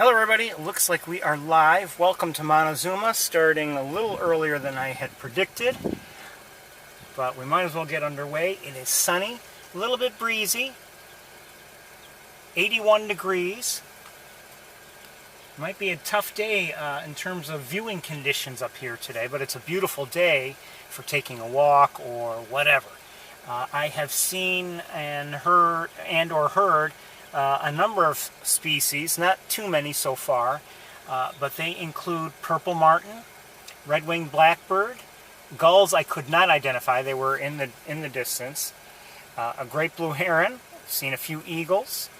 Hello everybody, it looks like we are live. Welcome to Montezuma, starting a little earlier than I had predicted. But we might as well get underway. It is sunny, a little bit breezy, 81 degrees. Might be a tough day in terms of viewing conditions up here today, but it's a beautiful day for taking a walk or whatever. I have seen and heard a number of species, not too many so far, but they include purple martin, red Wing Blackbird, gulls I could not identify, they were in the distance, a great blue heron, seen a few eagles,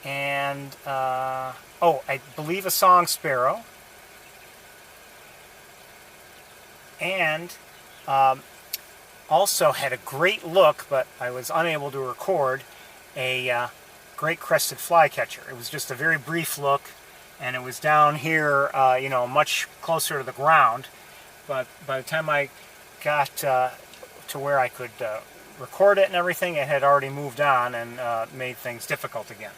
and I believe a song sparrow, and also had a great look, but I was unable to record, a great crested flycatcher. It was just a very brief look, and it was down here, much closer to the ground. But by the time I got to where I could record it and everything, it had already moved on and made things difficult again.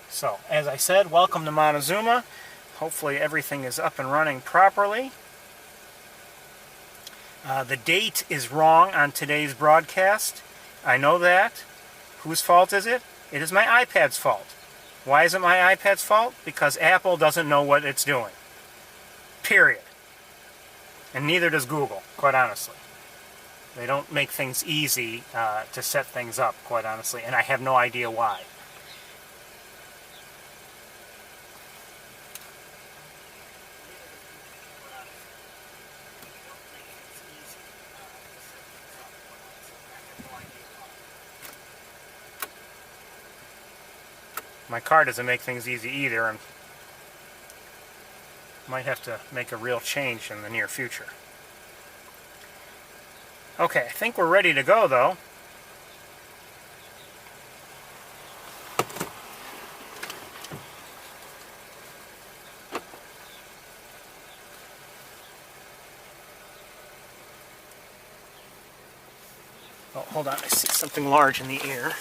So, as I said, welcome to Montezuma. Hopefully everything is up and running properly. The date is wrong on today's broadcast. I know that. Whose fault is it? It is my iPad's fault. Why is it my iPad's fault? Because Apple doesn't know what it's doing. Period. And neither does Google, quite honestly. They don't make things easy to set things up, quite honestly, and I have no idea why. My car doesn't make things easy either, and might have to make a real change in the near future. Okay, I think we're ready to go, though. Oh, hold on, I see something large in the air.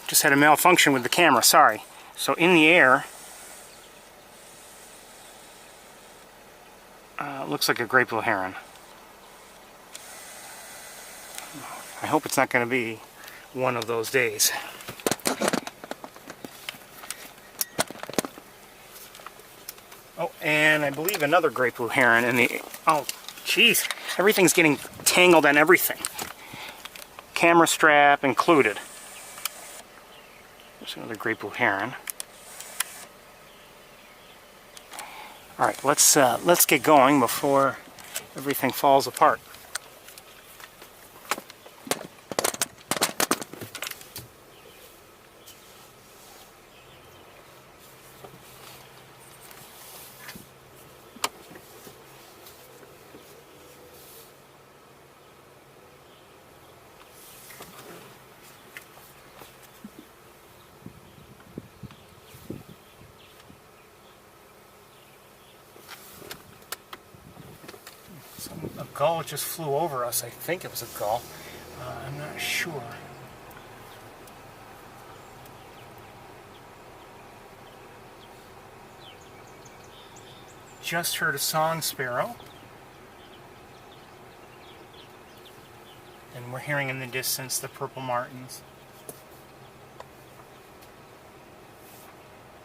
Just had a malfunction with the camera, sorry. So in the air, looks like a great blue heron. I hope it's not going to be one of those days. Oh, and I believe another great blue heron in the... Oh, jeez. Everything's getting tangled on everything. Camera strap included. There's another great blue heron. All right, let's get going before everything falls apart. A gull just flew over us. I think it was a gull. I'm not sure. Just heard a song sparrow. And we're hearing in the distance the purple martins.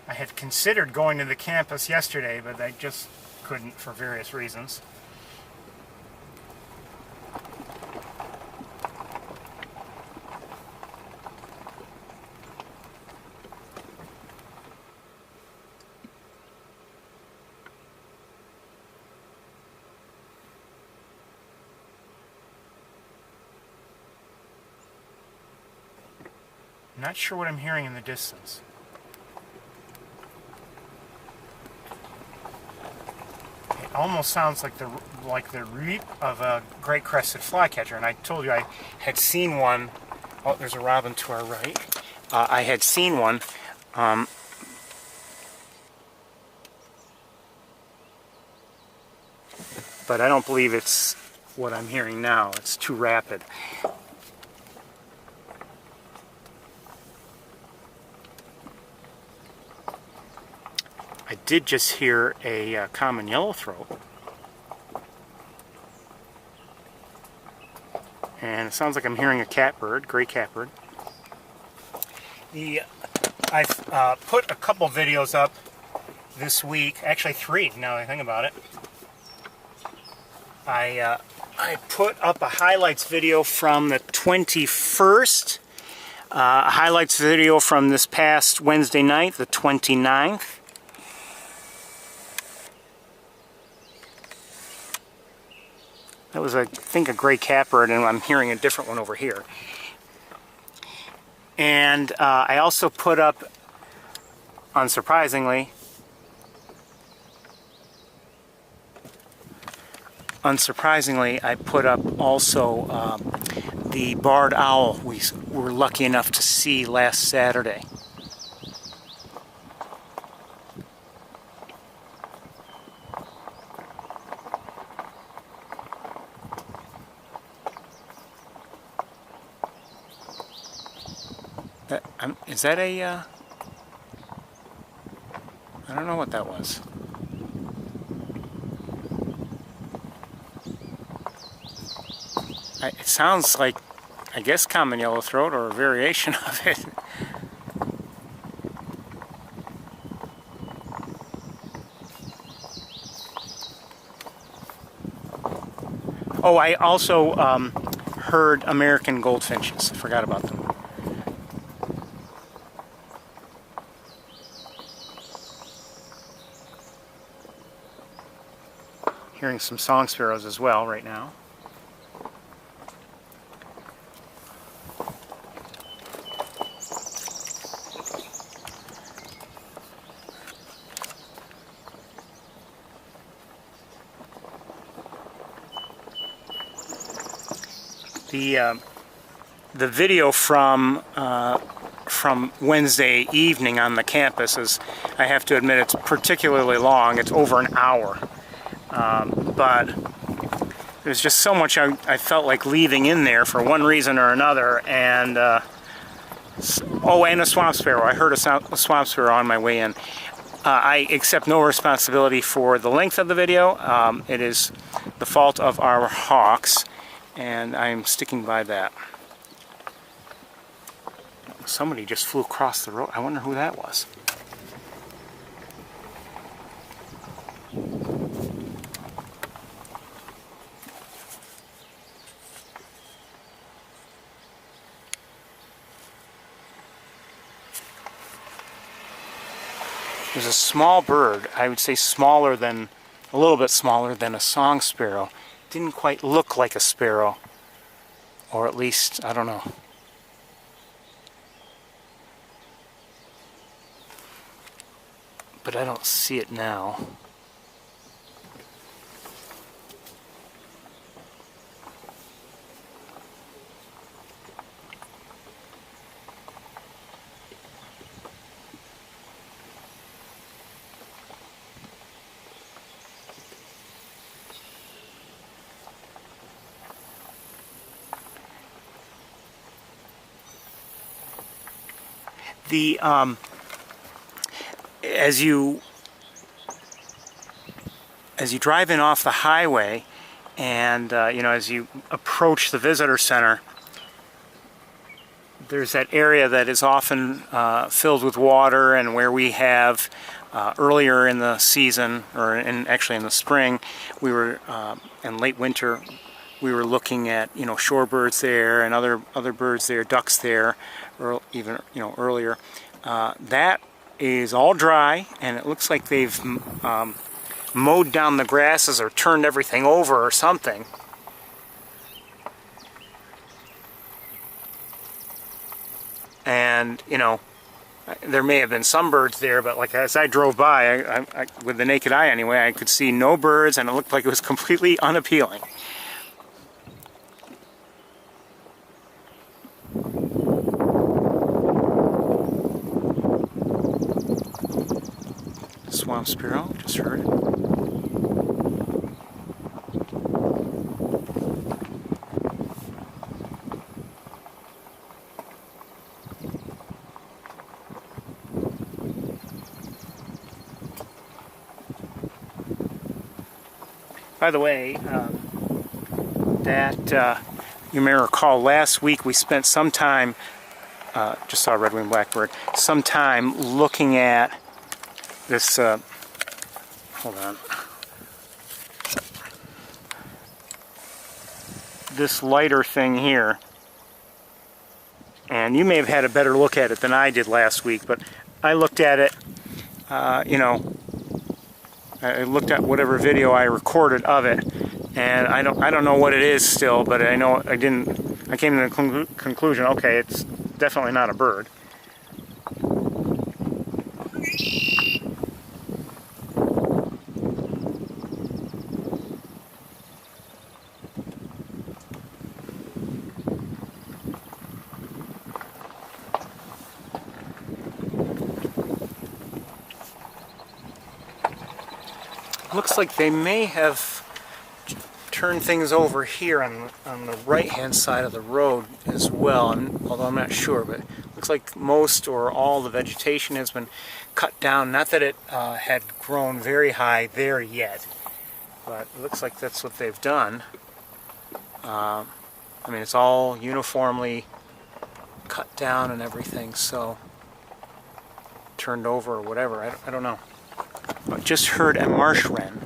I had considered going to the campus yesterday, but I just couldn't for various reasons. I'm not sure what I'm hearing in the distance. It almost sounds like the reap of a great crested flycatcher. And I told you I had seen one. Oh, there's a robin to our right. I had seen one. But I don't believe it's what I'm hearing now. It's too rapid. I did just hear a common yellowthroat. And it sounds like I'm hearing a catbird, gray catbird. I've put a couple videos up this week, actually 3 now that I think about it. I put up a highlights video from the 21st, a highlights video from this past Wednesday night, the 29th. That was, I think, a gray catbird, and I'm hearing a different one over here. And I also put up, unsurprisingly, I put up also the barred owl we were lucky enough to see last Saturday. Is that a, I don't know what that was. It sounds like, I guess, common yellowthroat or a variation of it. Oh, I also heard American goldfinches. I forgot about them. Hearing some song sparrows as well right now. The video from Wednesday evening on the campus is, I have to admit, it's particularly long. It's over an hour. But there's just so much I felt like leaving in there for one reason or another. And oh, and a swamp sparrow. I heard a swamp sparrow on my way in. I accept no responsibility for the length of the video. It is the fault of our hawks, and I'm sticking by that. Somebody just flew across the road. I wonder who that was. There's a small bird, I would say smaller than, a little bit smaller than a song sparrow. Didn't quite look like a sparrow, or at least, I don't know. But I don't see it now. As you drive in off the highway, and you know, as you approach the visitor center, there's that area that is often filled with water, and where we have earlier in the season, or actually in the spring, we were in late winter, we were looking at, you know, shorebirds there and other birds there, ducks there, or even, you know, earlier. That is all dry, and it looks like they've mowed down the grasses or turned everything over or something. And and you know, there may have been some birds there, but like as I drove by, I with the naked eye anyway, I could see no birds, and it looked like it was completely unappealing. Swamp sparrow, just heard it. By the way, you may recall last week we spent some time, just saw a red wing blackbird, some time looking at this, hold on, this lighter thing here. And you may have had a better look at it than I did last week, but I looked at it, you know, I looked at whatever video I recorded of it, and I don't know what it is still, but I know I came to the conclusion, okay, it's definitely not a bird. Looks like they may have turned things over here on the right-hand side of the road as well, although I'm not sure, but it looks like most or all the vegetation has been cut down. Not that it had grown very high there yet, but it looks like that's what they've done. I mean, it's all uniformly cut down and everything, so turned over or whatever, I don't know. I just heard a marsh wren.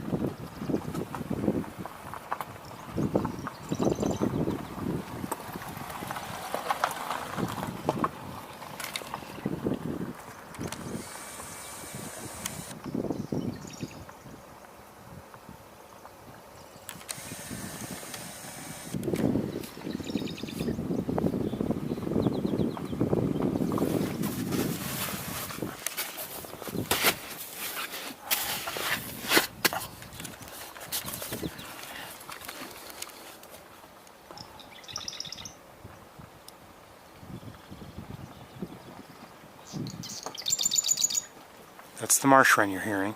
That's the marsh wren you're hearing.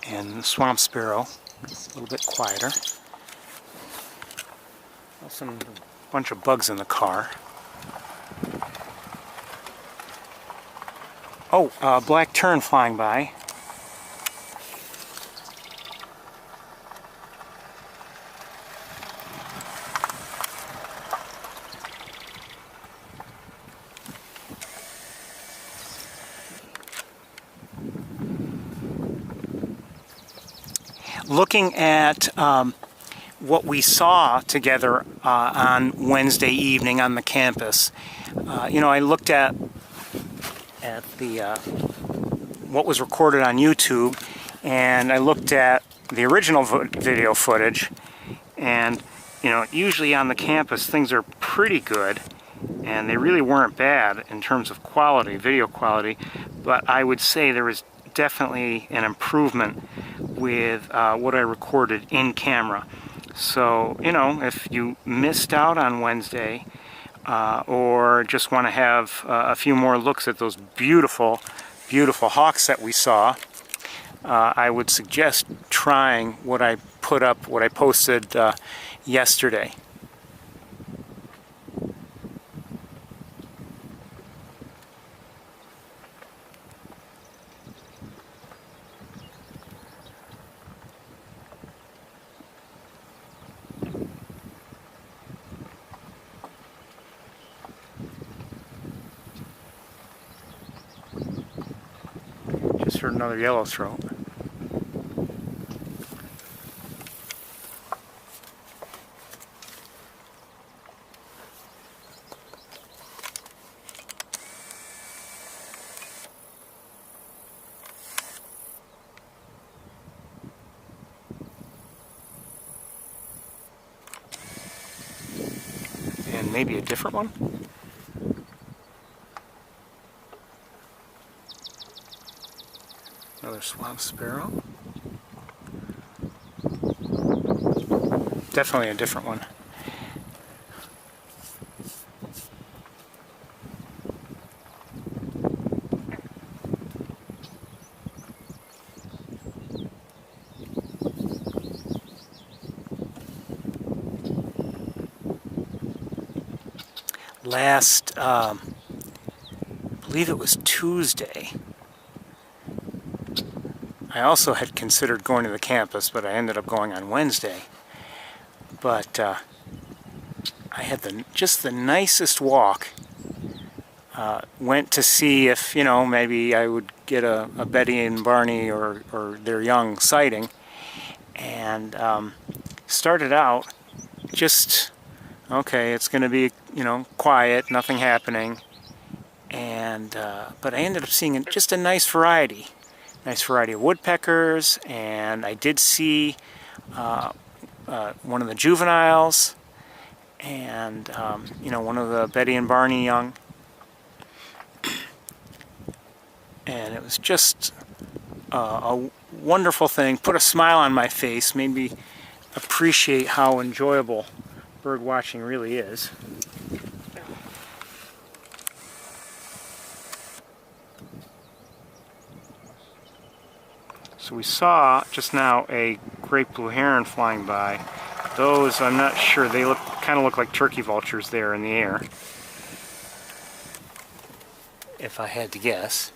And the swamp sparrow, it's a little bit quieter. Also a bunch of bugs in the car. Oh, black tern flying by. Looking at what we saw together on Wednesday evening on the campus, you know, I looked at the what was recorded on YouTube, and I looked at the original video footage, and you know, usually on the campus things are pretty good, and they really weren't bad in terms of quality, video quality, but I would say there was definitely an improvement with what I recorded in camera. So, you know, if you missed out on Wednesday or just want to have a few more looks at those beautiful, beautiful hawks that we saw, I would suggest trying what I put up, what I posted yesterday. Just heard another yellowthroat. And maybe a different one? Another swamp sparrow. Definitely a different one. Last, I believe it was Tuesday, I also had considered going to the campus, but I ended up going on Wednesday. But I had just the nicest walk. Went to see if, maybe I would get a Betty and Barney or their young sighting. And started out just, okay, it's going to be, quiet, nothing happening. And but I ended up seeing just a nice variety of woodpeckers, and I did see one of the juveniles, and one of the Betty and Barney young. And it was just a wonderful thing. Put a smile on my face, made me appreciate how enjoyable bird watching really is. So we saw just now a great blue heron flying by. Those, I'm not sure, they kind of look like turkey vultures there in the air, if I had to guess.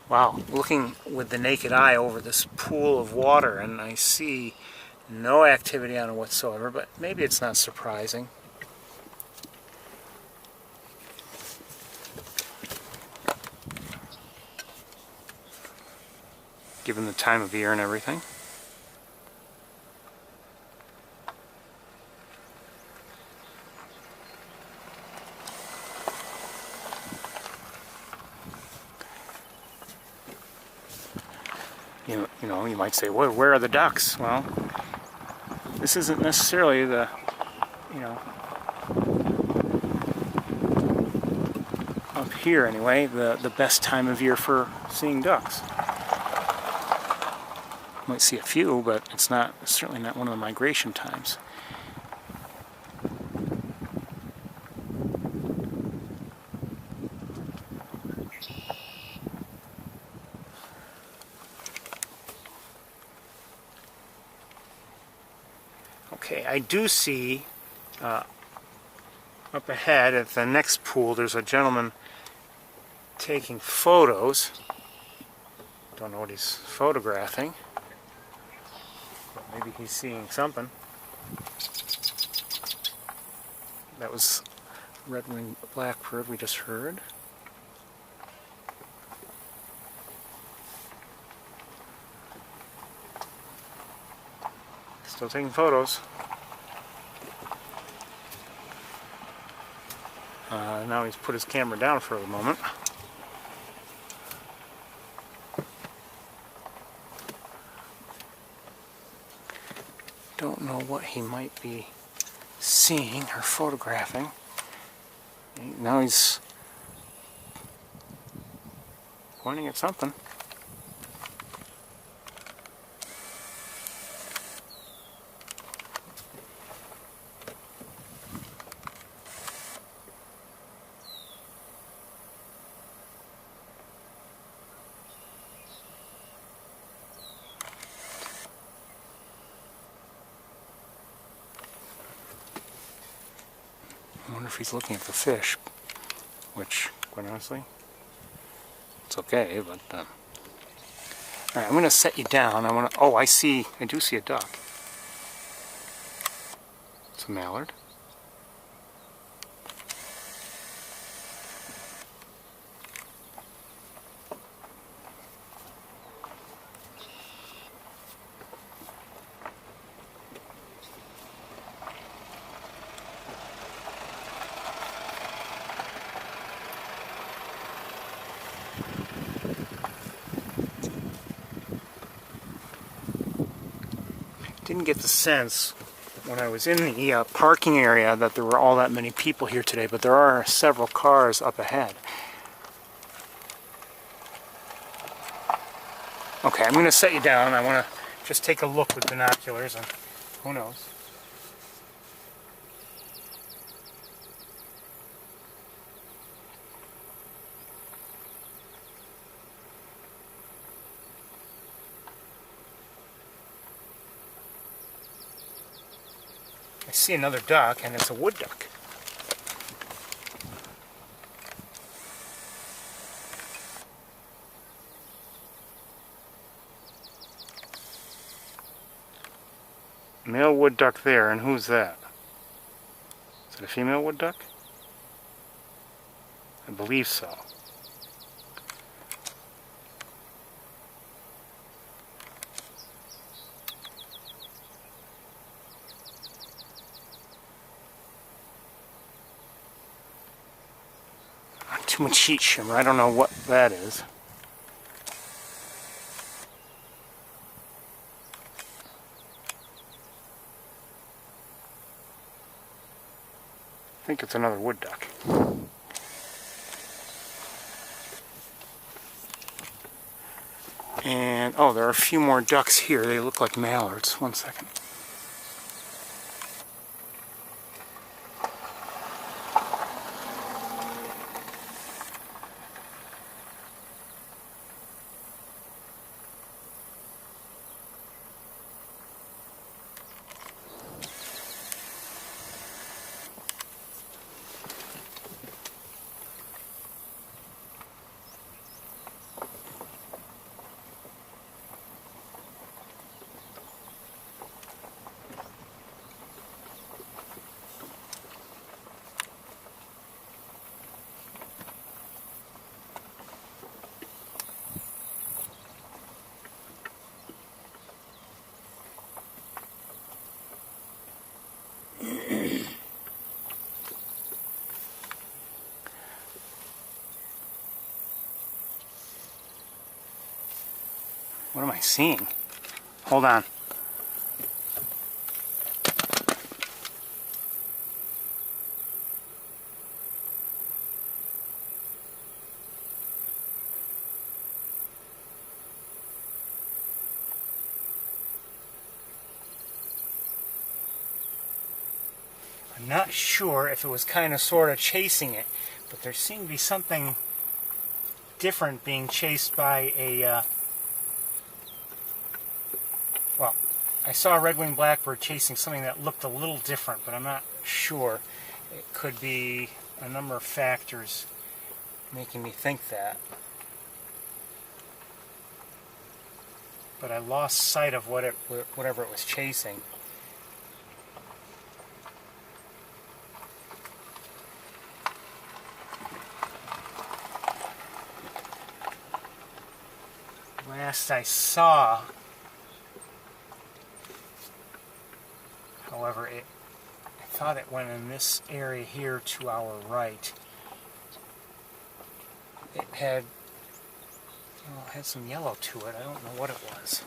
Wow, looking with the naked eye over this pool of water, and I see no activity on it whatsoever, but maybe it's not surprising. Given the time of year and everything. You might say, well, where are the ducks? Well, this isn't necessarily the, up here anyway, the best time of year for seeing ducks. You might see a few, but it's certainly not one of the migration times. Okay, I do see up ahead at the next pool there's a gentleman taking photos. Don't know what he's photographing, but maybe he's seeing something. That was red-winged blackbird we just heard. Still taking photos. Now he's put his camera down for a moment. Don't know what he might be seeing or photographing. Now he's pointing at something. I wonder if he's looking at the fish, which, quite honestly, it's okay, but, alright, I'm going to set you down. Oh, I do see a duck. It's a mallard. didn't get the sense when I was in the parking area that there were all that many people here today, but there are several cars up ahead. Okay, I'm going to set you down. I want to just take a look with binoculars, and who knows. I see another duck, and it's a wood duck. Male wood duck there, and who's that? Is it a female wood duck? I believe so. Too much heat shimmer. I don't know what that is. I think it's another wood duck. And, oh, there are a few more ducks here. They look like mallards. One second. What am I seeing? Hold on. I'm not sure if it was kind of sort of chasing it, but there seemed to be something different being chased by a well, I saw a red-winged blackbird chasing something that looked a little different, but I'm not sure. It could be a number of factors making me think that. But I lost sight of whatever it was chasing. Last I saw, however, I thought it went in this area here to our right. It had, well, it had some yellow to it. I don't know what it was.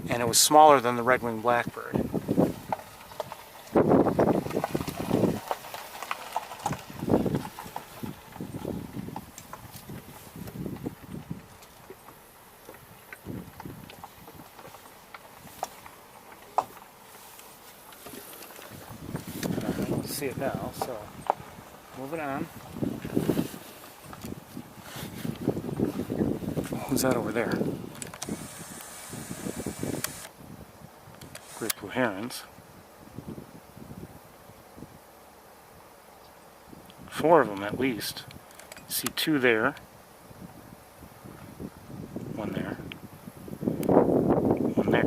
And it was smaller than the red-winged blackbird. See it now, so moving on. Who's that over there? Great blue herons. 4 of them at least. See 2 there. 1 there. 1 there.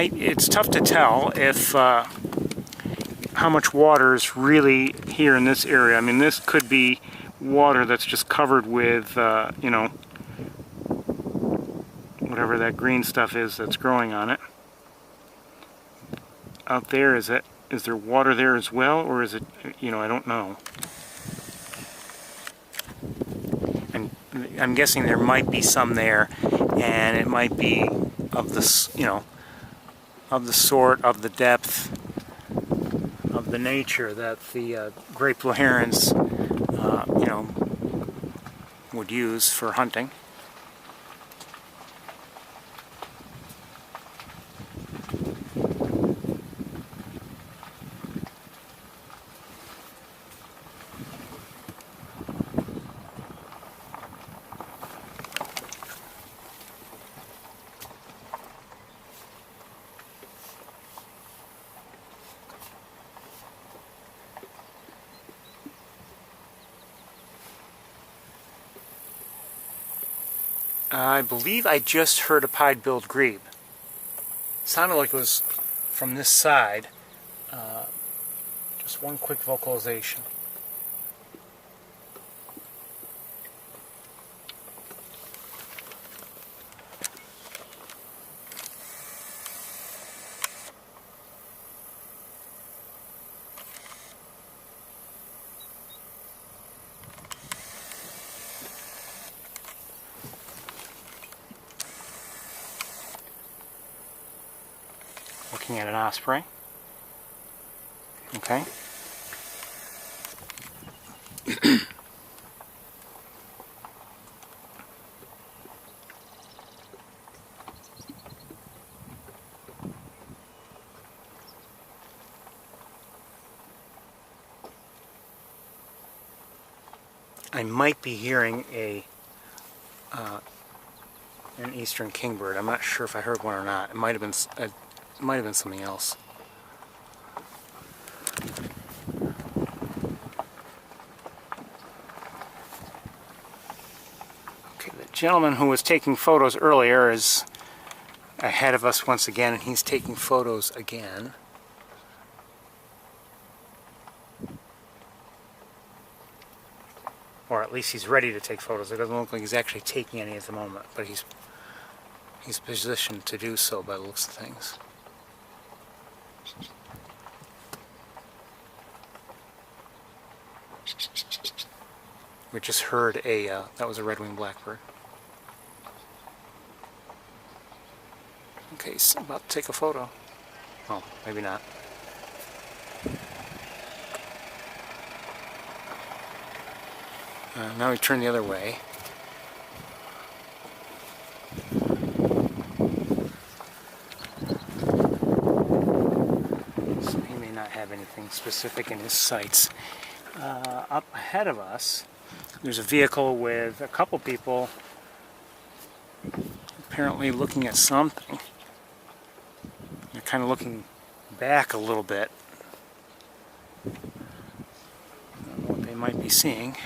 It's tough to tell if how much water is really here in this area. I mean, this could be water that's just covered with, you know, whatever that green stuff is that's growing on it. Out there, is there water there as well, or is it, you know, I don't know. And I'm guessing there might be some there, and it might be of the, you know, of the sort, of the depth, of the nature that the great blue herons, you know, would use for hunting. I believe I just heard a pied-billed grebe. Sounded like it was from this side. Just one quick vocalization. Looking at an osprey. Okay. I might be hearing an eastern kingbird. I'm not sure if I heard one or not. It might have been something else. Okay, the gentleman who was taking photos earlier is ahead of us once again, and he's taking photos again. Or at least he's ready to take photos. It doesn't look like he's actually taking any at the moment, but he's positioned to do so by the looks of things. We just heard that was a red-winged blackbird. Okay, he's about to take a photo. Oh, maybe not. Now we turn the other way. So he may not have anything specific in his sights. Up ahead of us, there's a vehicle with a couple people apparently looking at something. They're kind of looking back a little bit. I don't know what they might be seeing.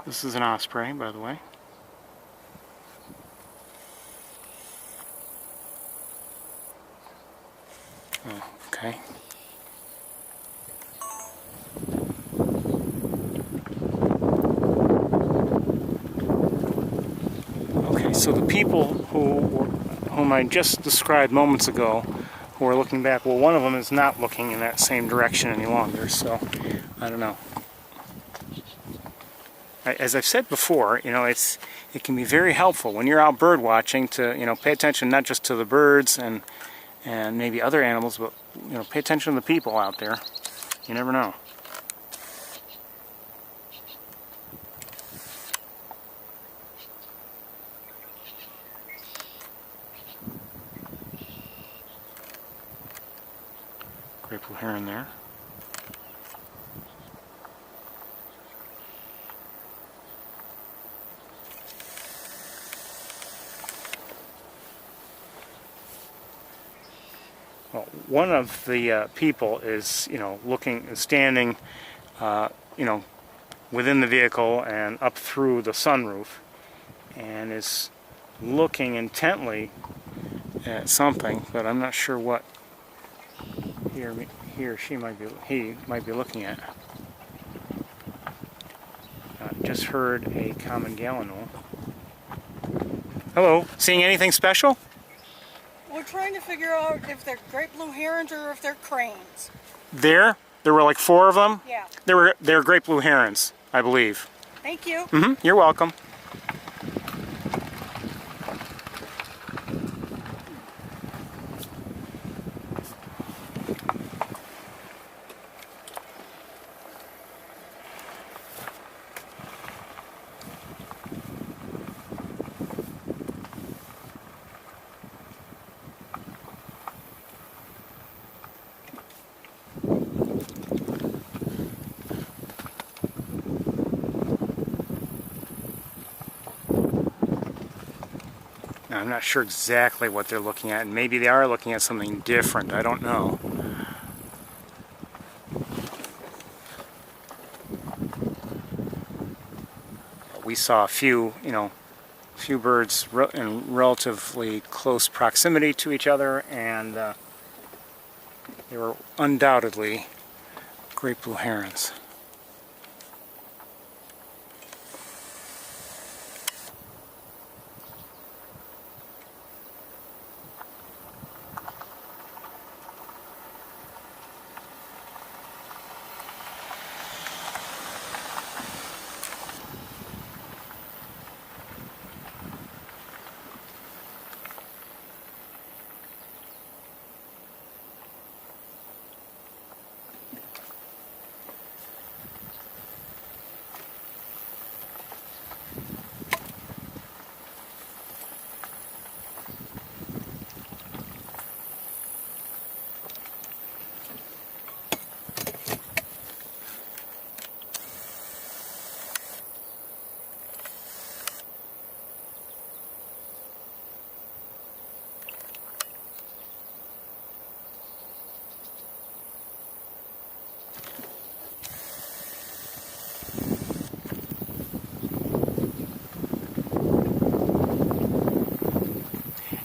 This is an osprey, by the way. Oh, okay. Okay, so the people whom I just described moments ago, who are looking back, well, one of them is not looking in that same direction any longer, so I don't know. as I've said before, you know, it can be very helpful when you're out bird watching to, you know, pay attention not just to the birds and maybe other animals, but, you know, pay attention to the people out there. You never know. Great blue heron there. Well, one of the people is, you know, standing, you know, within the vehicle and up through the sunroof, and is looking intently at something, but I'm not sure what he or he might be looking at. Just heard a common gallinule. Hello, seeing anything special? We're trying to figure out if they're great blue herons or if they're cranes. There were like 4 of them? Yeah. They're great blue herons, I believe. Thank you. Mm-hmm. You're welcome. Now, I'm not sure exactly what they're looking at, and maybe they are looking at something different. I don't know. We saw a few, you know, birds in relatively close proximity to each other, and they were undoubtedly great blue herons.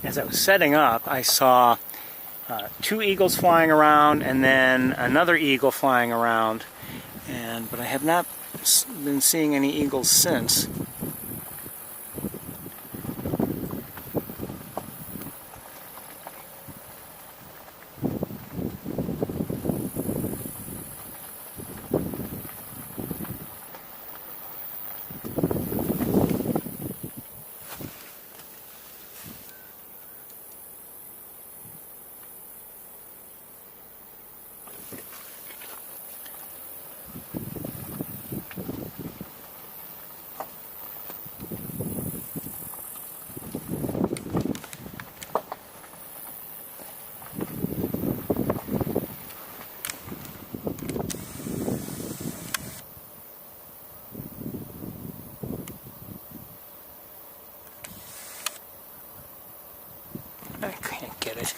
As I was setting up, I saw 2 eagles flying around and then another eagle flying around, but I have not been seeing any eagles since. I can't get it.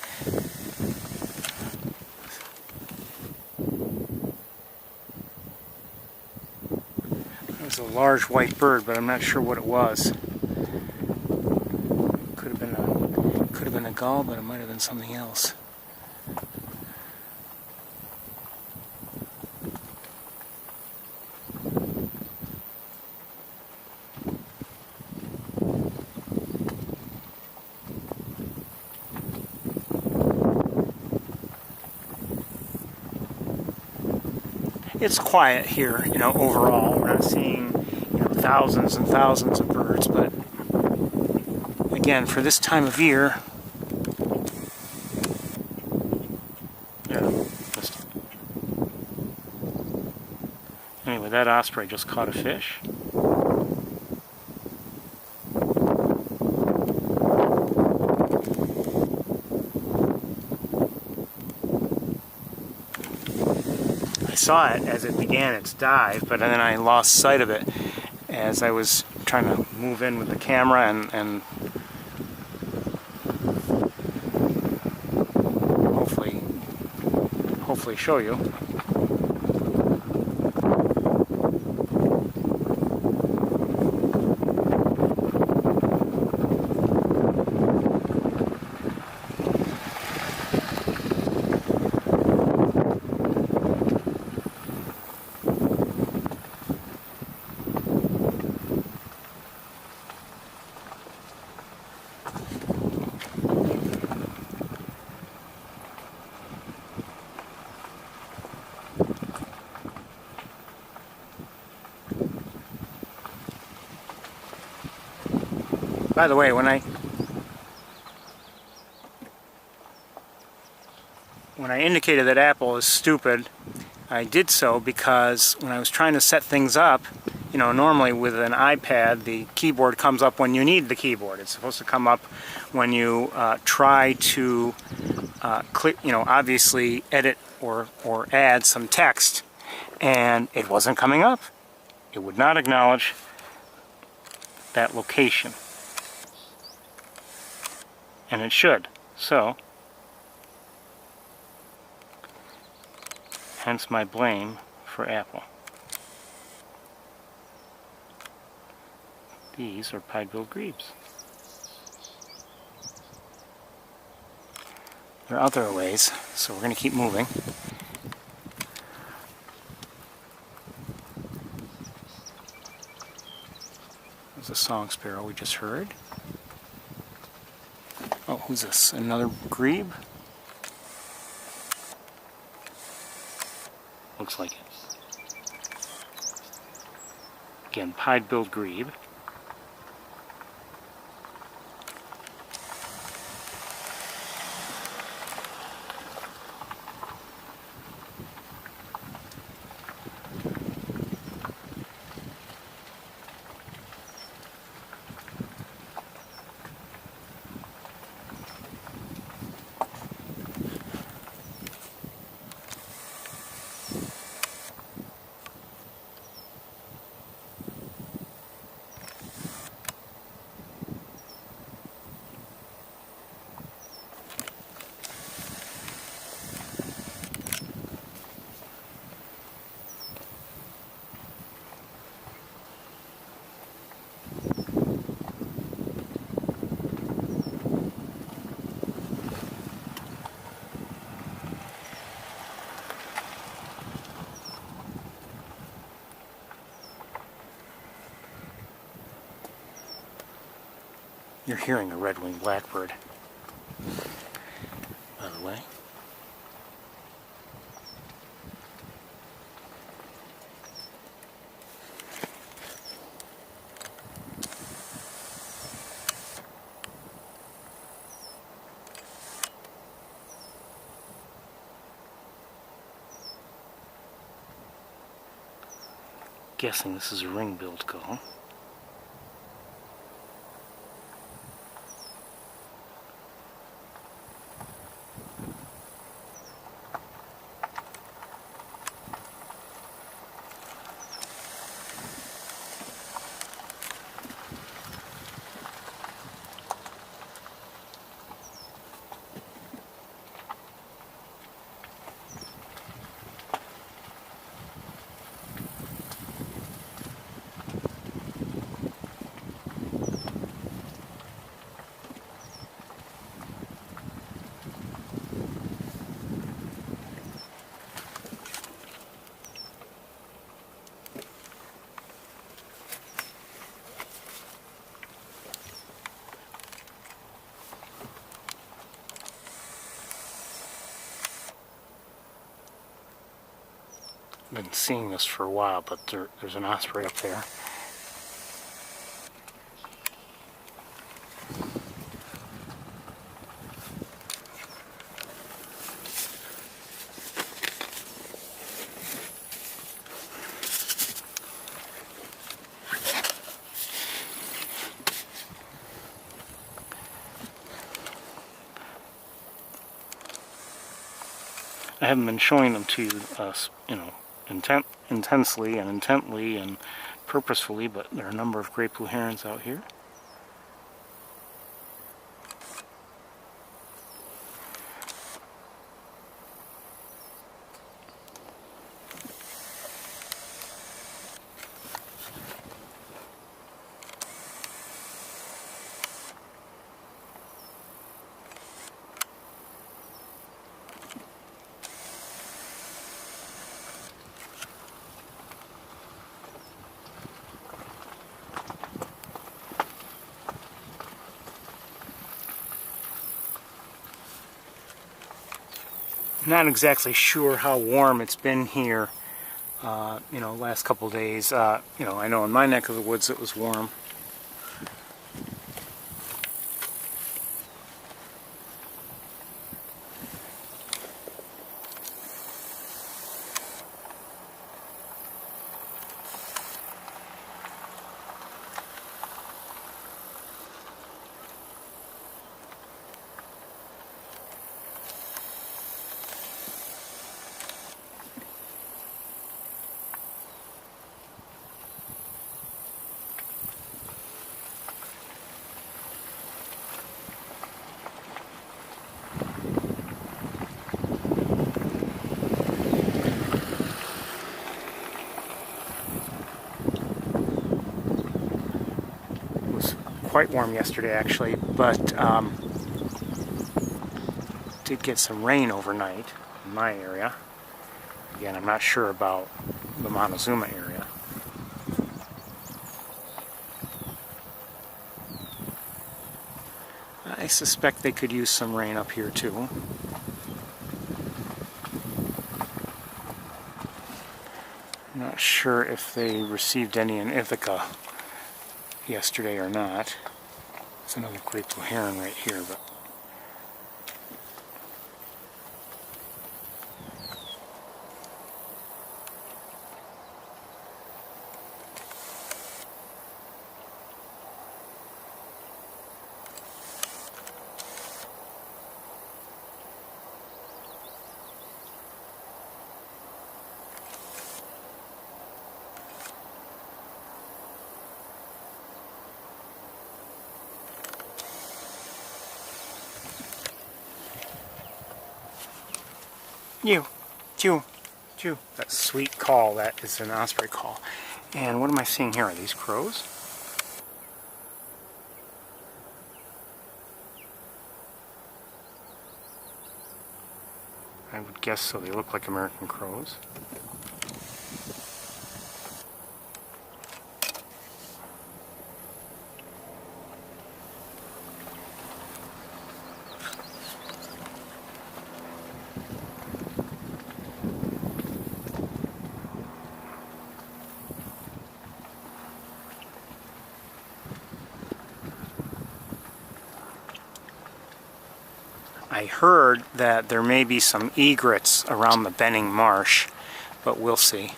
It was a large white bird, but I'm not sure what it was. Could have been a gull, but it might have been something else. It's quiet here, you know, overall. We're not seeing, you know, thousands and thousands of birds, but again, for this time of year, yeah, missed it. Anyway, that osprey just caught a fish. I saw it as it began its dive, but then I lost sight of it as I was trying to move in with the camera and hopefully show you. By the way, when I indicated that Apple is stupid, I did so because when I was trying to set things up, you know, normally with an iPad, the keyboard comes up when you need the keyboard. It's supposed to come up when you try to click, you know, obviously edit or add some text, and it wasn't coming up. It would not acknowledge that location. And it should. So, hence my blame for Apple. These are pied-billed grebes. There are other ways, so we're going to keep moving. There's a song sparrow we just heard. Oh, who's this? Another grebe? Looks like it. Again, pied-billed grebe. You're hearing a red wing blackbird, by the way. Guessing this is a ring-billed gull. I've been seeing this for a while, but there's an osprey up there. haven't been showing them to you, you know, intensely and intently and purposefully, but there are a number of great blue herons out here. Not exactly sure how warm it's been here, you know, last couple days. You know, I know in my neck of the woods it was warm. Quite warm yesterday actually, but did get some rain overnight in my area. Again, I'm not sure about the Montezuma area. I suspect they could use some rain up here too. I'm not sure if they received any in Ithaca yesterday or not. It's another great blue heron right here, but Chew. That sweet call, that is an osprey call. And what am I seeing here? Are these crows? I would guess so. They look like American crows. I heard that there may be some egrets around the Benning Marsh, but we'll see.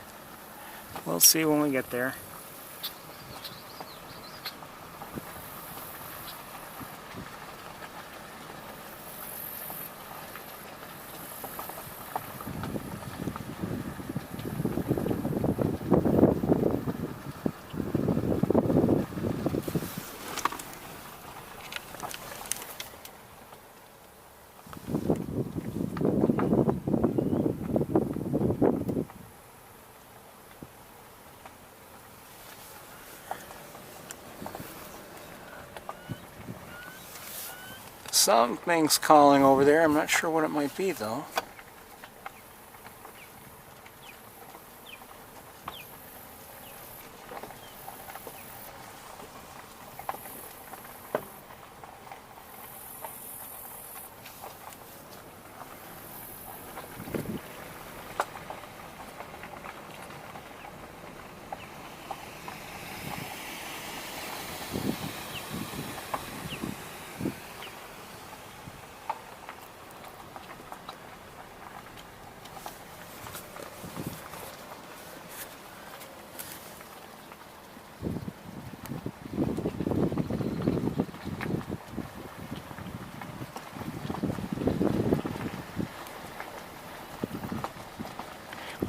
We'll see when we get there. Something's calling over there. I'm not sure what it might be though.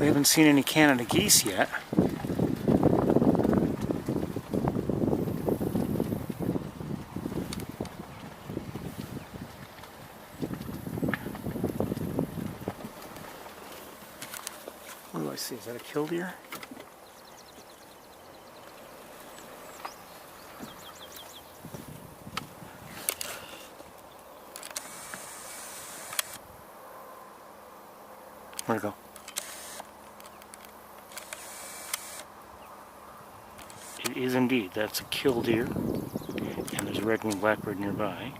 We haven't seen any Canada geese yet. What do I see? Is that a killdeer? Where'd it go? It is indeed. That's a killdeer. And there's a red wing blackbird nearby.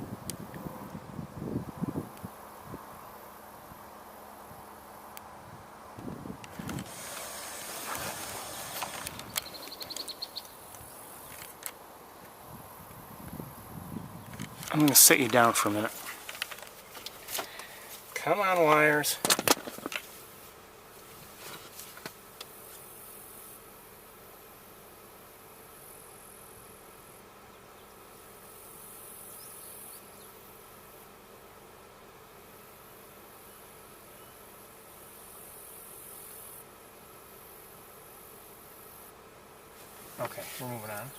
I'm going to set you down for a minute. Come on, wires. Okay, we're moving on.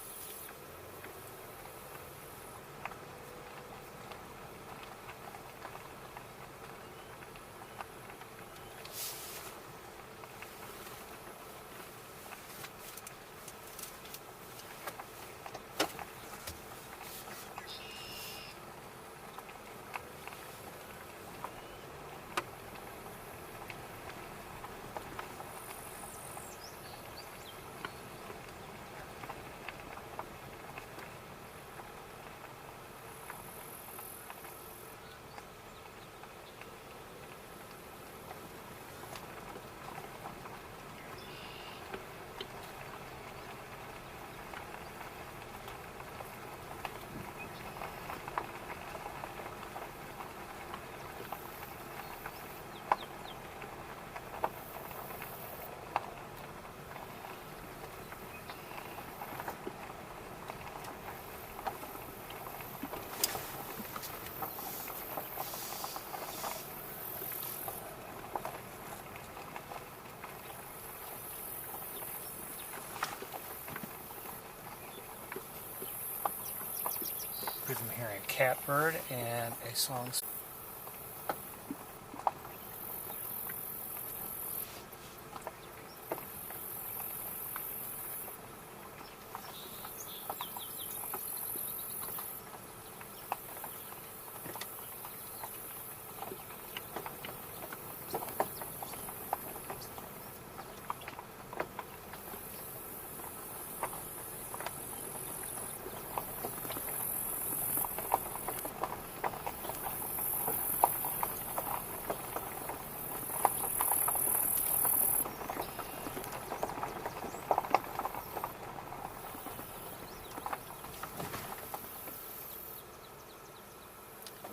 I believe I'm hearing a catbird and a song.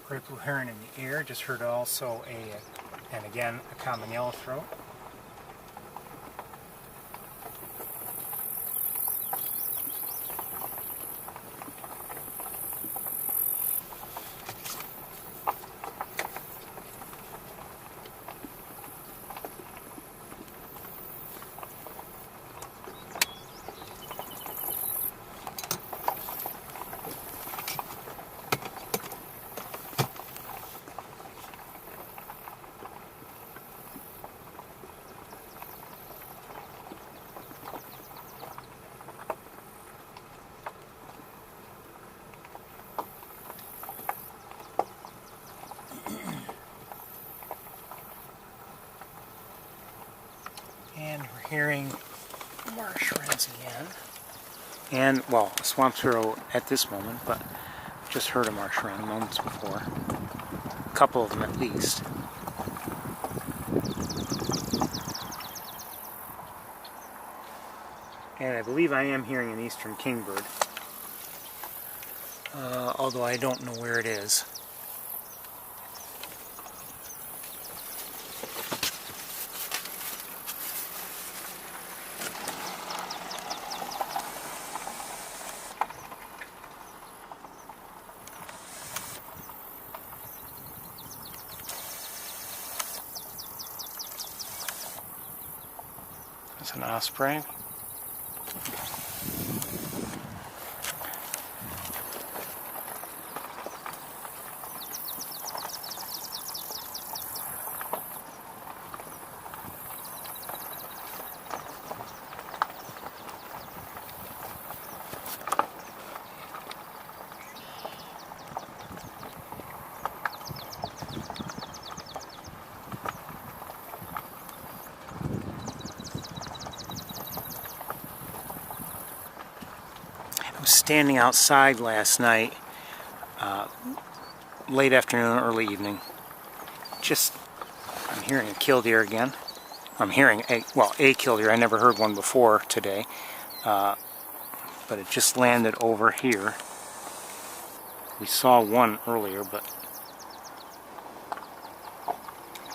Great blue heron in the air. Just heard also and again, a common yellowthroat. And we're hearing marsh wrens again. And, well, a swamp sparrow at this moment, but just heard a marsh wren moments before. A couple of them at least. And I believe I am hearing an eastern kingbird. Although I don't know where it is. It's an osprey. I was standing outside last night, late afternoon, early evening. I'm hearing a killdeer again. I'm hearing a killdeer. I never heard one before today, but it just landed over here. We saw one earlier, but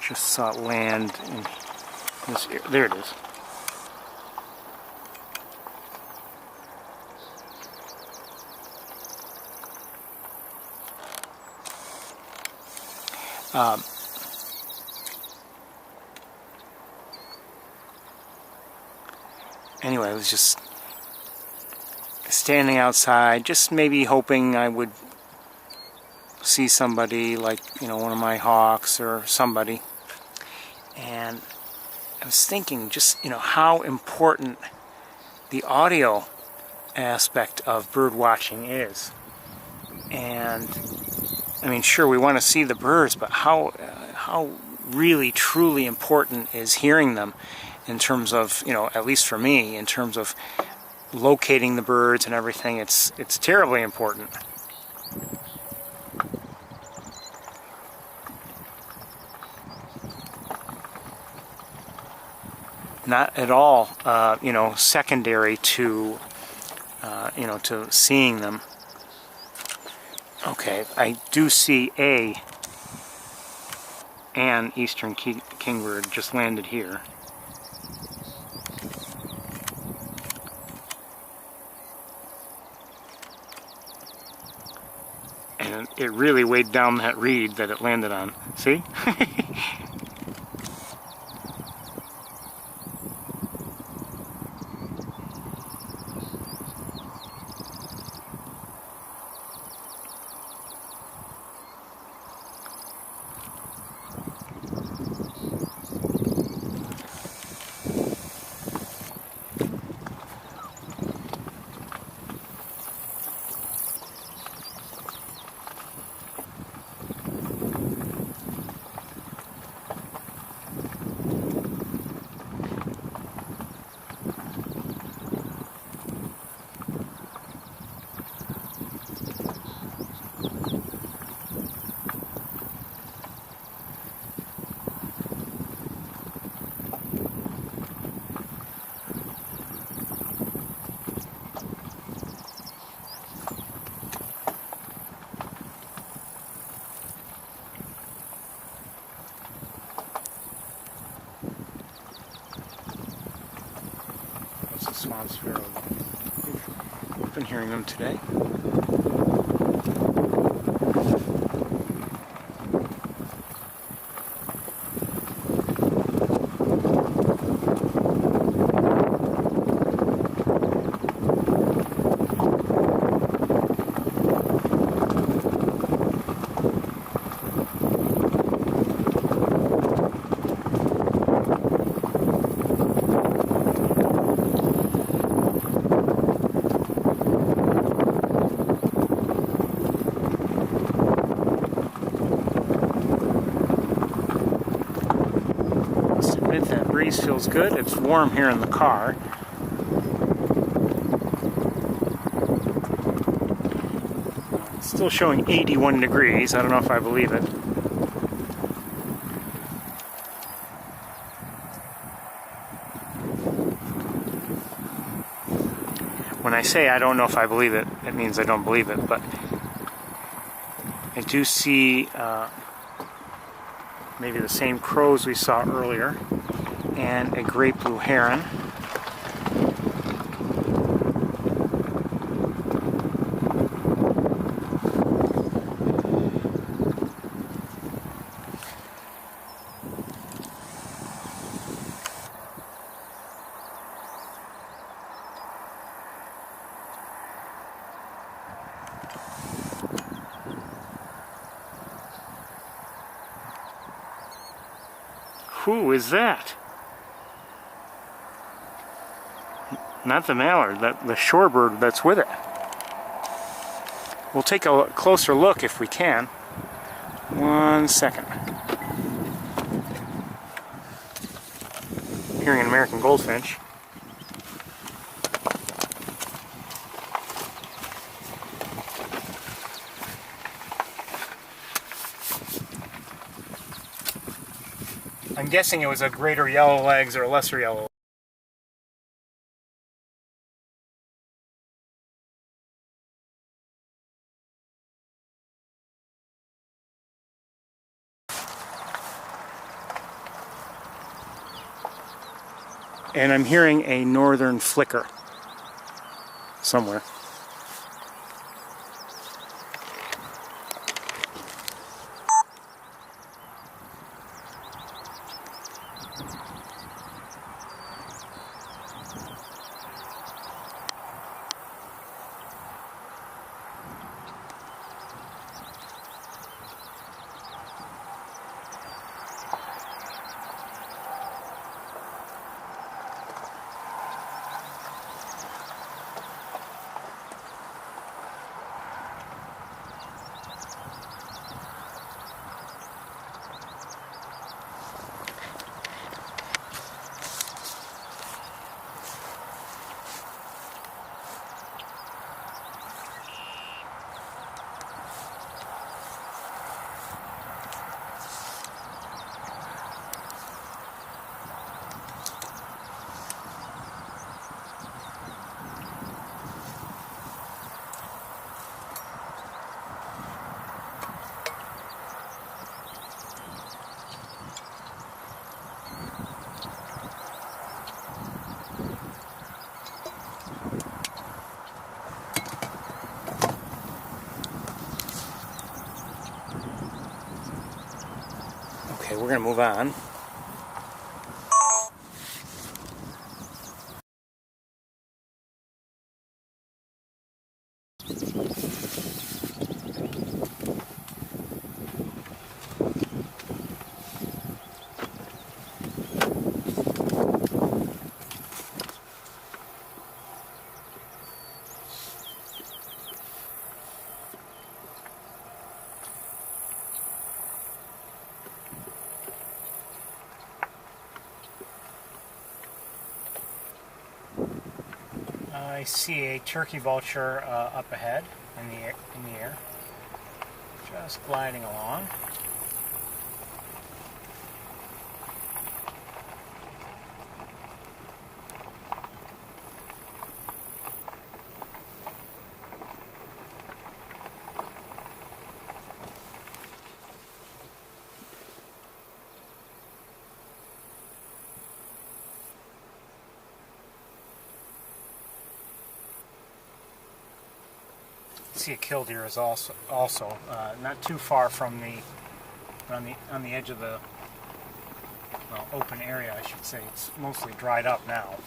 just saw it land in this area. There it is. Anyway, I was just standing outside, just maybe hoping I would see somebody, like, one of my hawks or somebody. And I was thinking just, how important the audio aspect of bird watching is. And I mean, sure, we want to see the birds, but how really, truly important is hearing them in terms of, at least for me, in terms of locating the birds and everything. It's terribly important. Not at all, secondary to, to seeing them. Okay, I do see an eastern kingbird just landed here. And it really weighed down that reed that it landed on. See? Swan sparrow. We've been hearing them today. That breeze feels good. It's warm here in the car. It's still showing 81 degrees. I don't know if I believe it. When I say I don't know if I believe it, it means I don't believe it. But I do see maybe the same crows we saw earlier, and a great blue heron. Who is that? Not the mallard, the shorebird that's with it. We'll take a closer look if we can. 1 second. Hearing an American goldfinch. I'm guessing it was a greater yellow legs or a lesser yellow. And I'm hearing a northern flicker somewhere. Okay, we're going to move on. I see a turkey vulture up ahead in the air, just gliding along. See a killdeer is also not too far from on the edge of the open area, I should say. It's mostly dried up now,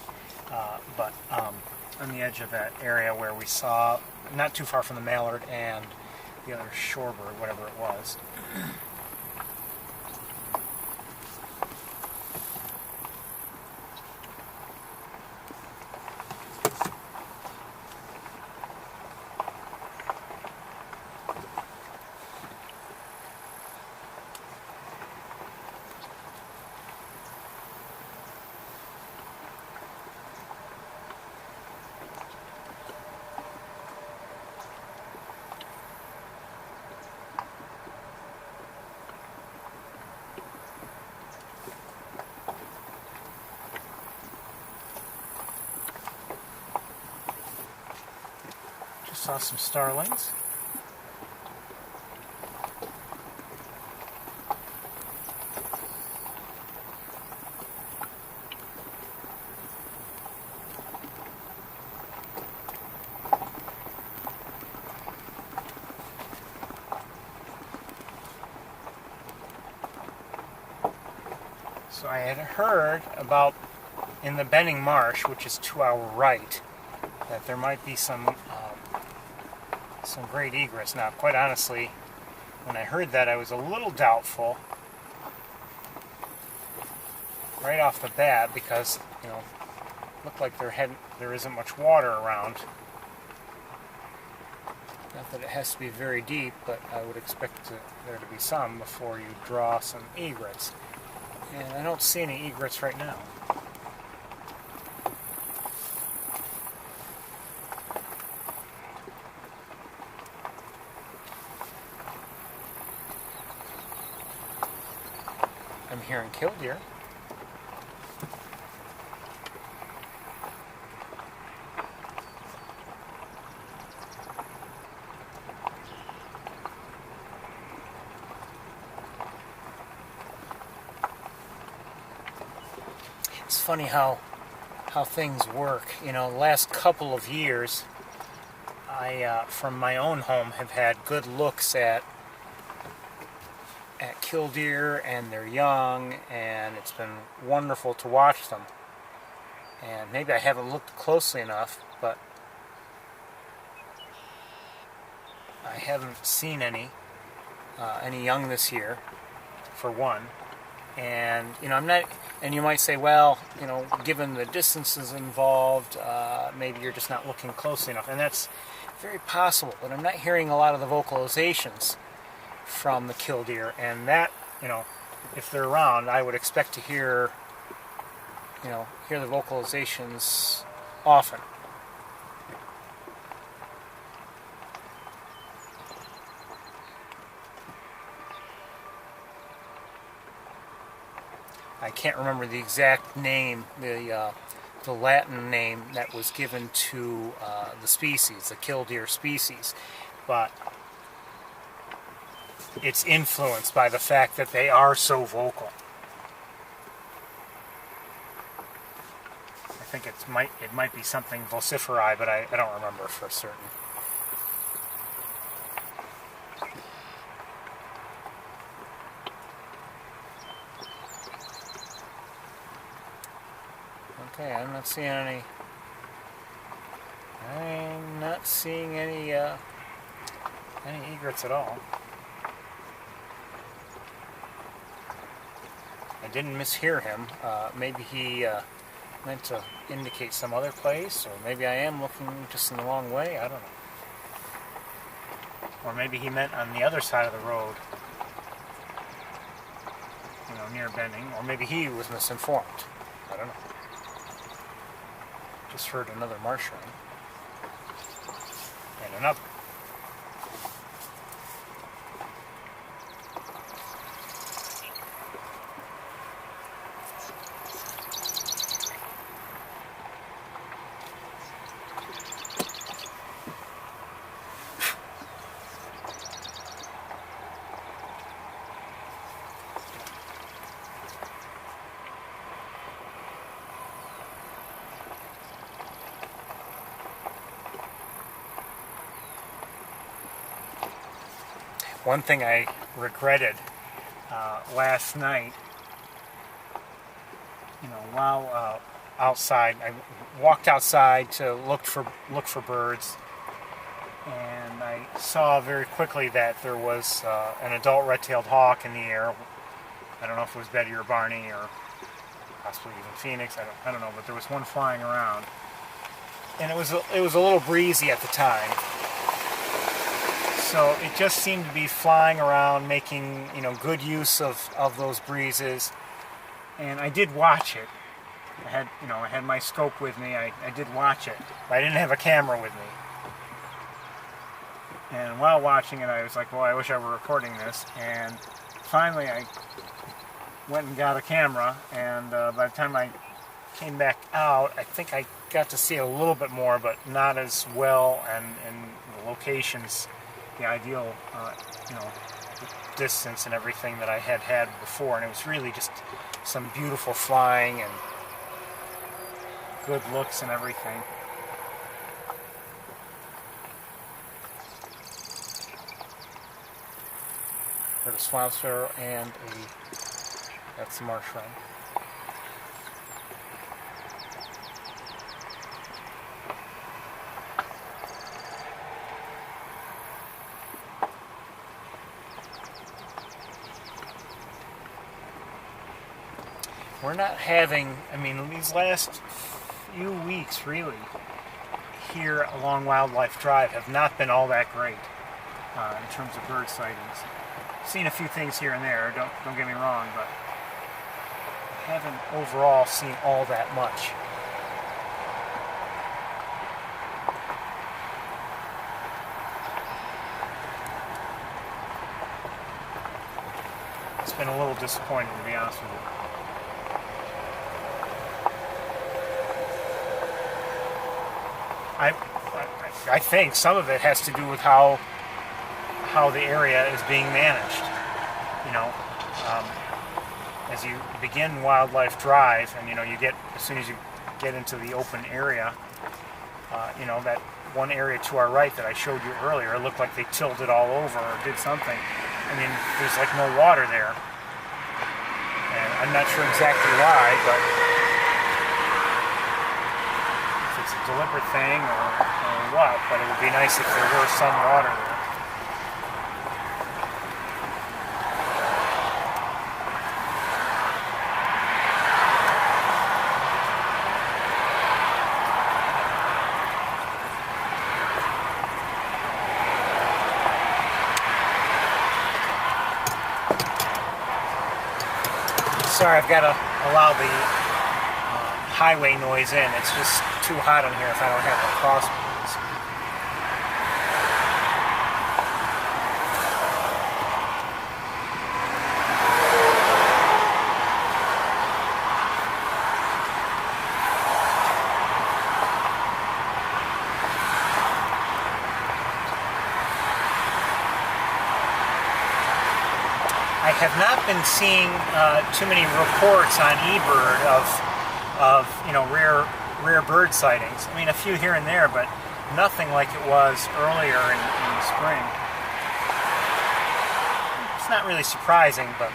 but on the edge of that area where we saw, not too far from the mallard and the other shorebird, whatever it was. Saw some starlings. So I had heard about in the Benning Marsh, which is to our right, that there might be some great egress. Now, quite honestly, when I heard that, I was a little doubtful. right off the bat because, you know, looked like there isn't much water around. Not that it has to be very deep, but I would expect there to be some before you draw some egrets. And I don't see any egrets right now. I'm hearing killdeer. It's funny how things work. You know, the last couple of years, I, from my own home, have had good looks at killdeer and their young, and it's been wonderful to watch them. And maybe I haven't looked closely enough, but I haven't seen any young this year, for one. And, you know, I'm not, and you might say, well, you know, given the distances involved, maybe you're just not looking closely enough. And that's very possible, but I'm not hearing a lot of the vocalizations from the killdeer. And that, you know, if they're around, I would expect to hear the vocalizations often. I can't remember the exact name, the Latin name that was given to the species, the killdeer species, but it's influenced by the fact that they are so vocal. I think it might be something vociferi, but I don't remember for certain. Okay, I'm not seeing any egrets at all. I didn't mishear him. Maybe he meant to indicate some other place, or maybe I am looking just in the wrong way. I don't know. Or maybe he meant on the other side of the road, you know, near Benning. Or maybe he was misinformed. I don't know. Just heard another marsh wren. And another. One thing I regretted last night, you know, while outside, I walked outside to look for birds, and I saw very quickly that there was an adult red-tailed hawk in the air. I don't know if it was Betty or Barney or possibly even Phoenix. I don't know, but there was one flying around, and it was a little breezy at the time. So it just seemed to be flying around, making, you know, good use of those breezes. And I did watch it. I had my scope with me. I did watch it, but I didn't have a camera with me. And while watching it, I was like, well, I wish I were recording this. And finally, I went and got a camera. And by the time I came back out, I think I got to see it a little bit more, but not as well, and the locations, the ideal, distance and everything that I had before, and it was really just some beautiful flying and good looks and everything. Heard a swamp sparrow and that's the marsh wren. we're not having, I mean, these last few weeks really here along Wildlife Drive have not been all that great in terms of bird sightings. Seen a few things here and there, don't get me wrong, but haven't overall seen all that much. It's been a little disappointing, to be honest with you. I think some of it has to do with how the area is being managed. You know, as you begin Wildlife Drive, and you know, as soon as you get into the open area, you know, that one area to our right that I showed you earlier, it looked like they tilled it all over or did something. I mean, there's like no water there, and I'm not sure exactly why, but if it's a deliberate thing or what, but it would be nice if there were some water there. Sorry, I've got to allow the highway noise in. It's just too hot in here if I don't have the crossbreeds. I have not been seeing too many reports on eBird of you know, rare bird sightings. I mean, a few here and there, but nothing like it was earlier in the spring. It's not really surprising, but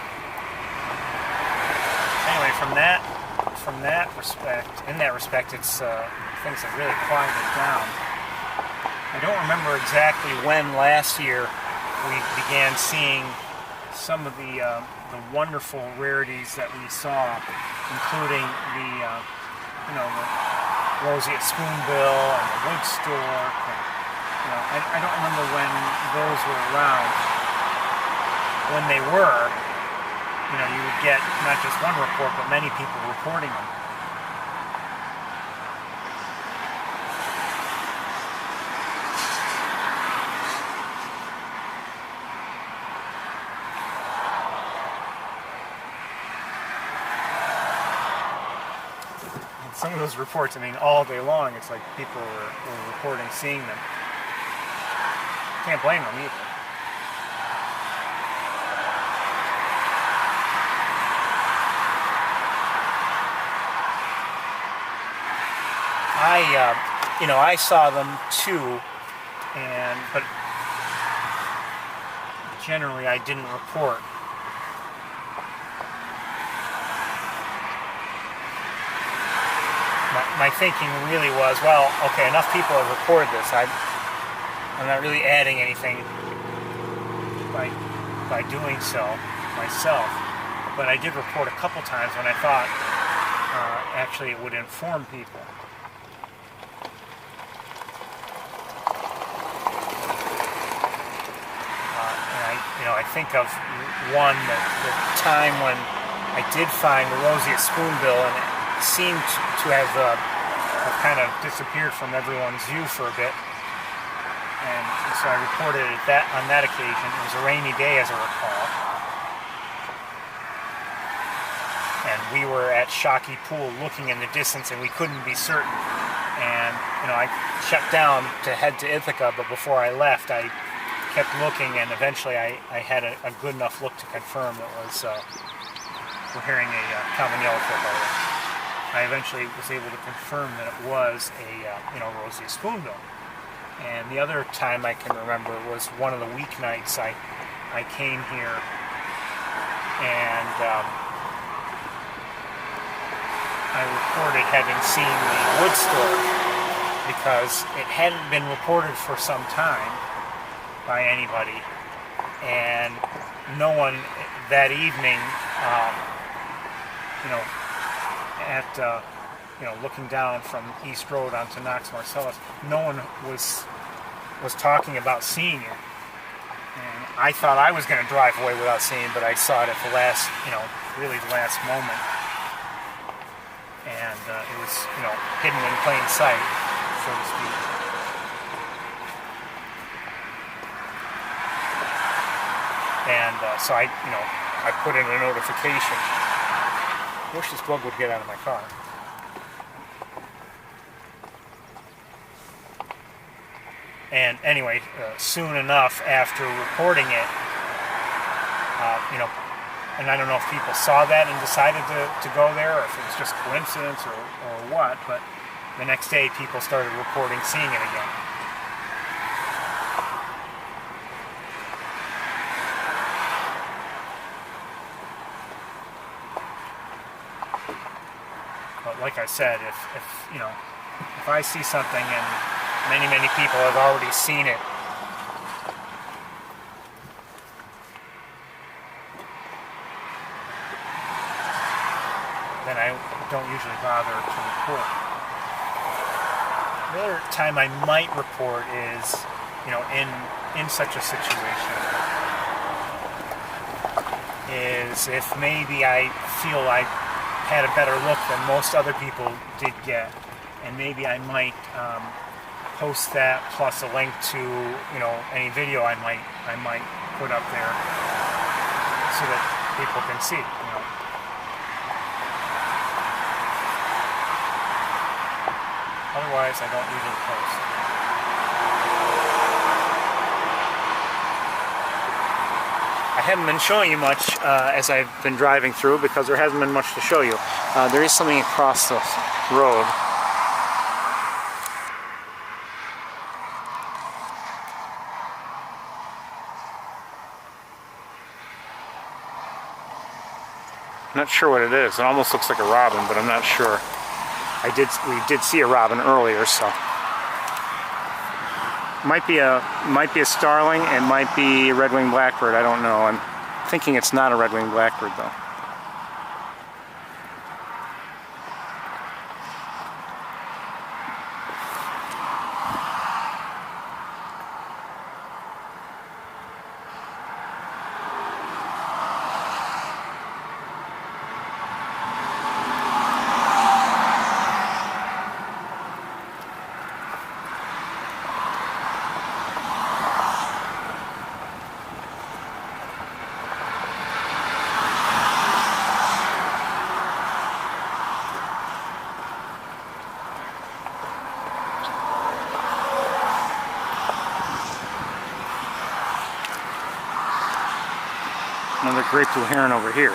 anyway, in that respect, it's things have really quieted down. I don't remember exactly when last year we began seeing some of the wonderful rarities that we saw, including the you know, the roseate spoonbill and the wood stork. And, you know, I don't remember when those were around. When they were, you know, you would get not just one report, but many people reporting them. Some of those reports, I mean, all day long, it's like people were reporting seeing them. Can't blame them either. You know, I saw them too, but generally I didn't report. My thinking really was, well, okay, enough people have reported this. I'm not really adding anything by doing so myself. But I did report a couple times when I thought actually it would inform people. And I think of one that the time when I did find the roseate spoonbill, and it seemed to have kind of disappeared from everyone's view for a bit, and so I reported it on that occasion. It was a rainy day, as I recall, and we were at Shocky Pool looking in the distance, and we couldn't be certain. And you know, I shut down to head to Ithaca, but before I left, I kept looking, and eventually I had a good enough look to confirm it was we're hearing a common yellowfoot by the way. I eventually was able to confirm that it was a you know, roseate spoonbill. And the other time I can remember was one of the weeknights I came here, and I reported having seen the wood stork because it hadn't been reported for some time by anybody, and no one that evening you know, at looking down from East Road onto Knox Marcellus, no one was talking about seeing it. And I thought I was going to drive away without seeing it, but I saw it at the last, really the last moment. And it was, hidden in plain sight, so to speak. And so I put in a notification. I wish this bug would get out of my car. And anyway, soon enough after reporting it, and I don't know if people saw that and decided to go there, or if it was just coincidence or what, but the next day people started reporting seeing it again. But like I said, if I see something and many people have already seen it, then I don't usually bother to report. The other time I might report is, in such a situation, is if maybe I feel I had a better look than most other people did get, and maybe I might post that plus a link to any video I might put up there so that people can see. Otherwise, I don't usually post. I haven't been showing you much as I've been driving through because there hasn't been much to show you. There is something across the road. I'm not sure what it is. It almost looks like a robin, but I'm not sure. We did see a robin earlier, so might be a starling. It might be a red-winged blackbird. I don't know. I'm thinking it's not a red-winged blackbird though. Another great blue heron over here.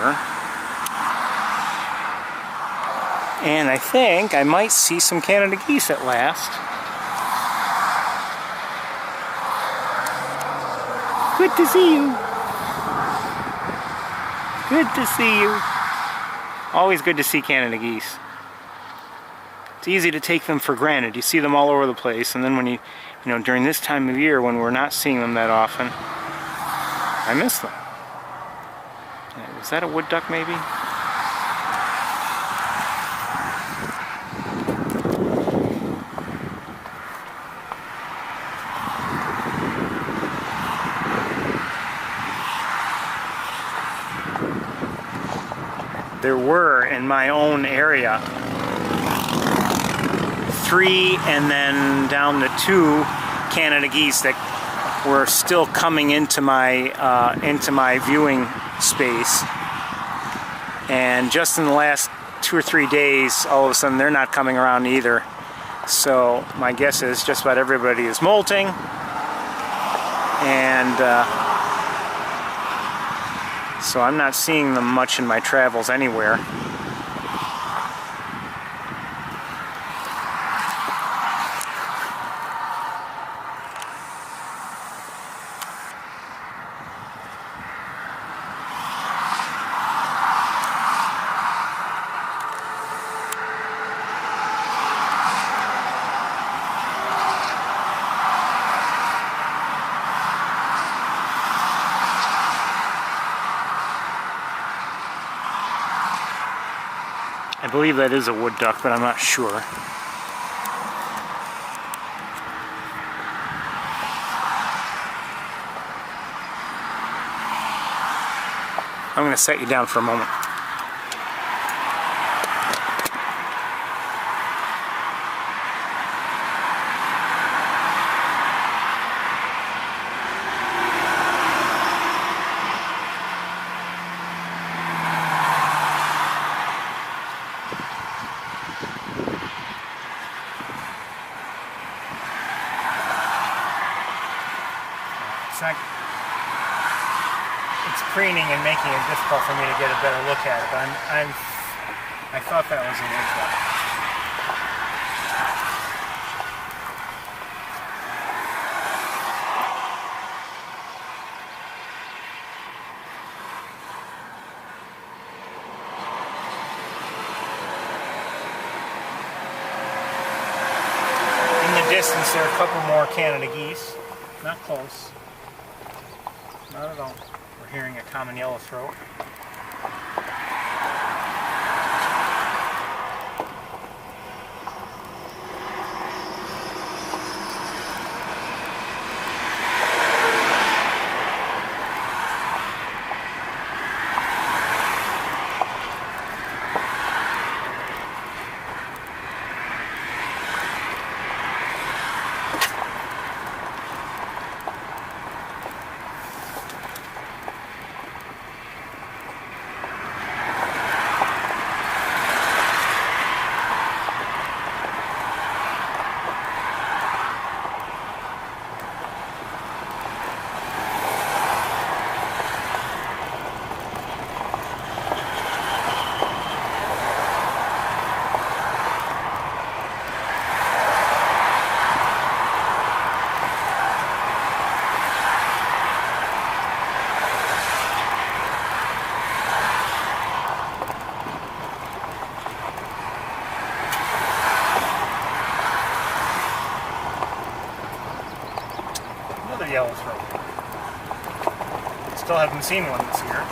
And I think I might see some Canada geese at last. Good to see you. Good to see you. Always good to see Canada geese. It's easy to take them for granted. You see them all over the place, and then when you during this time of year when we're not seeing them that often, I miss them. Is that a wood duck maybe? There were in my own area 3 and then down to 2 Canada geese that were still coming into my viewing space, and just in the last 2 or 3 days all of a sudden they're not coming around either. So my guess is just about everybody is molting, and so I'm not seeing them much in my travels anywhere. believe that is a wood duck, but I'm not sure. I'm going to set you down for a moment. It's preening and making it difficult for me to get a better look at it, but I thought that was an wood duck. In the distance, there are a couple more Canada geese. Not close. Not at all. We're hearing a common yellowthroat. Yellowthroat. Still haven't seen one this year.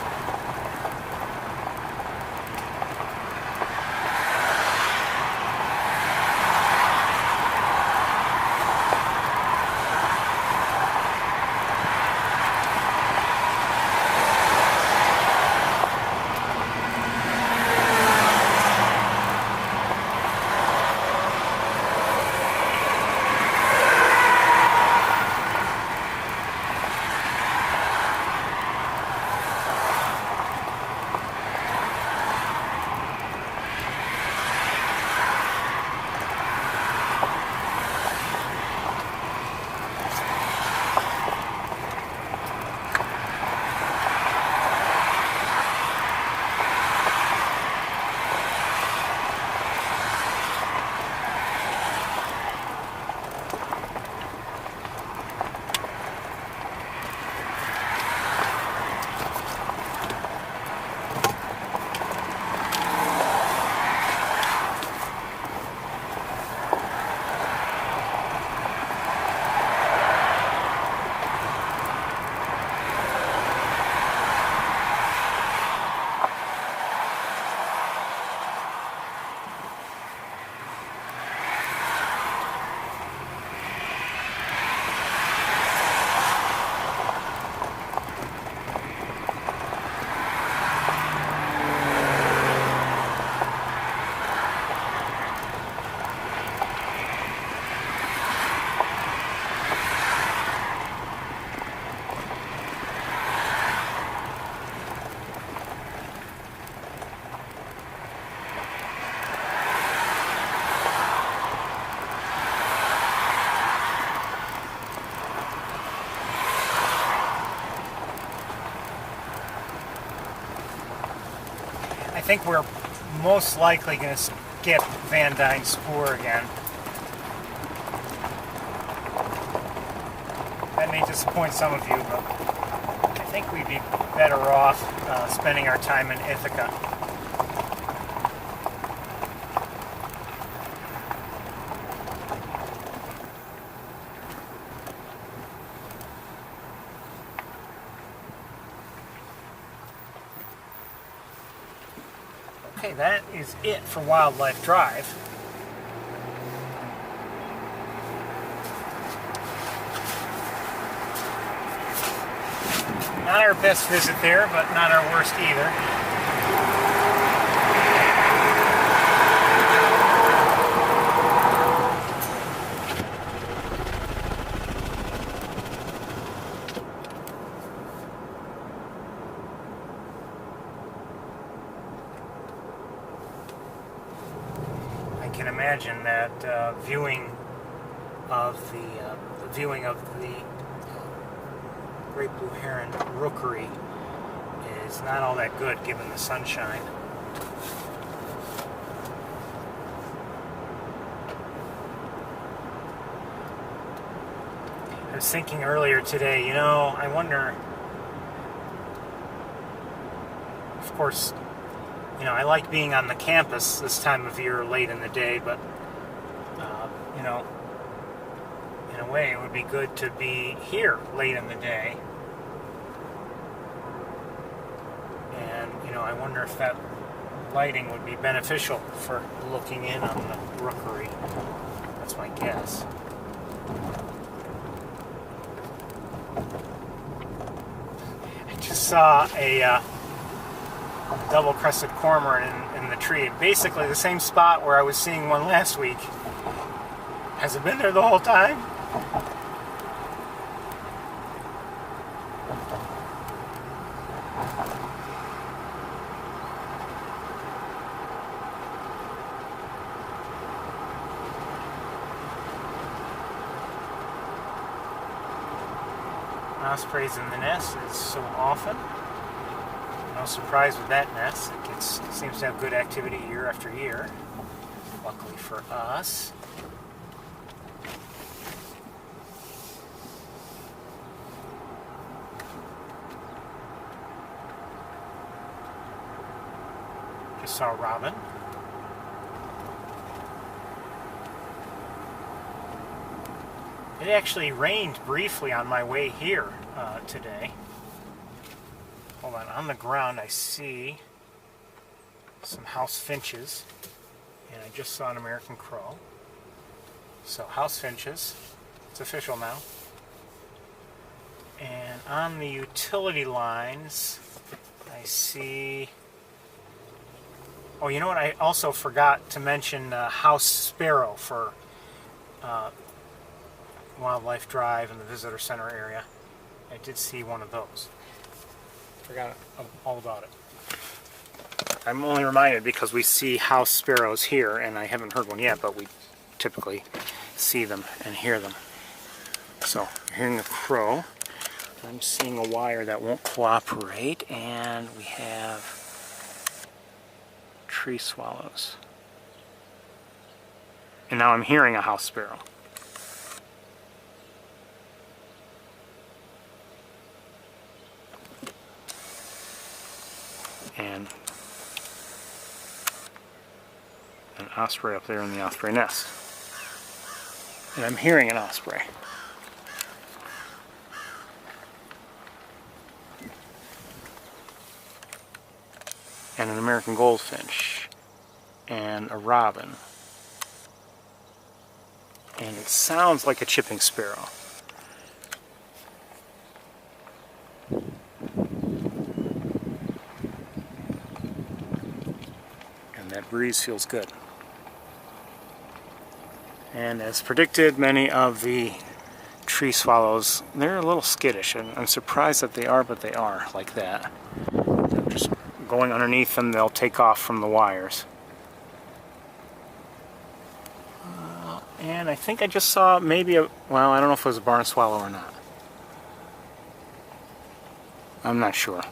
I think we're most likely going to skip Van Dyne's spoor again. That may disappoint some of you, but I think we'd be better off spending our time in Ithaca. Okay, that is it for Wildlife Drive. Not our best visit there, but not our worst either. I can imagine that viewing of the great blue heron rookery is not all that good given the sunshine. I was thinking earlier today, I wonder, of course, I like being on the campus this time of year late in the day, but in a way it would be good to be here late in the day. And I wonder if that lighting would be beneficial for looking in on the rookery. That's my guess. I just saw a double-crested cormorant in the tree. Basically the same spot where I was seeing one last week. Has it been there the whole time? Ospreys in the nest is so often. No surprise with that nest. It seems to have good activity year after year. Luckily for us. Just saw a robin. It actually rained briefly on my way here today. Hold on the ground I see some house finches, and I just saw an American crow. So house finches, it's official now. And on the utility lines, I see, oh, you know what, I also forgot to mention house sparrow for Wildlife Drive and the Visitor Center area. I did see one of those. Forgot all about it. I'm only reminded because we see house sparrows here, and I haven't heard one yet, but we typically see them and hear them. So, you're hearing a crow. I'm seeing a wire that won't cooperate, and we have tree swallows. And now I'm hearing a house sparrow. And an osprey up there in the osprey nest. And I'm hearing an osprey. And an American goldfinch. And a robin. And it sounds like a chipping sparrow. That breeze feels good. And as predicted, many of the tree swallows, they're a little skittish, and I'm surprised that they are, but they are like that. Just going underneath them, they'll take off from the wires. And I think I just saw maybe well, I don't know if it was a barn swallow or not. I'm not sure.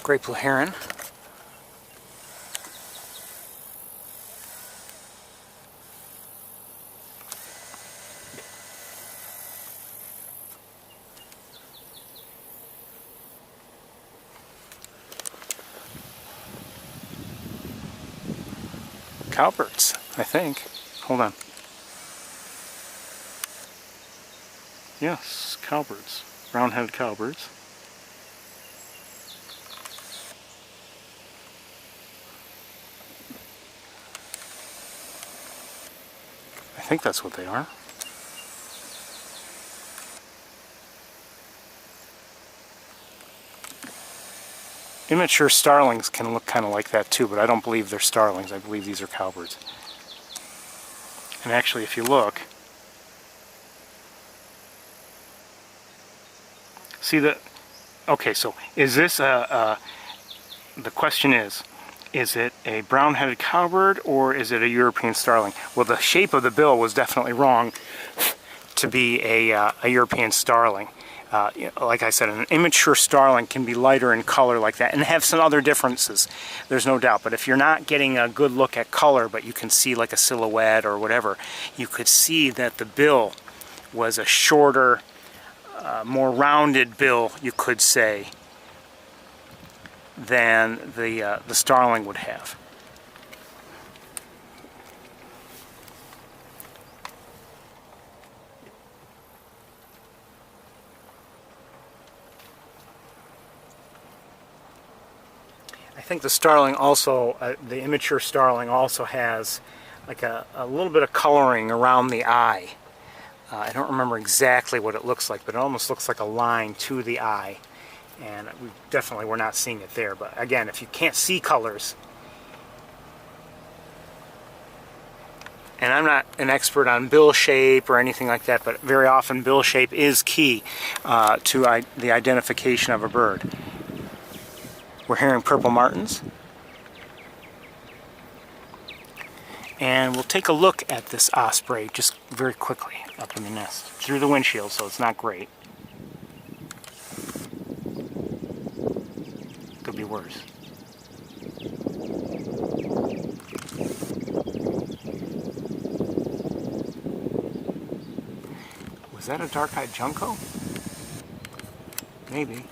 Great blue heron. Cowbirds, I think. Hold on. Yes, cowbirds. Brown-headed cowbirds. I think that's what they are. Immature starlings can look kind of like that too, but I don't believe they're starlings. I believe these are cowbirds. And actually, if you look, see the, okay, so is this the question is it a brown-headed cowbird or is it a European starling? Well, the shape of the bill was definitely wrong to be a European starling. Like I said, an immature starling can be lighter in color like that and have some other differences, there's no doubt. But if you're not getting a good look at color, but you can see like a silhouette or whatever, you could see that the bill was a shorter, more rounded bill, you could say, than the starling would have. I think the starling also, the immature starling also has like a little bit of coloring around the eye. I don't remember exactly what it looks like, but it almost looks like a line to the eye. And we definitely were not seeing it there. But again, if you can't see colors, and I'm not an expert on bill shape or anything like that, but very often bill shape is key to the identification of a bird. We're hearing purple martins. And we'll take a look at this osprey just very quickly up in the nest. Through the windshield, so it's not great. Could be worse. Was that a dark-eyed junco? Maybe.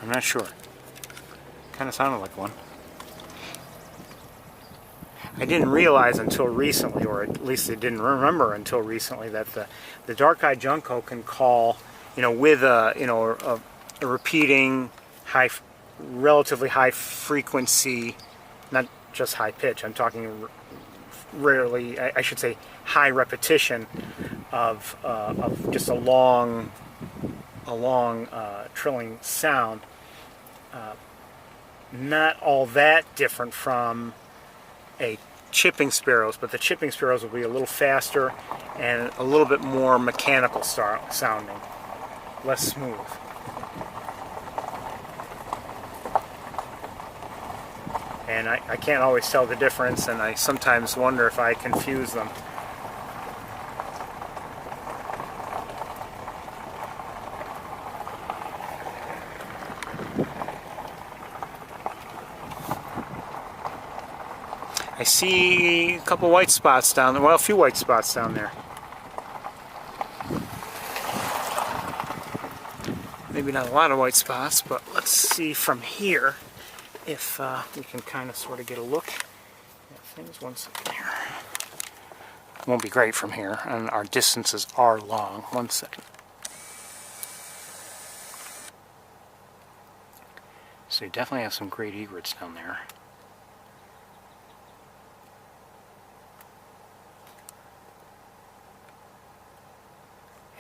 I'm not sure. Kind of sounded like one. I didn't realize until recently, or at least I didn't remember until recently, that the dark-eyed junco can call, with a repeating relatively high frequency, not just high pitch. I'm talking rarely, I should say, high repetition of just a long trilling sound. Not all that different from a chipping sparrows, but the chipping sparrows will be a little faster and a little bit more mechanical sounding, less smooth. And I can't always tell the difference, and I sometimes wonder if I confuse them. I see a couple white spots down there. Well, a few white spots down there. Maybe not a lot of white spots, but let's see from here if we can kind of sort of get a look at things. 1 second here. It won't be great from here, and our distances are long. 1 second. So you definitely have some great egrets down there.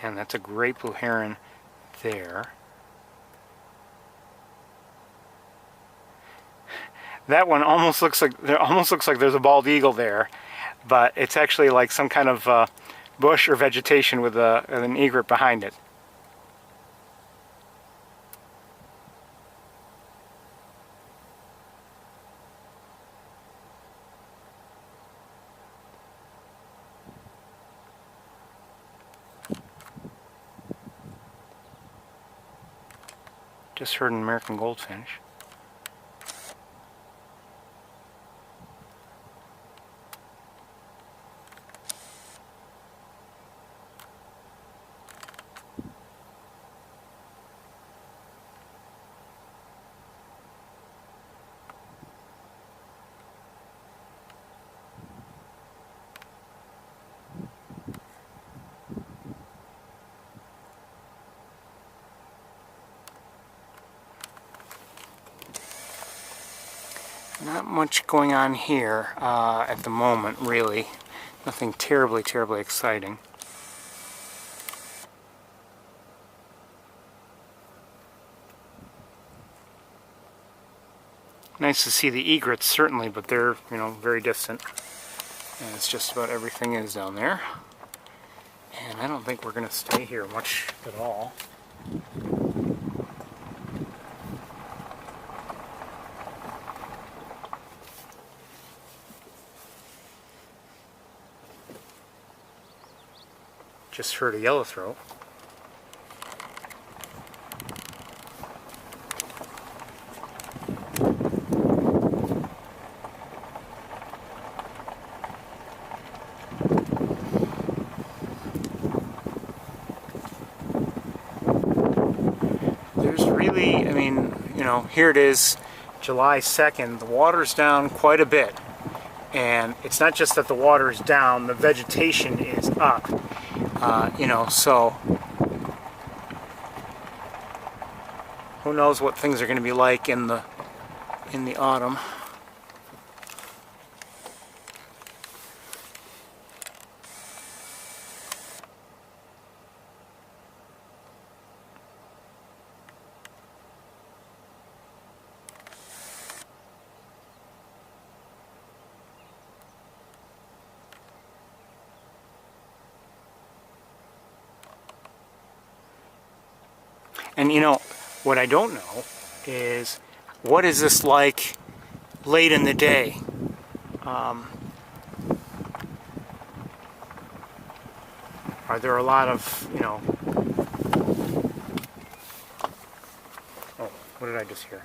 And that's a great blue heron there. That one almost looks like there's a bald eagle there, but it's actually like some kind of bush or vegetation with an egret behind it. Just heard an American goldfinch. Not much going on here at the moment, really. Nothing terribly exciting. Nice to see the egrets, certainly, but they're, very distant. And it's just about everything is down there. And I don't think we're going to stay here much at all. Just heard a yellowthroat. There's really, here it is, July 2nd. The water's down quite a bit. And it's not just that the water is down, the vegetation is up. So who knows what things are going to be like in the autumn. And what I don't know is, what is this like late in the day? Are there a lot of, oh, what did I just hear?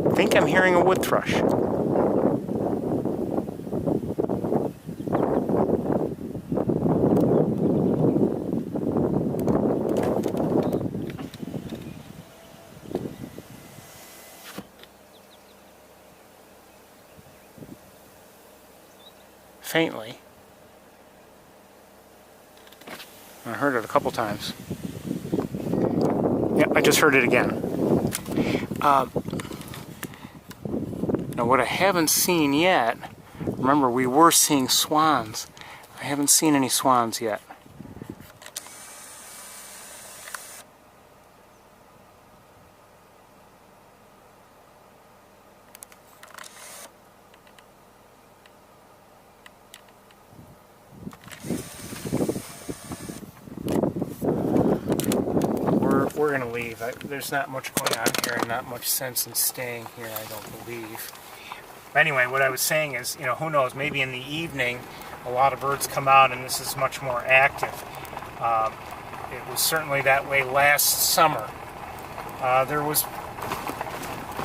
I think I'm hearing a wood thrush. Faintly. I heard it a couple times. Yeah, I just heard it again. Now what I haven't seen yet, remember we were seeing swans. I haven't seen any swans yet. We're going to leave. There's not much going on here and not much sense in staying here, I don't believe. But anyway, what I was saying is, who knows, maybe in the evening a lot of birds come out and this is much more active. It was certainly that way last summer. There was,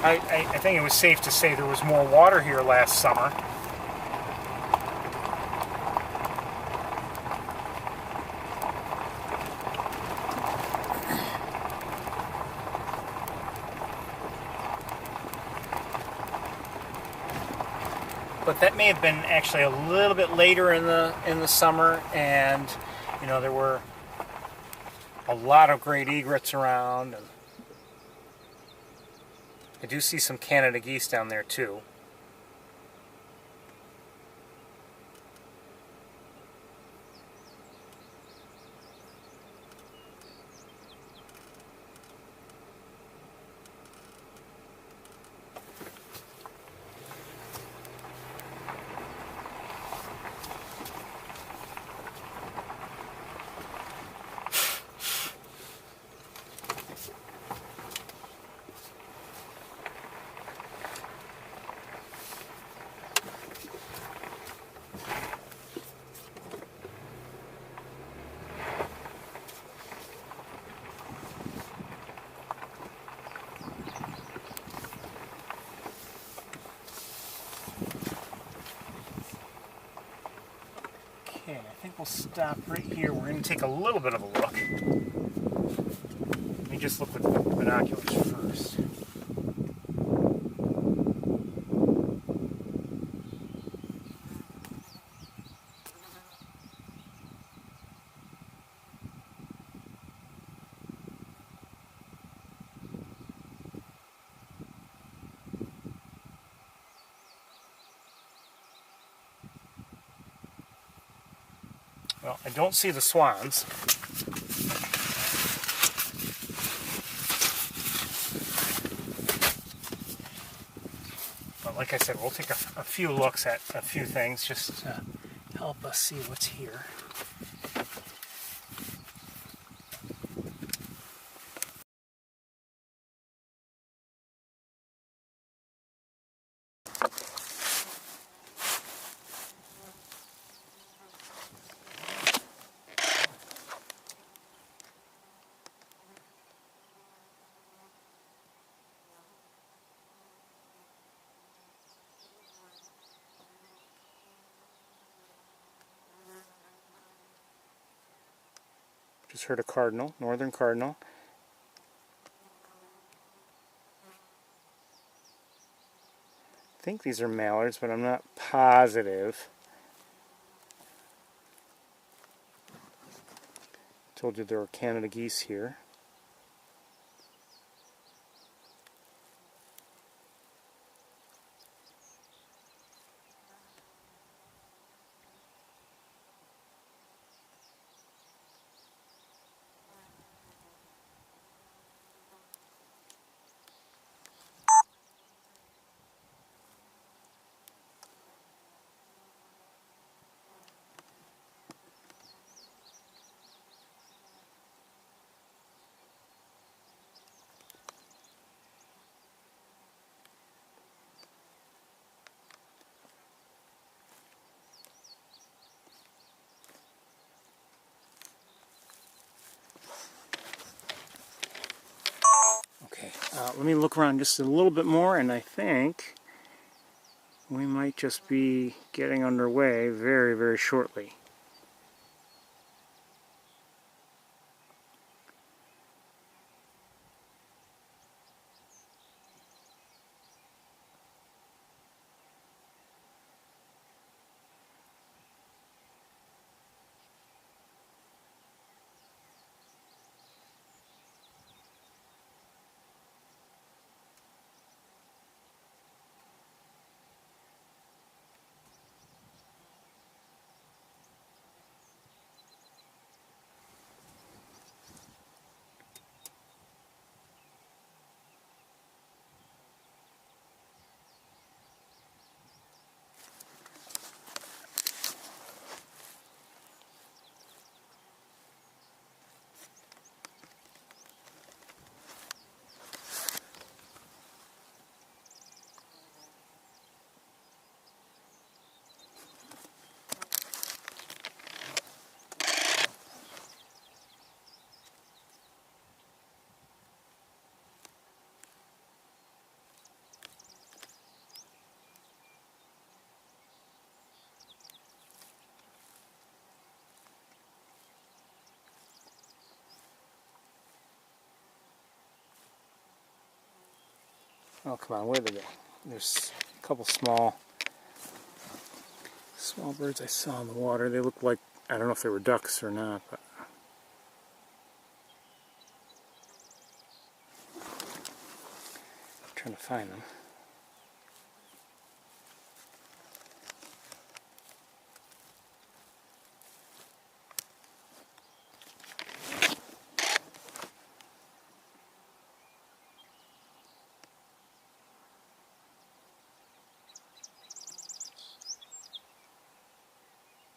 I think it was safe to say there was more water here last summer. But that may have been actually a little bit later in the summer, and there were a lot of great egrets around, and I do see some Canada geese down there too. Okay, I think we'll stop right here. We're going to take a little bit of a look. Let me just look with the binoculars first. Well, I don't see the swans. But like I said, we'll take a few looks at a few things just to help us see what's here. Just heard a cardinal, northern cardinal. I think these are mallards, but I'm not positive. Told you there were Canada geese here. Okay, let me look around just a little bit more, and I think we might just be getting underway very, very shortly. Oh, come on, where did they go? There's a couple small birds I saw in the water. They look like, I don't know if they were ducks or not, but I'm trying to find them.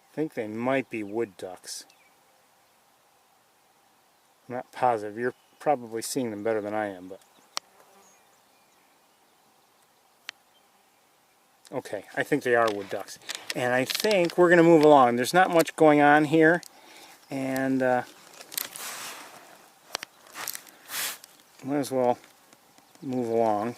I think they might be wood ducks. I'm not positive. You're probably seeing them better than I am, but okay, I think they are wood ducks. And I think we're going to move along. There's not much going on here, and might as well move along.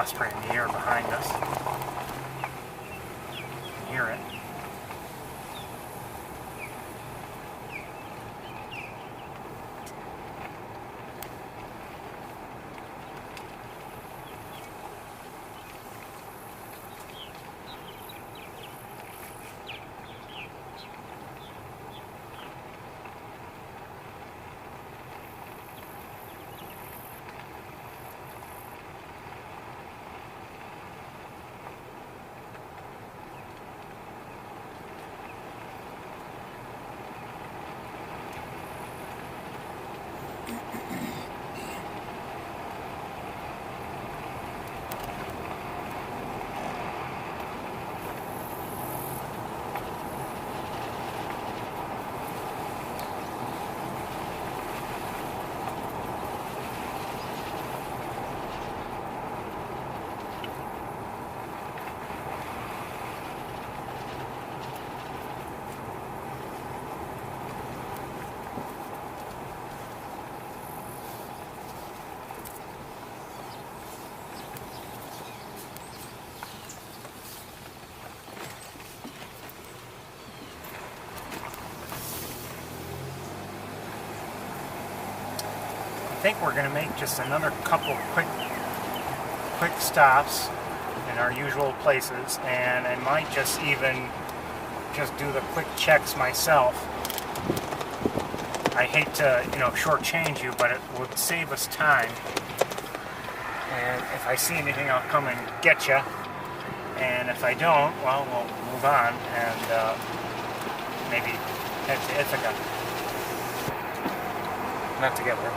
osprey in the air behind us. You can hear it. I think we're going to make just another couple quick stops in our usual places, and I might just even do the quick checks myself. I hate to, shortchange you, but it would save us time. And if I see anything, I'll come and get you. And if I don't, well, we'll move on and maybe head to Ithaca. Not together.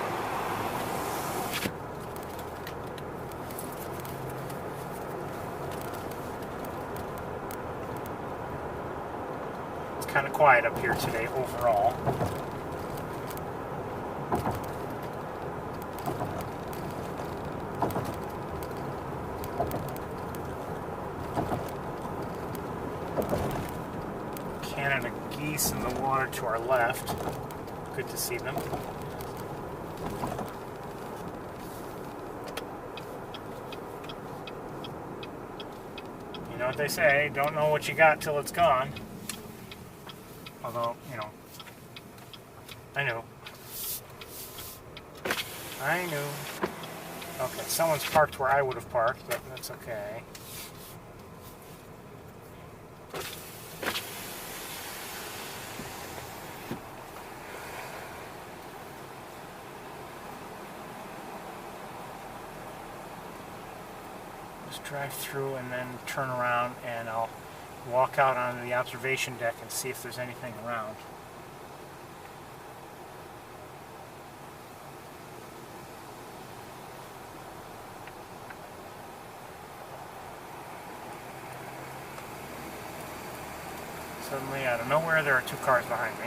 Kind of quiet up here today overall. Canada geese in the water to our left. Good to see them. You know what they say, don't know what you got till it's gone. Although, I knew. Okay, someone's parked where I would have parked, but that's okay. Just drive through and then turn around, and I'll walk out onto the observation deck and see if there's anything around. Suddenly, out of nowhere, there are two cars behind me.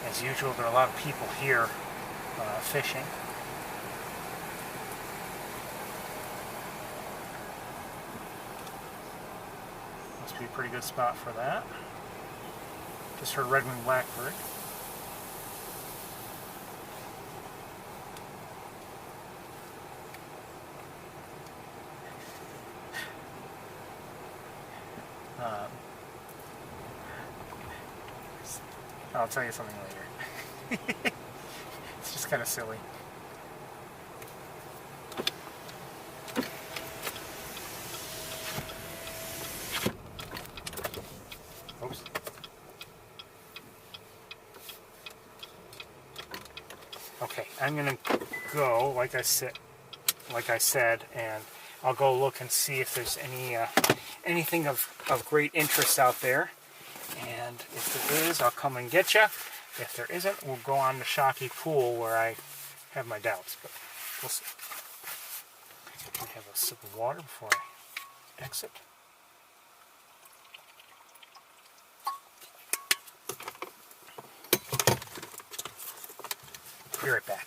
As usual, there are a lot of people here fishing. Must be a pretty good spot for that. Just heard red wing blackbird. I'll tell you something later. It's just kind of silly. Oops. I'm gonna go, like I said, and I'll go look and see if there's anything of great interest out there. And if there is, I'll come and get you. If there isn't, we'll go on to Shocky Pool, where I have my doubts, but we'll see. I have a sip of water before I exit. Be right back.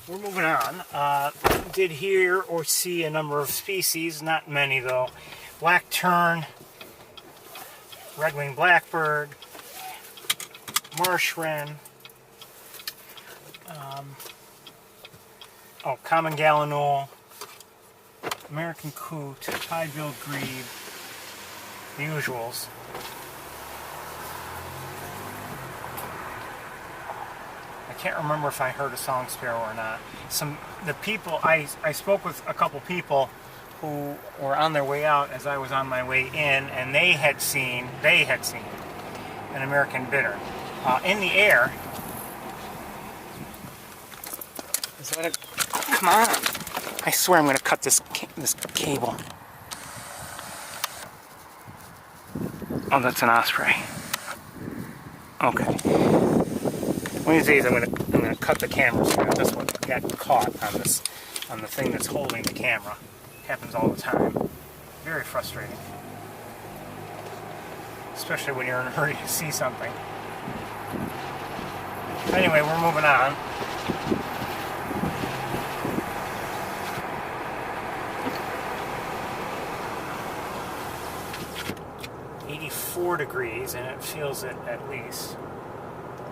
We're moving on. Did hear or see a number of species, not many though. Black tern, red wing blackbird, marsh wren, common gallinule, American coot, pied-billed grebe, the usuals. I can't remember if I heard a song sparrow or not. The people I spoke with a couple people who were on their way out as I was on my way in, and they had seen an American bittern in the air. Come on. I swear I'm going to cut this cable. Oh, that's an osprey. Okay. One of these days I'm gonna cut the camera so this one got caught on the thing that's holding the camera. It happens all the time. Very frustrating. Especially when you're in a hurry to see something. Anyway, we're moving on. Degrees, and it feels it at least.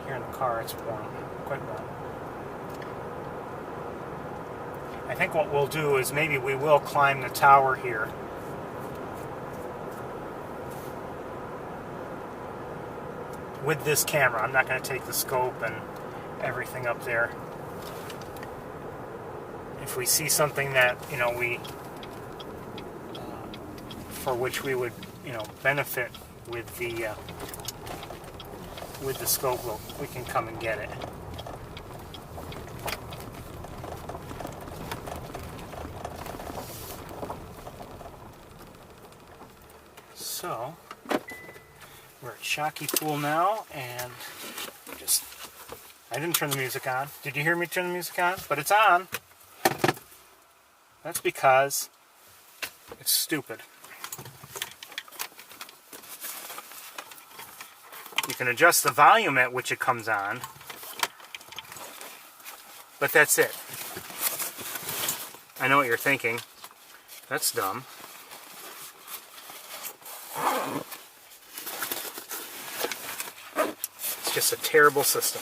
Here in the car it's warm, quite warm. I think what we'll do is maybe we will climb the tower here. With this camera. I'm not going to take the scope and everything up there. If we see something that, you know, for which we would, you know, benefit with the scope, we can come and get it. So we're at Shocky Pool now, and I didn't turn the music on. Did you hear me turn the music on? But it's on. That's because it's stupid. You can adjust the volume at which it comes on, but that's it. I know what you're thinking. That's dumb. It's just a terrible system.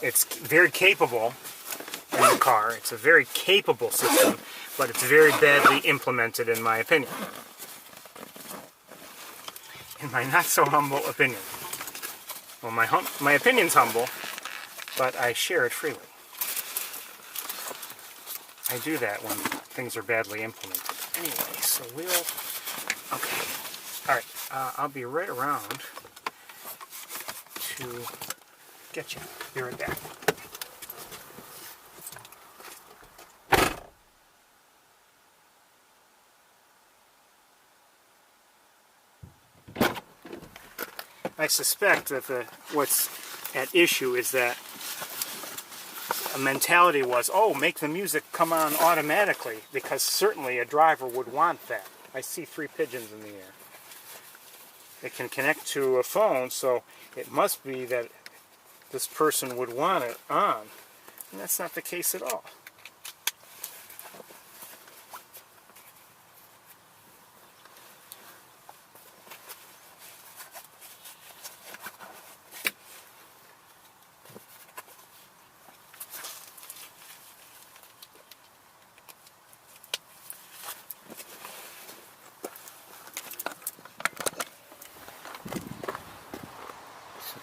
It's very capable in the car. It's a very capable system, but it's very badly implemented in my opinion. In my not so humble opinion. Well, my opinion's humble, but I share it freely. I do that when things are badly implemented. Anyway, so okay. Alright, I'll be right around to get you. Be right back. I suspect that what's at issue is that a mentality was, oh, make the music come on automatically, because certainly a driver would want that. I see 3 pigeons in the air. It can connect to a phone, so it must be that this person would want it on. And that's not the case at all.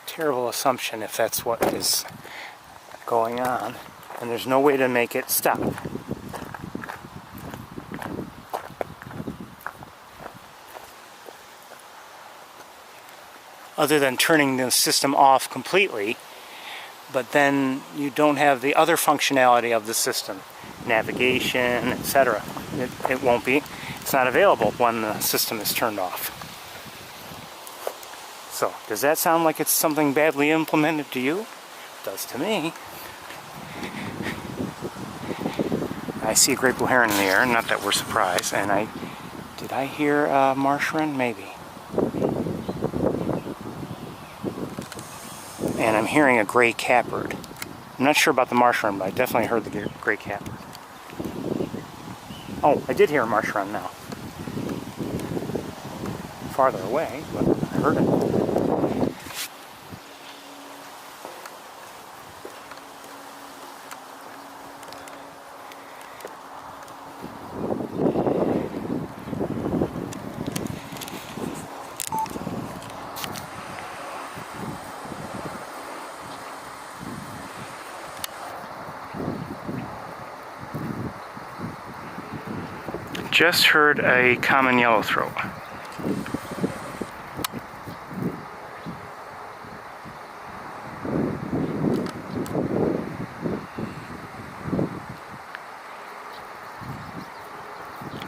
Terrible assumption if that's what is going on, and there's no way to make it stop. Other than turning the system off completely, but then you don't have the other functionality of the system, navigation, etc. It won't be. It's not available when the system is turned off. So, does that sound like it's something badly implemented to you? It does to me. I see a great blue heron in the air, not that we're surprised, and did I hear a marsh wren? Maybe. And I'm hearing a gray catbird. I'm not sure about the marsh wren, but I definitely heard the gray catbird. Oh, I did hear a marsh wren now. Farther away, but I heard it. Just heard a common yellowthroat.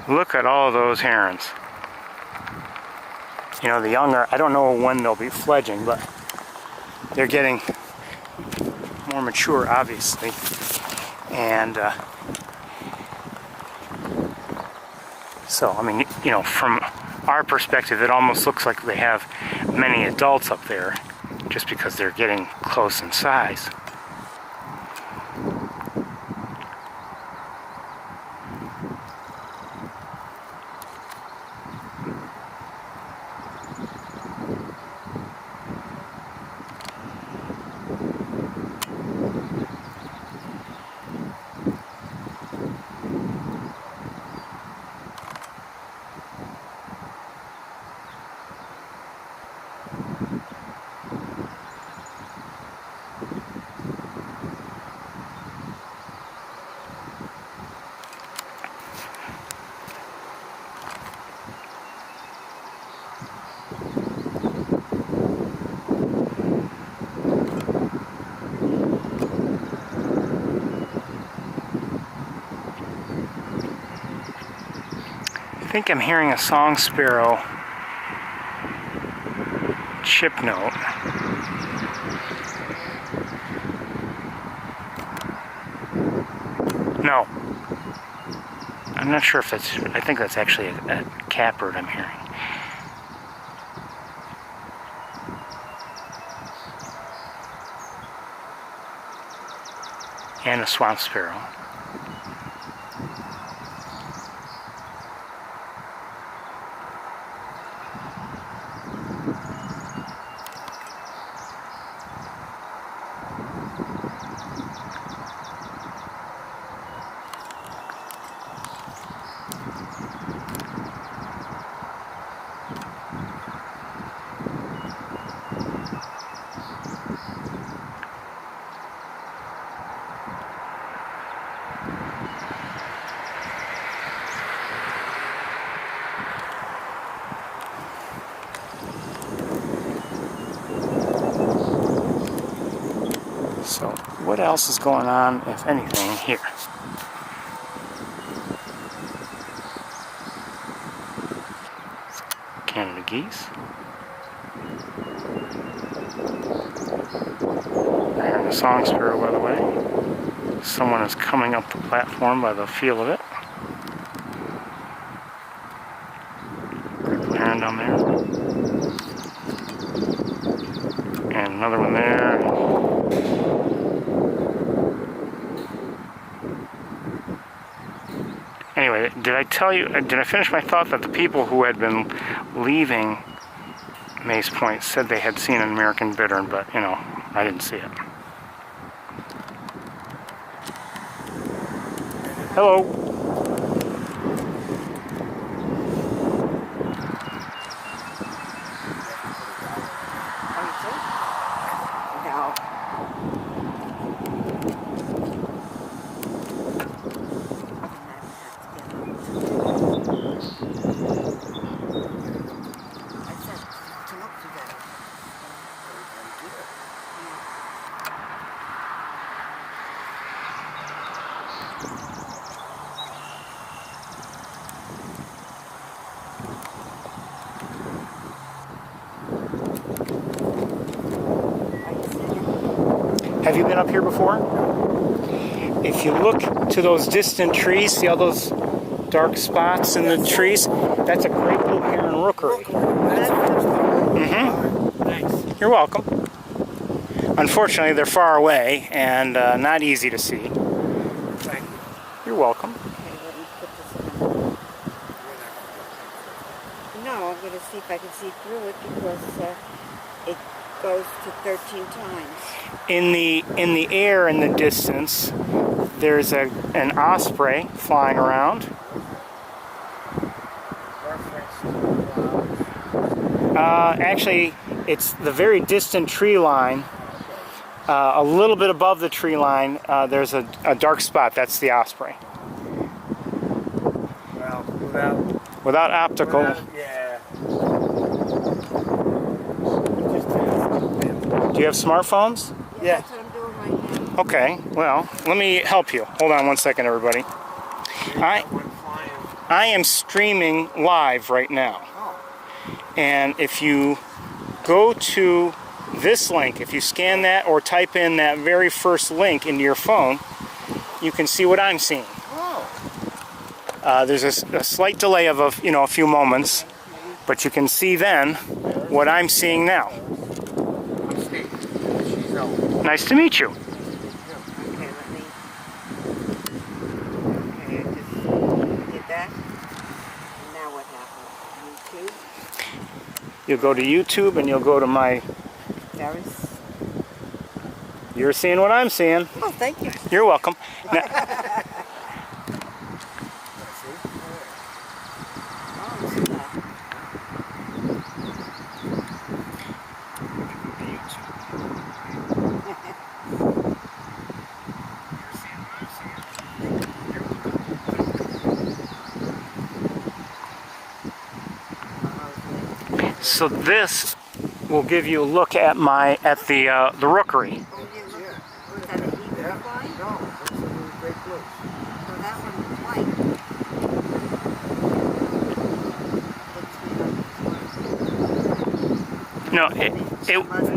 Look at all those herons. You know, the young are, I don't know when they'll be fledging, but they're getting more mature, obviously. And so, I mean, you know, from our perspective, it almost looks like they have many adults up there just because they're getting close in size. I think I'm hearing a song sparrow chip note. No. I'm not sure if that's, I think that's actually a catbird I'm hearing. And a swamp sparrow. So, what else is going on, if anything, here? Canada geese. I heard the song sparrow, by the way. Someone is coming up the platform by the feel of it. Purple heron down there. And another one there. Anyway, did I tell you, did I finish my thought that the people who had been leaving Mace Point said they had seen an American bittern, but, you know, I didn't see it. Hello. No. Have you been up here before? If you look to those distant trees, see all those dark spots in the trees? That's a great blue heron rookery. Mm-hmm. You're welcome. Unfortunately, they're far away and not easy to see. Thank you. You're welcome. Okay, let me put this in. No, I'm going to see if I can see through it because it goes to 13 times. In the air in the distance, there's an osprey flying around. Actually, it's the very distant tree line. A little bit above the tree line, there's a dark spot. That's the osprey. Well, Without optical. Yeah. Do you have smartphones? Yeah. That's what I'm doing right now. Okay, well, let me help you. Hold on one second, everybody. One flying. I am streaming live right now. And if you go to this link, if you scan that or type in that very first link into your phone, you can see what I'm seeing. There's a slight delay of a few moments, but you can see then what I'm seeing now. I'm Steve. She's Ellen. Nice to meet you. Okay, let me. Okay, I just did that. And now what happens? YouTube? You'll go to YouTube and you'll go to my... Ferris? You're seeing what I'm seeing. Oh, thank you. You're welcome. Now, Oh, see that. so this will give you a look at the rookery. Oh, yeah, look. Was that an eagle Yeah. flying? No, those are the great blues. So that one was white. No, That must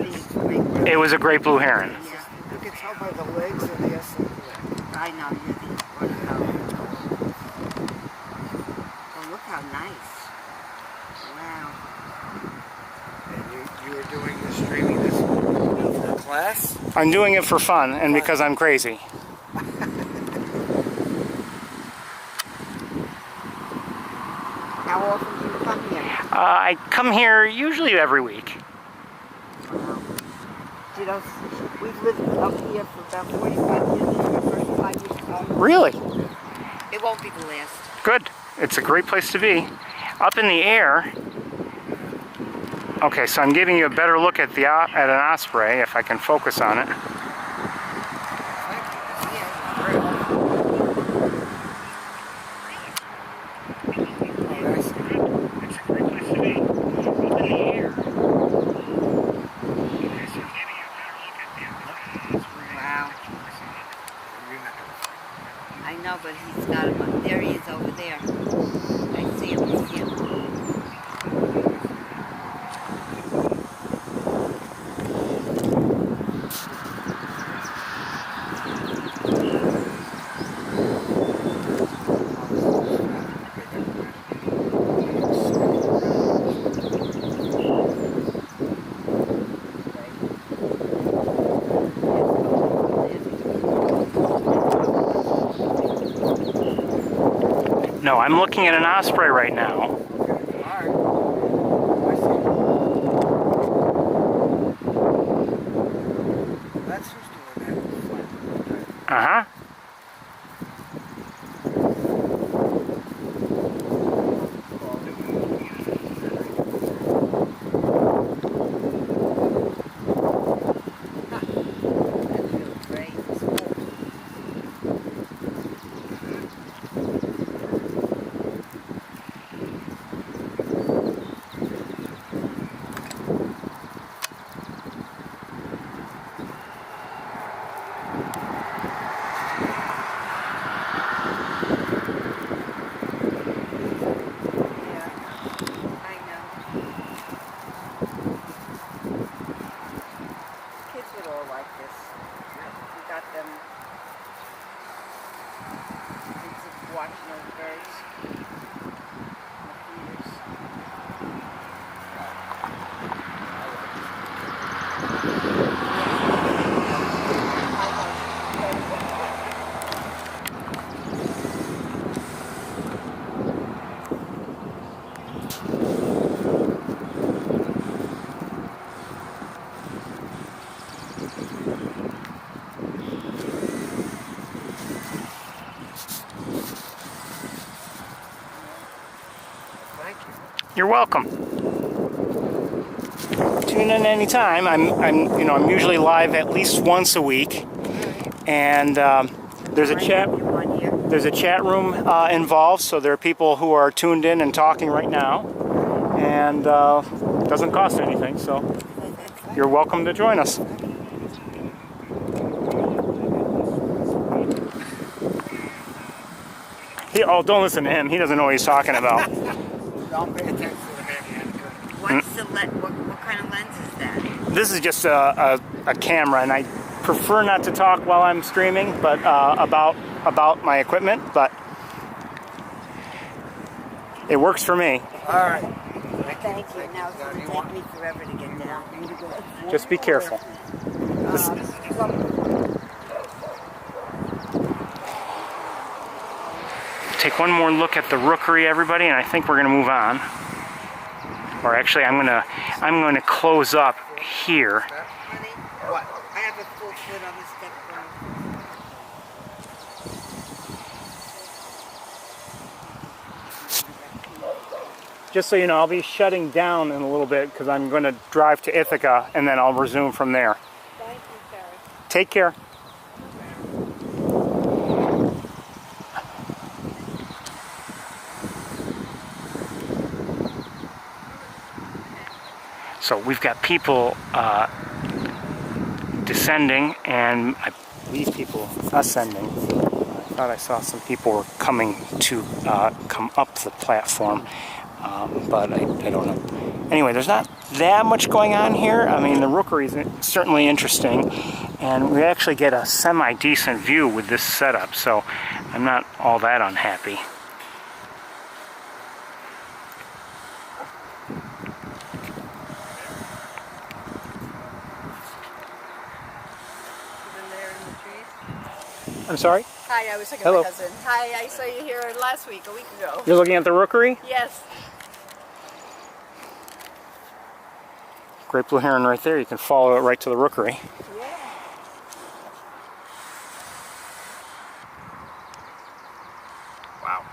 be great. it was a great blue heron. Yeah. You can tell by the legs and the S. I know, you're the one color. Oh, look how nice. Wow. And you were doing the streaming this for class? I'm doing it for fun and because I'm crazy. How often do you come here? I come here usually every week. Wow. You know, we've lived up here for about 45 years. This is the first time we've come. Really? It won't be the last. Good. It's a great place to be. Up in the air. Okay, so I'm giving you a better look at an osprey if I can focus on it. It's a great place to be. Up in the air. Wow. I know, but he's got him up. There he is over there. I see him. I see him. No, I'm looking at an osprey right now. That's who's doing that. Uh-huh. That feels great. Watching those birds. You're welcome. Tune in anytime. I'm usually live at least once a week, and there's a chat room involved. So there are people who are tuned in and talking right now, and it doesn't cost anything. So you're welcome to join us. Oh, don't listen to him. He doesn't know what he's talking about. Don't pay attention to him. What's the what kind of lens is that? This is just a camera, and I prefer not to talk while I'm streaming, but about my equipment. But it works for me. All right. Thank you. Now it's going to take me forever to get down. Just be careful. Take one more look at the rookery, everybody, and I think we're going to move on. Or actually, I'm going to close up here. Honey, what? I have a full foot on the step. Just so you know, I'll be shutting down in a little bit because I'm going to drive to Ithaca and then I'll resume from there. Thank you, Ferris. Take care. So we've got people descending and I believe people ascending. I thought I saw some people were coming to come up the platform, but I don't know. Anyway, there's not that much going on here. I mean, the rookery is certainly interesting, and we actually get a semi-decent view with this setup, so I'm not all that unhappy. I'm sorry? Hi, I was looking Hello. at my cousin. Hi, I saw you here last week, a week ago. You're looking at the rookery? Yes. Great blue heron right there. You can follow it right to the rookery. Yeah. Wow.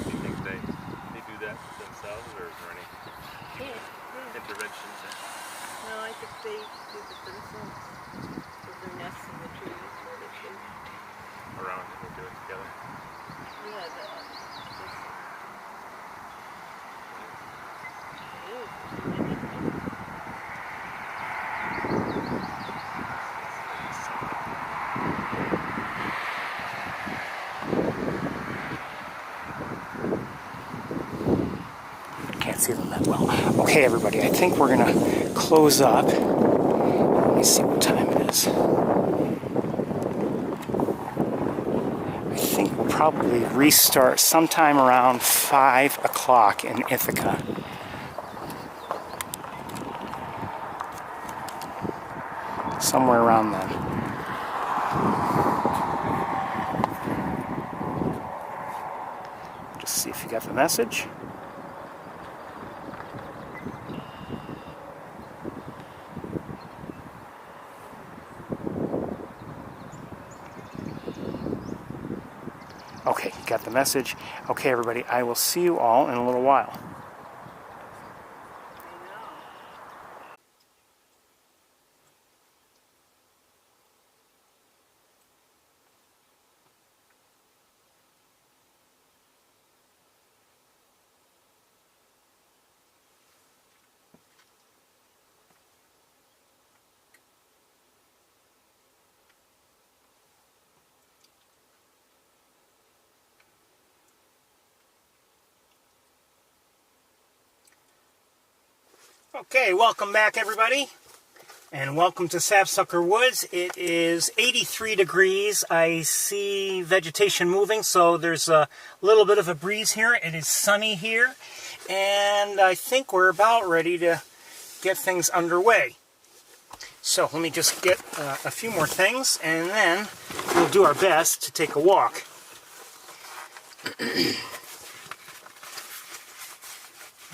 Do you think they do that themselves, or is there any interventions? No, I think they do it themselves. With their nests in the trees. Around and they do it together? Yeah, Can't see them that well. Okay, everybody, I think we're gonna close up. Let me see what time it is. I think we'll probably restart sometime around 5 o'clock in Ithaca. Somewhere around then. Just see if you got the message. Okay, got the message. Okay, everybody, I will see you all in a little while. Okay, welcome back, everybody, and welcome to Sapsucker Woods. It is 83 degrees. I see vegetation moving, so there's a little bit of a breeze here. It is sunny here, and I think we're about ready to get things underway. So let me just get a few more things, and then we'll do our best to take a walk.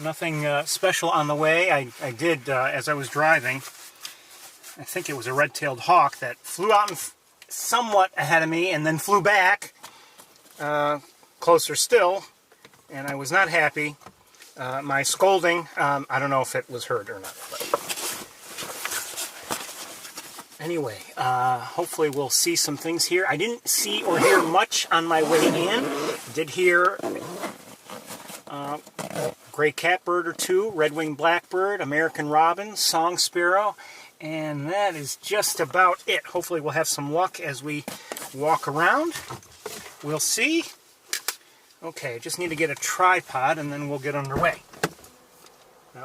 Nothing special on the way. I did, as I was driving, I think it was a red-tailed hawk that flew out and somewhat ahead of me and then flew back closer still, and I was not happy. My scolding, I don't know if it was heard or not. But anyway, hopefully we'll see some things here. I didn't see or hear much on my way in. Did hear gray catbird or two, red-winged blackbird, American robin, song sparrow, and that is just about it. Hopefully we'll have some luck as we walk around. We'll see. Okay, just need to get a tripod and then we'll get underway.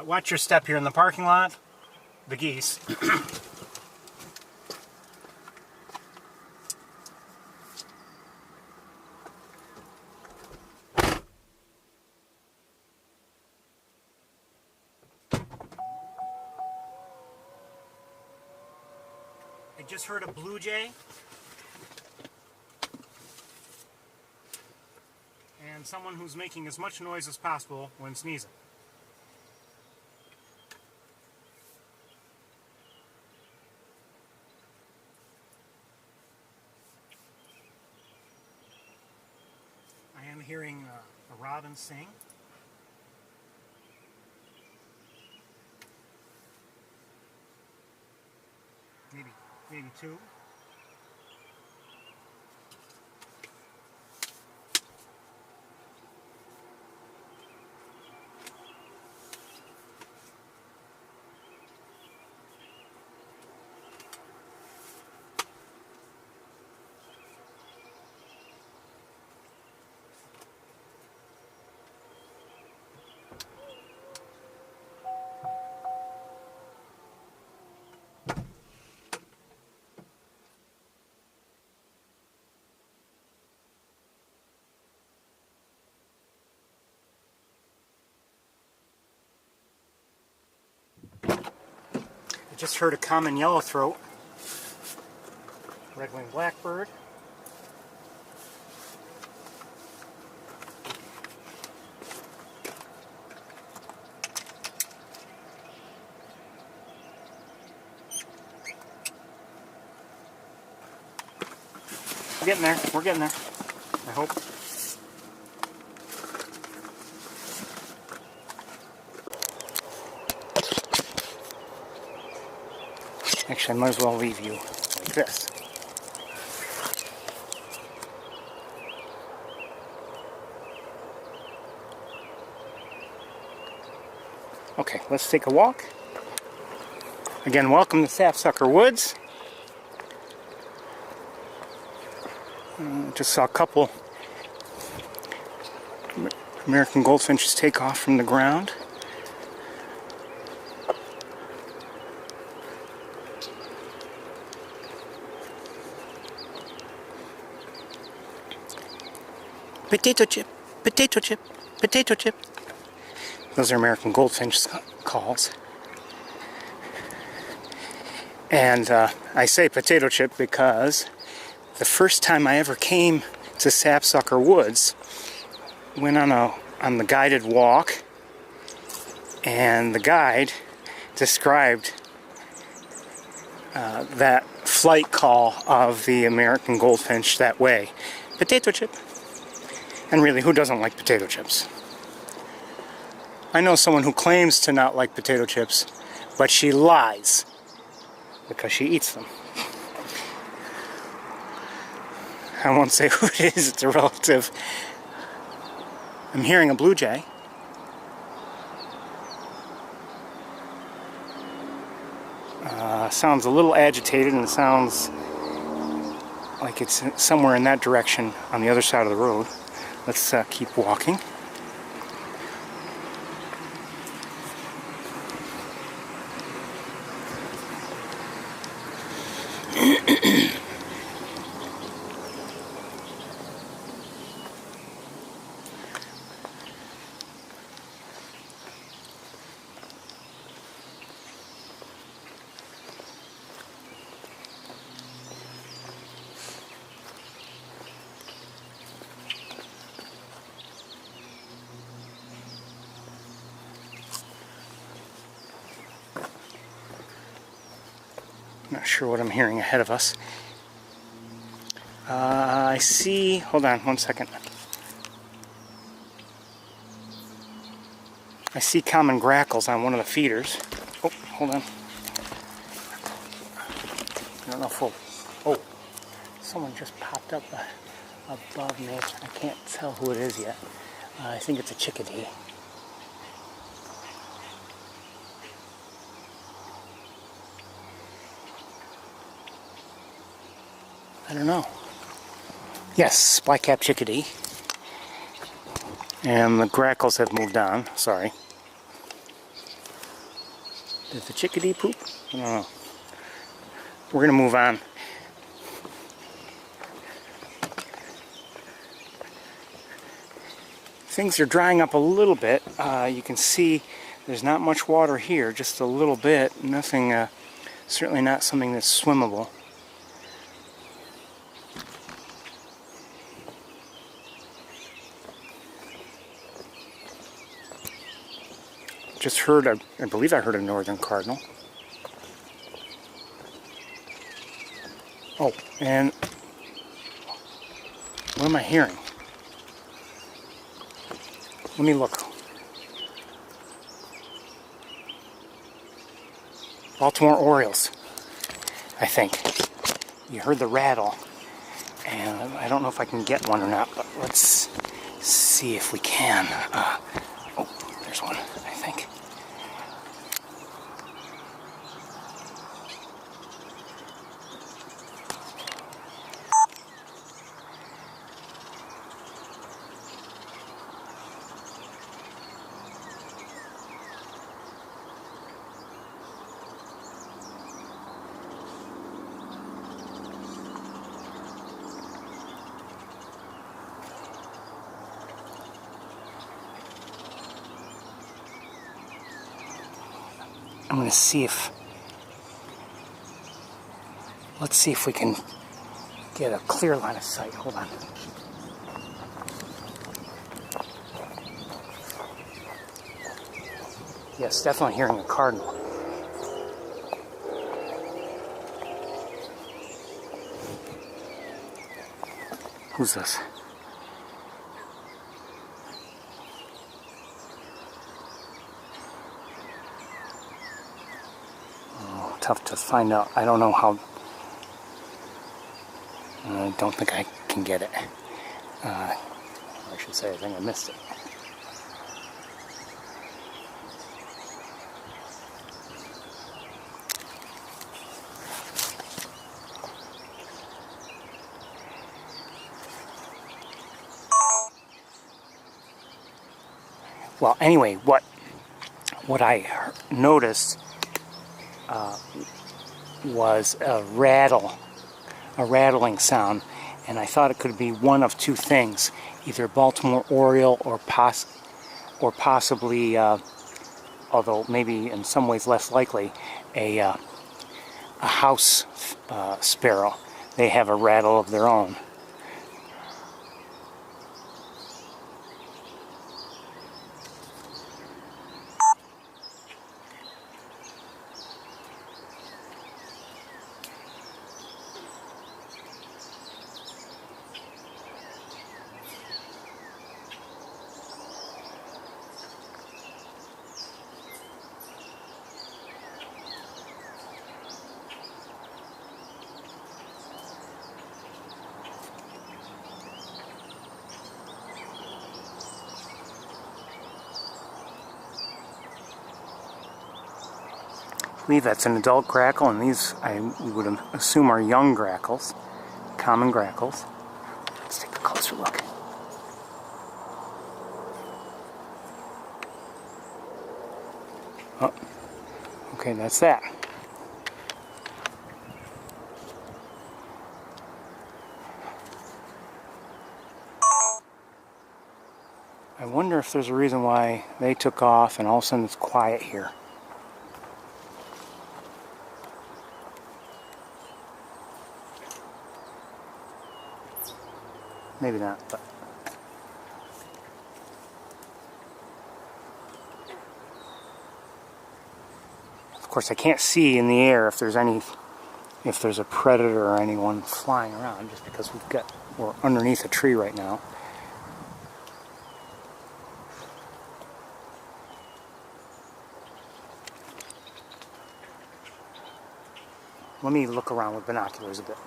Watch your step here in the parking lot. The geese. I just heard a blue jay. And someone who's making as much noise as possible when sneezing. I am hearing a robin sing. Maybe two. Just heard a common yellowthroat, red-winged blackbird, we're getting there, I hope. Actually, I might as well leave you like this. Okay, let's take a walk. Again, welcome to Sapsucker Woods. Just saw a couple American goldfinches take off from the ground. Potato chip, potato chip, potato chip. Those are American goldfinch calls. And I say potato chip because the first time I ever came to Sapsucker Woods, went on the guided walk, and the guide described that flight call of the American goldfinch that way. Potato chip. And really, who doesn't like potato chips? I know someone who claims to not like potato chips, but she lies because she eats them. I won't say who it is, it's a relative. I'm hearing a blue jay. Sounds a little agitated, and it sounds like it's somewhere in that direction on the other side of the road. Let's keep walking. Not sure what I'm hearing ahead of us. I see, hold on one second. I see common grackles on one of the feeders. Oh, hold on. I don't know if we'll, someone just popped up above me. I can't tell who it is yet. I think it's a chickadee. I don't know. Yes, black-capped chickadee. And the grackles have moved on. Sorry. Did the chickadee poop? I don't know. We're going to move on. Things are drying up a little bit. You can see there's not much water here, just a little bit. Nothing, certainly not something that's swimmable. Just heard, I believe I heard a northern cardinal. Oh, and what am I hearing? Let me look. Baltimore Orioles, I think. You heard the rattle, and I don't know if I can get one or not, but let's see if we can. Oh, there's one, I think. I'm going to see if, let's see if we can get a clear line of sight. Hold on. Yes, definitely hearing a cardinal. Who's this? Tough to find out. I don't know how. I don't think I can get it. I should say I think I missed it. Well, anyway, what I noticed was a rattling sound, and I thought it could be one of two things, either Baltimore Oriole or possibly, although maybe in some ways less likely, a house sparrow. They have a rattle of their own. I believe that's an adult grackle, and these I would assume are young grackles, common grackles. Let's take a closer look. Oh, okay, that's that. I wonder if there's a reason why they took off and all of a sudden it's quiet here. Maybe not, but of course I can't see in the air if there's a predator or anyone flying around, just because we're underneath a tree right now. Let me look around with binoculars a bit.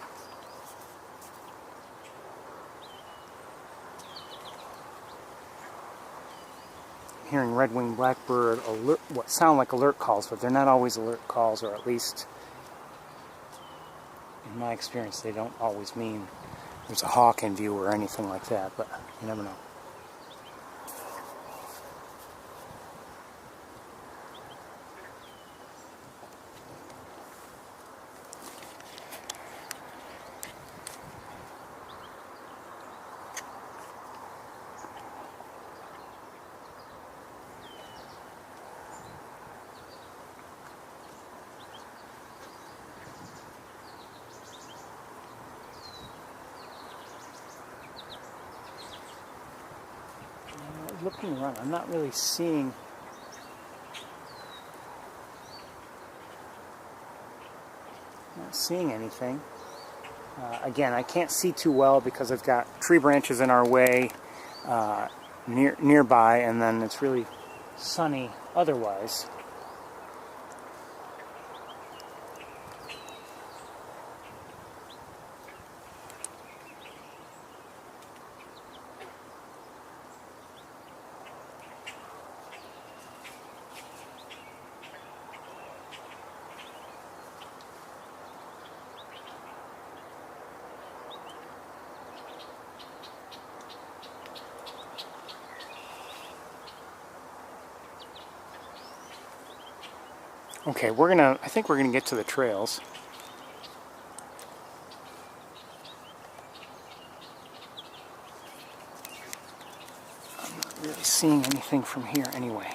Hearing red wing blackbird alert, what sound like alert calls, but they're not always alert calls, or at least in my experience, they don't always mean there's a hawk in view or anything like that, but you never know. Looking around, I'm not really seeing anything. Again, I can't see too well because I've got tree branches in our way nearby, and then it's really sunny otherwise. Okay, I think we're gonna get to the trails. I'm not really seeing anything from here anyway.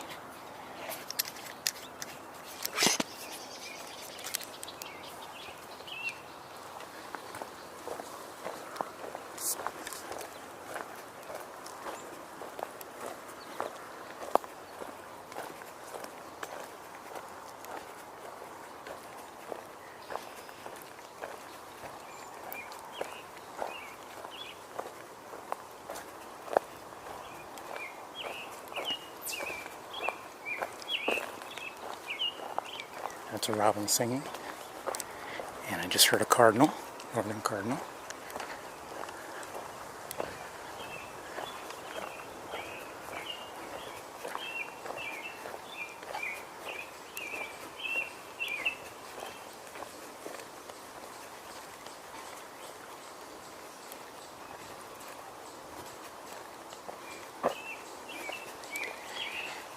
That's a robin singing. And I just heard a cardinal, northern cardinal.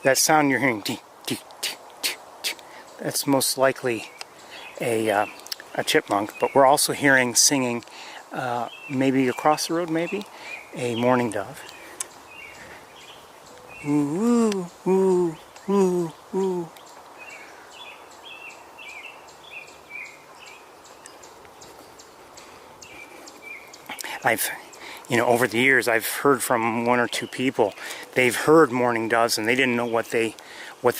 That sound you're hearing, that's most likely a chipmunk, but we're also hearing singing, maybe across the road, maybe, a mourning dove. Ooh, ooh, ooh, ooh. Over the years, I've heard from one or two people, they've heard mourning doves and they didn't know what they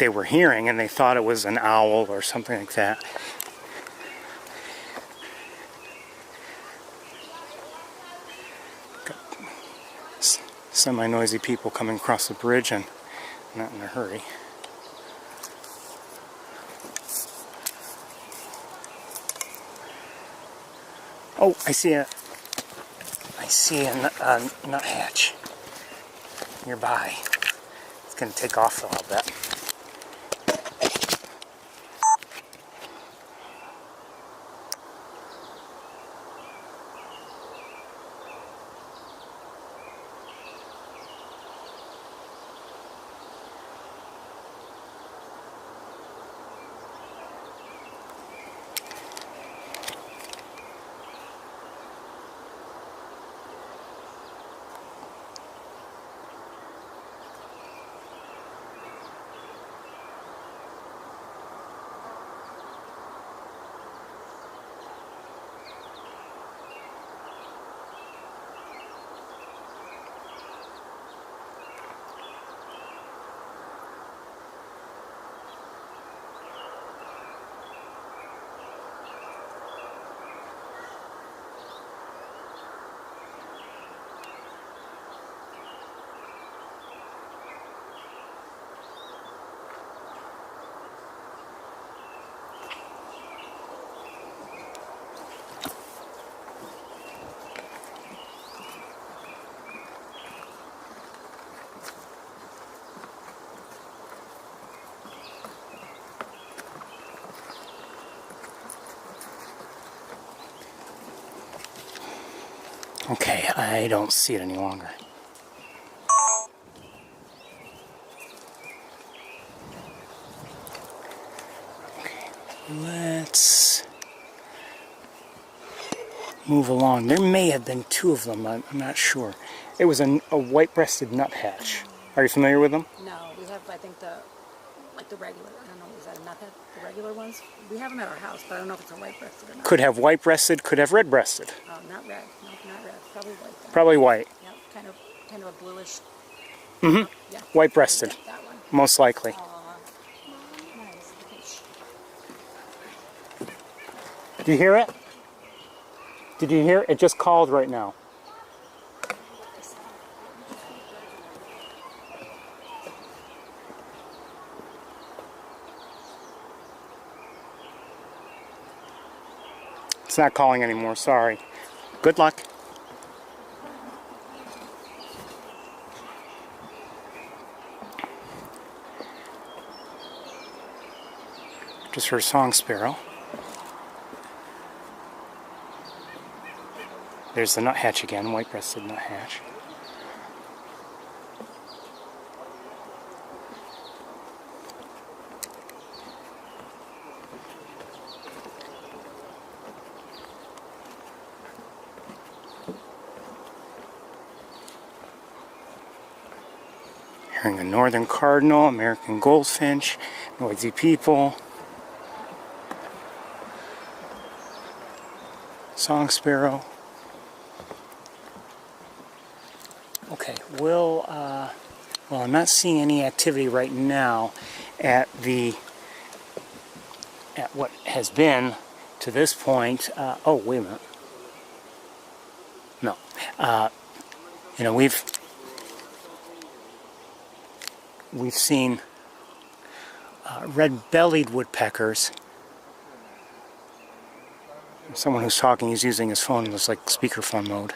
were hearing, and they thought it was an owl or something like that. Got semi-noisy people coming across the bridge and not in a hurry. Oh, I see a nuthatch nearby. It's going to take off though, I'll bet. Okay, I don't see it any longer. Okay, let's move along. There may have been two of them, I'm not sure. It was a white-breasted nuthatch. Are you familiar with them? No, we have, I think, the regular, I don't know, is that a nuthatch? The regular ones? We have them at our house, but I don't know if it's a white-breasted or not. Could have white-breasted, could have red-breasted. Not red. No, not red. Probably white then. Probably white. Yep, kind of a bluish. Mm-hmm. Yeah. White-breasted, Yeah, that one. most likely. Nice. Did you hear it? Did you hear it? It just called right now. It's not calling anymore, sorry. Good luck. Just heard a song sparrow. There's the nuthatch again, white-breasted nuthatch. Hearing a northern cardinal, American goldfinch, noisy people, song sparrow. Okay, well, I'm not seeing any activity right now at what has been to this point. Oh, wait a minute. No, you know, we've seen red-bellied woodpeckers. Someone who's talking, he's using his phone in this like speakerphone mode.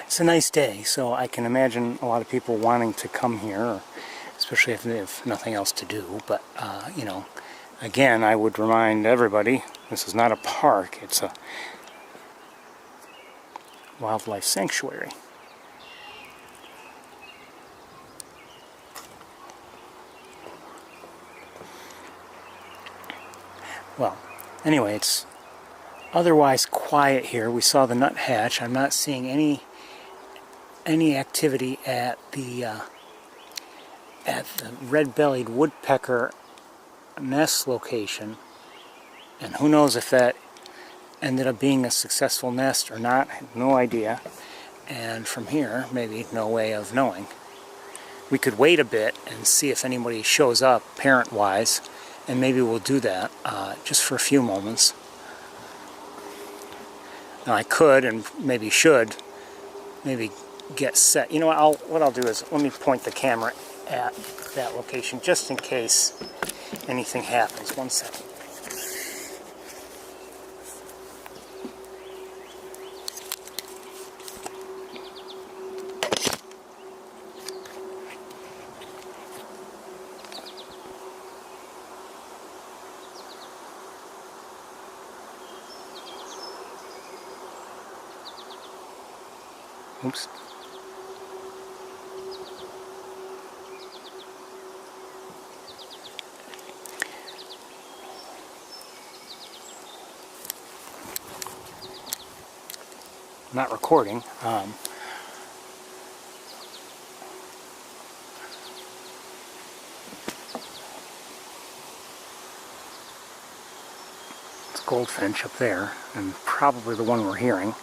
It's a nice day, so I can imagine a lot of people wanting to come here, especially if they have nothing else to do. But, you know, again, I would remind everybody, this is not a park, it's a wildlife sanctuary. Well, anyway, it's otherwise quiet here. We saw the nuthatch. I'm not seeing any activity at the red-bellied woodpecker nest location, and who knows if that ended up being a successful nest or not. I have no idea, and from here maybe no way of knowing. We could wait a bit and see if anybody shows up parent wise, and maybe we'll do that just for a few moments. Now I could and maybe should maybe get set. You know what I'll do is let me point the camera at that location just in case anything happens. One second. Oops. I'm not recording. It's goldfinch up there, and probably the one we're hearing.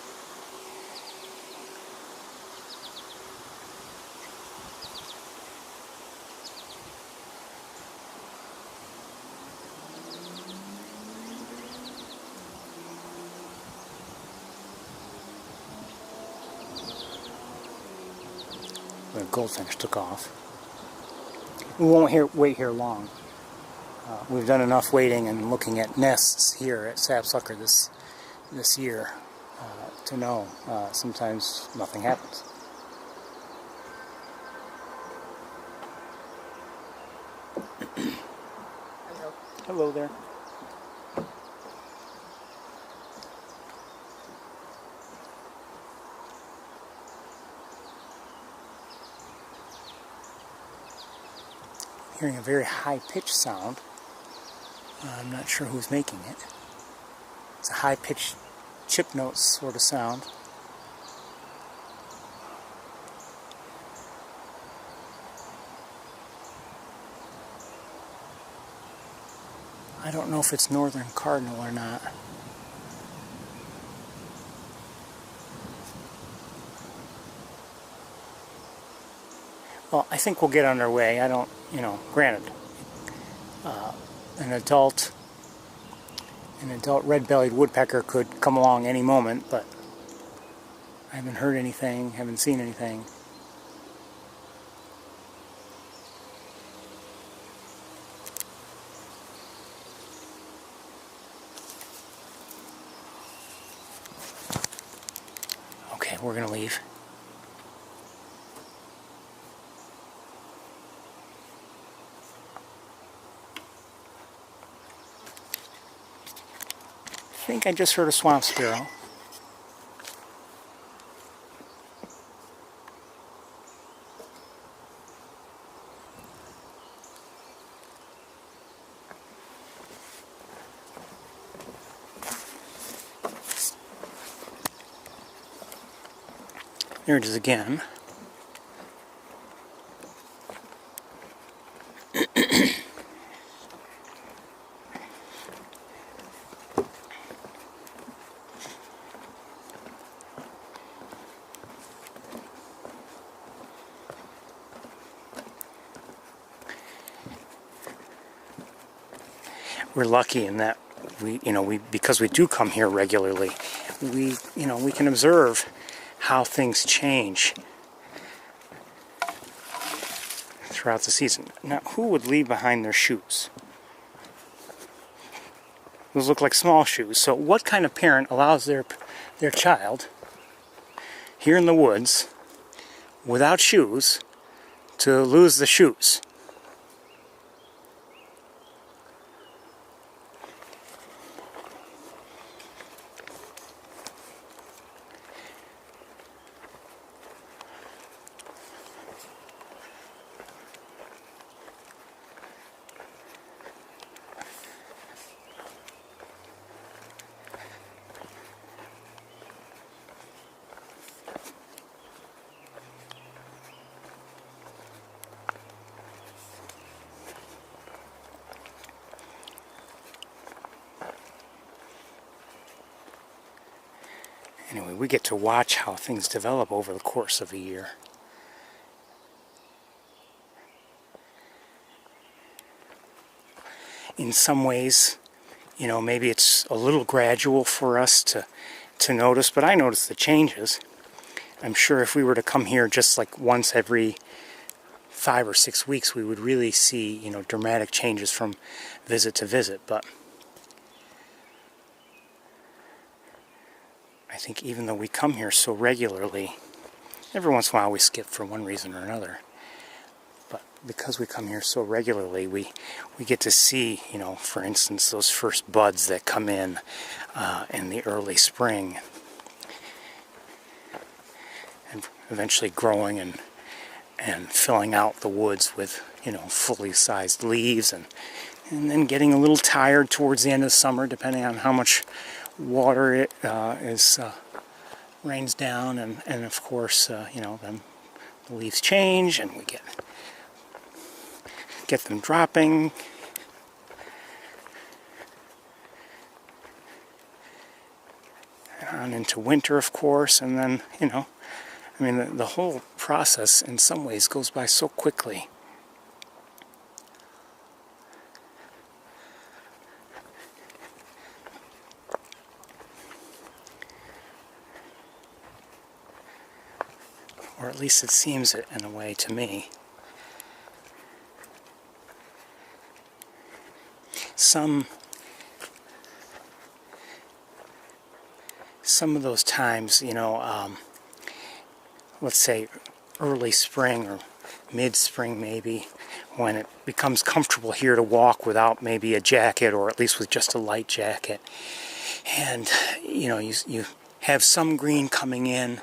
The goldfinch took off. We won't wait here long. We've done enough waiting and looking at nests here at Sapsucker this year to know sometimes nothing happens. Hello. Hello there. Hearing a very high-pitched sound. I'm not sure who's making it. It's a high-pitched chip note sort of sound. I don't know if it's northern cardinal or not. Well, I think we'll get underway. I don't, granted, an adult red-bellied woodpecker could come along any moment, but I haven't heard anything, haven't seen anything. Okay, we're gonna leave. I think I just heard a swamp sparrow. There it is again. We're lucky in that because we do come here regularly, we can observe how things change throughout the season. Now, who would leave behind their shoes? Those look like small shoes. So what kind of parent allows their child here in the woods without shoes to lose the shoes? Anyway, we get to watch how things develop over the course of a year. In some ways, maybe it's a little gradual for us to notice, but I notice the changes. I'm sure if we were to come here just like once every 5 or 6 weeks, we would really see, dramatic changes from visit to visit, but I think even though we come here so regularly, every once in a while we skip for one reason or another. But because we come here so regularly, we get to see, for instance, those first buds that come in the early spring, and eventually growing and filling out the woods with, fully sized leaves, and then getting a little tired towards the end of summer, depending on how much water it rains down, and of course, then the leaves change, and we get them dropping. On into winter, of course, and then, the whole process in some ways goes by so quickly. Or at least it seems it in a way to me. some of those times, you know, let's say early spring or mid-spring maybe, when it becomes comfortable here to walk without maybe a jacket, or at least with just a light jacket. And, you know, you have some green coming in,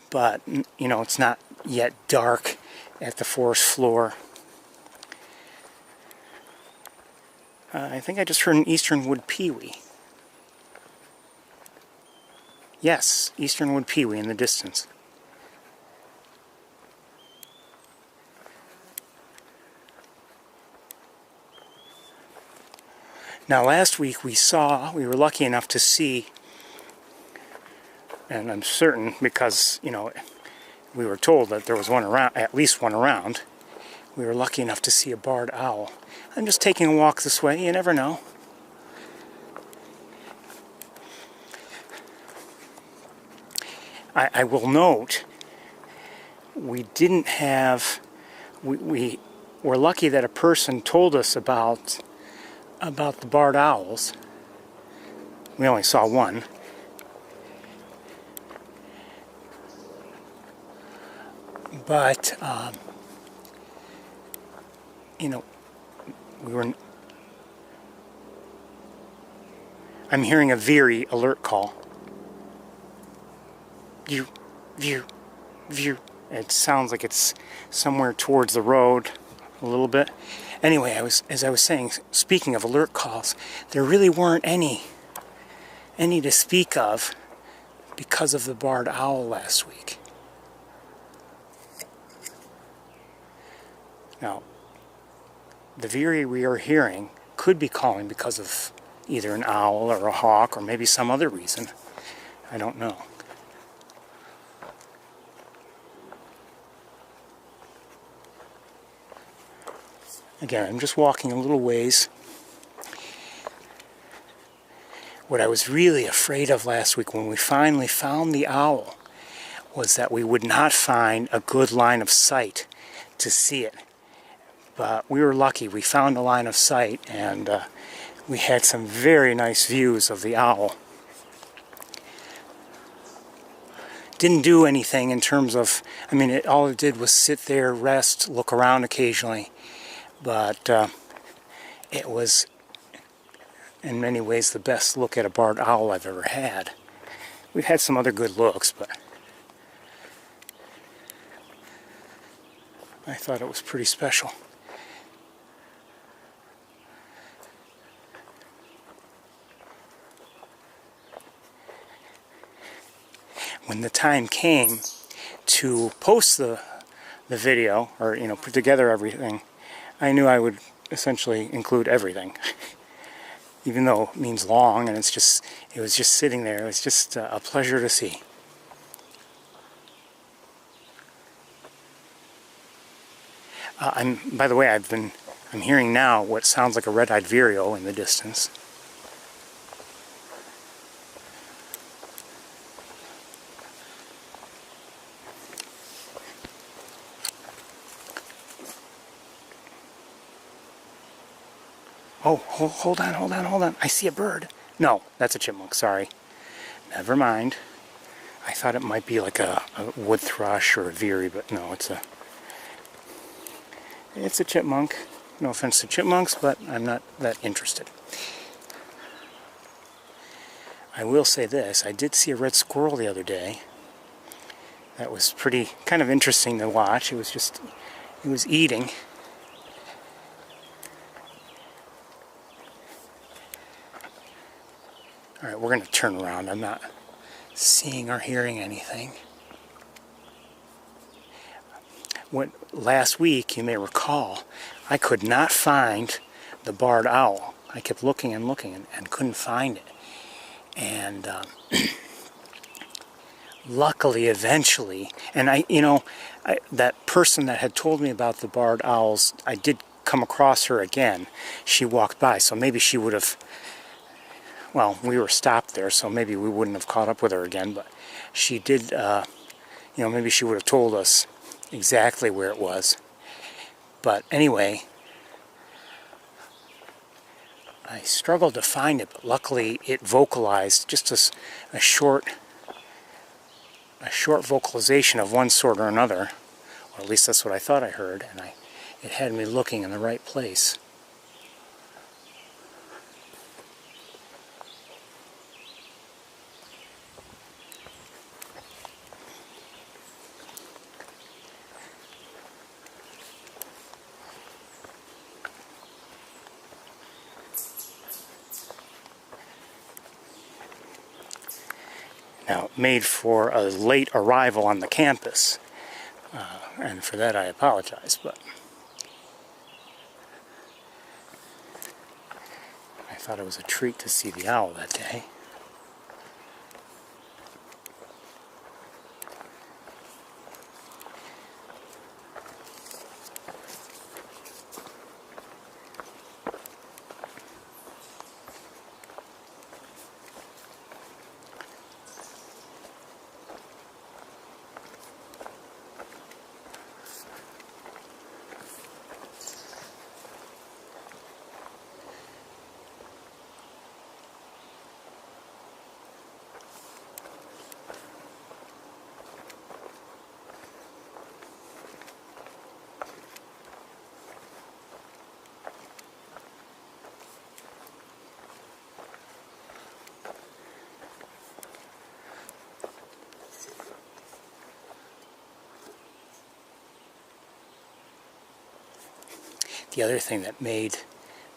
but, you know, it's not yet dark at the forest floor. I think I just heard an eastern wood pewee. Yes, eastern wood pewee in the distance. Now last week we were lucky enough to see, and I'm certain because, you know, we were told that there was one around, at least one around. We were lucky enough to see a barred owl. I'm just taking a walk this way, you never know. I will note, we didn't have, we were lucky that a person told us about the barred owls. We only saw one. But, you know, I'm hearing a veery alert call. View, view, view. It sounds like it's somewhere towards the road a little bit. Anyway, as I was saying, speaking of alert calls, there really weren't any to speak of because of the barred owl last week. Now, the veery we are hearing could be calling because of either an owl or a hawk or maybe some other reason. I don't know. Again, I'm just walking a little ways. What I was really afraid of last week when we finally found the owl was that we would not find a good line of sight to see it. But we were lucky. We found a line of sight, and we had some very nice views of the owl. Didn't do anything in terms of, I mean, all it did was sit there, rest, look around occasionally. But it was, in many ways, the best look at a barred owl I've ever had. We've had some other good looks, but I thought it was pretty special. When the time came to post the video, or, you know, put together everything, I knew I would essentially include everything, even though it means long, and it was just sitting there. It was just a pleasure to see. By the way, I'm hearing now what sounds like a red-eyed vireo in the distance. Oh, hold on. I see a bird. No, that's a chipmunk, sorry. Never mind. I thought it might be like a wood thrush or a veery, but no, it's a chipmunk. No offense to chipmunks, but I'm not that interested. I will say this, I did see a red squirrel the other day. That was kind of interesting to watch. It was eating. Alright, we're going to turn around. I'm not seeing or hearing anything. Last week, you may recall, I could not find the barred owl. I kept looking and looking and couldn't find it. And luckily, eventually, and that person that had told me about the barred owls, I did come across her again. She walked by, so maybe she would have, well, we were stopped there, so maybe we wouldn't have caught up with her again, but she did, maybe she would have told us exactly where it was. But anyway, I struggled to find it, but luckily it vocalized just a short vocalization of one sort or another, or at least that's what I thought I heard, and it had me looking in the right place. Now, it made for a late arrival on the campus, and for that I apologize, but I thought it was a treat to see the owl that day. The other thing that made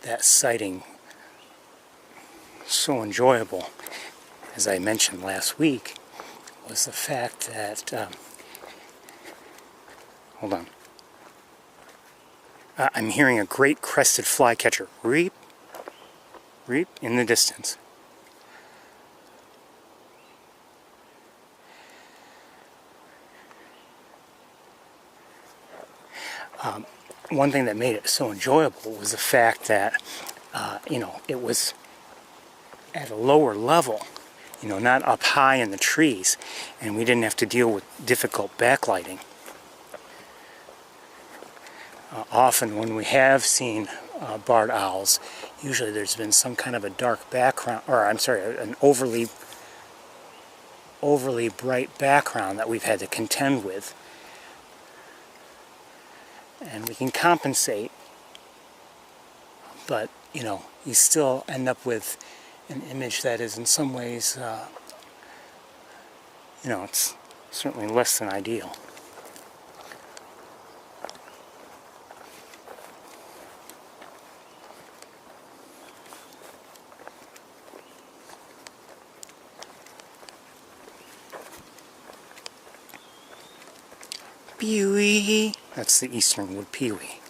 that sighting so enjoyable, as I mentioned last week, was the fact that, hold on, I'm hearing a great crested flycatcher, reap, reap, in the distance. One thing that made it so enjoyable was the fact that, it was at a lower level, not up high in the trees, and we didn't have to deal with difficult backlighting. Often when we have seen barred owls, usually there's been some kind of a dark background, or I'm sorry, an overly bright background that we've had to contend with. And we can compensate, but you still end up with an image that is in some ways, it's certainly less than ideal. Pewee. That's the eastern wood pewee.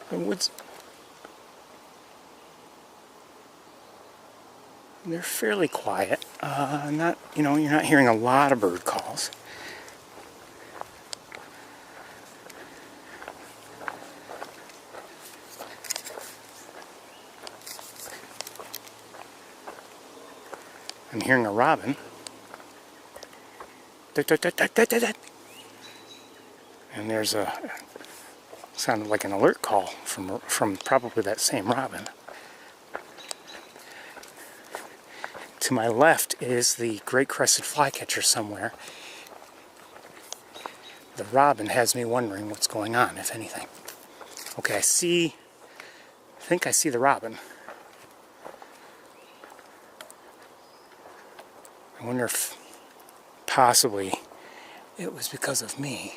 The woods, they're fairly quiet. You're not hearing a lot of bird calls. I'm hearing a robin. And there's sounded like an alert call from probably that same robin. To my left is the great crested flycatcher somewhere. The robin has me wondering what's going on, if anything. Okay, I think I see the robin. I wonder if possibly it was because of me.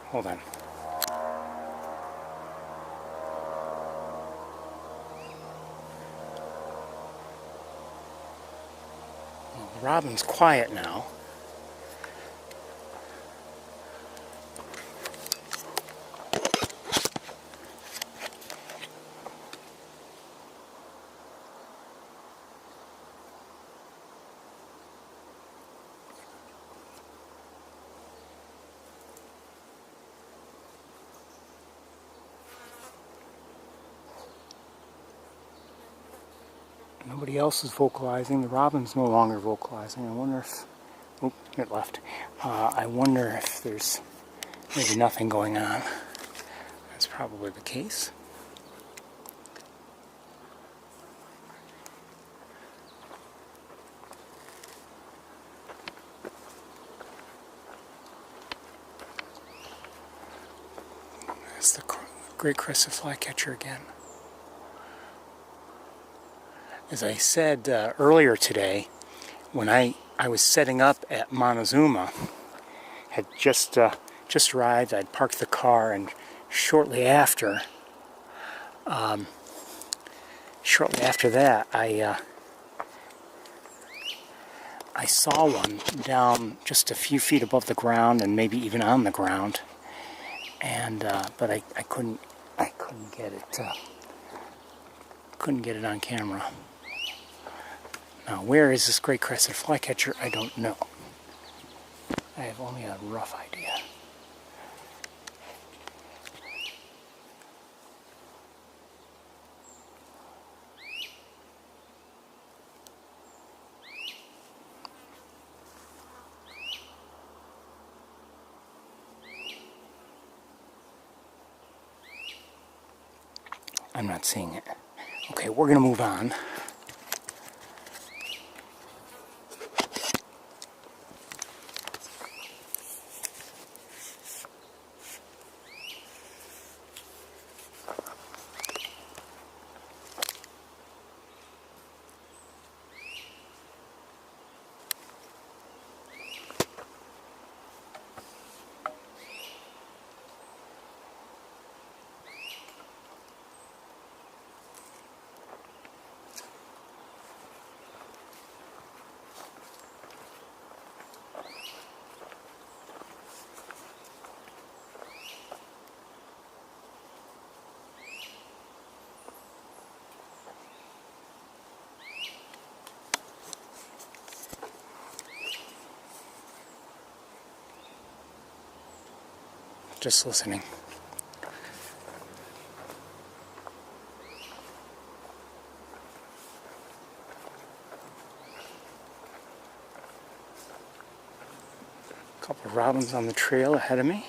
Hold on. Well, the robin's quiet now. Everybody else is vocalizing. The robin's no longer vocalizing. I wonder if... Oop, it left. I wonder if there's maybe nothing going on. That's probably the case. That's the great crested flycatcher again. As I said earlier today, when I was setting up at Montezuma, had just arrived. I'd parked the car, and shortly after that, I saw one down just a few feet above the ground, and maybe even on the ground. And but I couldn't get it. Couldn't get it on camera. Now, where is this great crested flycatcher? I don't know. I have only a rough idea. I'm not seeing it. Okay, we're going to move on. Just listening. A couple of robins on the trail ahead of me.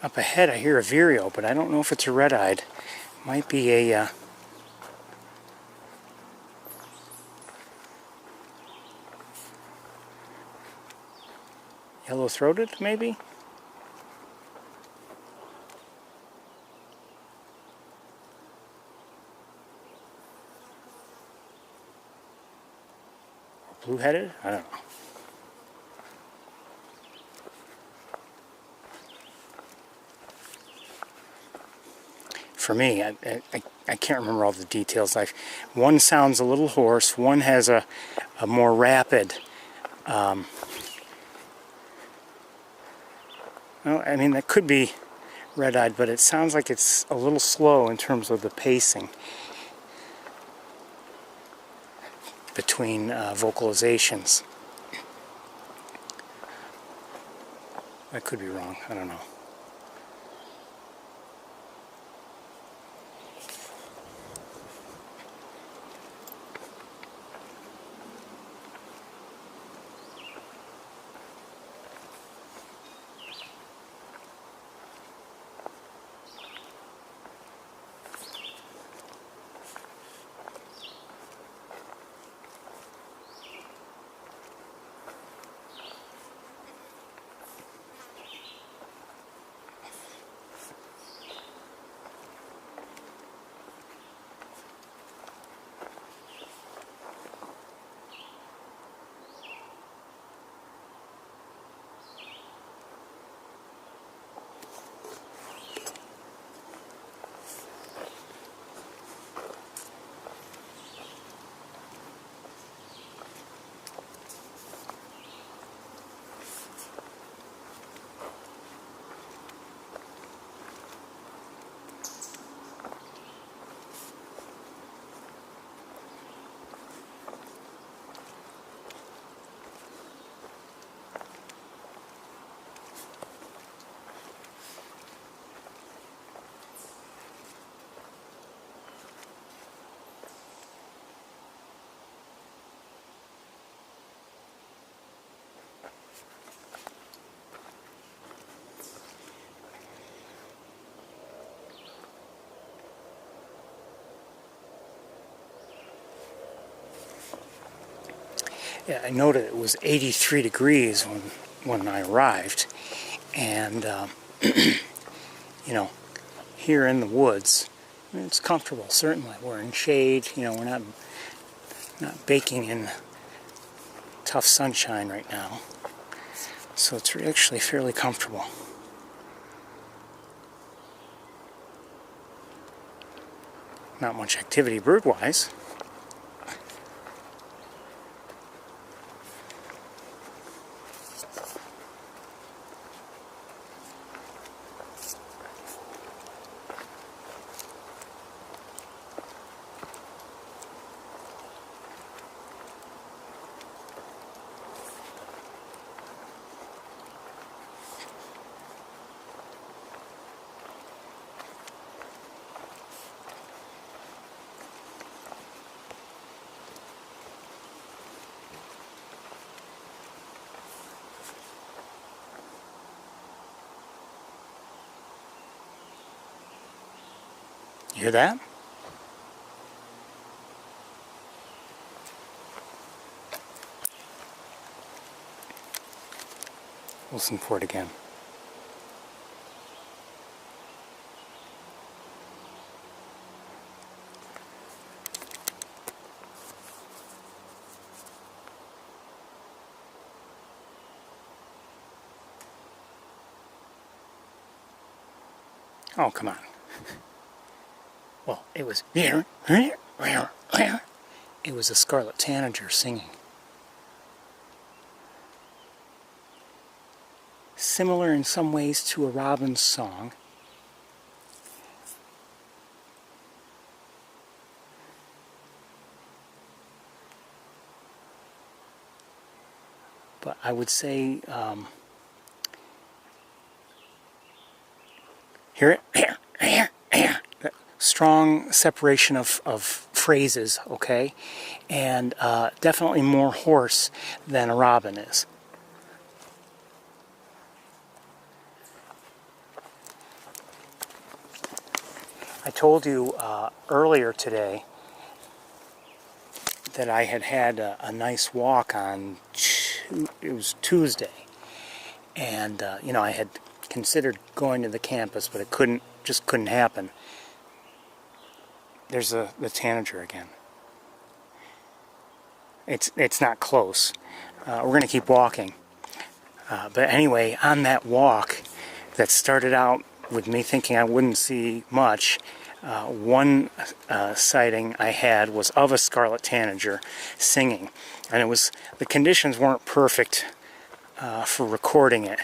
Up ahead I hear a vireo, but I don't know if it's a red-eyed. Might be a yellow-throated, maybe? Or blue-headed? I don't know. For me, I can't remember all the details. One sounds a little hoarse. One has a more rapid. Well, I mean, that could be red-eyed, but it sounds like it's a little slow in terms of the pacing between vocalizations. I could be wrong. I don't know. I noted it was 83 degrees when I arrived, and you know, here in the woods, it's comfortable. Certainly, we're in shade. You know, we're not baking in tough sunshine right now, so it's actually fairly comfortable. Not much activity bird-wise. You hear that? Listen for it again. Oh, come on. Well, it was a scarlet tanager singing. Similar in some ways to a robin's song. But I would say, hear it? Strong separation of phrases, okay? And definitely more hoarse than a robin is. I told you earlier today that I had a nice walk on, it was Tuesday. And, you know, I had considered going to the campus, but it just couldn't happen. There's the tanager again. It's not close. We're going to keep walking. But anyway, on that walk that started out with me thinking I wouldn't see much, one sighting I had was of a scarlet tanager singing. And the conditions weren't perfect for recording it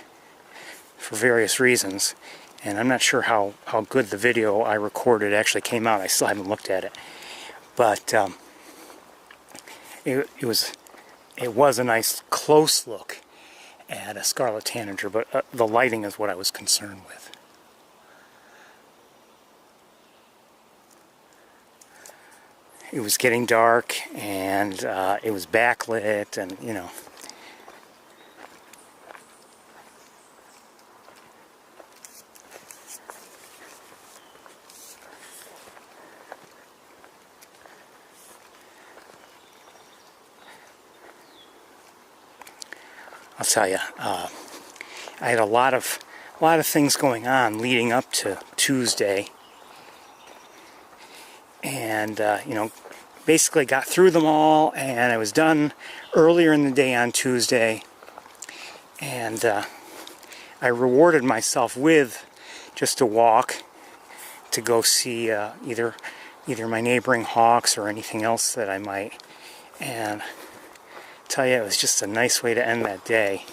for various reasons. And I'm not sure how good the video I recorded actually came out. I still haven't looked at it. But it was a nice close look at a scarlet tanager, but the lighting is what I was concerned with. It was getting dark, and it was backlit, and, you know. I'll tell you, I had a lot of things going on leading up to Tuesday. And, you know, basically got through them all, and I was done earlier in the day on Tuesday. And I rewarded myself with just a walk to go see either my neighboring hawks or anything else that I might. And I tell you, it was just a nice way to end that day.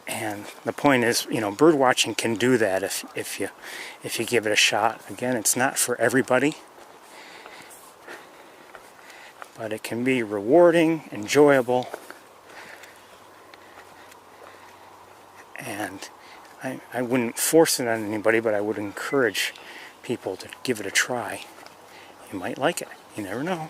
And the point is, you know, bird watching can do that if you give it a shot. Again, it's not for everybody, but it can be rewarding, enjoyable, and I wouldn't force it on anybody, but I would encourage people to give it a try. You might like it. You never know.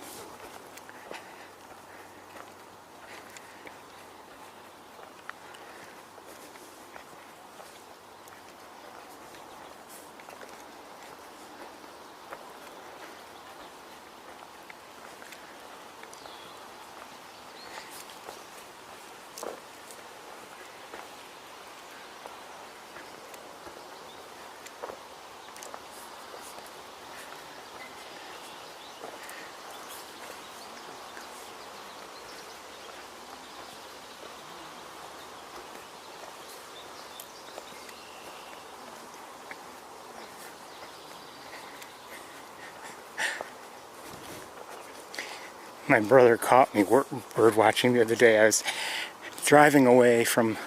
My brother caught me bird watching the other day. I was driving away from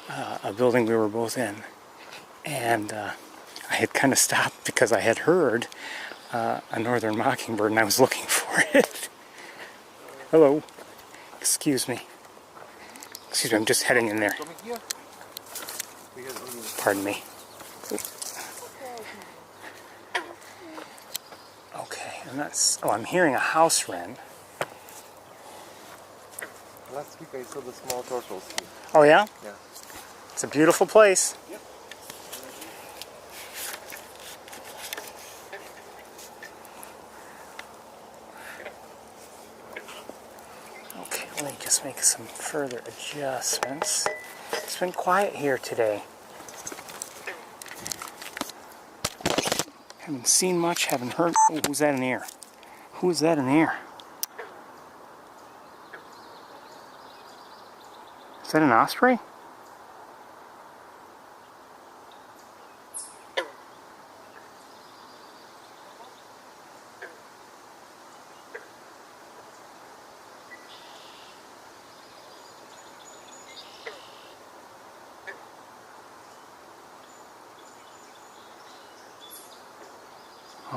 a building we were both in, and I had kind of stopped because I had heard a northern mockingbird and I was looking for it. Hello. Excuse me. Excuse me, I'm just heading in there. Pardon me. Okay, I'm hearing a house wren. Last week I saw the small turtles. Oh yeah? Yeah. It's a beautiful place. Yep. Okay, let me just make some further adjustments. It's been quiet here today. Haven't seen much, haven't heard. Oh, who's that in the air? Who is that in the air? Is that an osprey?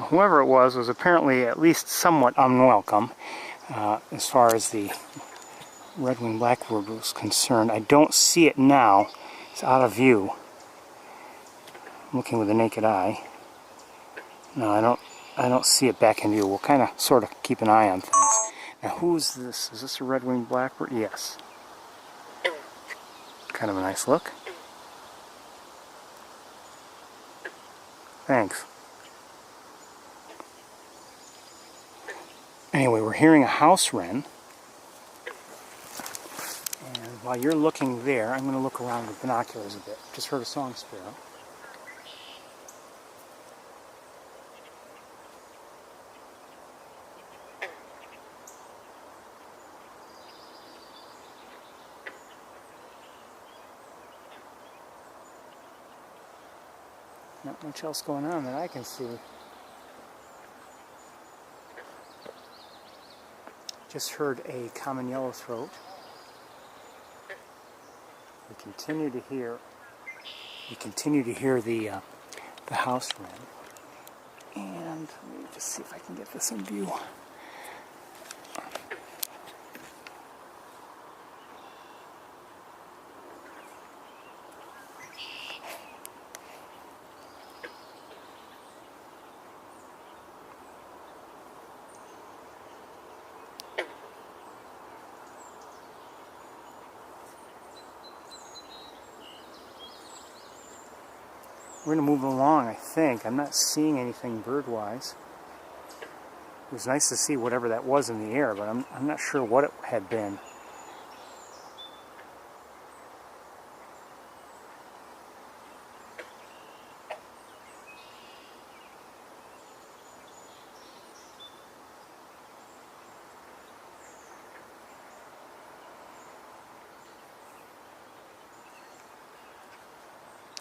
Whoever it was apparently at least somewhat unwelcome as far as the red wing blackbird was concerned. I don't see it now. It's out of view. I'm looking with the naked eye. No, I don't see it back in view. We'll kind of sort of keep an eye on things. Now, who is this? Is this a red wing blackbird? Yes. Kind of a nice look. Thanks. Anyway, we're hearing a house wren. And while you're looking there, I'm going to look around with binoculars a bit. Just heard a song sparrow. Not much else going on that I can see. Just heard a common yellowthroat. We continue to hear the house wren. And let me just see if I can get this in view. We're going to move along, I think. I'm not seeing anything bird-wise. It was nice to see whatever that was in the air, but I'm not sure what it had been.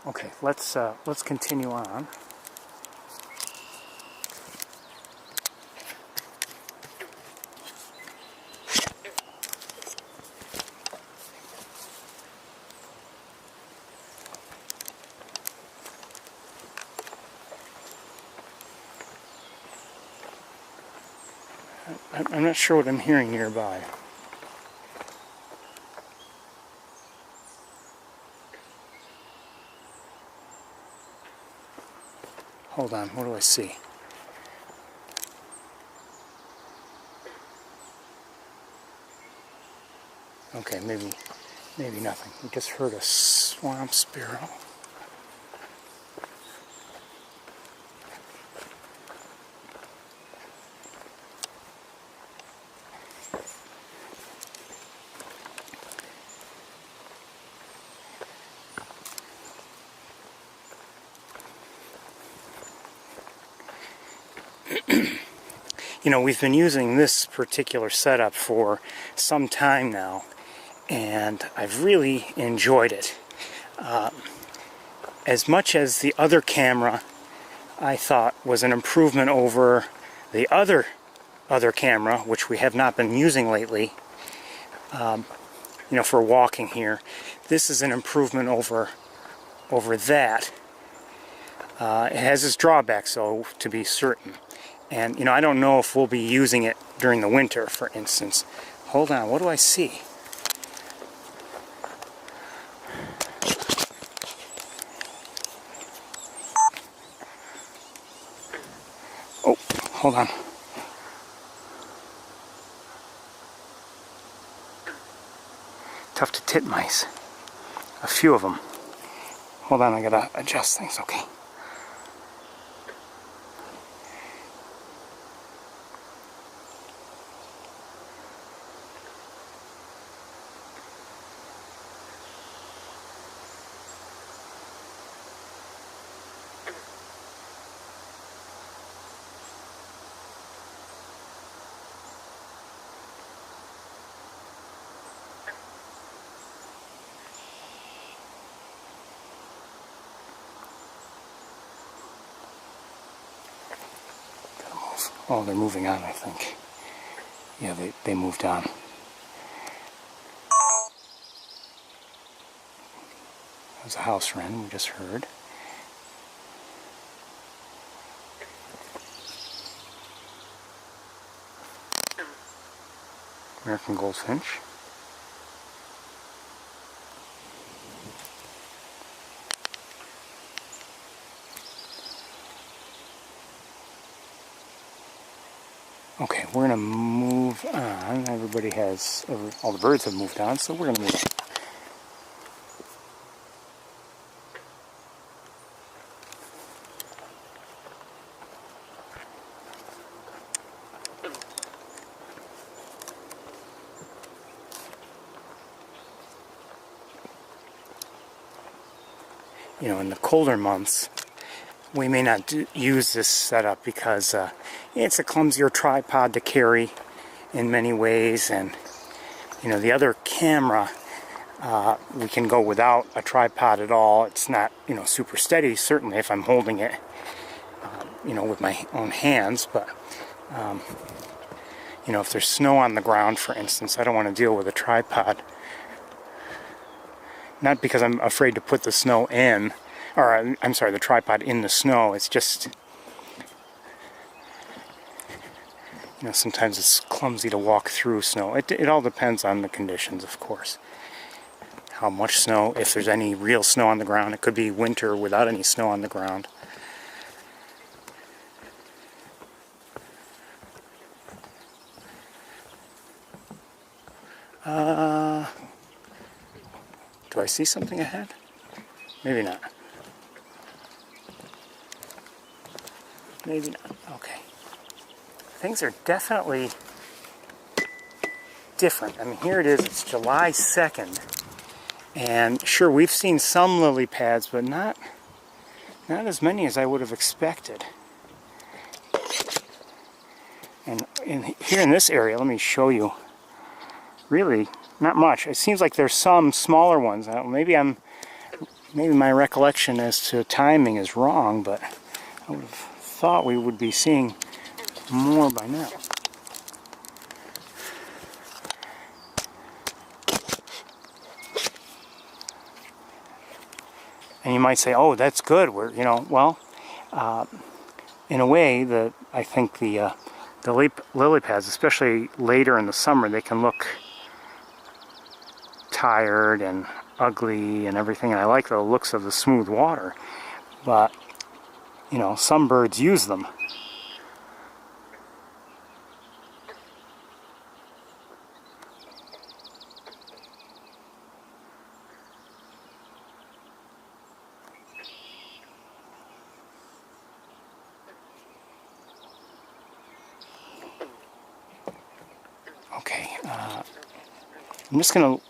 Okay, let's continue on. I'm not sure what I'm hearing nearby. Hold on, what do I see? Okay, maybe nothing. We just heard a swamp sparrow. You know, we've been using this particular setup for some time now, and I've really enjoyed it. As much as the other camera I thought was an improvement over the other other camera, which we have not been using lately, you know, for walking here. This is an improvement over that. It has its drawbacks, though, to be certain. And, you know, I don't know if we'll be using it during the winter, for instance. Hold on, what do I see? Oh, hold on. Tough to titmice. A few of them. Hold on, I gotta adjust things, okay. Oh, they're moving on, I think. Yeah, they moved on. There's a house wren we just heard. American goldfinch. Okay, we're gonna move on. All the birds have moved on, so we're gonna move on. You know, in the colder months, we may not use this setup because it's a clumsier tripod to carry in many ways, and you know, the other camera we can go without a tripod at all. It's not, you know, super steady, certainly if I'm holding it you know, with my own hands, but you know, if there's snow on the ground, for instance, I don't want to deal with a tripod. Not because I'm afraid to put the snow in, or I'm sorry, the tripod in the snow. It's just, you know, sometimes it's clumsy to walk through snow. It all depends on the conditions, of course. How much snow, if there's any real snow on the ground. It could be winter without any snow on the ground. Do I see something ahead? Maybe not. Maybe not. Okay. Things are definitely different. I mean, here it is. It's July 2nd. And sure, we've seen some lily pads, but not as many as I would have expected. And here in this area, let me show you. Really, not much. It seems like there's some smaller ones. Maybe my recollection as to timing is wrong, but I would have thought we would be seeing more by now. And you might say, "Oh, that's good." We're, you know, well, in a way, I think the lily pads, especially later in the summer, they can look tired and ugly and everything, and I like the looks of the smooth water, but you know, some birds use them. Okay, I'm just going to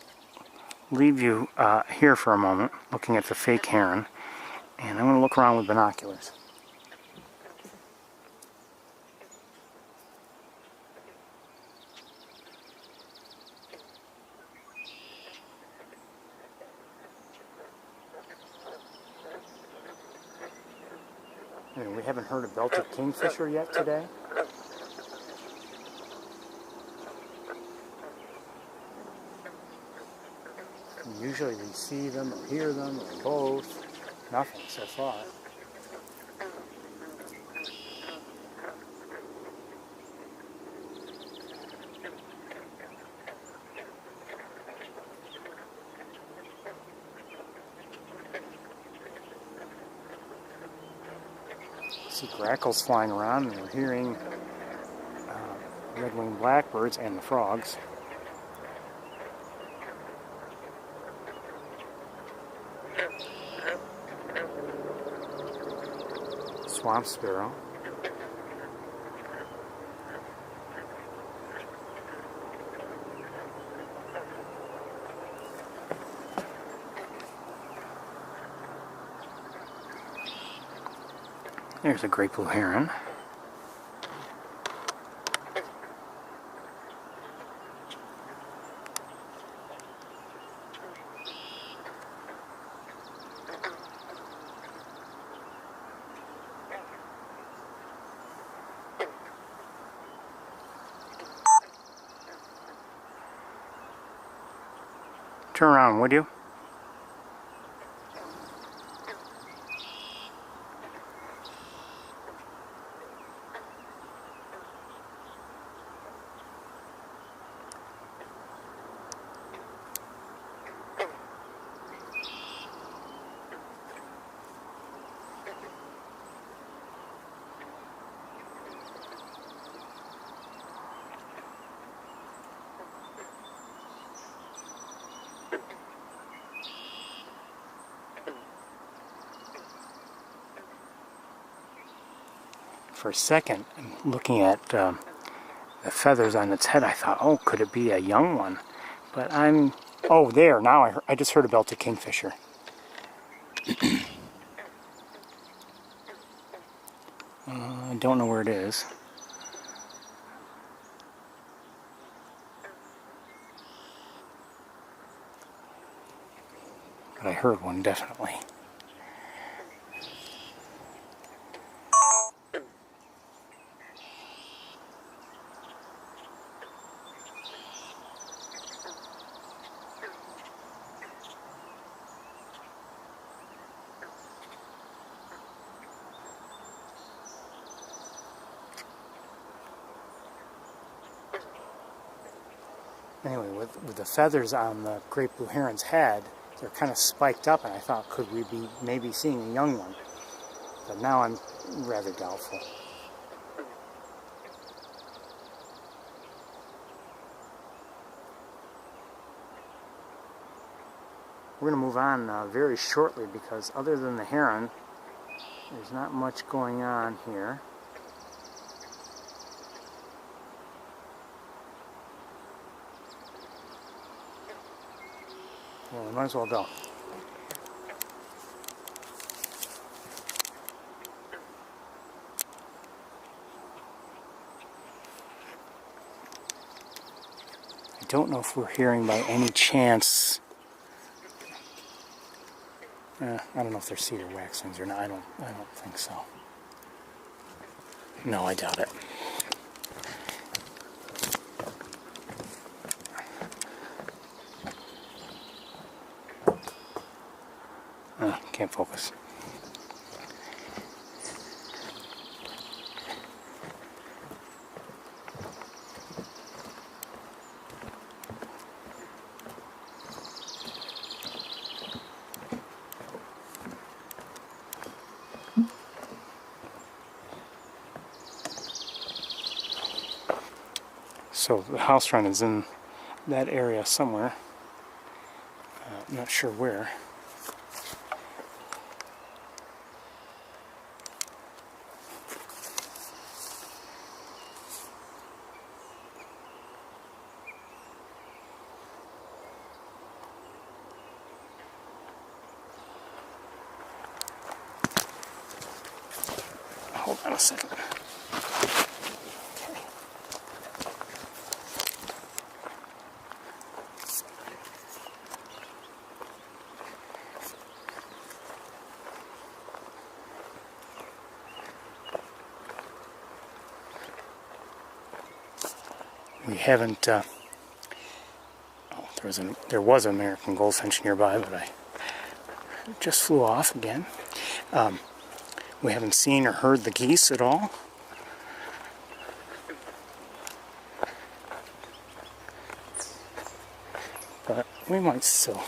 leave you here for a moment, looking at the fake heron, and I'm going to look around with binoculars. I mean, we haven't heard a belted kingfisher yet today. Usually we see them or hear them or both. Nothing so far. See grackles flying around, and we're hearing red-winged blackbirds and the frogs. Swamp sparrow. There's a great blue heron. Turn around, would you? For a second, looking at the feathers on its head, I thought, oh, could it be a young one? But oh, there, now I just heard a belted kingfisher. I don't know where it is. But I heard one, definitely. Anyway, with the feathers on the great blue heron's head, they're kind of spiked up, and I thought, could we be maybe seeing a young one? But now I'm rather doubtful. We're going to move on very shortly, because other than the heron, there's not much going on here. Well, we might as well go. I don't know if we're hearing by any chance. I don't know if they're cedar waxwings or not. I don't think so. No, I doubt it. Can't focus. So the house run is in that area somewhere. I'm not sure where. Hold on a second. We haven't, oh, There was an American goldfinch nearby, but I just flew off again. We haven't seen or heard the geese at all. But we might still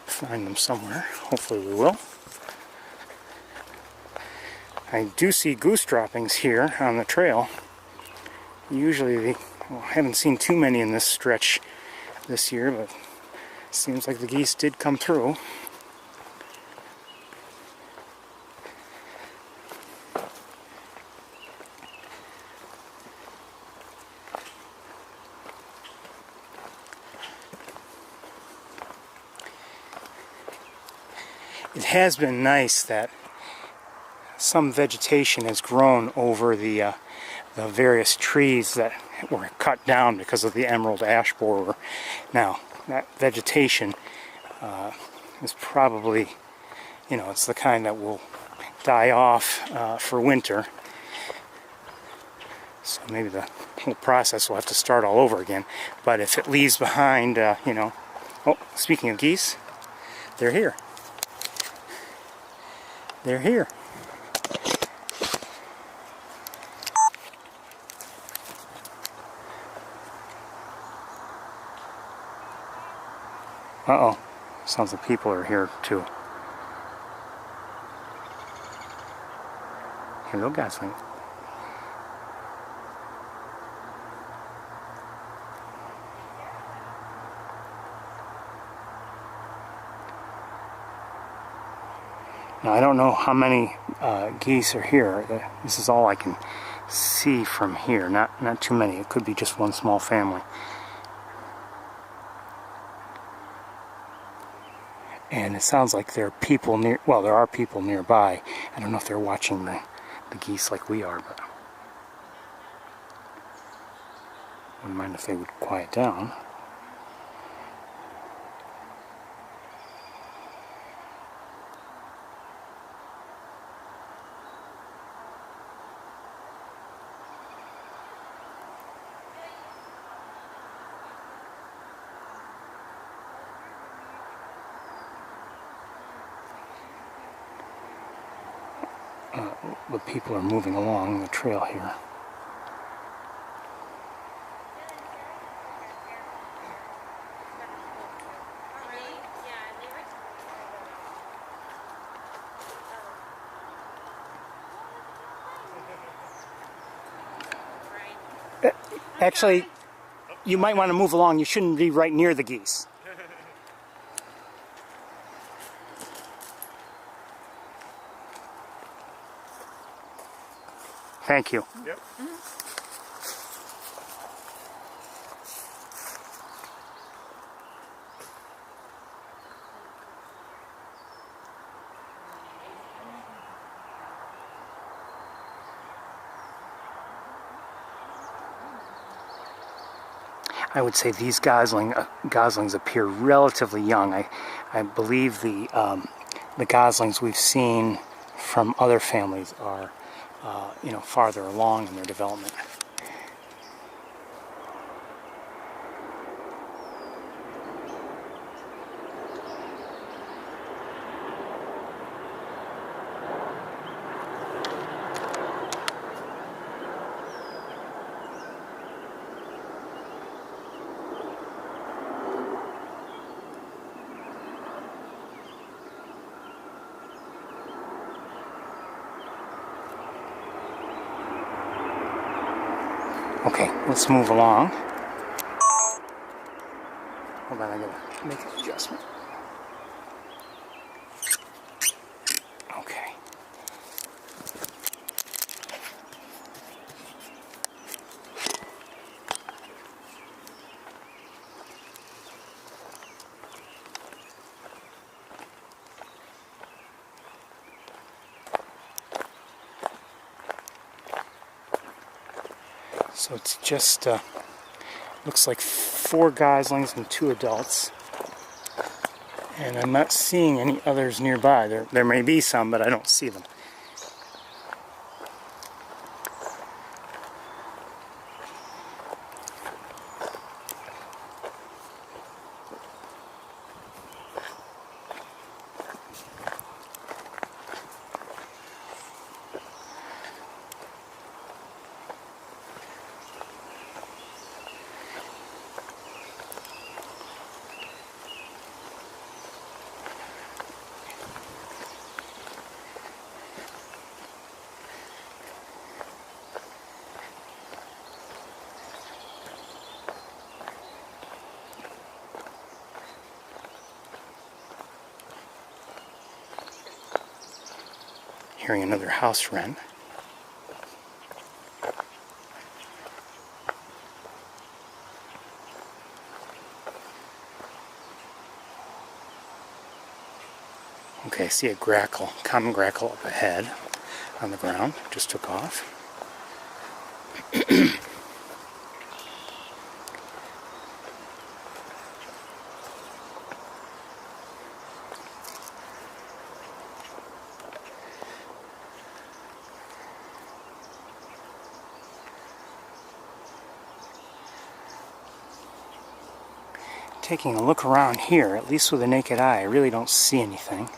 find them somewhere. Hopefully we will. I do see goose droppings here on the trail. Usually, I haven't seen too many in this stretch this year, but it seems like the geese did come through. It has been nice that some vegetation has grown over the various trees that were cut down because of the emerald ash borer. Now, that vegetation is probably, you know, it's the kind that will die off for winter. So maybe the whole process will have to start all over again. But if it leaves behind, you know... Oh, speaking of geese, they're here. They're here. Uh-oh. Sounds like people are here too. Hello, gosling. Now, I don't know how many geese are here. This is all I can see from here. Not too many. It could be just one small family. And it sounds like there are people near. Well, there are people nearby. I don't know if they're watching the geese like we are, but wouldn't mind if they would quiet down. The people are moving along the trail here. Actually, you might want to move along. You shouldn't be right near the geese. Thank you. Yep. I would say these goslings appear relatively young. I believe the goslings we've seen from other families are you know, farther along in their development. Okay, let's move along. Hold on, I gotta make an adjustment. Okay. So it's just, looks like 4 goslings and 2 adults. And I'm not seeing any others nearby. There may be some, but I don't see them. Hearing another house wren. Okay, I see a grackle, common grackle up ahead on the ground. Just took off. Taking a look around here, at least with the naked eye, I really don't see anything.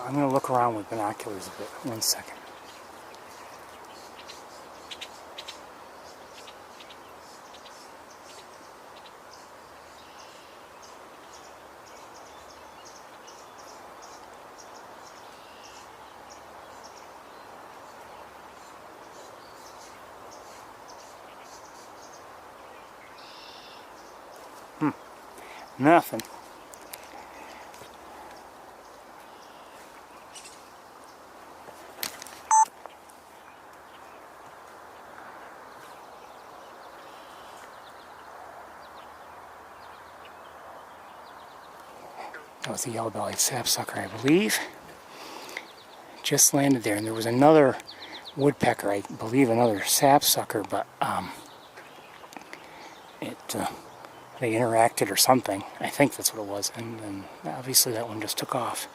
I'm going to look around with binoculars a bit. 1 second. Nothing. That was a yellow-bellied sapsucker, I believe. Just landed there, and there was another woodpecker, I believe another sapsucker, but they interacted or something. I think that's what it was, and then obviously that one just took off.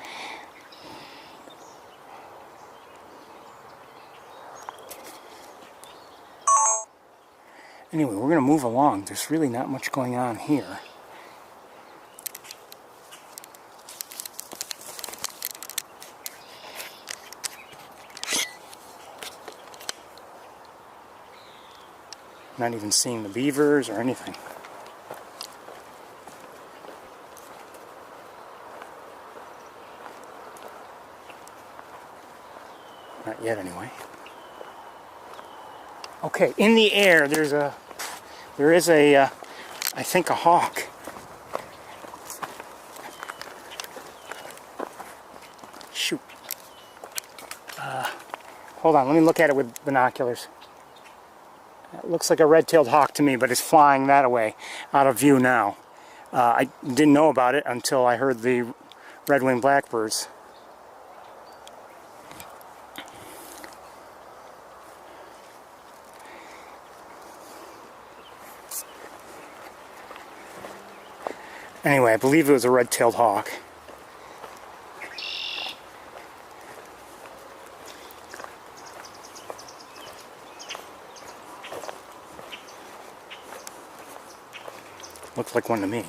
Anyway, we're going to move along. There's really not much going on here. Not even seeing the beavers or anything. Not yet, anyway. Okay, in the air, there is a, I think a hawk. Shoot. Hold on, let me look at it with binoculars. It looks like a red-tailed hawk to me, but it's flying that way, out of view now. I didn't know about it until I heard the red wing blackbirds. Anyway, I believe it was a red-tailed hawk. Looks like one to me.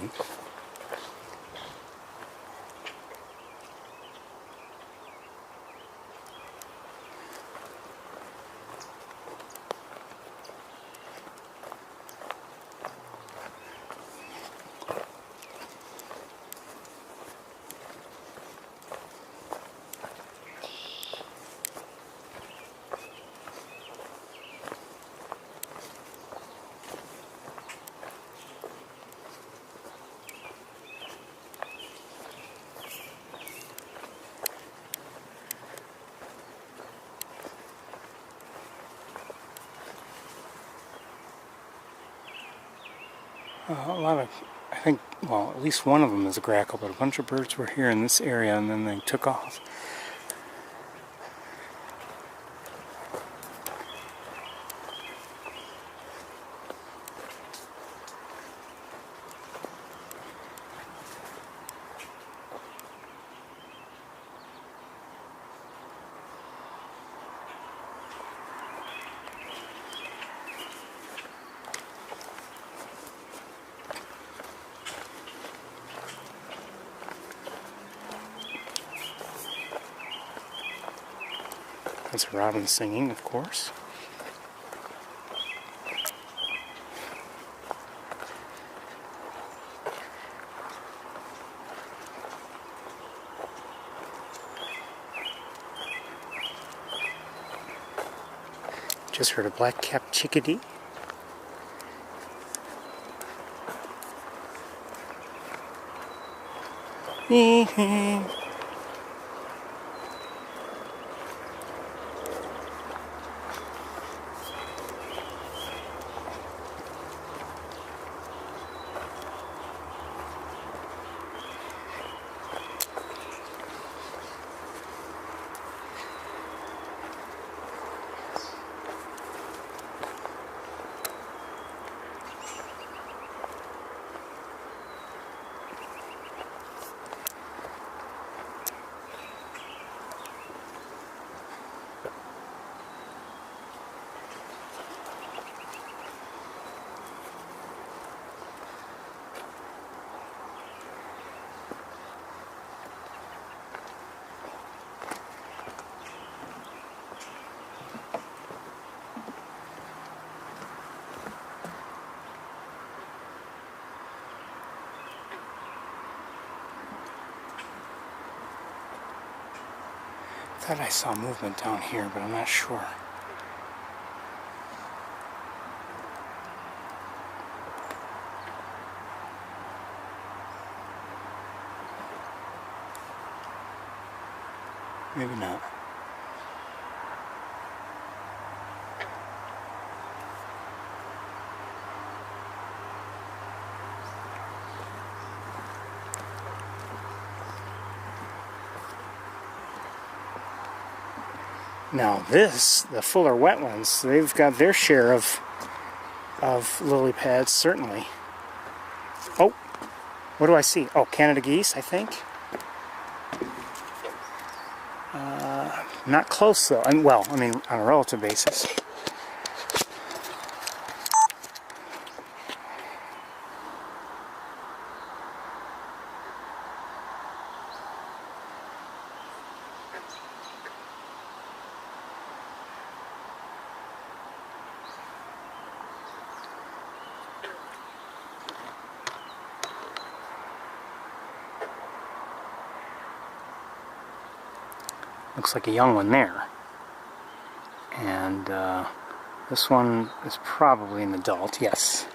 A lot of, I think, well, at least one of them is a grackle, but a bunch of birds were here in this area and then they took off. That's a robin singing, of course. Just heard a black-capped chickadee. I thought I saw movement down here, but I'm not sure. Maybe not. Now this, the fuller wetlands, they've got their share of lily pads, certainly. Oh, what do I see? Oh, Canada geese, I think. Not close though, well, I mean on a relative basis. Looks like a young one there. And this one is probably an adult, yes,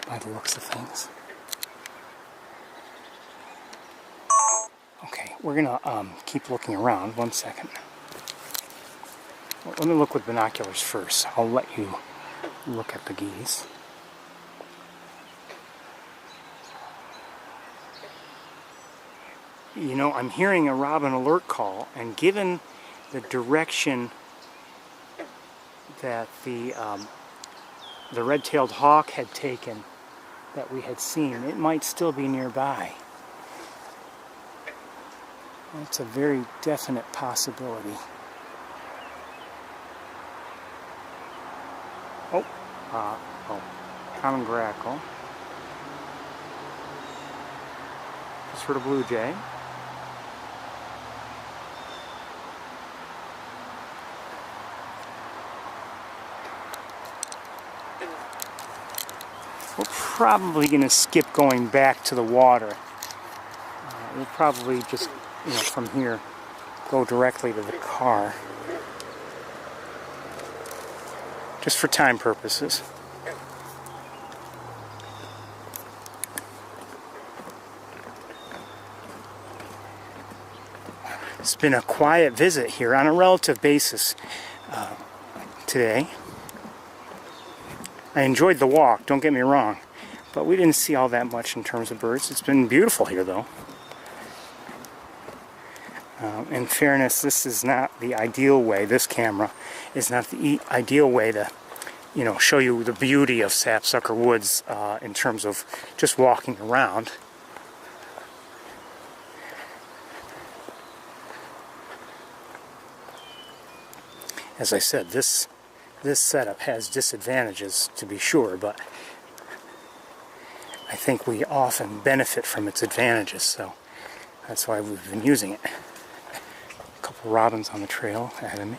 by the looks of things. Okay, we're gonna keep looking around. 1 second. Well, let me look with binoculars first. I'll let you look at the geese. You know, I'm hearing a robin alert call, and given the direction that the red-tailed hawk had taken that we had seen, it might still be nearby. That's a very definite possibility. Common grackle. Just heard a blue jay. We're probably going to skip going back to the water. We'll probably just, from here, go directly to the car. Just for time purposes. It's been a quiet visit here on a relative basis today. I enjoyed the walk, don't get me wrong, but we didn't see all that much in terms of birds. It's been beautiful here, though. In fairness, this is not the ideal way, this camera is not the ideal way to, show you the beauty of Sapsucker Woods in terms of just walking around. As I said, this setup has disadvantages, to be sure, but I think we often benefit from its advantages, so that's why we've been using it. A couple robins on the trail ahead of me.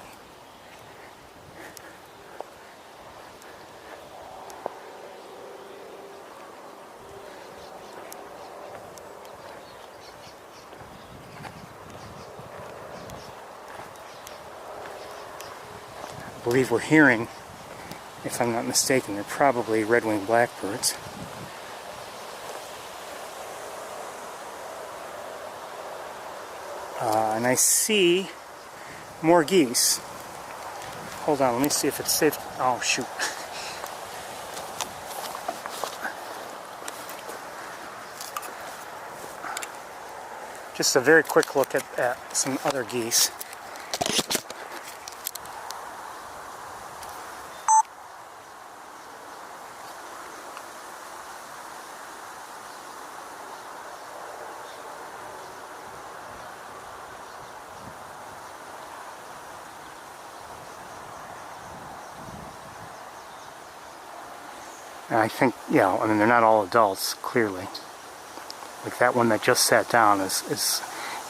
I believe we're hearing If I'm not mistaken, they're probably red wing blackbirds. And I see more geese. Hold on, let me see if it's safe. Oh, shoot. Just a very quick look at some other geese. I think, yeah, I mean, they're not all adults, clearly. Like that one that just sat down is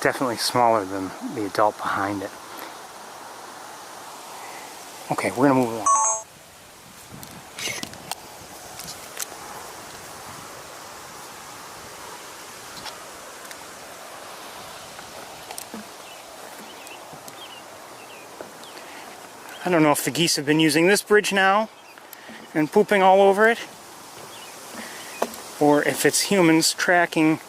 definitely smaller than the adult behind it. Okay, we're going to move along. I don't know if the geese have been using this bridge now and pooping all over it, or if it's humans tracking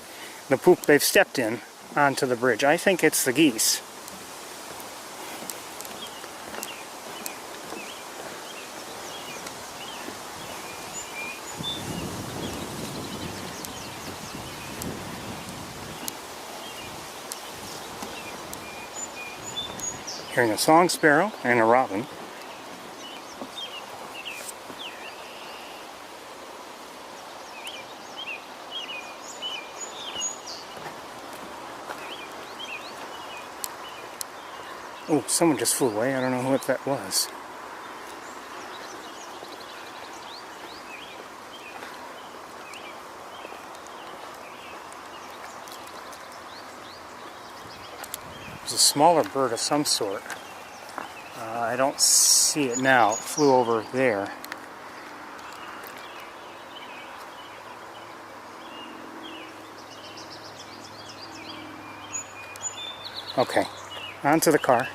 the poop they've stepped in onto the bridge. I think it's the geese. Hearing a song sparrow and a robin. Oh, someone just flew away. I don't know what that was. It was a smaller bird of some sort. I don't see it now. It flew over there. Okay, onto the car.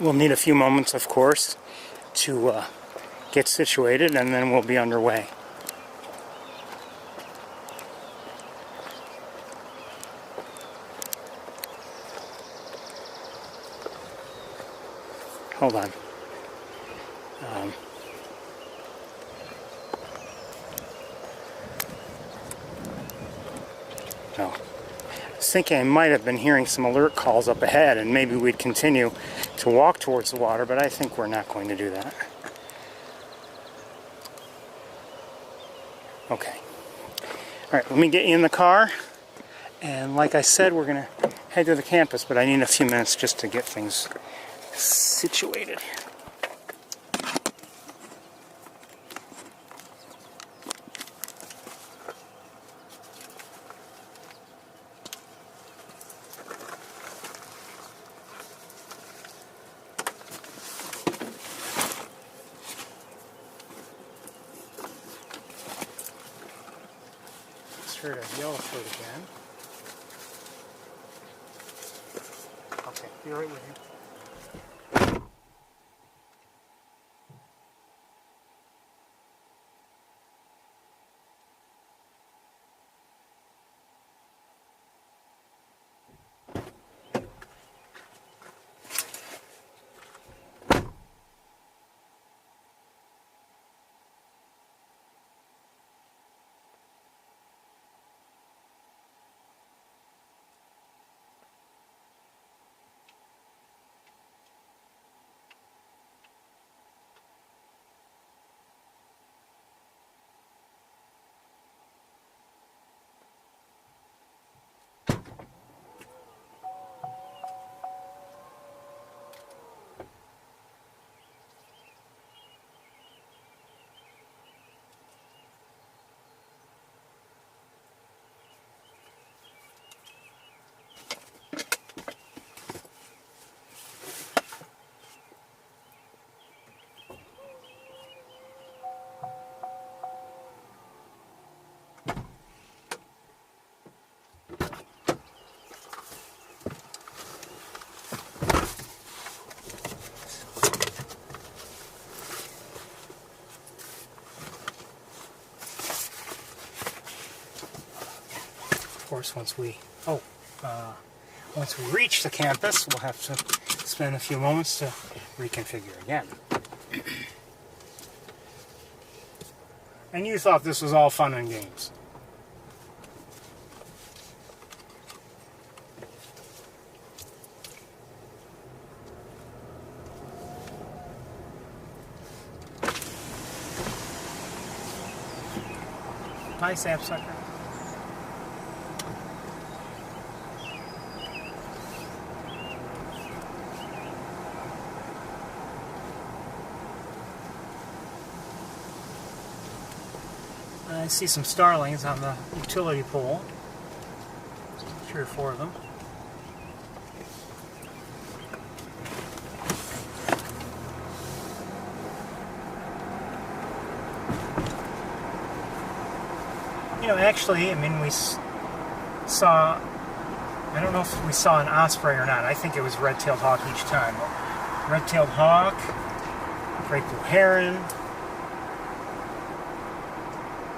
We'll need a few moments, of course, to get situated, and then we'll be underway. Hold on. No. I was thinking I might have been hearing some alert calls up ahead, and maybe we'd continue to walk towards the water, but I think we're not going to do that. Okay. Alright, let me get you in the car, and like I said, we're going to head to the campus, but I need a few minutes just to get things situated. Heard a yellowfoot again. Okay, be right with you. course, once we reach the campus, we'll have to spend a few moments to reconfigure again. And you thought this was all fun and games. Hi, sapsucker. I see some starlings on the utility pole. 3 or 4 of them. You know, actually, I mean, we saw, I don't know if we saw an osprey or not. I think it was red-tailed hawk each time. Red-tailed hawk, great blue heron,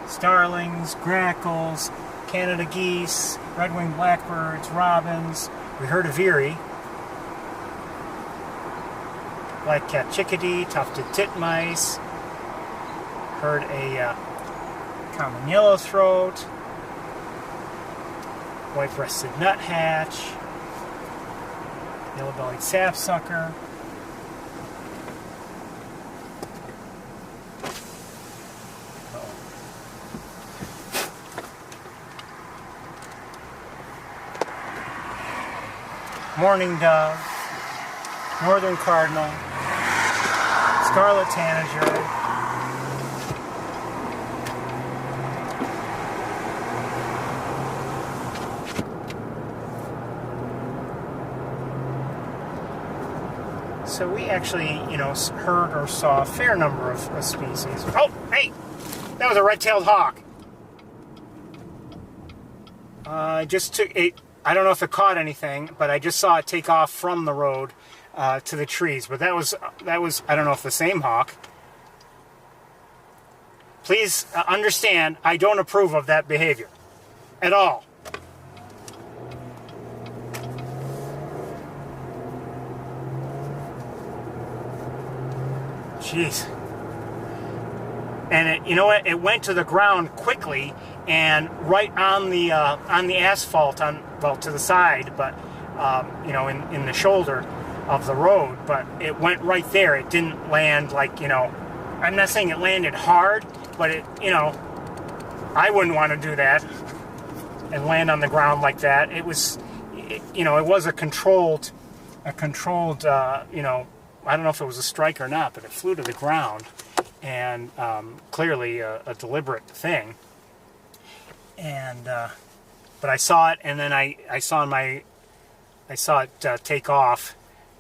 starlings, grackles, Canada geese, red-winged blackbirds, robins. We heard a veery, black-capped chickadee, tufted titmice. Heard a common yellowthroat, white-breasted nuthatch, yellow-bellied sapsucker. Mourning dove, northern cardinal, scarlet tanager, so we actually, you know, heard or saw a fair number of species. Oh, hey, that was a red-tailed hawk. I just took it. I don't know if it caught anything, but I just saw it take off from the road to the trees. But that was I don't know if the same hawk. Please understand, I don't approve of that behavior at all. Jeez. And it, you know what? It went to the ground quickly and right on the asphalt, well, to the side, but you know, in the shoulder of the road. But it went right there. It didn't land like, you know, I'm not saying it landed hard, but it, you know, I wouldn't want to do that and land on the ground like that. It was, you know, it was a controlled, you know, I don't know if it was a strike or not, but it flew to the ground, and clearly a deliberate thing. And but I saw it, and then I saw it take off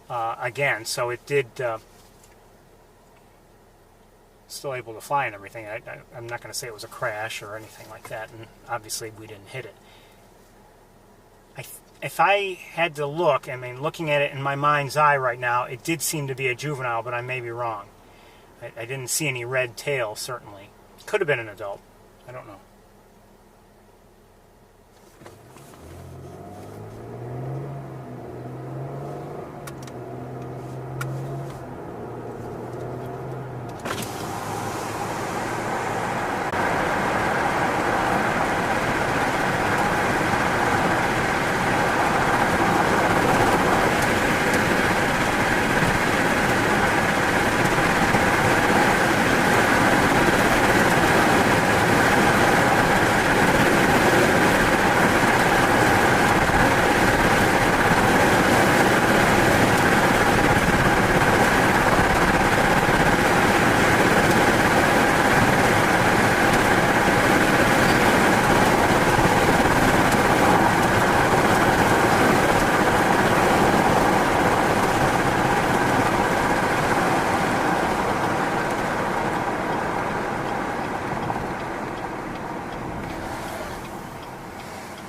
again. So it did still able to fly and everything. I'm not going to say it was a crash or anything like that, and obviously we didn't hit it. If I had to look, I mean, looking at it in my mind's eye right now, it did seem to be a juvenile, but I may be wrong. I didn't see any red tail, certainly. Could have been an adult. I don't know.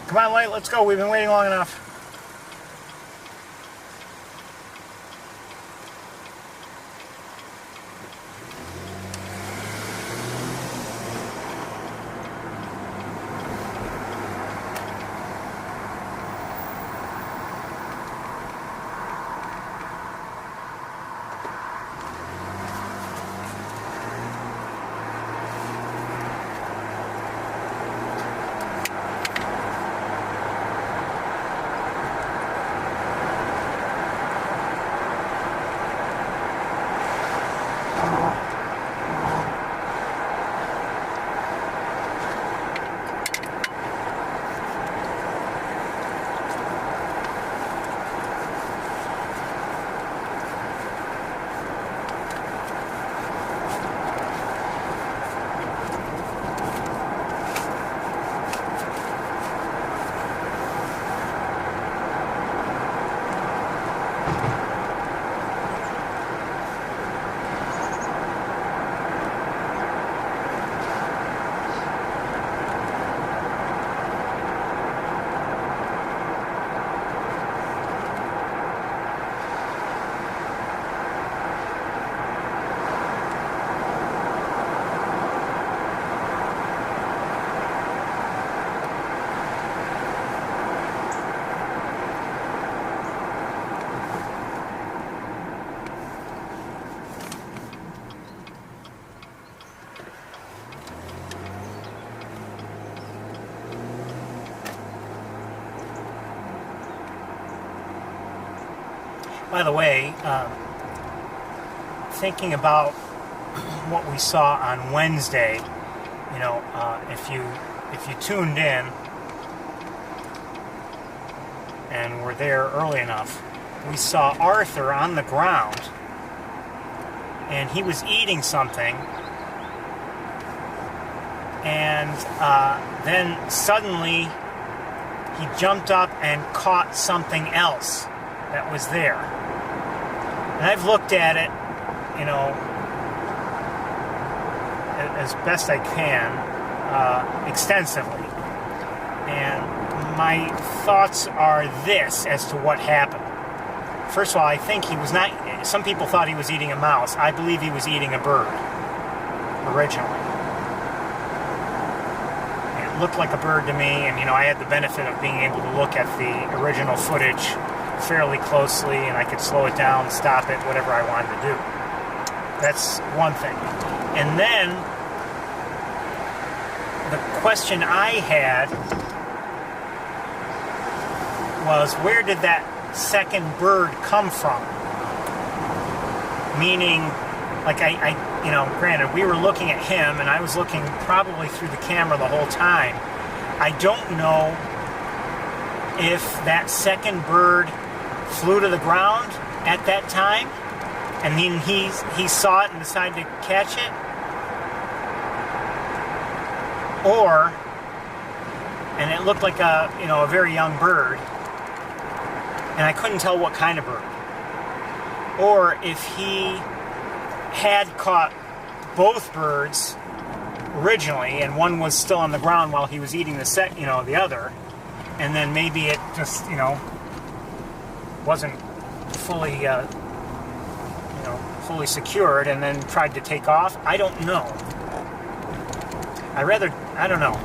Come on, Light, let's go. We've been waiting long enough. By the way, thinking about what we saw on Wednesday, you know, if you tuned in and were there early enough, we saw Arthur on the ground, and he was eating something, and then suddenly he jumped up and caught something else that was there. And I've looked at it, you know, as best I can, extensively. And my thoughts are this as to what happened. First of all, I think he was not, some people thought he was eating a mouse. I believe he was eating a bird, originally. It looked like a bird to me, and, you know, I had the benefit of being able to look at the original footage fairly closely, and I could slow it down, stop it, whatever I wanted to do. That's one thing. And then, the question I had was, where did that second bird come from? Meaning, like, I you know, granted, we were looking at him, and I was looking probably through the camera the whole time. I don't know if that second bird flew to the ground at that time, and then he saw it and decided to catch it, or, and it looked like a, you know, a very young bird, and I couldn't tell what kind of bird, or if he had caught both birds originally, and one was still on the ground while he was eating the other, and then maybe it just, you know, wasn't fully, fully secured, and then tried to take off. I don't know. I don't know.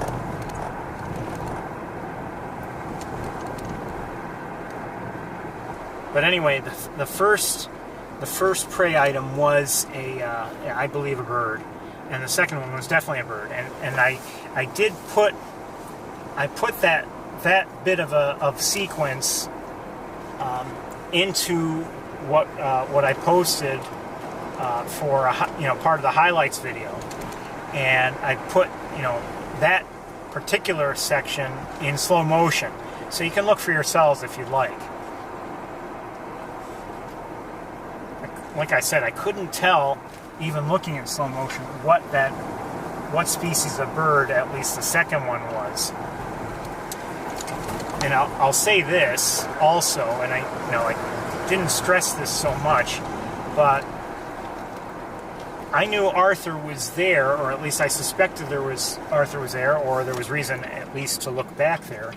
But anyway, the first prey item was I believe a bird, and the second one was definitely a bird. And I put that bit of sequence into what I posted for part of the highlights video, and I put that particular section in slow motion, so you can look for yourselves if you'd like. Like I said, I couldn't tell, even looking in slow motion, what species of bird at least the second one was. And I'll say this also, and I didn't stress this so much, but I knew Arthur was there, or at least I suspected Arthur was there, or there was reason at least to look back there.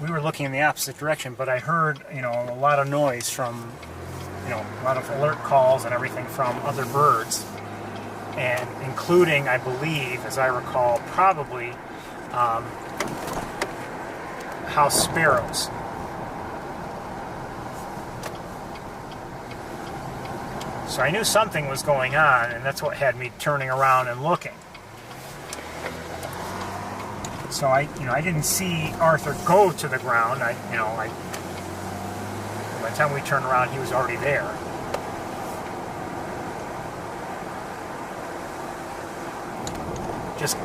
We were looking in the opposite direction, but I heard a lot of noise from a lot of alert calls and everything from other birds, and including, I believe, as I recall, probably house sparrows. So I knew something was going on, and that's what had me turning around and looking. So I didn't see Arthur go to the ground. By the time we turned around, he was already there. Just,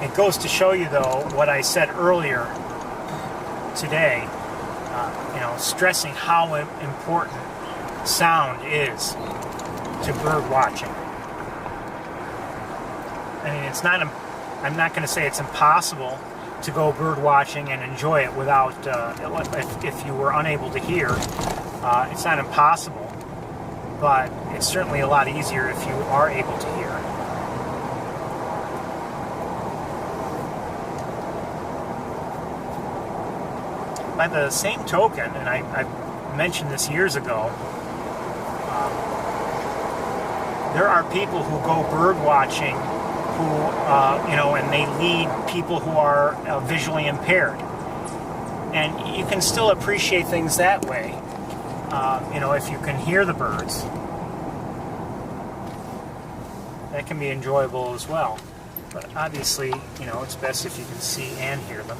it goes to show you, though, what I said earlier today, stressing how important sound is to bird watching. I mean, I'm not going to say it's impossible to go bird watching and enjoy it without, if you were unable to hear. It's not impossible, but it's certainly a lot easier if you are able to hear. By the same token, and I mentioned this years ago, there are people who go bird watching who, and they lead people who are visually impaired. And you can still appreciate things that way, if you can hear the birds. That can be enjoyable as well. But obviously, it's best if you can see and hear them.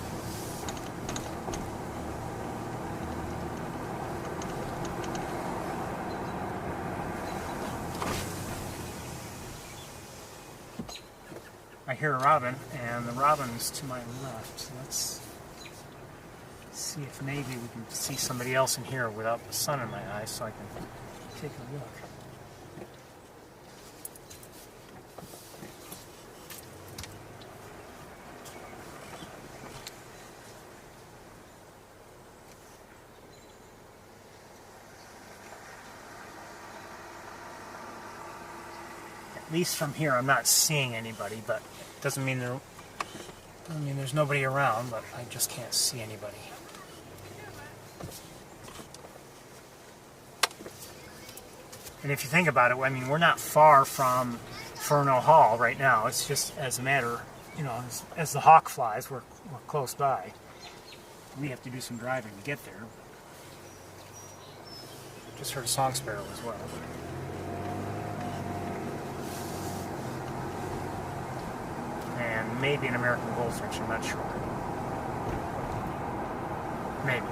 hear a robin, and the robin's to my left. So let's see if maybe we can see somebody else in here without the sun in my eyes so I can take a look. At least from here, I'm not seeing anybody, but doesn't mean there's nobody around, but I just can't see anybody. And if you think about it, I mean, we're not far from Ferris Hall right now. It's just as a matter, you know, as the hawk flies, we're close by. We have to do some driving to get there. Just heard a song sparrow as well. And maybe an American goldfinch, I'm not sure. Maybe.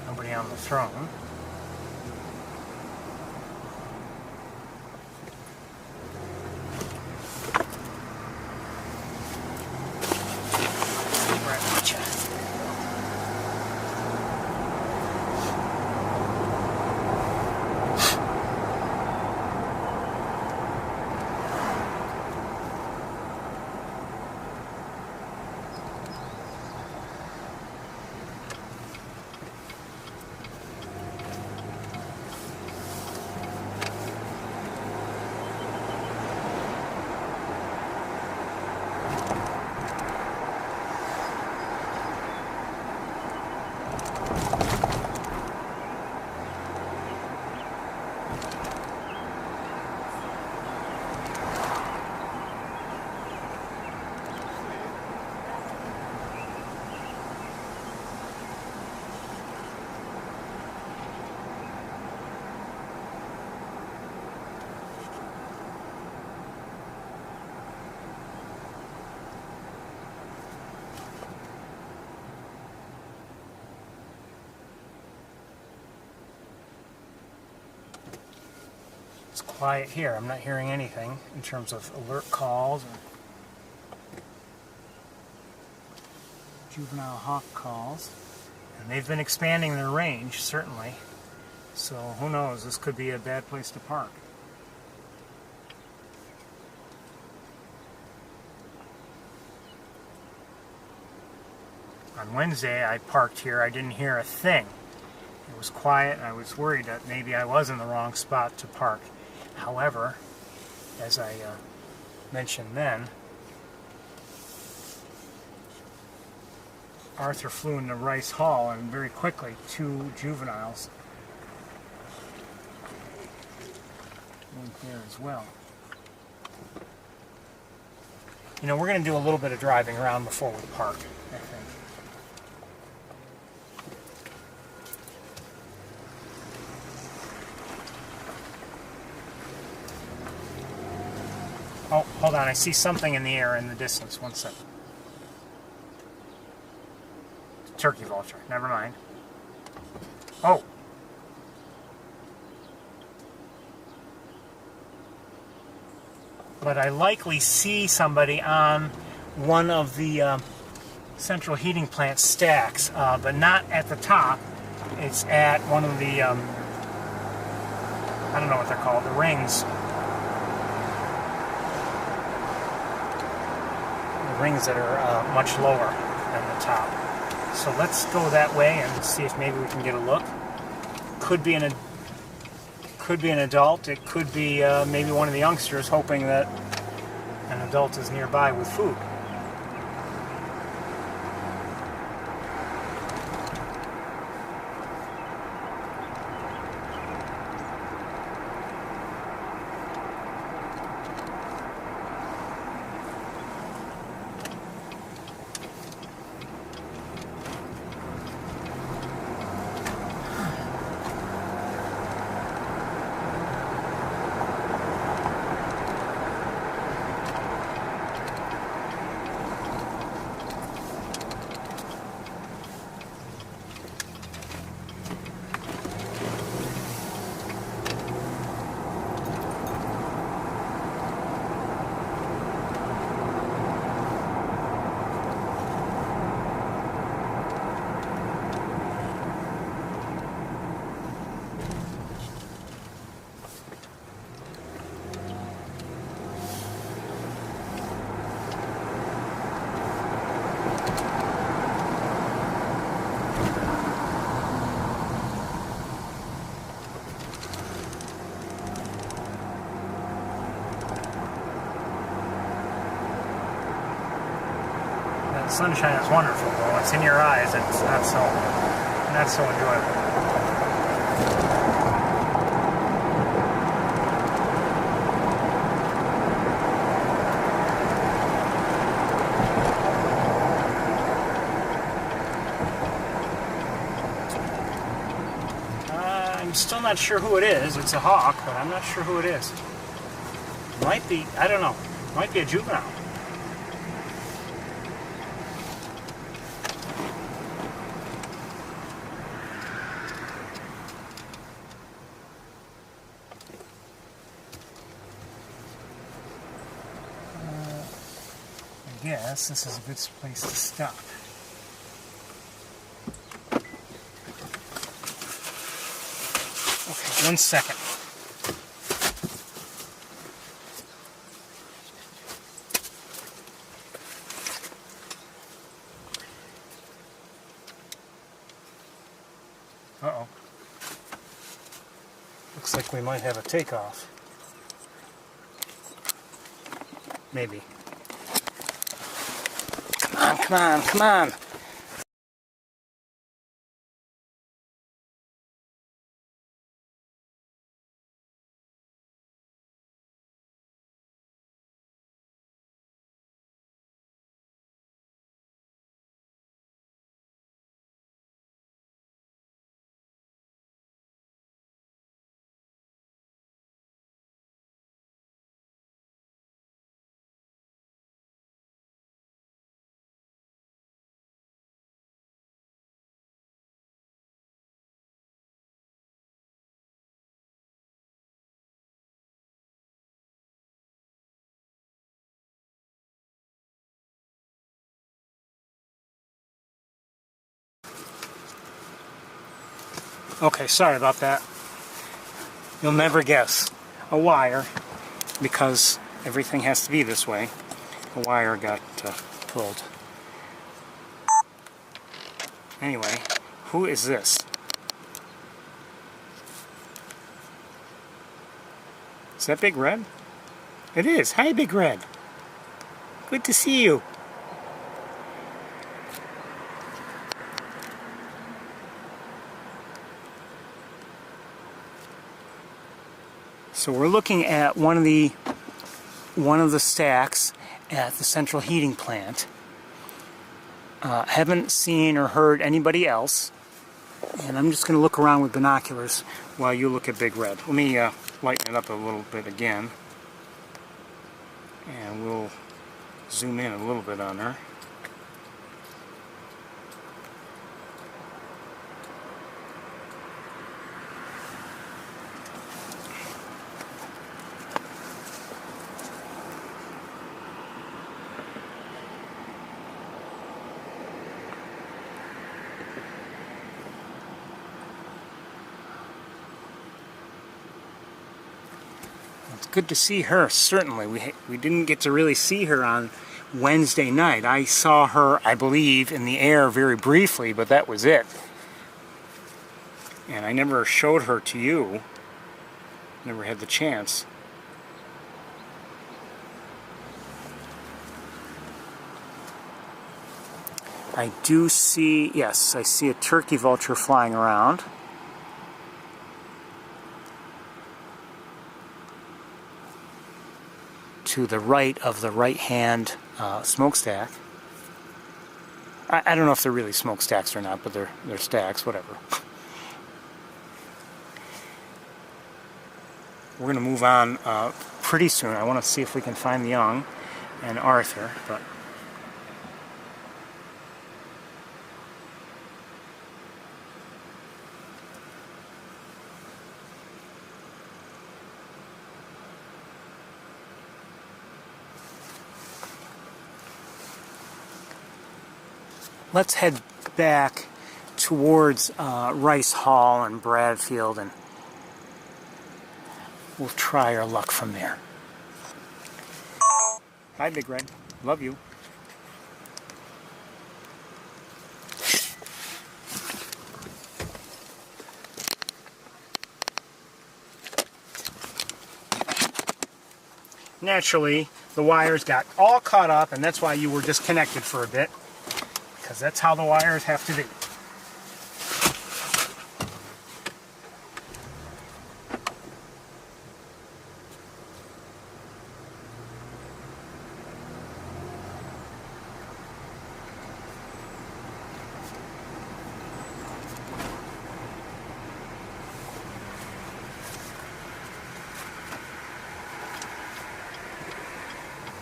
Nobody on the throne. It's quiet here. I'm not hearing anything in terms of alert calls or juvenile hawk calls. And they've been expanding their range, certainly. So who knows, this could be a bad place to park. On Wednesday, I parked here. I didn't hear a thing. It was quiet, and I was worried that maybe I was in the wrong spot to park. However, as I mentioned then, Arthur flew into Rice Hall, and very quickly 2 juveniles went there as well. You know, we're going to do a little bit of driving around before we park, I think. Oh, hold on, I see something in the air in the distance. One second. Turkey vulture, never mind. Oh! But I likely see somebody on one of the central heating plant stacks, but not at the top. It's at one of the, I don't know what they're called, the rings. Rings that are much lower than the top. So let's go that way and see if maybe we can get a look. Could be an adult. It could be maybe one of the youngsters hoping that an adult is nearby with food. sunshine is wonderful, but when it's in your eyes, it's not so enjoyable. I'm still not sure who it is. It's a hawk, but I'm not sure who it is. It might be, I don't know, it might be a juvenile. I guess this is a good place to stop. Okay, 1 second. Uh-oh. Looks like we might have a takeoff. Maybe. Come on, come on, come on. Okay, sorry about that. You'll never guess. A wire, because everything has to be this way. A wire got pulled. Anyway, who is this? Is that Big Red? It is. Hi, Big Red. Good to see you. So we're looking at one of the stacks at the central heating plant. Haven't seen or heard anybody else, and I'm just going to look around with binoculars while you look at Big Red. Let me lighten it up a little bit again, and we'll zoom in a little bit on her. It's good to see her, certainly. We didn't get to really see her on Wednesday night. I saw her, I believe, in the air very briefly, but that was it. And I never showed her to you. Never had the chance. I do see, yes, I see a turkey vulture flying around. To the right of the right-hand smokestack. I don't know if they're really smokestacks or not, but they're stacks, whatever. We're going to move on pretty soon. I want to see if we can find the young and Arthur, but let's head back towards Rice Hall and Bradfield, and we'll try our luck from there. Hi, Big Red. Love you. Naturally, the wires got all caught up, and that's why you were disconnected for a bit. because that's how the wires have to be.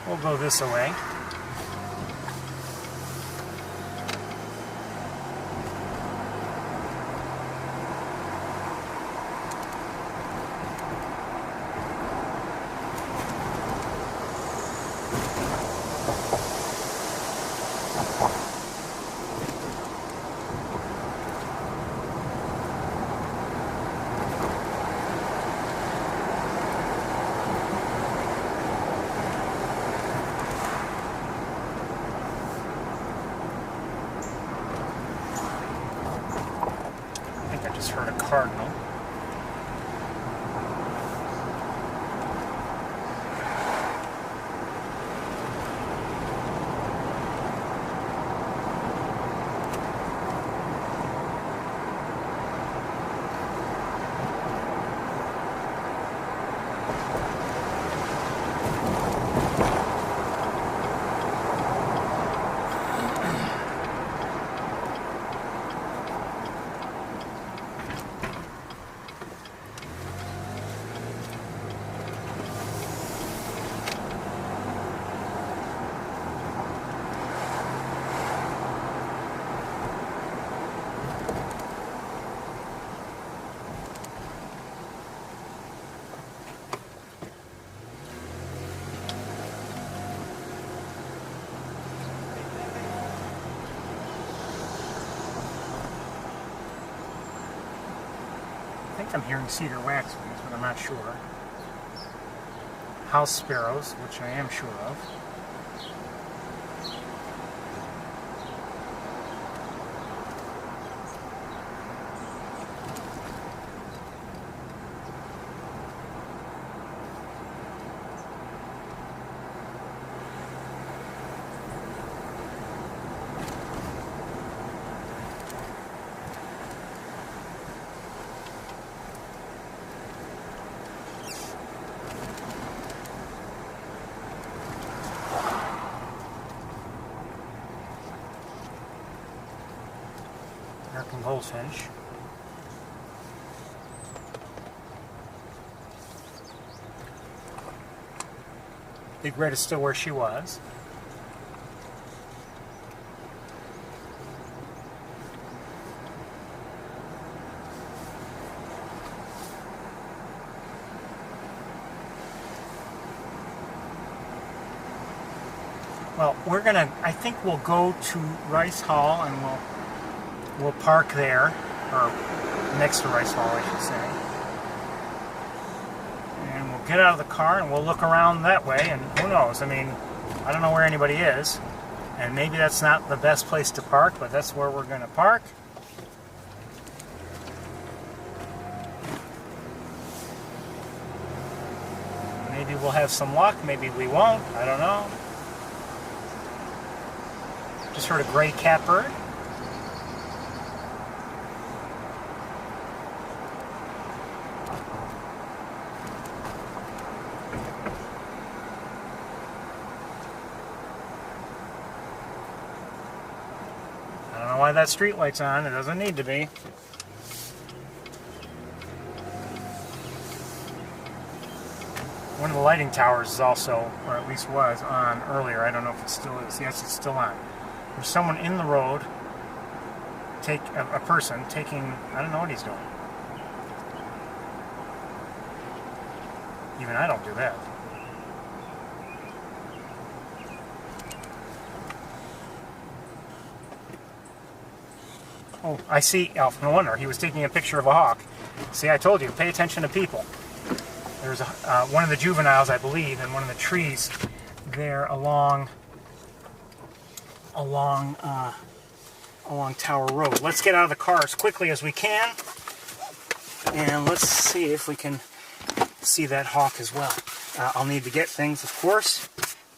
We'll go this way. Heard a cardinal. I think I'm hearing cedar waxwings, but I'm not sure. House sparrows, which I am sure of. American Goldfinch. Big Red is still where she was. Well, I think we'll go to Rice Hall and we'll park there, or next to Rice Hall, I should say. And we'll get out of the car and we'll look around that way, and who knows, I mean, I don't know where anybody is, and maybe that's not the best place to park, but that's where we're going to park. Maybe we'll have some luck, maybe we won't, I don't know. Just heard a gray catbird. I don't know why that street light's on. It doesn't need to be. One of the lighting towers is also, or at least was, on earlier. I don't know if it still is. Yes, it's still on. There's someone in the road, a person taking, I don't know what he's doing. Even I don't do that. Oh, I see. Oh, no wonder. He was taking a picture of a hawk. See, I told you, pay attention to people. There's one of the juveniles, I believe, in one of the trees there along Tower Road. Let's get out of the car as quickly as we can, and let's see if we can see that hawk as well. I'll need to get things, of course,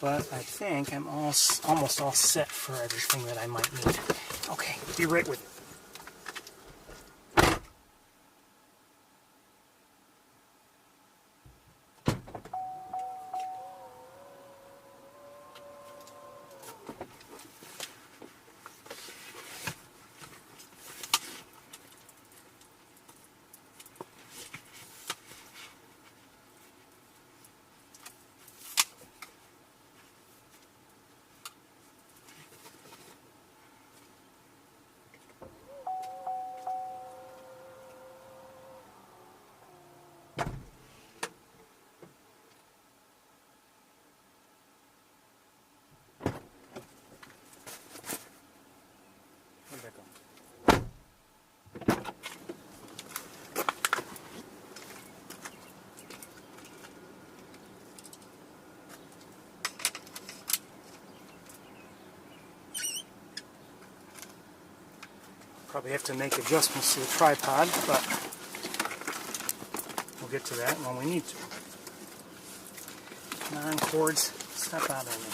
but I think I'm almost all set for everything that I might need. Okay, be right with you. Where'd that go? Probably have to make adjustments to the tripod, but we'll get to that when we need to. Come on, cords, stop bothering me.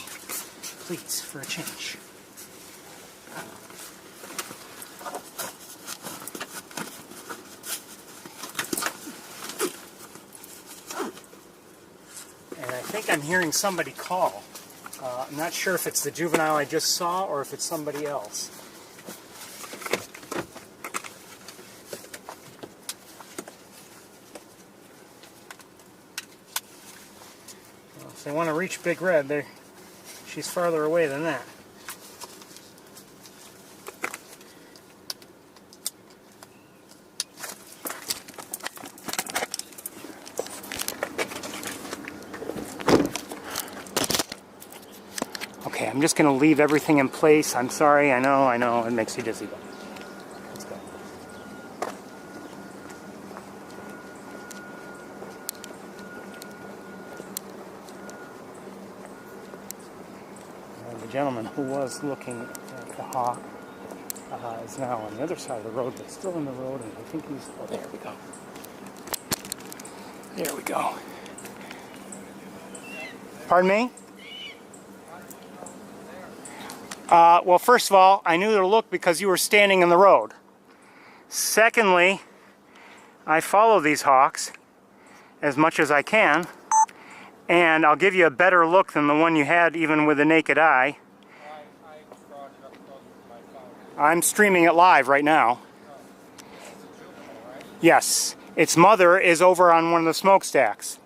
Please, for a change. And I think I'm hearing somebody call. I'm not sure if it's the juvenile I just saw or if it's somebody else. If they want to reach Big Red, she's farther away than that. Okay, I'm just going to leave everything in place. I'm sorry, I know, it makes you dizzy, but let's go. The gentleman who was looking at the hawk is now on the other side of the road, but still in the road, and I think he's... Oh, there we go. There we go. Pardon me? Well, first of all, I knew to look because you were standing in the road. Secondly, I follow these hawks as much as I can, and I'll give you a better look than the one you had even with the naked eye. I'm streaming it live right now. Yes, its mother is over on one of the smokestacks.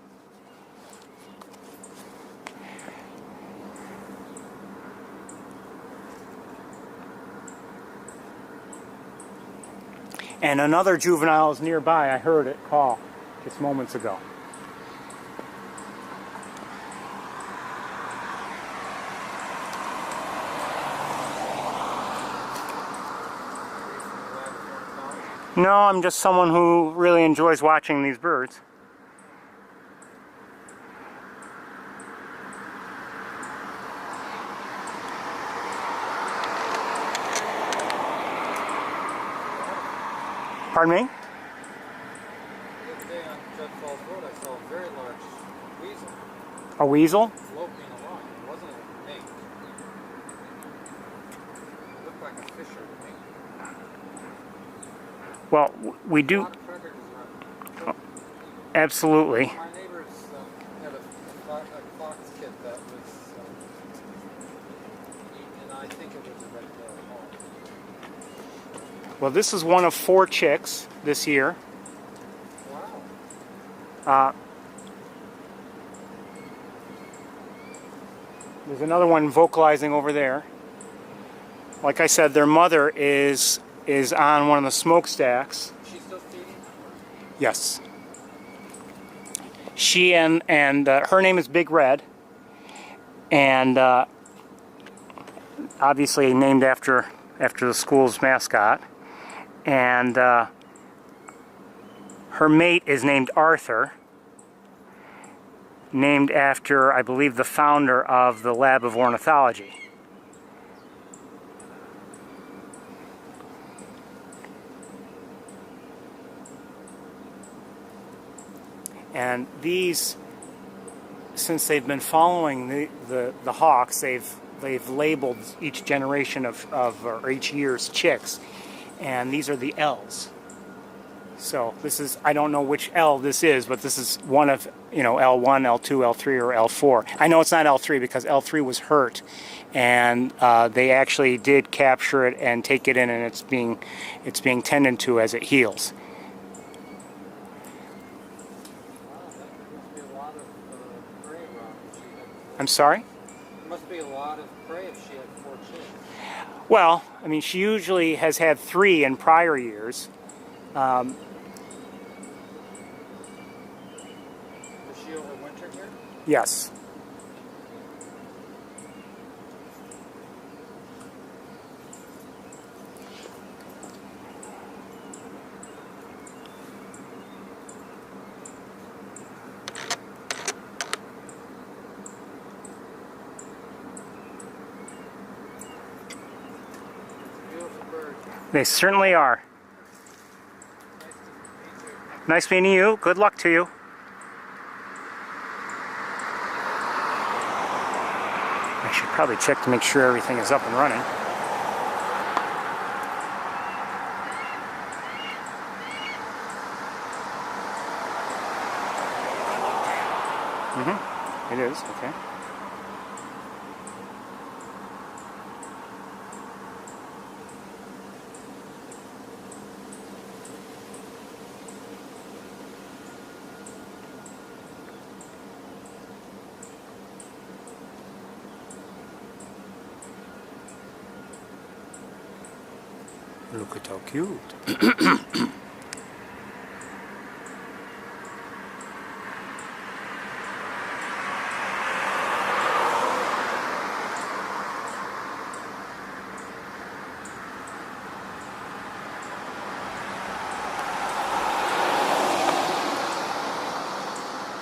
And another juvenile is nearby. I heard it call just moments ago. No, I'm just someone who really enjoys watching these birds. Pardon me? The other day on Judd Falls Road, I saw a very large weasel A weasel? floating along. It wasn't a mink. It looked like a fisher to me. Well, we A do... lot of predators around. Absolutely. My neighbors had a fox kit that was eaten, and I think it was a red-tailed hawk. Well, this is one of 4 chicks this year. Wow. There's another one vocalizing over there. Like I said, their mother is on one of the smokestacks. She's still feeding? Yes. She and her name is Big Red, and obviously named after the school's mascot. And her mate is named Arthur, named after, I believe, the founder of the Lab of Ornithology. And these since they've been following the hawks, they've labeled each generation or each year's chicks, and these are the L's. So this is, I don't know which L this is, but this is one of, L1, L2, L3, or L4. I know it's not L3 because L3 was hurt, and they actually did capture it and take it in, and it's being tended to as it heals. I'm sorry? There must be a lot of prey if she had 4 chicks. Well, I mean, she usually has had 3 in prior years. Was she overwintered here? Yes. Beautiful bird. They certainly are. Nice meeting you. Good luck to you. I should probably check to make sure everything is up and running. It is, okay. Look at how cute.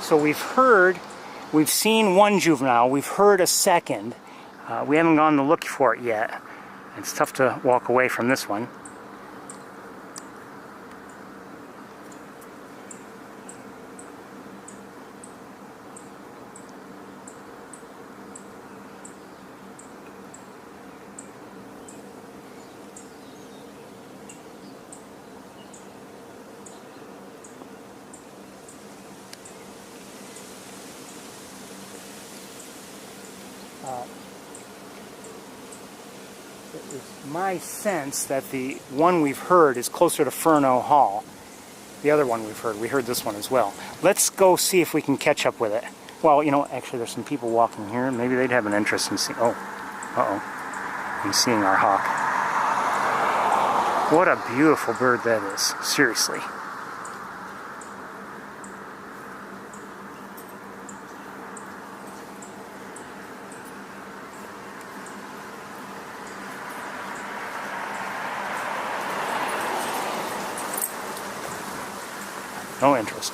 So we've seen one juvenile, we've heard a second. We haven't gone to look for it yet. It's tough to walk away from this one. It was my sense that the one we've heard is closer to Ferno Hall. The other one we heard this one as well. Let's go see if we can catch up with it. Well, actually there's some people walking here. Maybe they'd have an interest in seeing, in seeing our hawk. What a beautiful bird that is, seriously. No interest.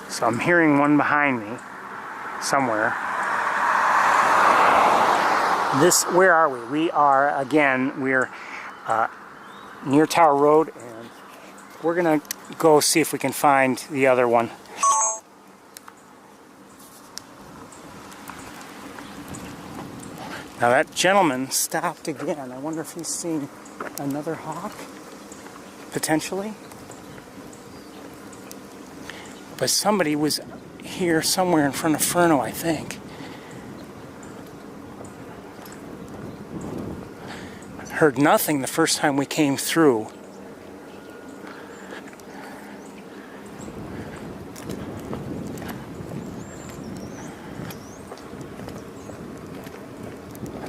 So I'm hearing one behind me somewhere. Where are we? We are, again, we're near Tower Road, and we're gonna go see if we can find the other one. Now that gentleman stopped again. I wonder if he's seeing another hawk, potentially. But somebody was here somewhere in front of Ferno, I think. Heard nothing the first time we came through.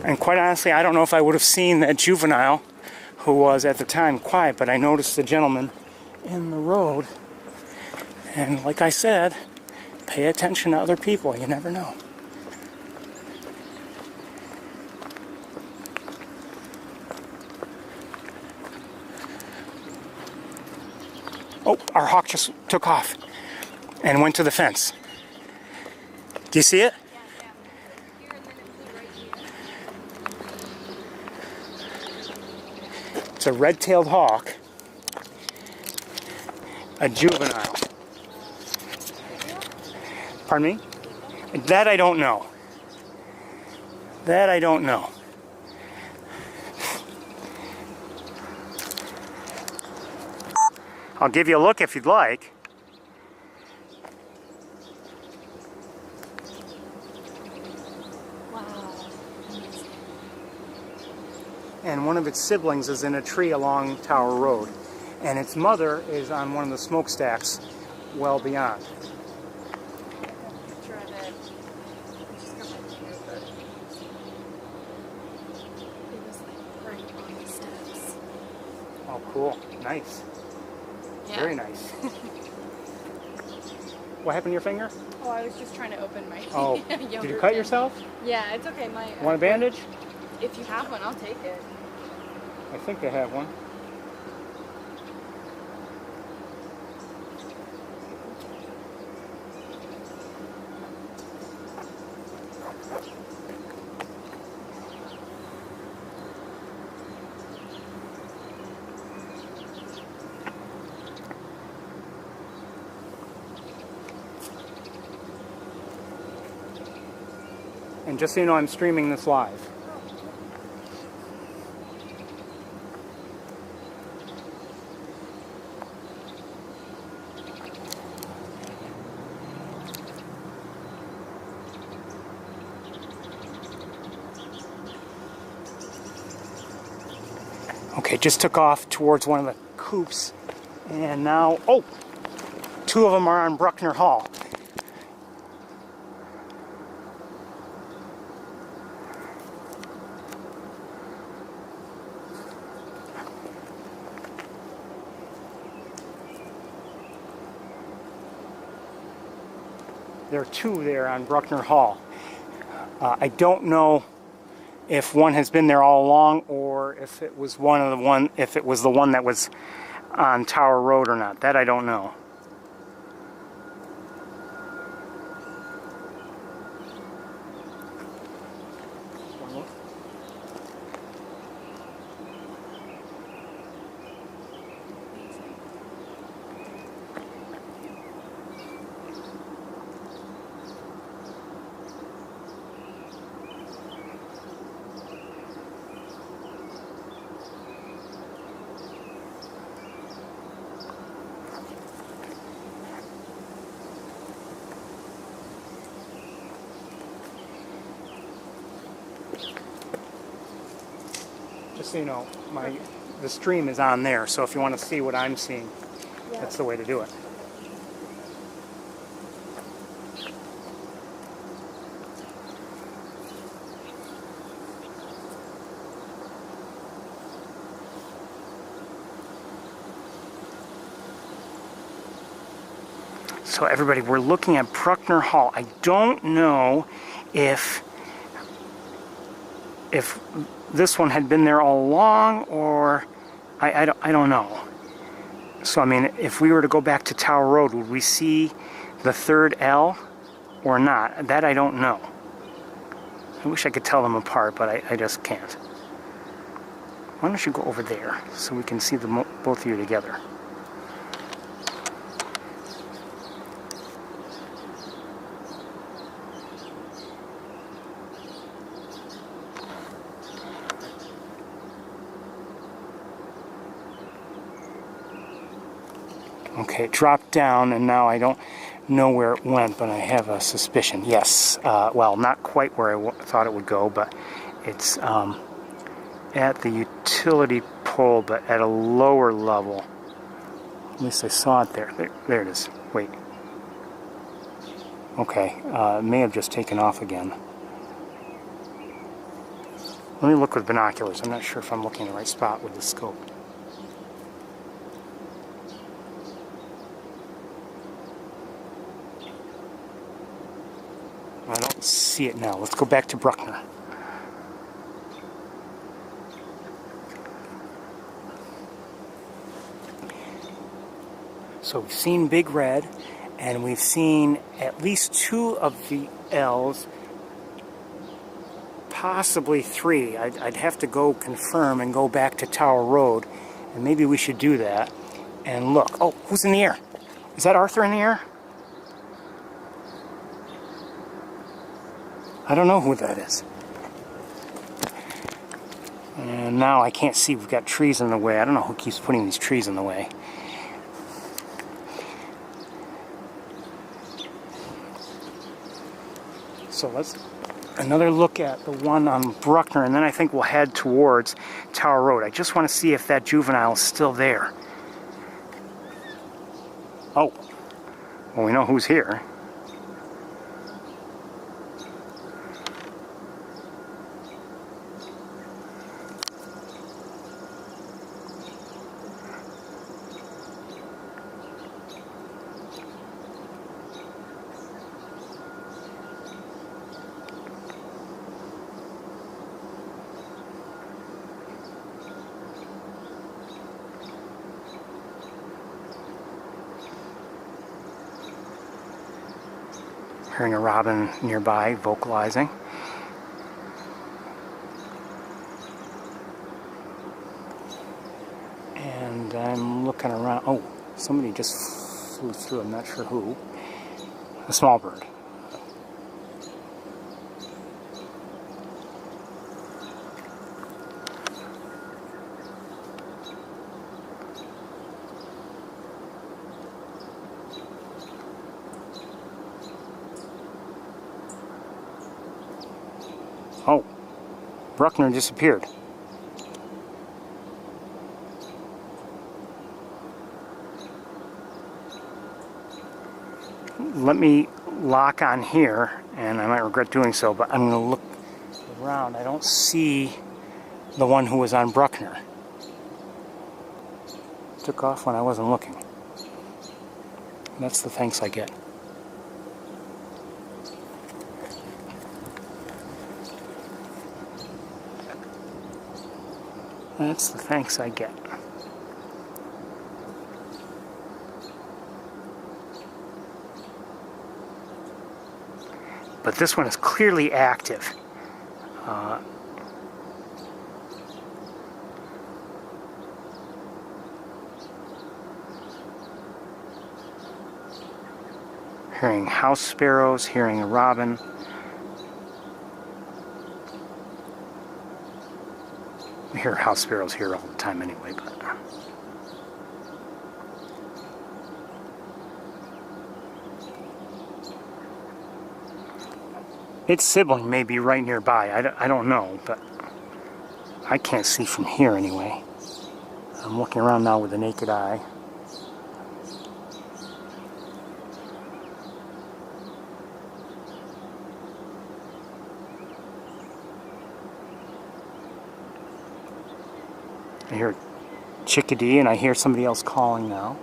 And quite honestly, I don't know if I would have seen that juvenile who was at the time quiet, but I noticed the gentleman in the road. And like I said, pay attention to other people. You never know. Oh, our hawk just took off and went to the fence. Do you see it? Here and then it flew right here. It's a red-tailed hawk. A juvenile. Pardon me? That I don't know. That I don't know. I'll give you a look if you'd like. Wow. And one of its siblings is in a tree along Tower Road. And its mother is on one of the smokestacks well beyond. Picture of it. Just come up here, but it was like right on the steps. Oh, cool. Nice. Yeah. Very nice. What happened to your finger? Oh, I was just trying to open my. Oh, did you cut yourself? Yeah, it's okay. My. Want a bandage? If you have one, I'll take it. I think they have one. And just so you know, I'm streaming this live. Okay, just took off towards one of the coops, and now, oh, two of them are on Proctor Hall. There are two there on Proctor Hall. I don't know if one has been there all along, or if it was if it was the one that was on Tower Road or not. That I don't know. Just so you know, the stream is on there, so if you want to see what I'm seeing, that's the way to do it. So everybody, we're looking at Proctor Hall. I don't know if this one had been there all along, or I don't know. So I mean, if we were to go back to Tower Road, would we see the third L or not? That I don't know. I wish I could tell them apart, but I just can't. Why don't you go over there so we can see them both of you together? Okay, it dropped down, and now I don't know where it went, but I have a suspicion. Yes, well, not quite where I thought it would go, but it's at the utility pole, but at a lower level. At least I saw it there. There it is. Wait. Okay, it may have just taken off again. Let me look with binoculars. I'm not sure if I'm looking in the right spot with the scope. I don't see it now. Let's go back to Proctor. So we've seen Big Red, and we've seen at least two of the elves, possibly 3. I'd have to go confirm and go back to Tower Road, and maybe we should do that and look. Oh, who's in the air? Is that Arthur in the air? I don't know who that is. And now I can't see, we've got trees in the way. I don't know who keeps putting these trees in the way. So let's another look at the one on Bruckner, and then I think we'll head towards Tower Road. I just want to see if that juvenile is still there. Oh, well, we know who's here. Hearing a robin nearby vocalizing. And I'm looking around. Oh, somebody just flew through. I'm not sure who. A small bird. Oh, Bruckner disappeared. Let me lock on here, and I might regret doing so, but I'm going to look around. I don't see the one who was on Bruckner. Took off when I wasn't looking. That's the thanks I get. That's the thanks I get. But this one is clearly active. Hearing house sparrows, hearing a robin. We hear house sparrows here all the time anyway, but its sibling may be right nearby. I don't know, but I can't see from here anyway. I'm looking around now with the naked eye. I hear chickadee, and I hear somebody else calling now.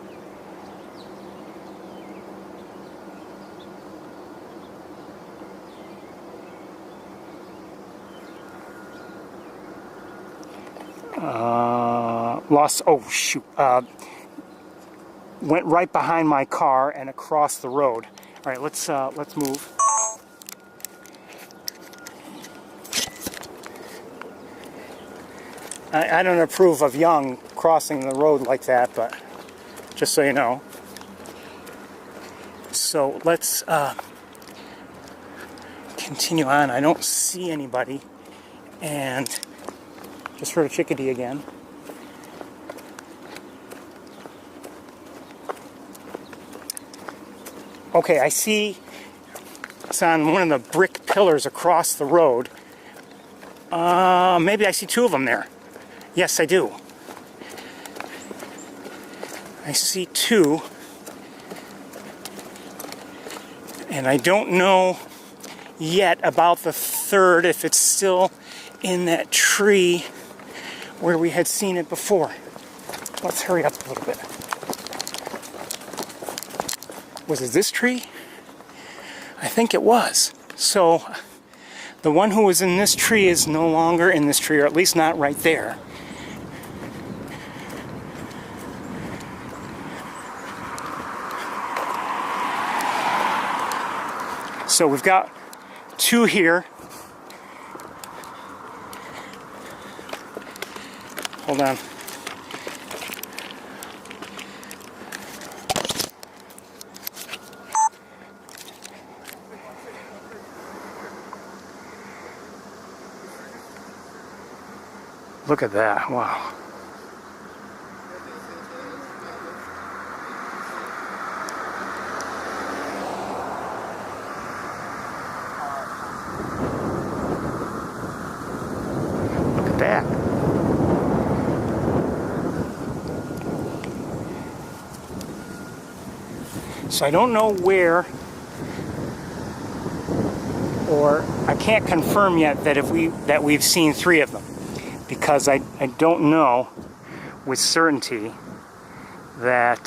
Lost. Oh shoot! Went right behind my car and across the road. All right, let's move. I don't approve of young crossing the road like that, but just so you know. So let's continue on. I don't see anybody, and just heard a chickadee again. Okay, I see it's on one of the brick pillars across the road. Maybe I see 2 of them there. Yes, I do. I see 2. And I don't know yet about the 3rd, if it's still in that tree where we had seen it before. Let's hurry up a little bit. Was it this tree? I think it was. So the one who was in this tree is no longer in this tree, or at least not right there. So we've got 2 here. Hold on. Look at that, wow. Look at that. So I don't know where, or I can't confirm yet that we've seen 3 of them, because I don't know with certainty that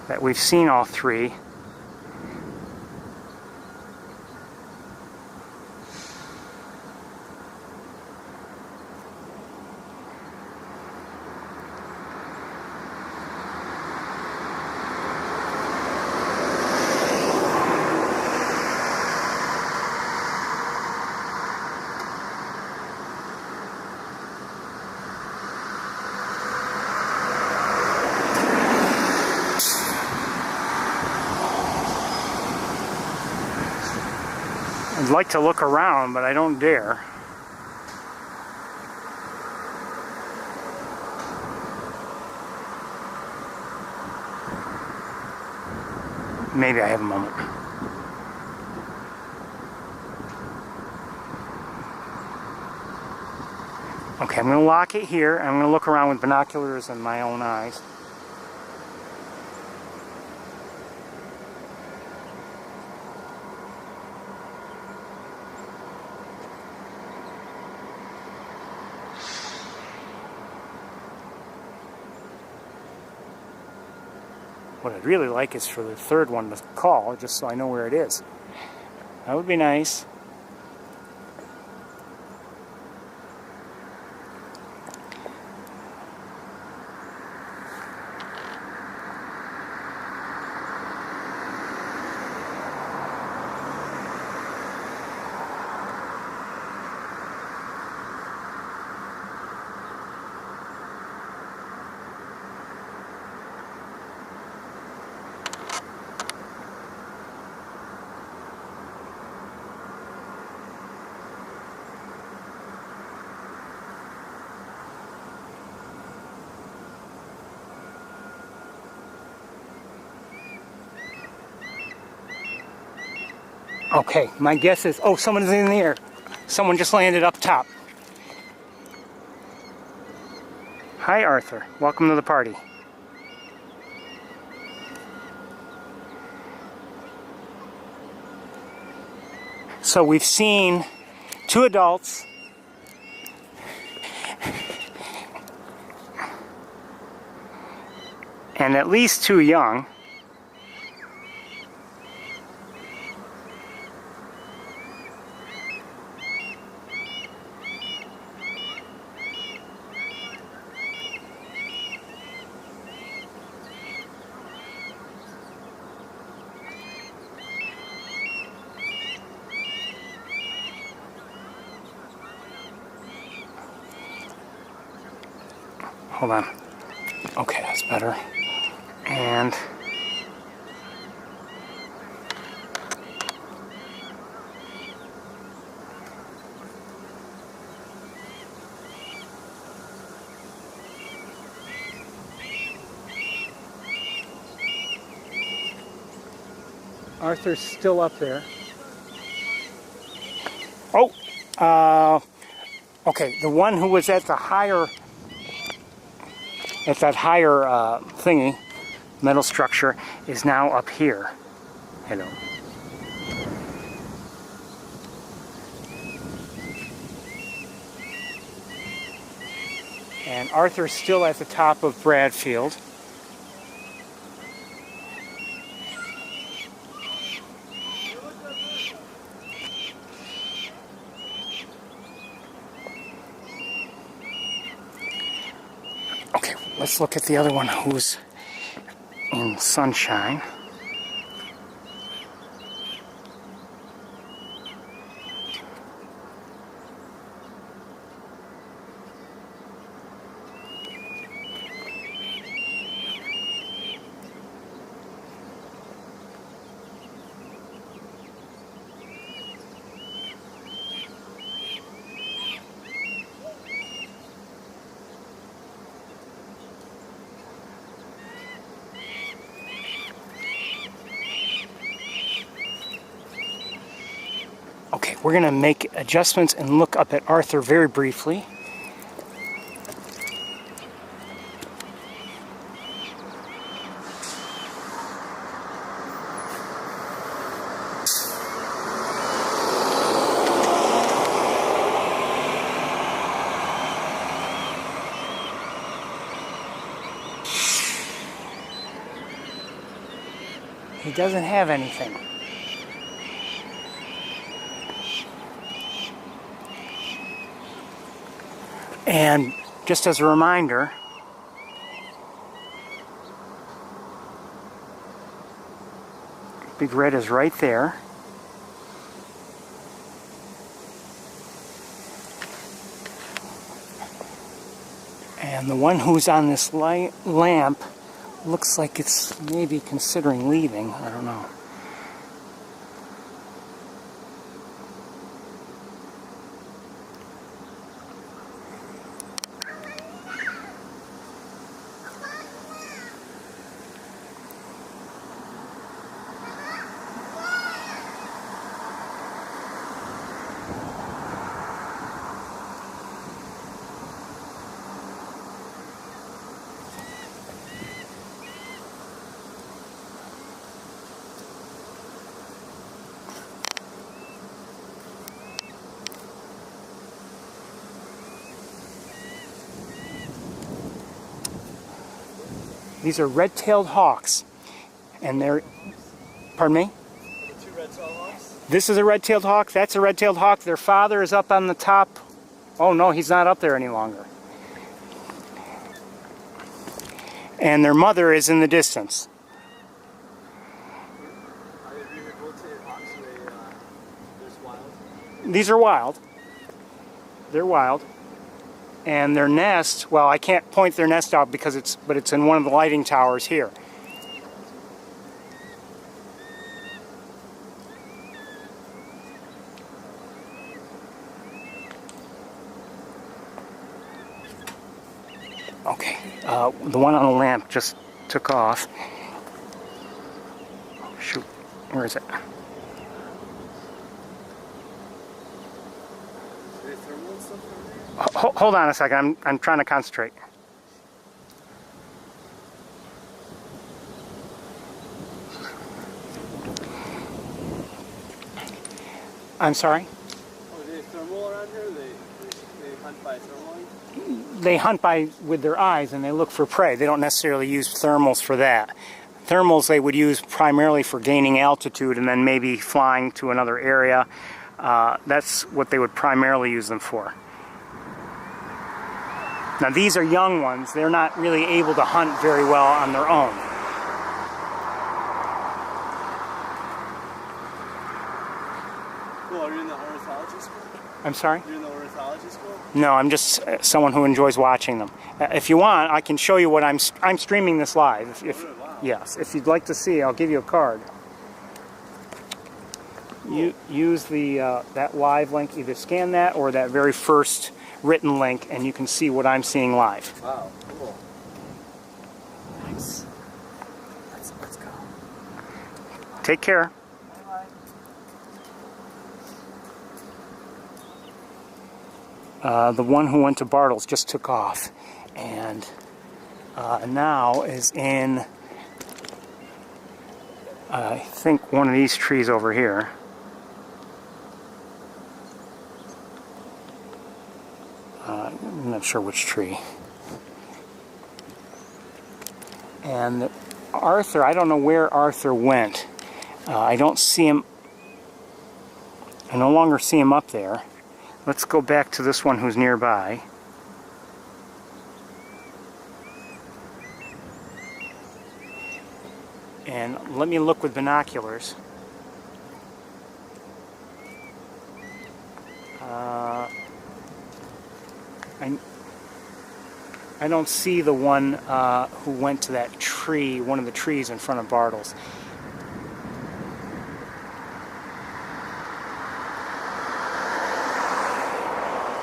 that we've seen all 3. I'd like to look around, but I don't dare. Maybe I have a moment. Okay, I'm going to lock it here. I'm going to look around with binoculars and my own eyes. What I'd really like is for the 3rd one to call, just so I know where it is. That would be nice. Okay, my guess is, oh, someone's in the air. Someone just landed up top. Hi, Arthur. Welcome to the party. So we've seen 2 adults, and at least 2 young. Hold on. Okay, that's better. And Arthur's still up there. Oh, okay, the one who was at the higher, at that higher thingy, metal structure, is now up here. Hello. And Arthur's still at the top of Bradfield. Okay, let's look at the other one who's in sunshine. We're going to make adjustments and look up at Arthur very briefly. He doesn't have anything. And just as a reminder, Big Red is right there. And the one who's on this lamp looks like it's maybe considering leaving. I don't know. These are red-tailed hawks, and they're, pardon me? The two red-tailed hawks? This is a red-tailed hawk, that's a red-tailed hawk. Their father is up on the top. Oh no, he's not up there any longer. And their mother is in the distance. Are they really gold-tailed hawks? They're wild? These are wild. They're wild. And their nest, well, I can't point their nest out because it's in one of the lighting towers here. Okay, the one on the lamp just took off. Shoot, where is it? Hold on a second, I'm trying to concentrate. I'm sorry? Oh, are they thermal around here? They hunt by thermal? They hunt with their eyes and they look for prey. They don't necessarily use thermals for that. Thermals they would use primarily for gaining altitude and then maybe flying to another area. That's what they would primarily use them for. Now these are young ones. They're not really able to hunt very well on their own. Cool, are you in the ornithology school? I'm sorry? You're in the ornithology school? No, I'm just someone who enjoys watching them. If you want, I can show you what I'm streaming this live. Wow. Yes, if you'd like to see, I'll give you a card. You use that live link, either scan that or that very first written link, and you can see what I'm seeing live. Wow, cool. Nice. Let's go. Take care. The one who went to Bartles just took off, and now is in, I think, one of these trees over here. I'm not sure which tree. And Arthur, I don't know where Arthur went. I don't see him. I no longer see him up there. Let's go back to this one who's nearby. And let me look with binoculars. I don't see the one who went to that tree, one of the trees in front of Bartles.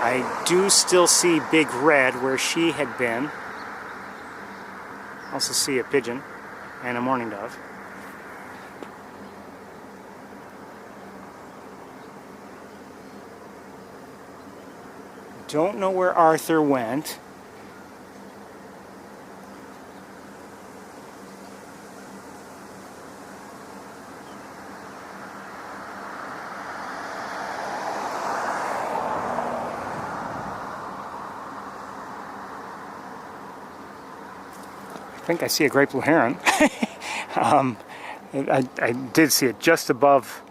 I do still see Big Red where she had been. I also see a pigeon and a mourning dove. don't know where Arthur went. I think I see a great blue heron. I did see it just above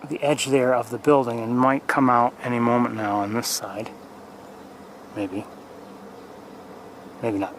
the edge there of the building and might come out any moment now on this side. Maybe. Maybe not.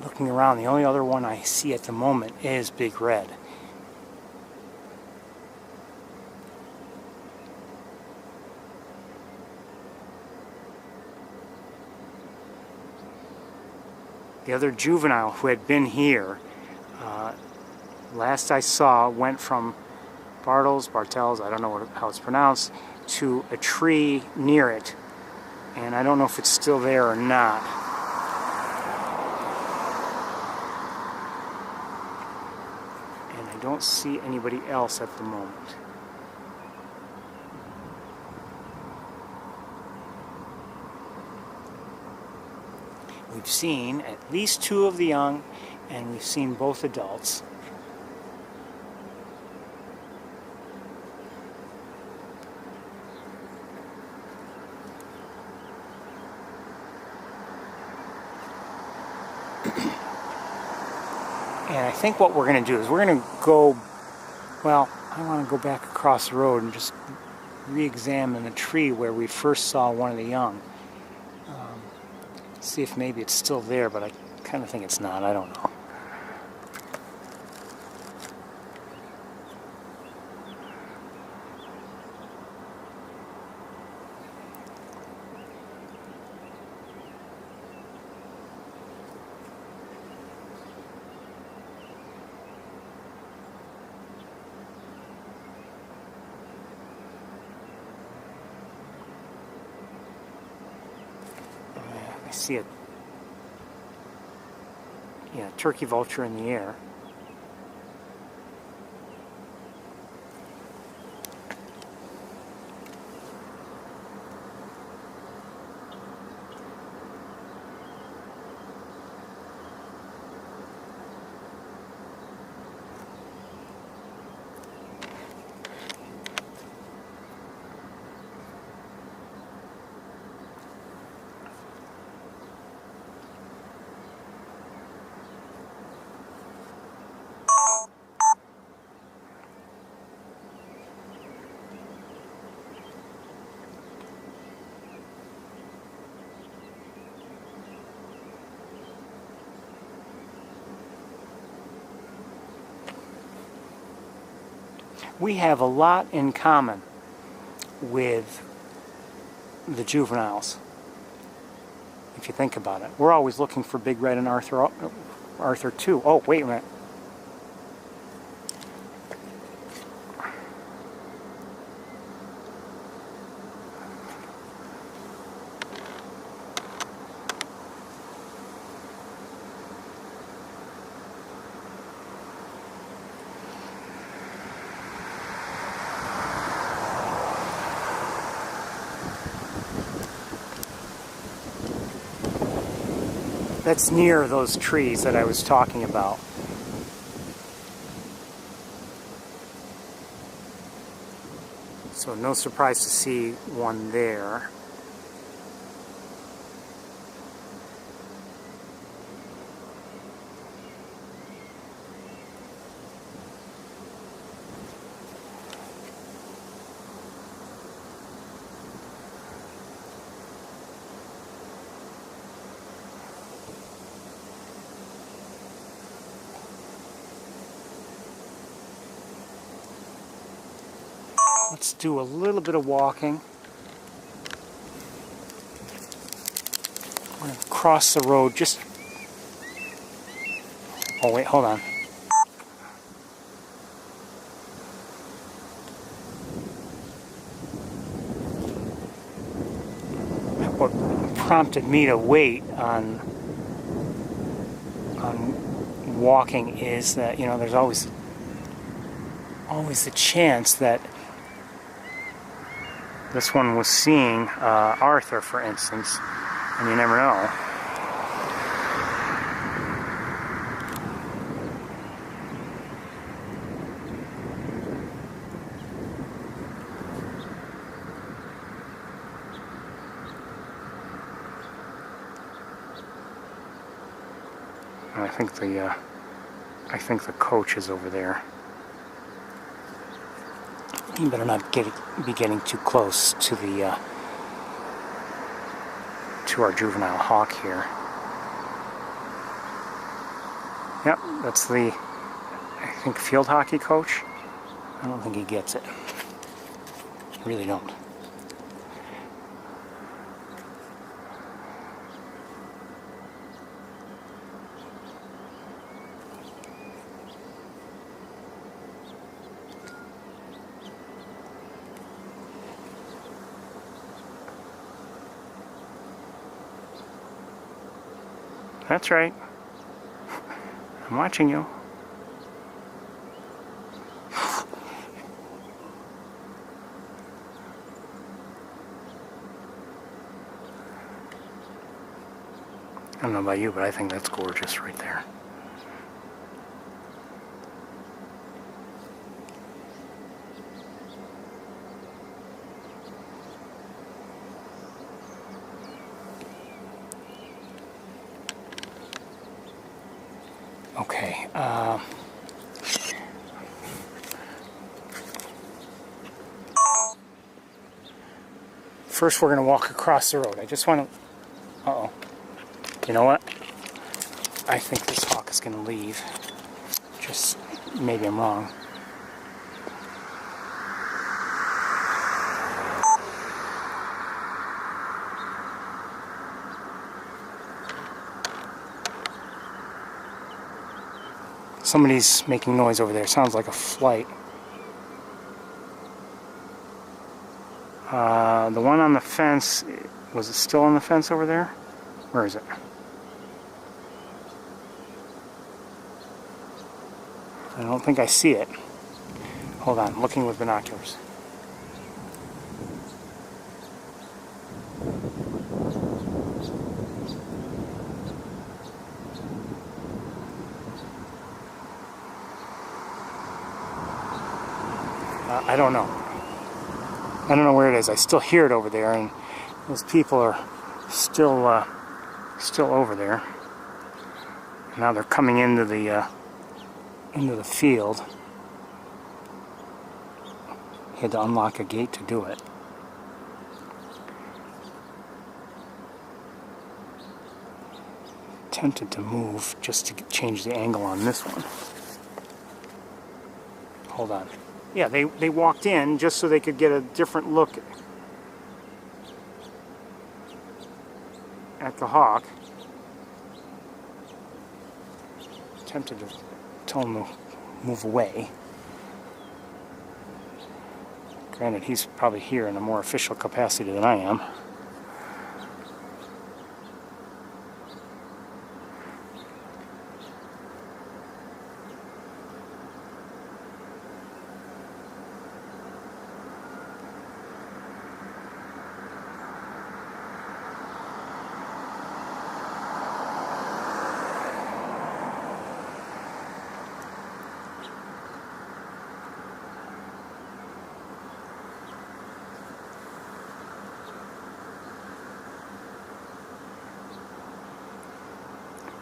Looking around, the only other one I see at the moment is Big Red. The other juvenile who had been here, last I saw, went from Bartels, I don't know how it's pronounced, to a tree near it. And I don't know if it's still there or not. And I don't see anybody else at the moment. We've seen at least 2 of the young, and we've seen both adults. And I think what we're going to do is we're going to go, well, I want to go back across the road and just re-examine the tree where we first saw one of the young. See if maybe it's still there, but I kind of think it's not. I don't know. I see a turkey vulture in the air. We have a lot in common with the juveniles, if you think about it. We're always looking for Big Red and Arthur too. Oh, wait a minute. That's near those trees that I was talking about. So no surprise to see one there. Let's do a little bit of walking. We're going to cross the road just... Oh wait, hold on. What prompted me to wait on walking is that, you know, there's always the chance that this one was seeing Arthur, for instance, and you never know. And I think the coach is over there. You better not be getting too close to the to our juvenile hawk here. Yep, that's the, I think, field hockey coach. I don't think he gets it. I really don't. That's right. I'm watching you. I don't know about you, but I think that's gorgeous right there. Okay, first we're going to walk across the road. I just want to... Uh-oh. You know what? I think this hawk is going to leave. Just, maybe I'm wrong. Somebody's making noise over there. Sounds like a flight. The one on the fence, was it still on the fence over there? Where is it? I don't think I see it. Hold on, looking with binoculars. I don't know. I don't know where it is. I still hear it over there, and those people are still over there. Now they're coming into the field. He had to unlock a gate to do it. Tempted to move just to change the angle on this one. Hold on. Yeah, they walked in just so they could get a different look at the hawk. Tempted to tell him to move away. Granted, he's probably here in a more official capacity than I am.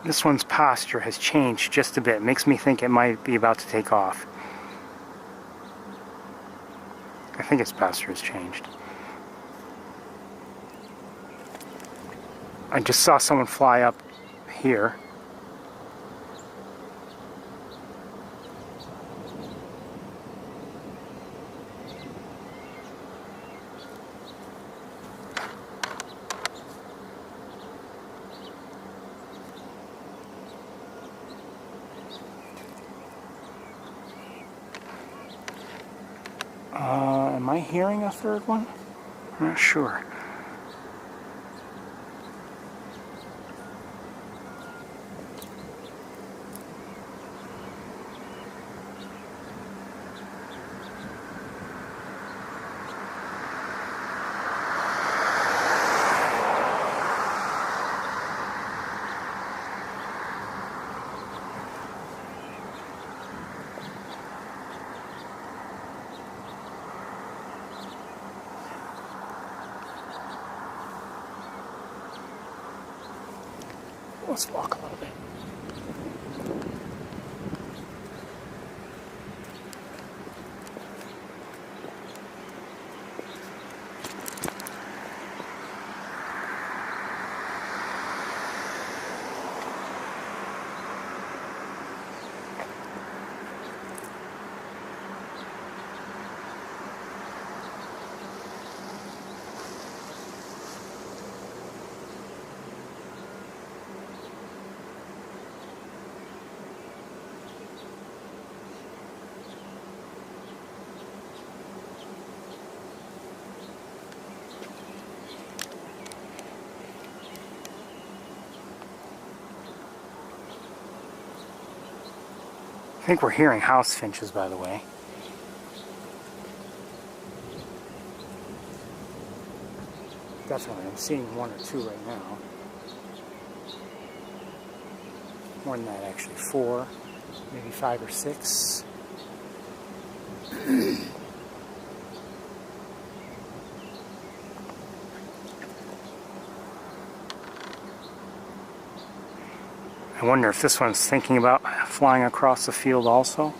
This one's posture has changed just a bit. Makes me think it might be about to take off. I think its posture has changed. I just saw someone fly up here. I hearing a third one? I'm not sure. Let's walk a little bit. I think we're hearing house finches, by the way. Definitely, I'm seeing one or two right now. More than that, actually. 4, maybe 5 or 6. I wonder if this one's thinking about flying across the field also.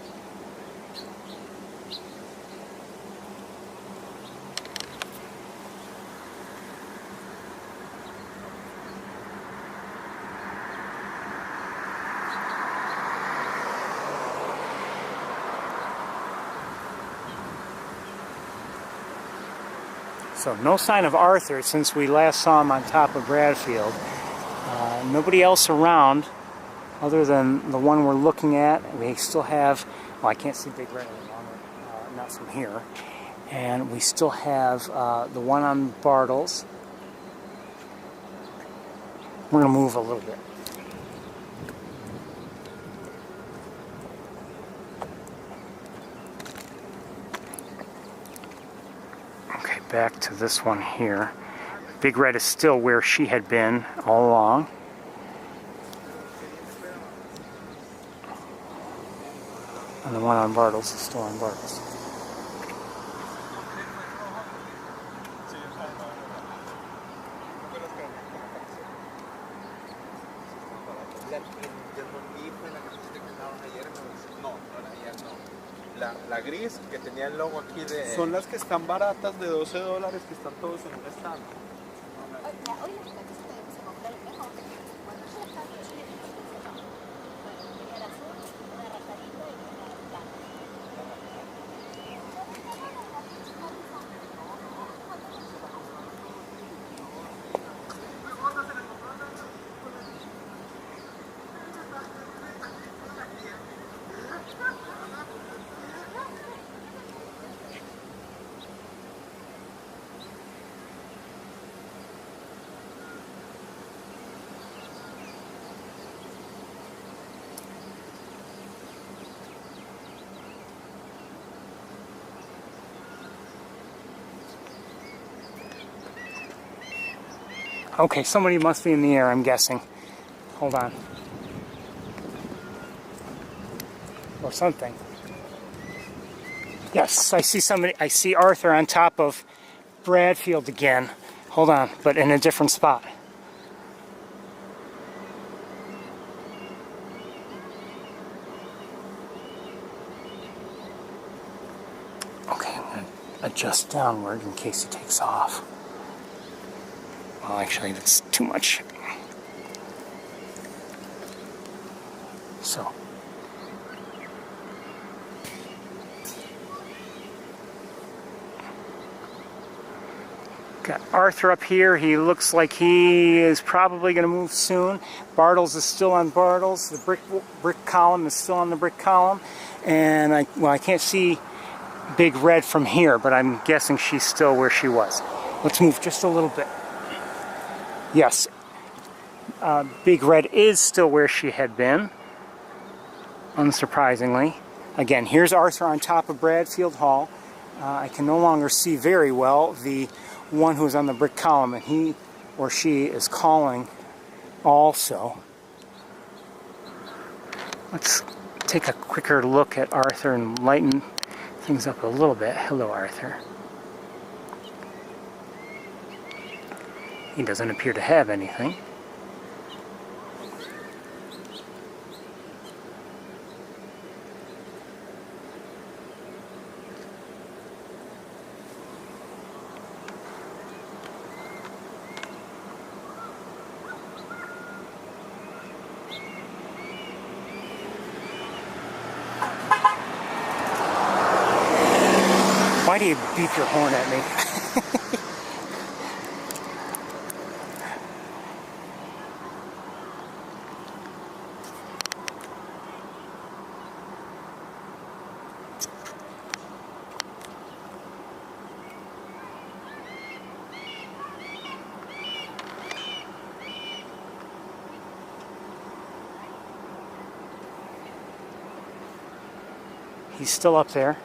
So no sign of Arthur since we last saw him on top of Bradfield. Nobody else around other than the one we're looking at. We still have, well, I can't see Big Red any longer, not from here. And we still have the one on Bartles. We're going to move a little bit. Okay, back to this one here. Big Red is still where she had been all along. And the one on Bartles is still on Bartles. La gris que tenía el logo aquí de... Son las que están baratas de $12 que están todos en un stand. Okay, somebody must be in the air, I'm guessing. Hold on. Or something. Yes, I see somebody. I see Arthur on top of Bradfield again. Hold on, but in a different spot. Okay, I'm going to adjust downward in case he takes off. Well, actually, that's too much. So. Got Arthur up here. He looks like he is probably going to move soon. Bartles is still on Bartles. The brick column is still on the brick column. And I can't see Big Red from here, but I'm guessing she's still where she was. Let's move just a little bit. Yes, Big Red is still where she had been, unsurprisingly. Again, here's Arthur on top of Bradfield Hall. I can no longer see very well the one who's on the brick column, and he or she is calling also. Let's take a quicker look at Arthur and lighten things up a little bit. Hello, Arthur. He doesn't appear to have anything. Why do you beep your horn at me? He's still up there.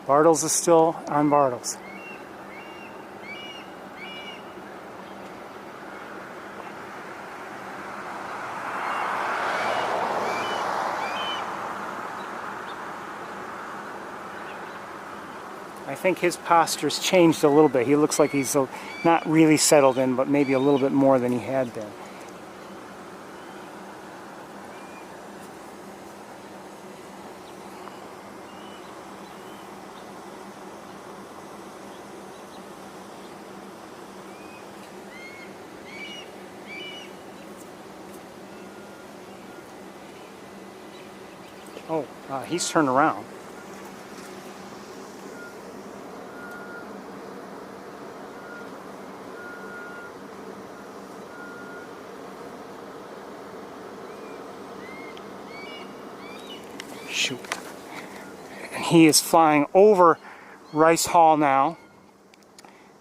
Bartles is still on Bartles. I think his posture's changed a little bit. He looks like he's not really settled in, but maybe a little bit more than he had been. Oh, he's turned around. Shoot. And he is flying over Rice Hall now,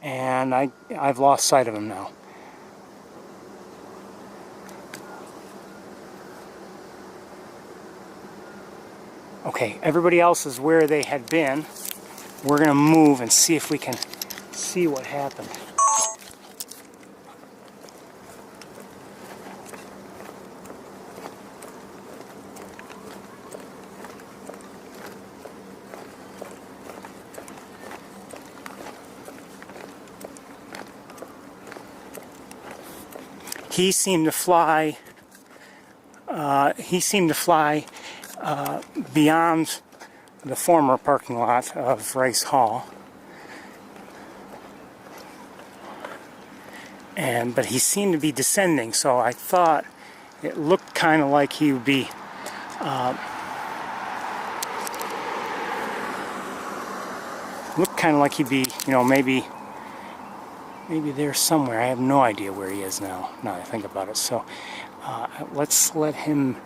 and I've lost sight of him now. Okay, everybody else is where they had been. We're going to move and see if we can see what happened. He seemed to fly. Beyond the former parking lot of Rice Hall, but he seemed to be descending. So I thought it looked kind of like he would be. Looked kind of like he'd be, you know, maybe there somewhere. I have no idea where he is now. Now that I think about it. So let's let him.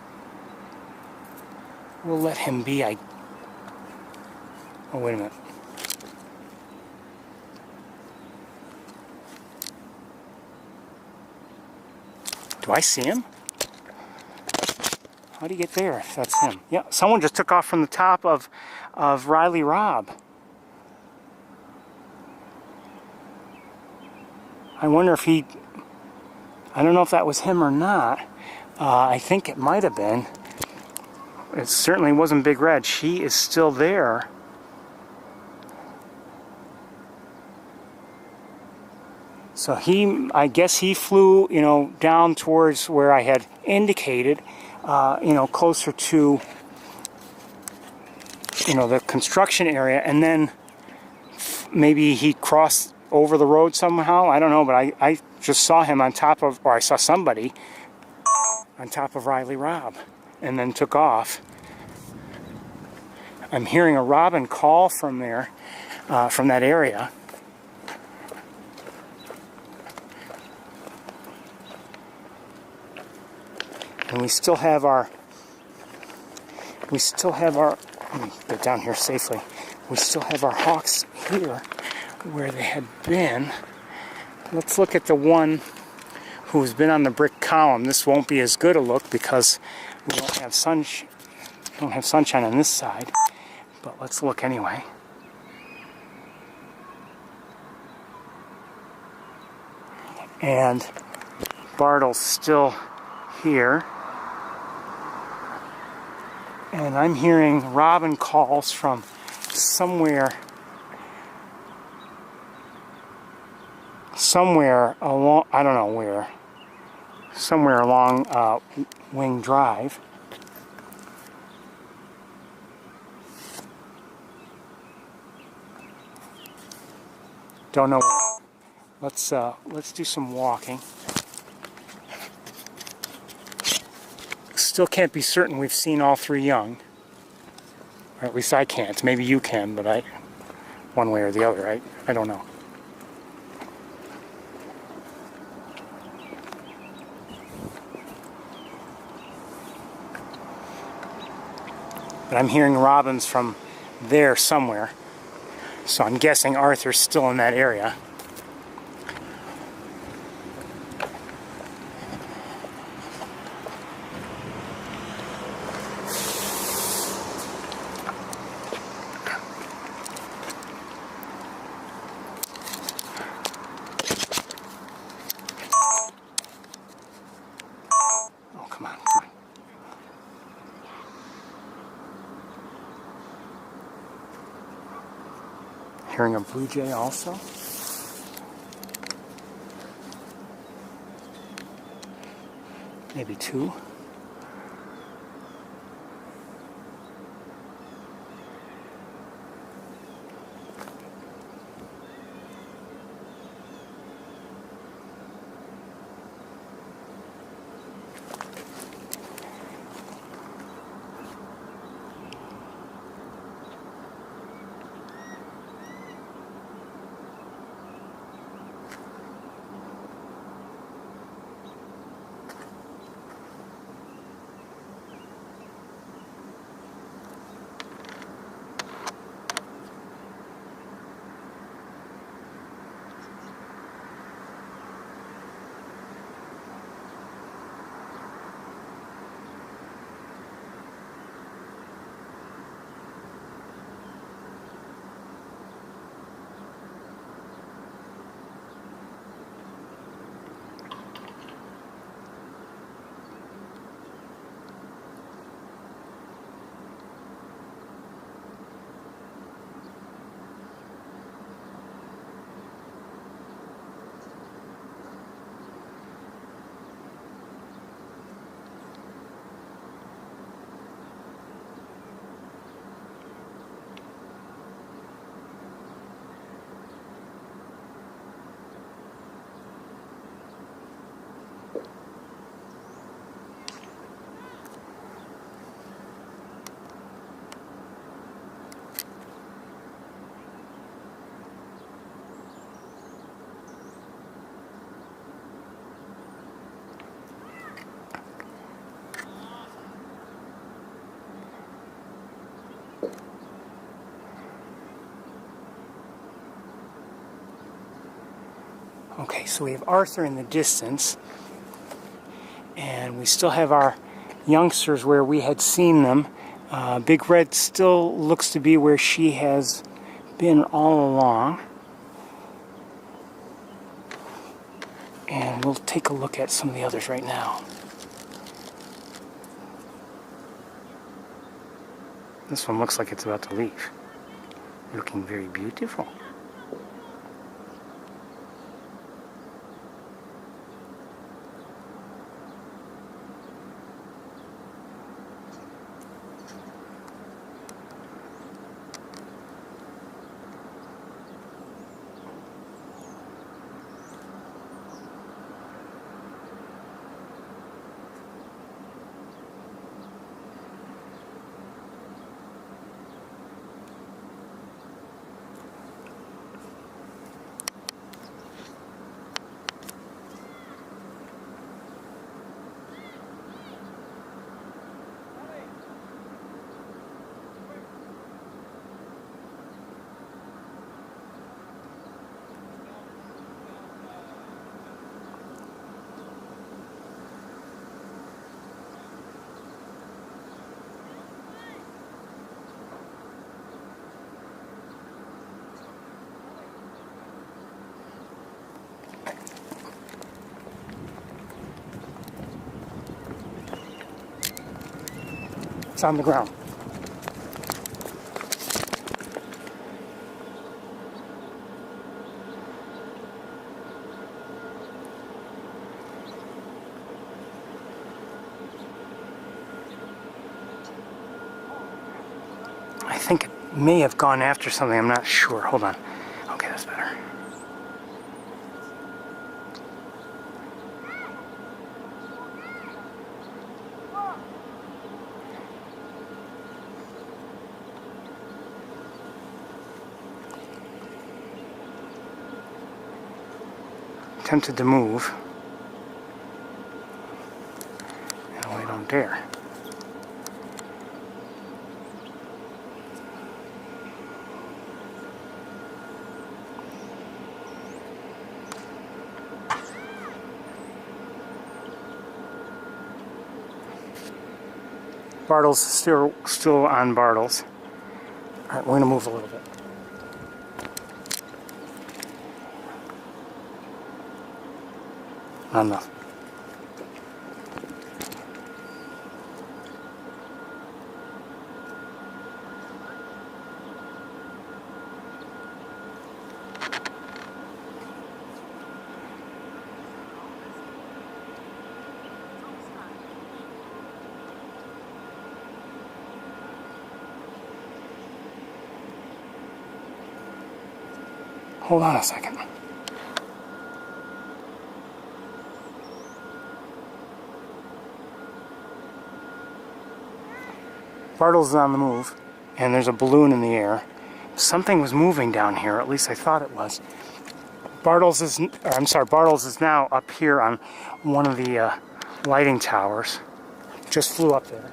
We'll let him be. Oh, wait a minute. Do I see him? How do you get there if that's him? Yeah, someone just took off from the top of Riley Robb. I wonder if I don't know if that was him or not. I think it might have been. It certainly wasn't Big Red. She is still there. So I guess he flew, you know, down towards where I had indicated, you know, closer to, you know, the construction area, and then maybe he crossed over the road somehow. I don't know, but I just saw him on top of, or I saw somebody on top of Riley Robb, and then took off. I'm hearing a robin call from there, from that area. And we still have our, let me get down here safely. We still have our hawks here where they had been. Let's look at the one who's been on the brick column. This won't be as good a look because we don't have sunshine on this side, but let's look anyway. And Bartle's still here. And I'm hearing robin calls from somewhere along, I don't know where, somewhere along Wing Drive. Don't know where. Let's do some walking. Still can't be certain we've seen all three young. Or at least I can't. Maybe you can, but one way or the other, I don't know. But I'm hearing robins from there somewhere. So I'm guessing Arthur's still in that area. Oh, come on. Hearing a blue jay also. Maybe two. Okay, so we have Arthur in the distance, and we still have our youngsters where we had seen them. Big Red still looks to be where she has been all along. And we'll take a look at some of the others right now. This one looks like it's about to leave. Looking very beautiful. It's on the ground. I think it may have gone after something. I'm not sure. Hold on. Okay, that's better. Tempted to move. No, I don't dare. Bartles still on Bartles. All right, we're going to move a little bit. Not enough. Hold on a second. Bartles is on the move, and there's a balloon in the air. Something was moving down here, at least I thought it was. Bartles is now up here on one of the lighting towers. Just flew up there.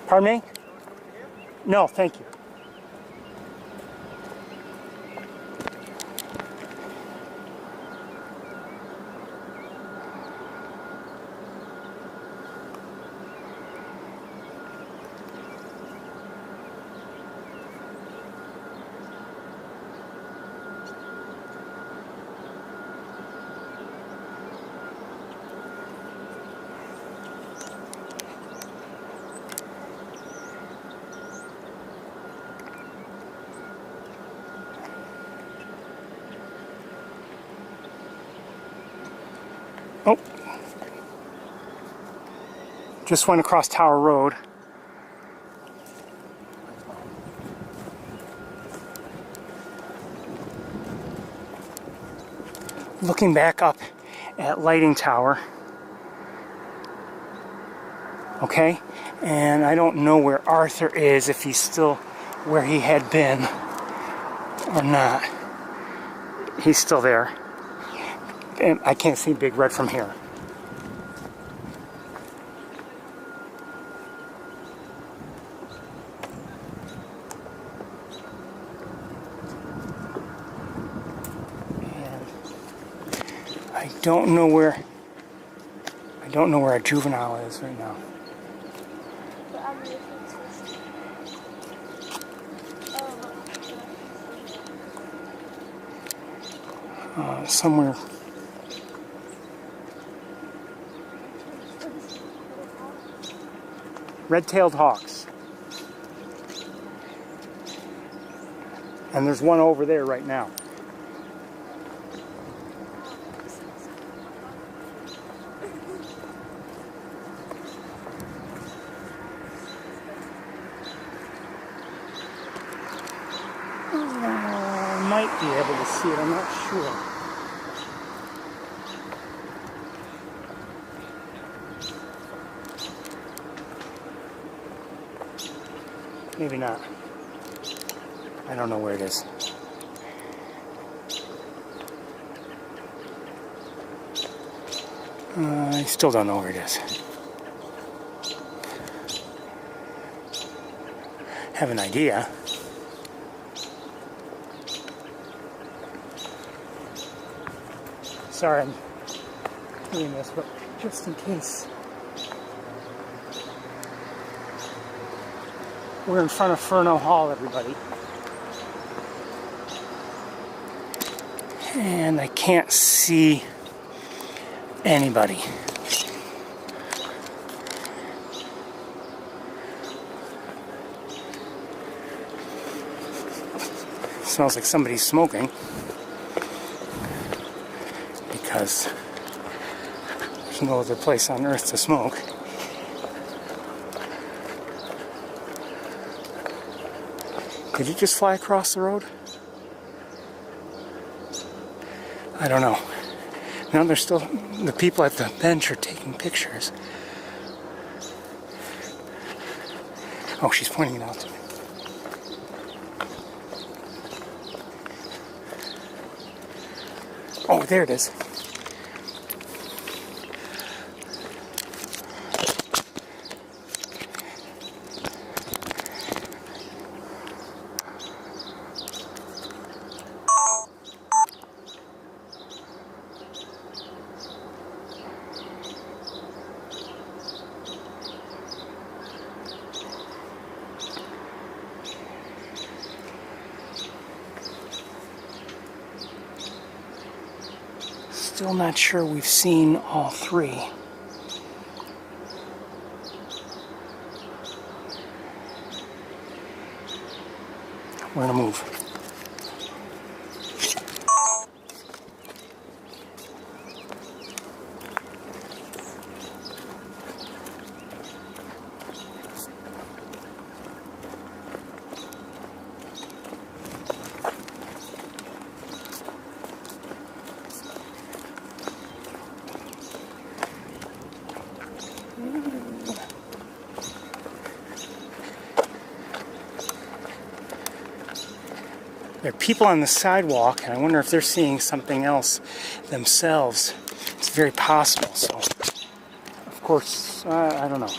Pardon me? No, thank you. Oh, just went across Tower Road. Looking back up at Lighting Tower. Okay, and I don't know where Arthur is, if he's still where he had been or not. He's still there. And I can't see Big Red from here. And I don't know where a juvenile is right now. Somewhere. Red-tailed hawks. And there's one over there right now. I might be able to see it, I'm not sure. Maybe not. I don't know where it is. I still don't know where it is. Have an idea. Sorry I'm doing this, but just in case. We're in front of Ferris Hall, everybody. And I can't see anybody. Smells like somebody's smoking, because there's no other place on earth to smoke. Could you just fly across the road? I don't know. Now there's still, the people at the bench are taking pictures. Oh, she's pointing it out to me. Oh, there it is. Still not sure we've seen all three. We're gonna move. There are people on the sidewalk, and I wonder if they're seeing something else themselves. It's very possible, so of course, I don't know.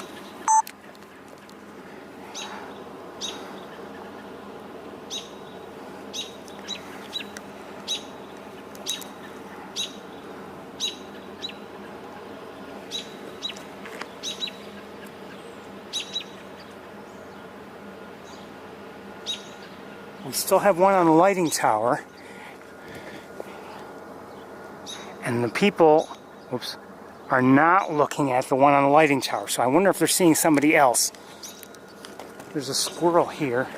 We still have one on the lighting tower, and the people, are not looking at the one on the lighting tower. So I wonder if they're seeing somebody else. There's a squirrel here,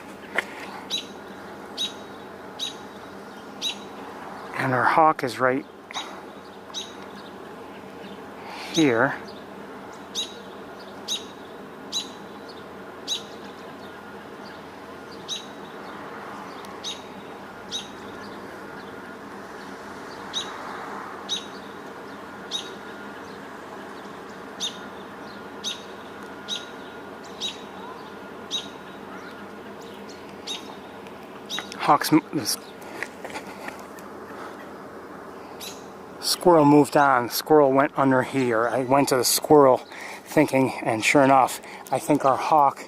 and our hawk is right here. The squirrel moved on. The squirrel went under here. I went to the squirrel thinking, and sure enough, I think our hawk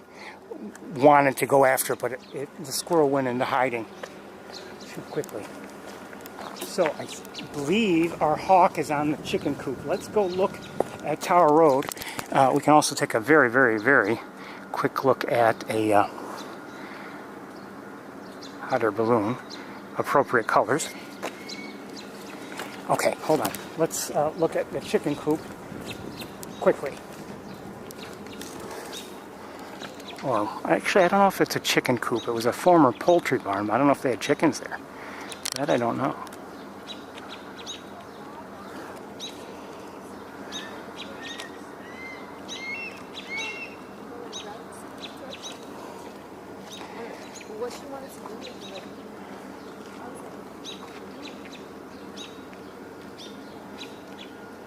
wanted to go after it, but the squirrel went into hiding too quickly. So I believe our hawk is on the chicken coop. Let's go look at Tower Road. We can also take a very, very, very quick look at a hot air balloon, appropriate colors. Okay, hold on. Let's look at the chicken coop quickly. Or actually, I don't know if it's a chicken coop. It was a former poultry barn, but I don't know if they had chickens there. That I don't know.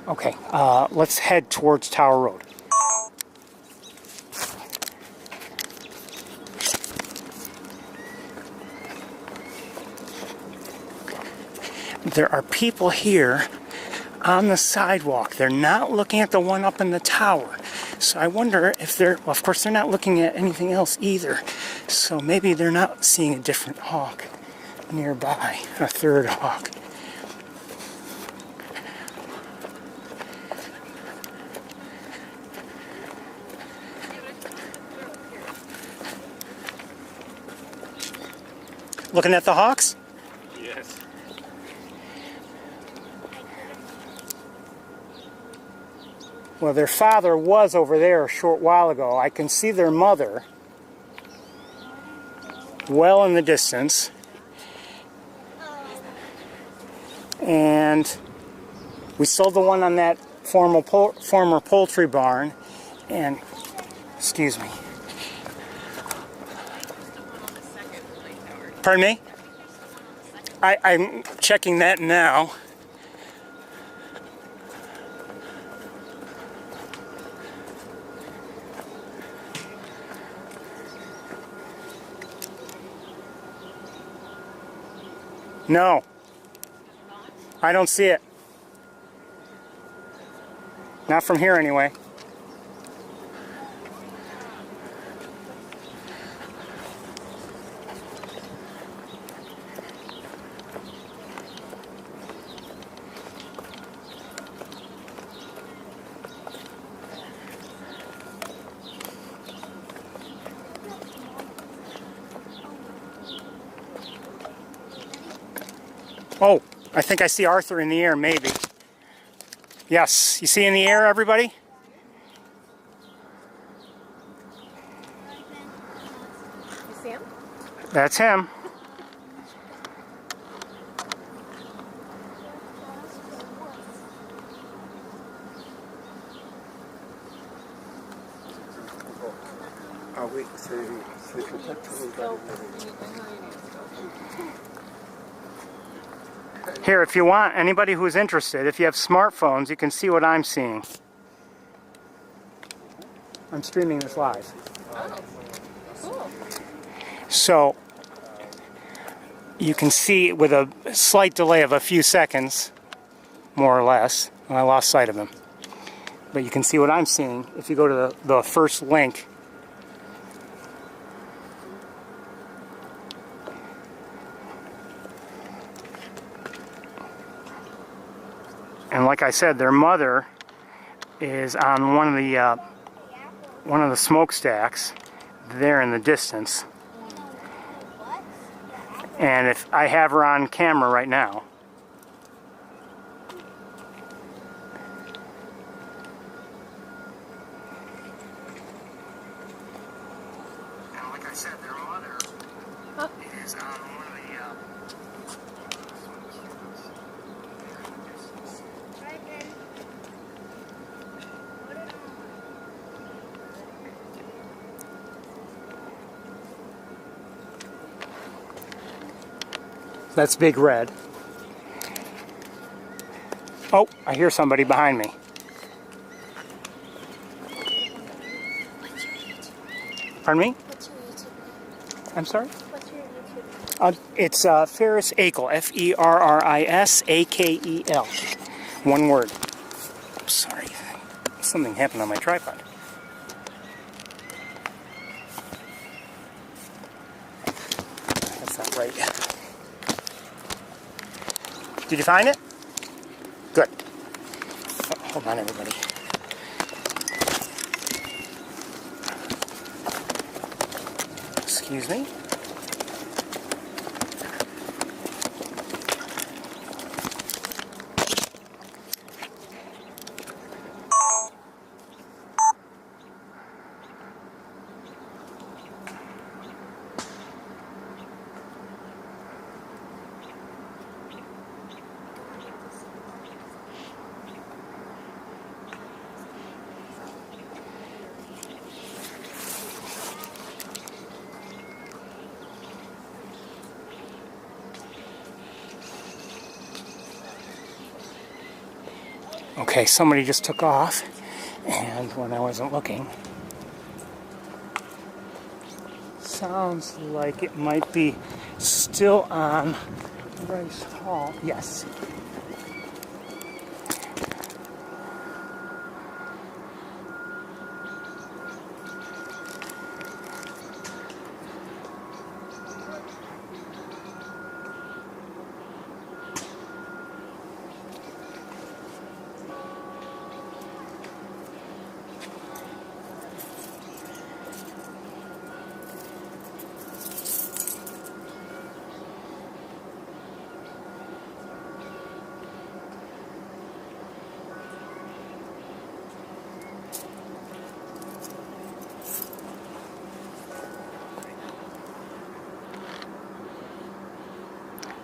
Okay, let's head towards Tower Road. There are people here on the sidewalk. They're not looking at the one up in the tower. So I wonder if they're, well, of course they're not looking at anything else either. So maybe they're not seeing a different hawk nearby, a third hawk. Looking at the hawks? Yes. Well, their father was over there a short while ago. I can see their mother well in the distance. And we sold the one on that former poultry barn. And, excuse me. Pardon me? I'm checking that now. No. I don't see it. Not from here anyway. Oh, I think I see Arthur in the air, maybe. Yes, you see in the air, everybody? You see him? That's him. Ah oui, c'est peut-être... Here, if you want, anybody who's interested, if you have smartphones, you can see what I'm seeing. I'm streaming this live. Oh, cool. So, you can see with a slight delay of a few seconds, more or less, and I lost sight of him. But you can see what I'm seeing if you go to the first link. And like I said, their mother is on one of the smokestacks there in the distance. And if I have her on camera right now. And like I said, their mother is on one of the That's Big Red. Oh, I hear somebody behind me. Pardon me? What's your YouTube? I'm sorry? What's your YouTube? It's Ferris Akel. Ferrisakel. One word. Sorry. Something happened on my tripod. That's not right. Did you find it? Good. Oh, hold on, everybody. Excuse me. Okay, somebody just took off, and when I wasn't looking, sounds like it might be still on Rice Hall. Yes.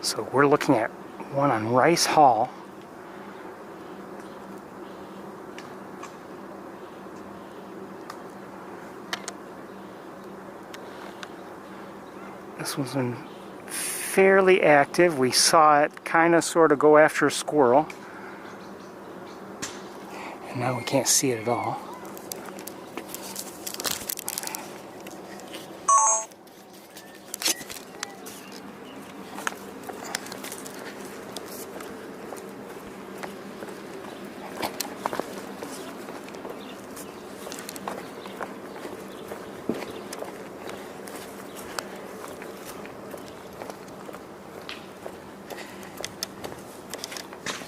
So we're looking at one on Rice Hall. This one's been fairly active. We saw it kind of sort of go after a squirrel. And now we can't see it at all.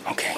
Okay.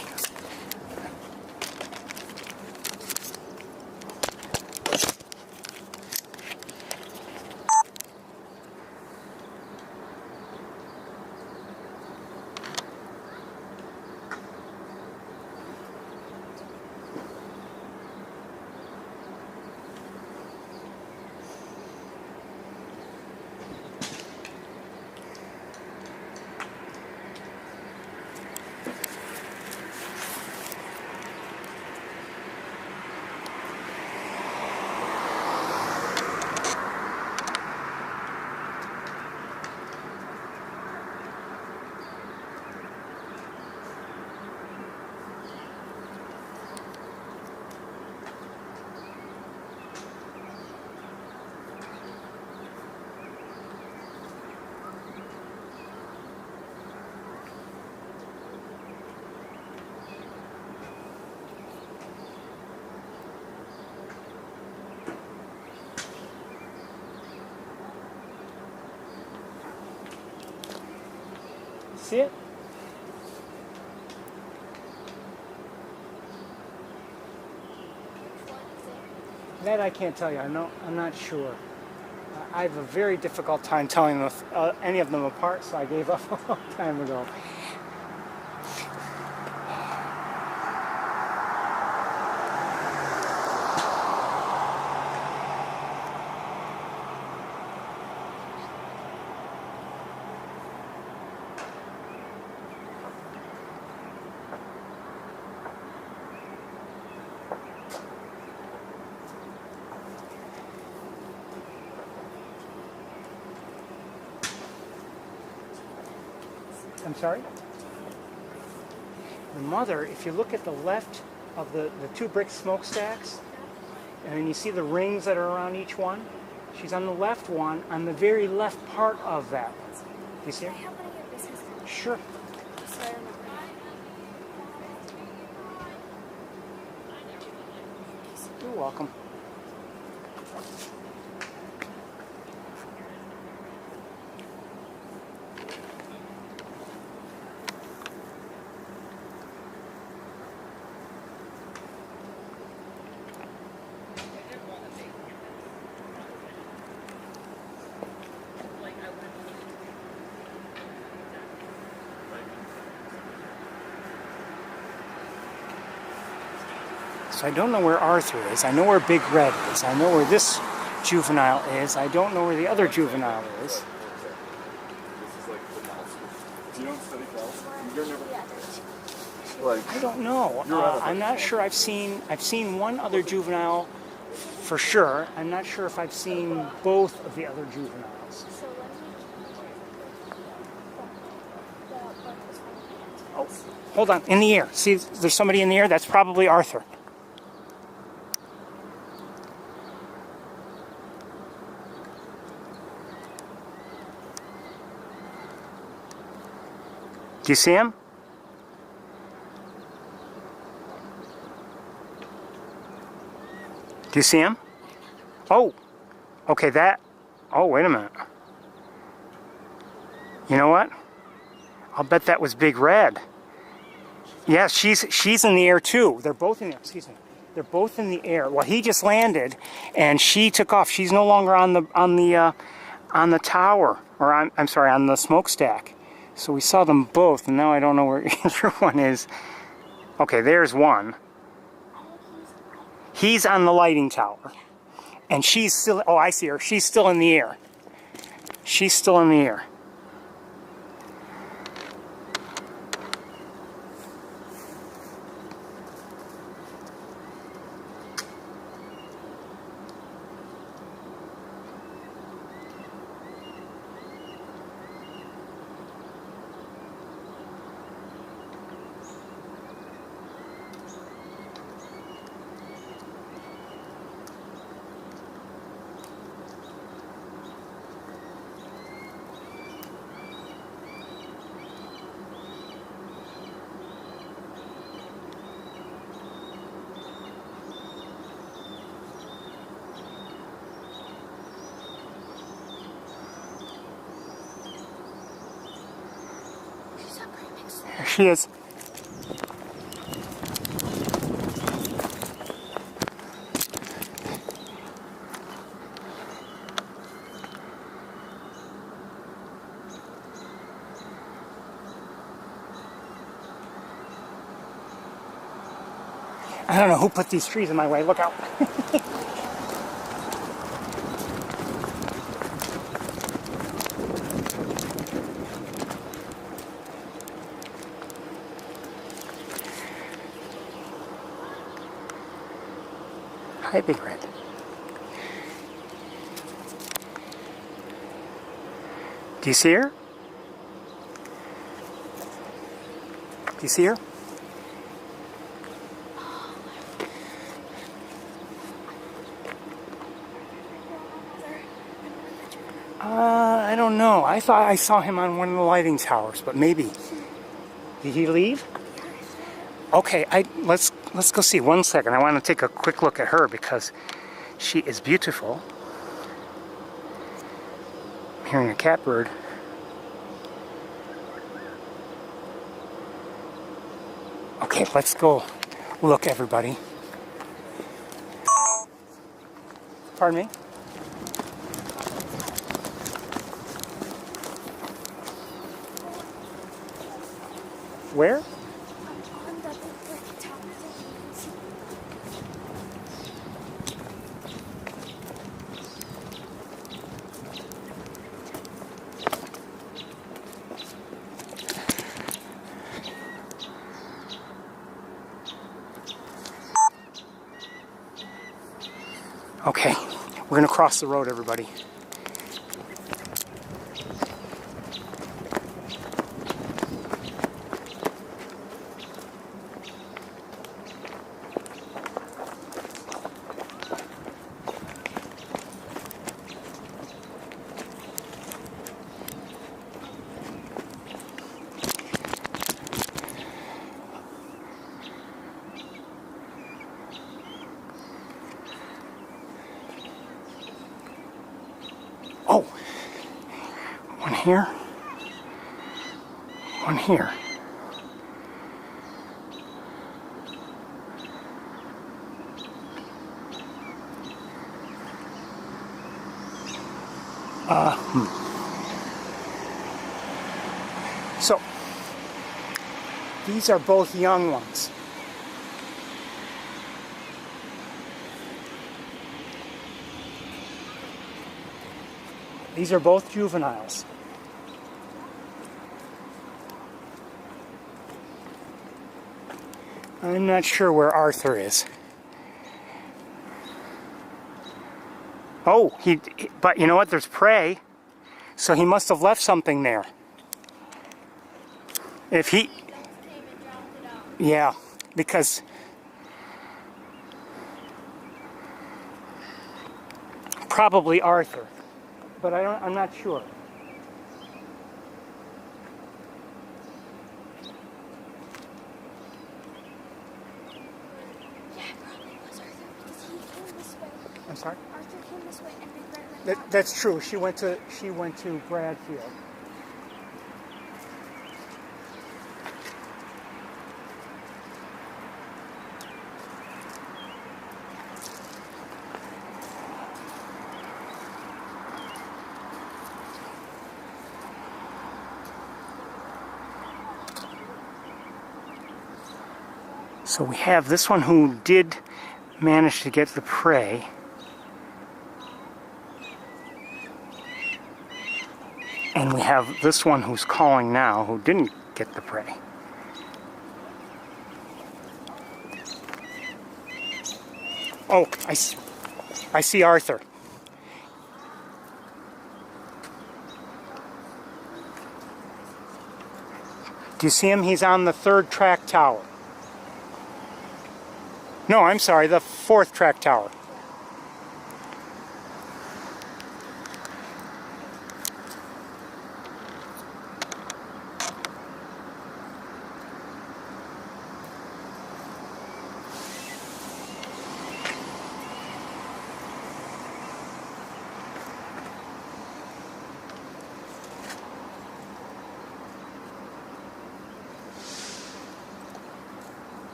See it? That I can't tell you. I'm not sure. I have a very difficult time telling any of them apart, so I gave up a long time ago. I'm sorry? The mother, if you look at the left of the two brick smokestacks, and then you see the rings that are around each one, she's on the left one, on the very left part of that. Do you see her? Sure. You're welcome. So I don't know where Arthur is. I know where Big Red is. I know where this juvenile is. I don't know where the other juvenile is. I don't know. I'm not sure. I've seen one other juvenile for sure. I'm not sure if I've seen both of the other juveniles. Oh, hold on. In the air. See, there's somebody in the air. That's probably Arthur. Do you see him? Do you see him? Oh, okay, oh, wait a minute. You know what? I'll bet that was Big Red. Yeah, she's in the air too. They're both in the air, excuse me. They're both in the air. Well, he just landed and she took off. She's no longer on the tower, or I'm sorry, on the smokestack. So we saw them both, and now I don't know where either one is. Okay, there's one. He's on the lighting tower. And she's still, oh, I see her. She's still in the air. She's still in the air. she is. I don't know who put these trees in my way. Look out. Hi, Big Red. Do you see her? Do you see her? I don't know. I thought I saw him on one of the lighting towers, but maybe. Did he leave? Okay, let's go see. 1 second. I want to take a quick look at her because she is beautiful. I'm hearing a catbird. Okay, let's go look, everybody. Pardon me? Where? On the top. Okay, we're gonna cross the road, everybody. Oh, one here, one here. So, these are both young ones. These are both juveniles. I'm not sure where Arthur is. Oh, but you know what? There's prey. So he must have left something there. If he... Yeah, because... Probably Arthur. But I'm not sure. Yeah, it probably was Arthur because he came this way. I'm sorry? Arthur came this way and Big Red went that way. That's true. She went to Bradfield. So we have this one who did manage to get the prey. And we have this one who's calling now who didn't get the prey. Oh, I see Arthur. Do you see him? He's on the 3rd track tower. No, I'm sorry, the 4th track tower.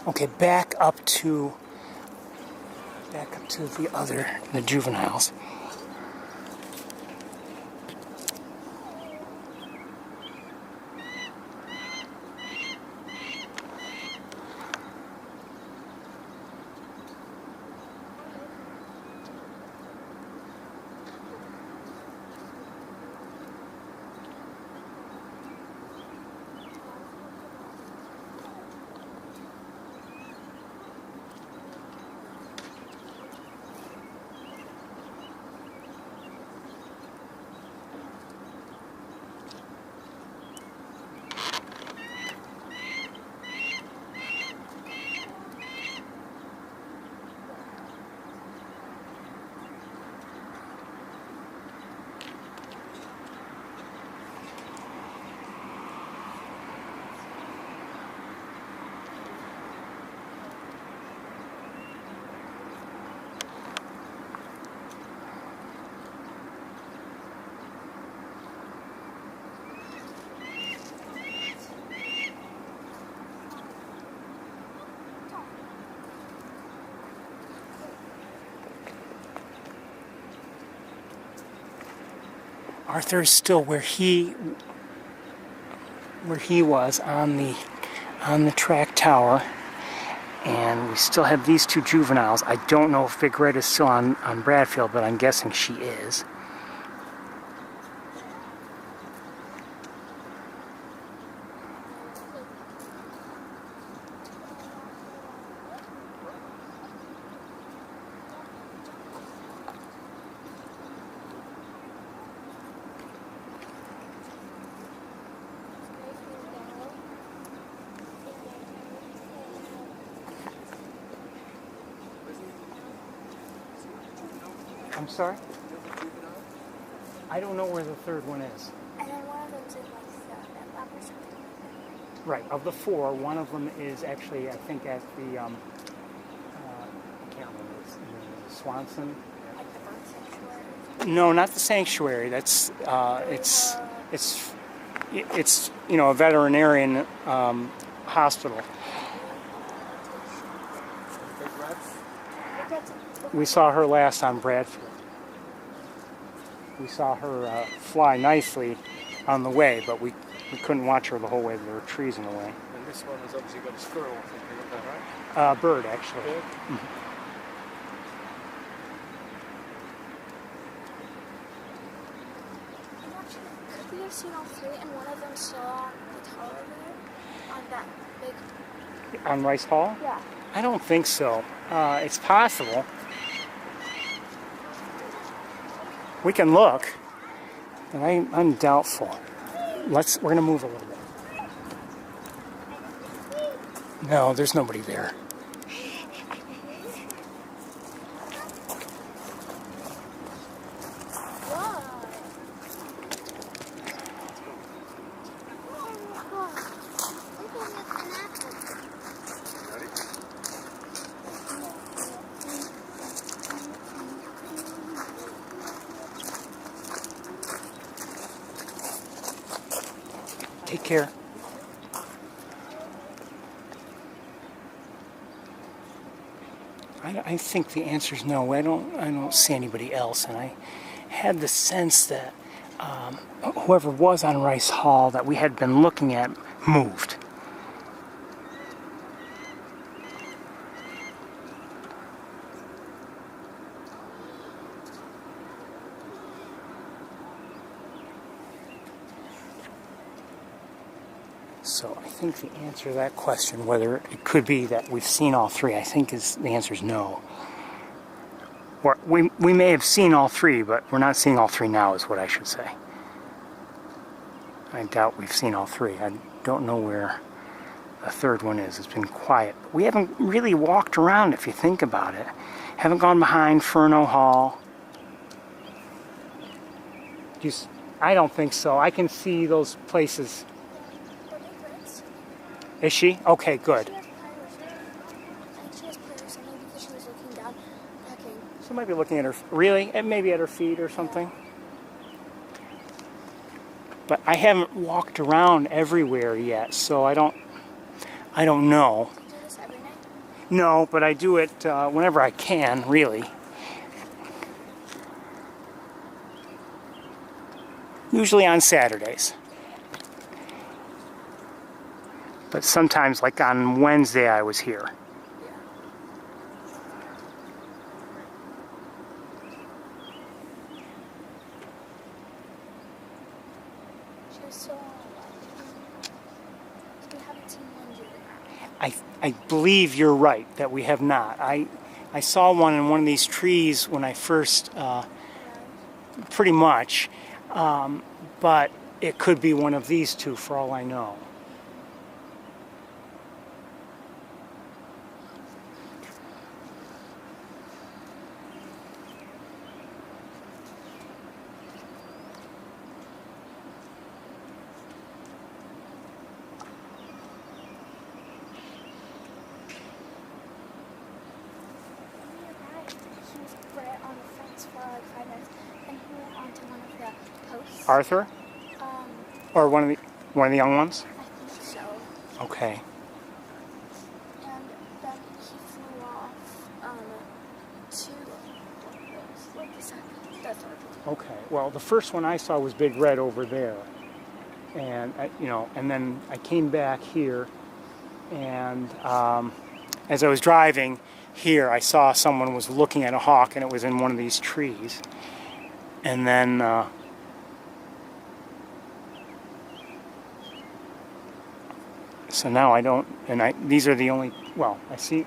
Okay, back up to the juveniles. Arthur's still where he was on the track tower, and we still have these two juveniles. I don't know if Big Red is still on Bradfield, but I'm guessing she is. I'm sorry? I don't know where the third one is. And then one of them's in like that lab or something. Right, of the four, one of them is actually, I think, at the, I can't remember, it's Swanson. Like the bird sanctuary. No, not the sanctuary. That's, it's you know, a veterinarian hospital. We saw her last on Bradfield. We saw her fly nicely on the way, but we couldn't watch her the whole way. There were trees in the way. And this one has obviously got a squirrel or something like that, right? Bird, actually. Bird? Mm-hmm. Could we have seen all three and one of them still on the tower there? On that big... On Rice Hall? Yeah. I don't think so. It's possible. We can look, but I'm doubtful. We're gonna move a little bit. No, there's nobody there. Take care. I think the answer is no. I don't see anybody else, and I had the sense that whoever was on Rice Hall that we had been looking at moved. So I think the answer to that question, whether it could be that we've seen all three, I think the answer is no. Or we may have seen all three, but we're not seeing all three now, is what I should say. I doubt we've seen all three. I don't know where the third one is. It's been quiet. We haven't really walked around, if you think about it. Haven't gone behind Furno Hall. I don't think so. I can see those places. Is she? Okay, good. She has players or something because she was looking down, pecking. She might be looking at her, really? Maybe at her feet or something. But I haven't walked around everywhere yet, so I don't know. Do this every night? No, but I do it whenever I can, really. Usually on Saturdays. But sometimes, like on Wednesday, I was here. I believe you're right that we have not. I saw one in one of these trees when I first, pretty much, but it could be one of these two for all I know. Arthur? Or one of the young ones? I think so. Okay. And then he flew off to like the second. That's Okay. Well, the first one I saw was Big Red over there, and and then I came back here, and as I was driving here, I saw someone was looking at a hawk, and it was in one of these trees, and then. So now I don't, and these are the only, well,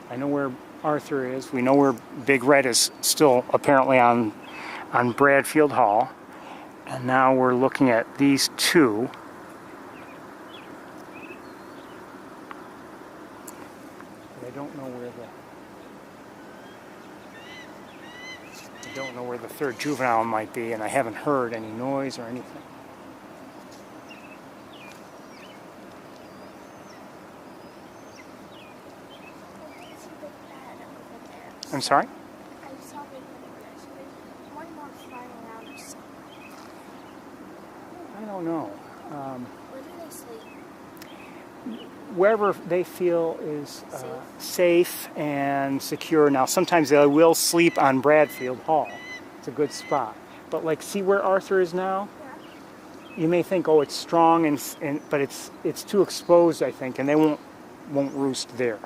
I know where Arthur is. We know where Big Red is still apparently on Bradfield Hall. And now we're looking at these two. But I don't know where the third juvenile might be, and I haven't heard any noise or anything. I'm sorry? I saw Big Red over there, so there's one more flying around or something. I don't know. Where do they sleep? Wherever they feel is safe and secure. Now, sometimes they will sleep on Bradfield Hall. It's a good spot. But like, see where Arthur is now? Yeah. You may think, oh, it's strong, but it's too exposed, I think, and they won't roost there.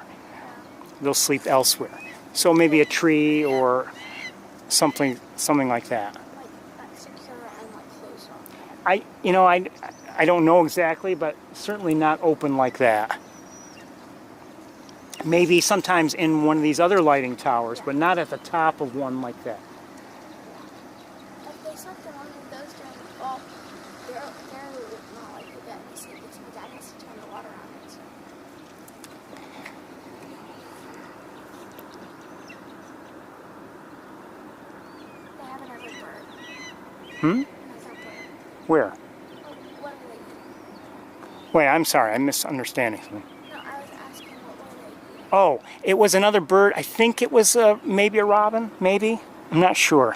They'll sleep elsewhere. So maybe a tree or something like that. Like secure and like closed off. I don't know exactly, but certainly not open like that. Maybe sometimes in one of these other lighting towers, but not at the top of one like that. If they slept in one of those during the fall, they're not like the bed. My dad has to turn the water on it. So. They have another bird. Another bird. Where? What do they eat? Wait, I'm sorry, I'm misunderstanding something. No, I was asking what were they eating. Oh, it was another bird. I think it was maybe a robin, maybe? I'm not sure.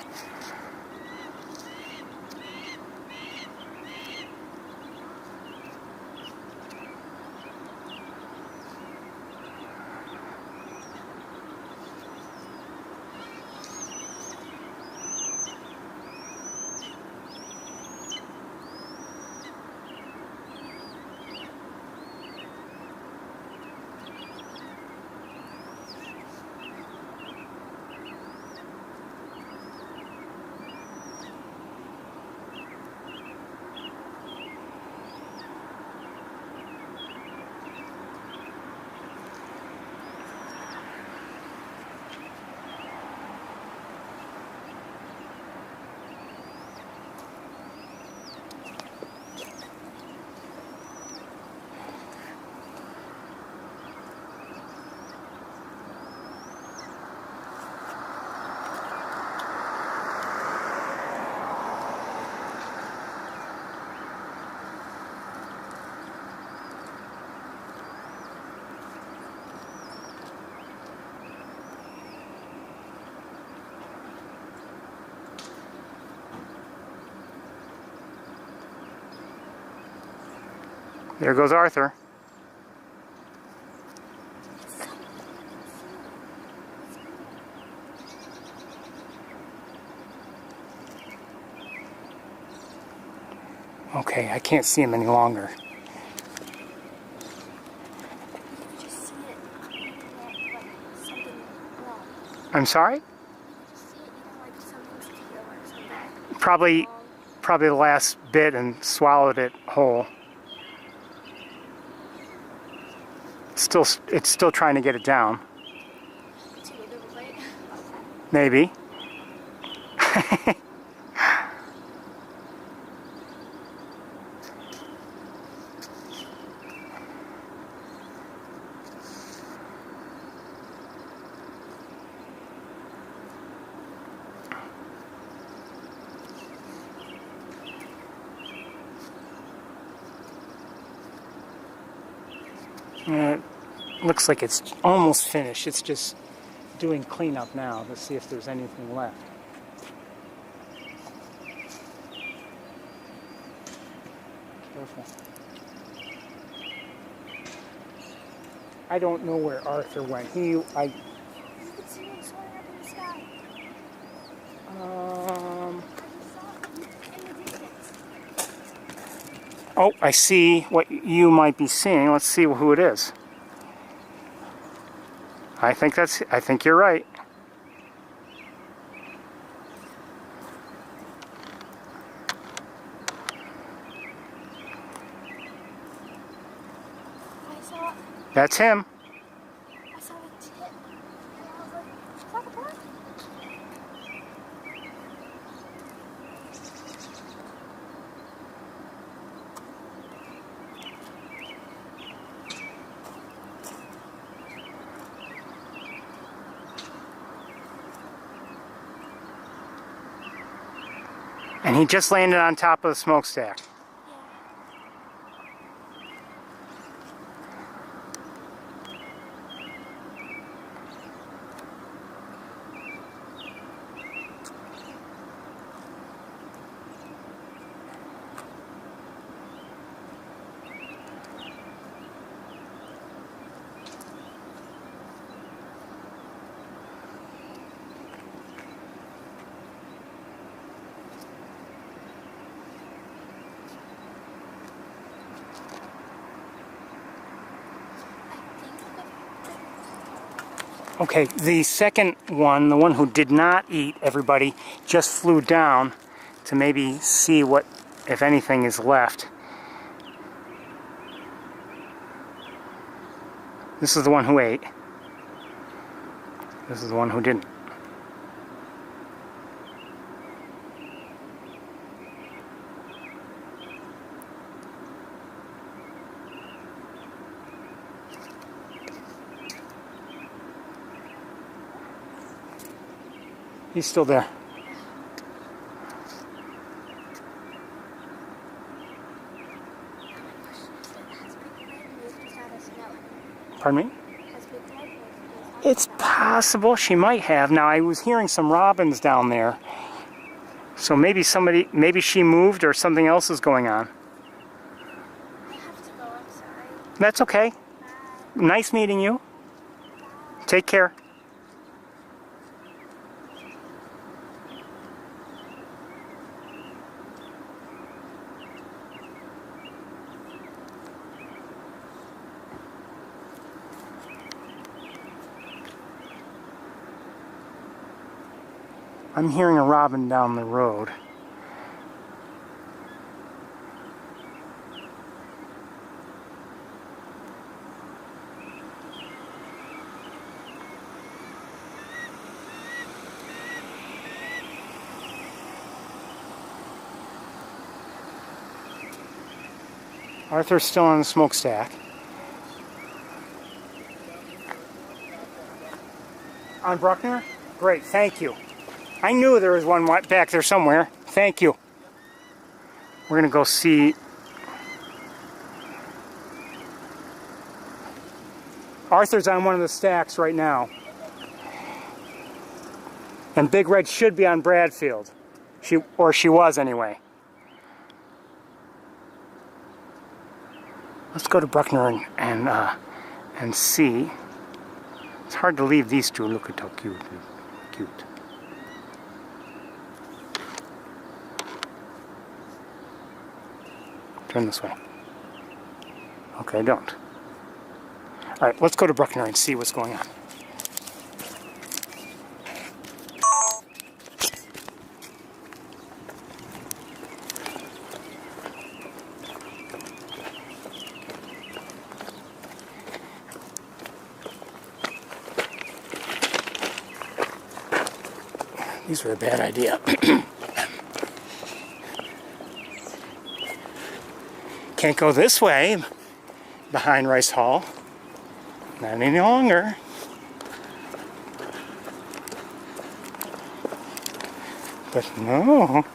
There goes Arthur. Okay, I can't see him any longer. You just see it, like something wrong. I'm sorry? You just see it, like something's teal or something. Probably the last bit and swallowed it whole. It's still trying to get it down. Too big of a bite. Maybe. It looks like it's almost finished. It's just doing cleanup now to see if there's anything left. Careful. I don't know where Arthur went. You can see him soaring up in the sky. I just saw him in the distance. Oh, I see what you might be seeing. Let's see who it is. I think you're right. That's him. I saw the tip. And I was like, is that a bird? And he just landed on top of the smokestack. Okay, the second one, the one who did not eat everybody, just flew down to maybe see what, if anything, is left. This is the one who ate. This is the one who didn't. He's still there. Pardon me? It's possible she might have. Now, I was hearing some robins down there. So maybe she moved or something else is going on. I have to go, I'm sorry. That's okay. Nice meeting you. Take care. I'm hearing a robin down the road. Arthur's still on the smokestack. On Bruckner? Great, thank you. I knew there was one back there somewhere. Thank you. We're going to go see. Arthur's on one of the stacks right now. And Big Red should be on Bradfield. She was anyway. Let's go to Bruckner and see. It's hard to leave these two. Look at how cute. Cute. Turn this way. Okay, don't. Alright, let's go to Bruckner and see what's going on. These were a bad idea. Can't go this way behind Rice Hall. Not any longer. But no.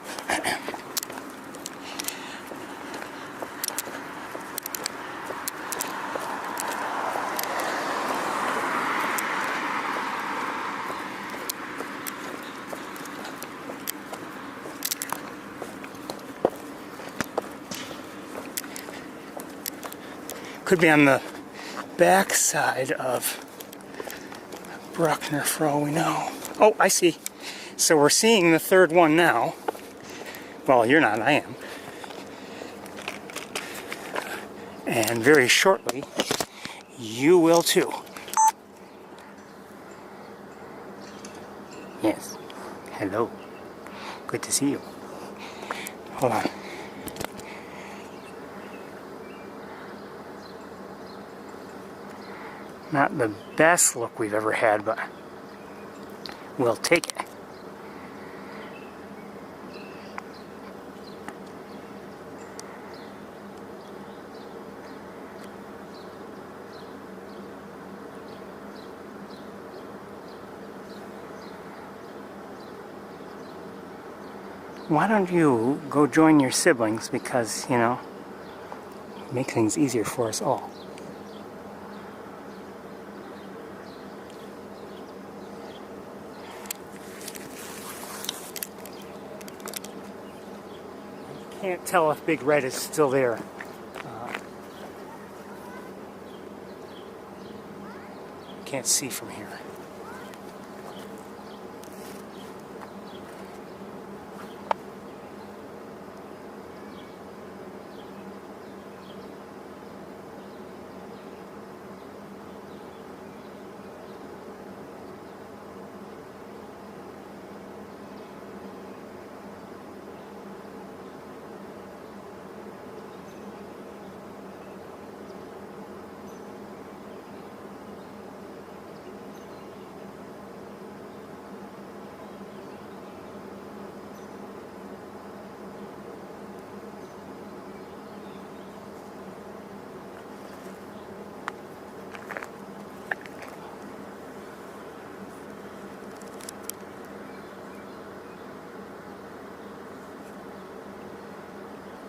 Could be on the back side of Bruckner for all we know. Oh, I see. So we're seeing the third one now. Well, you're not, I am. And very shortly, you will too. Yes. Hello. Good to see you. Hold on. Not the best look we've ever had, but we'll take it. Why don't you go join your siblings, because, you know, make things easier for us all. Can't tell if Big Red is still there. Can't see from here.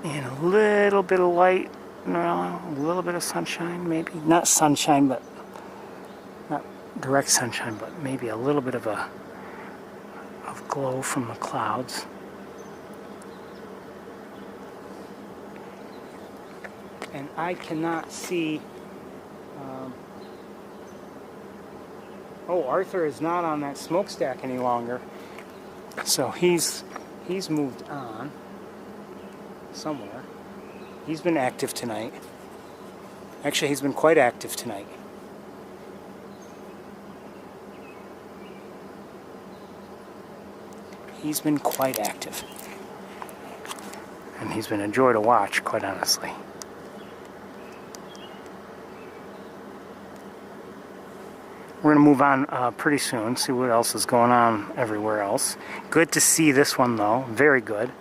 And a little bit of light, no, a little bit of sunshine, maybe. Not sunshine, but not direct sunshine, but maybe a little bit of glow from the clouds. And I cannot see. Oh, Arthur is not on that smokestack any longer, so he's moved on. Somewhere. He's been active tonight. Actually, he's been quite active tonight. He's been quite active. And he's been a joy to watch, quite honestly. We're going to move on pretty soon, see what else is going on everywhere else. Good to see this one, though. Very good.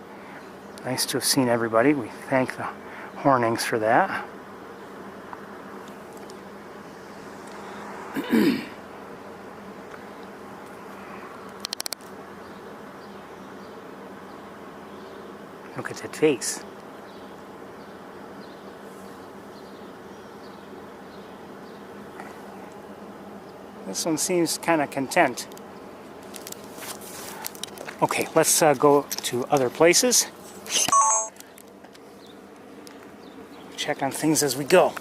Nice to have seen everybody. We thank the Hornings for that. Look at that face. This one seems kind of content. Okay, let's go to other places. Check on things as we go.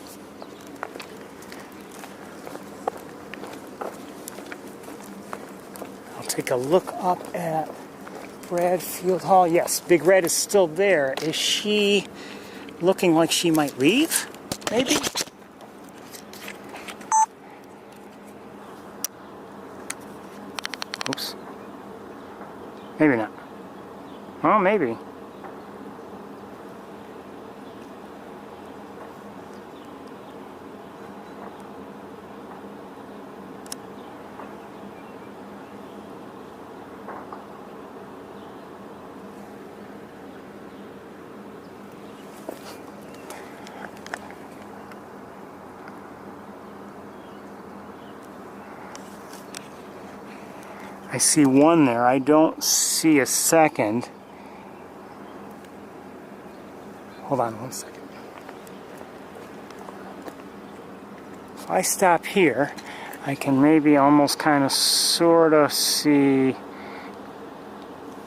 I'll take a look up at Bradfield Hall. Yes, Big Red is still there. Is she looking like she might leave, maybe? Oops. Maybe not. Well, maybe. I see one there. I don't see a second. Hold on one second. If I stop here, I can maybe almost kind of sort of see...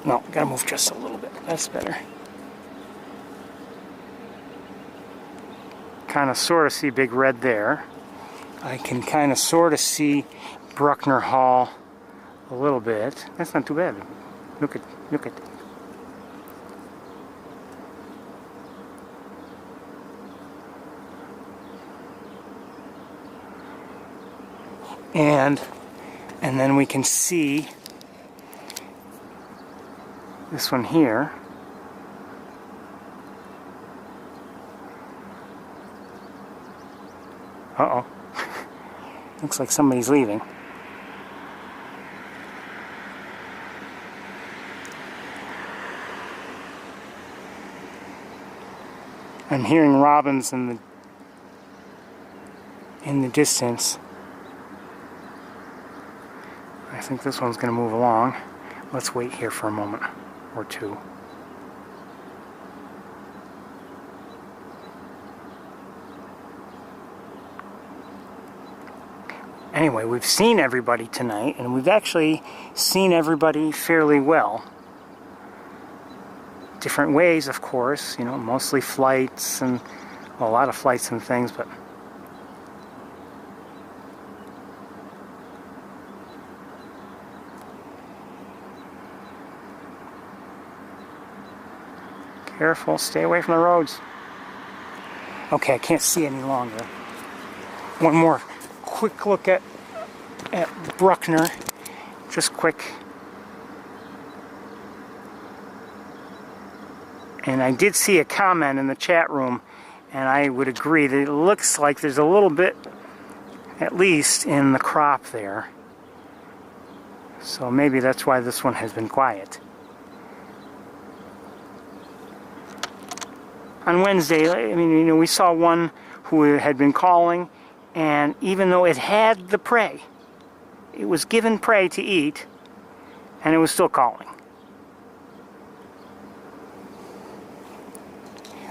No, gotta move just a little bit. That's better. Kind of sort of see Big Red there. I can kind of sort of see Proctor Hall a little bit. That's not too bad. Look at. And then we can see this one here. Uh-oh. Looks like somebody's leaving. I'm hearing robins in the distance. I think this one's going to move along. Let's wait here for a moment or two. Anyway, we've seen everybody tonight, and we've actually seen everybody fairly well. Different ways, of course, you know, mostly flights and well, a lot of flights and things, but careful, stay away from the roads. Okay, I can't see any longer. One more quick look at Proctor, just quick. And I did see a comment in the chat room, and I would agree that it looks like there's a little bit, at least, in the crop there. So maybe that's why this one has been quiet. On Wednesday, I mean, you know, we saw one who had been calling, and even though it had the prey, it was given prey to eat, and it was still calling.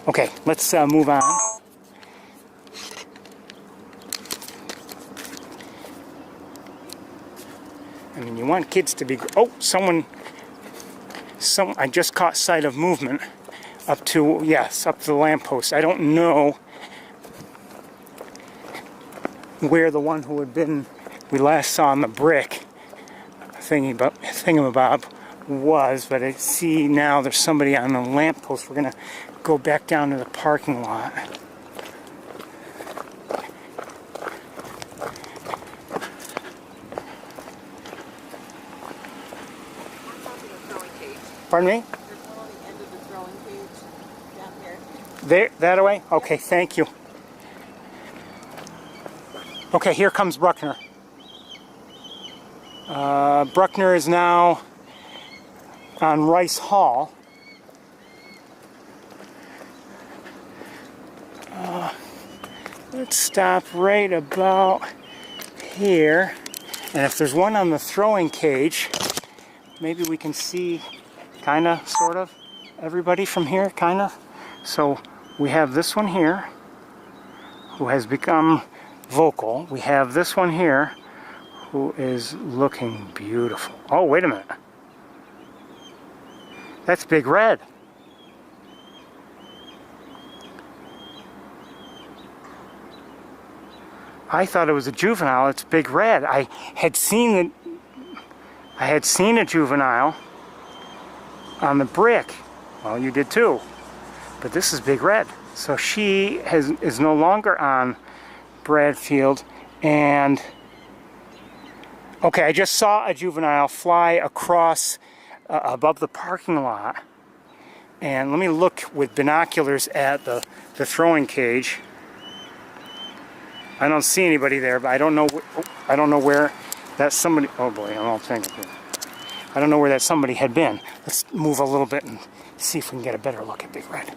Okay, let's move on. I mean, you want kids to be... Oh, I just caught sight of movement up to, yes, up to the lamppost. I don't know where the one who had been, we last saw on the brick thingamabob was, but I see now there's somebody on the lamppost. We're going to go back down to the parking lot. Pardon me? There's one on the end of the throwing cage down here. There, that away? Okay, thank you. Okay, here comes Proctor. Proctor is now on Rice Hall. Let's stop right about here. And if there's one on the throwing cage, maybe we can see kind of, sort of, everybody from here, kind of. So we have this one here, who has become vocal. We have this one here, who is looking beautiful. Oh, wait a minute. That's Big Red. I thought it was a juvenile. It's Big Red. I had seen a juvenile on the brick. Well, you did too. But this is Big Red. So she is no longer on Bradfield, and okay, I just saw a juvenile fly across above the parking lot, and let me look with binoculars at the throwing cage. I don't see anybody there, but I don't know where that somebody. Oh boy, I'm all tangled here. I don't know where that somebody had been. Let's move a little bit and see if we can get a better look at Big Red.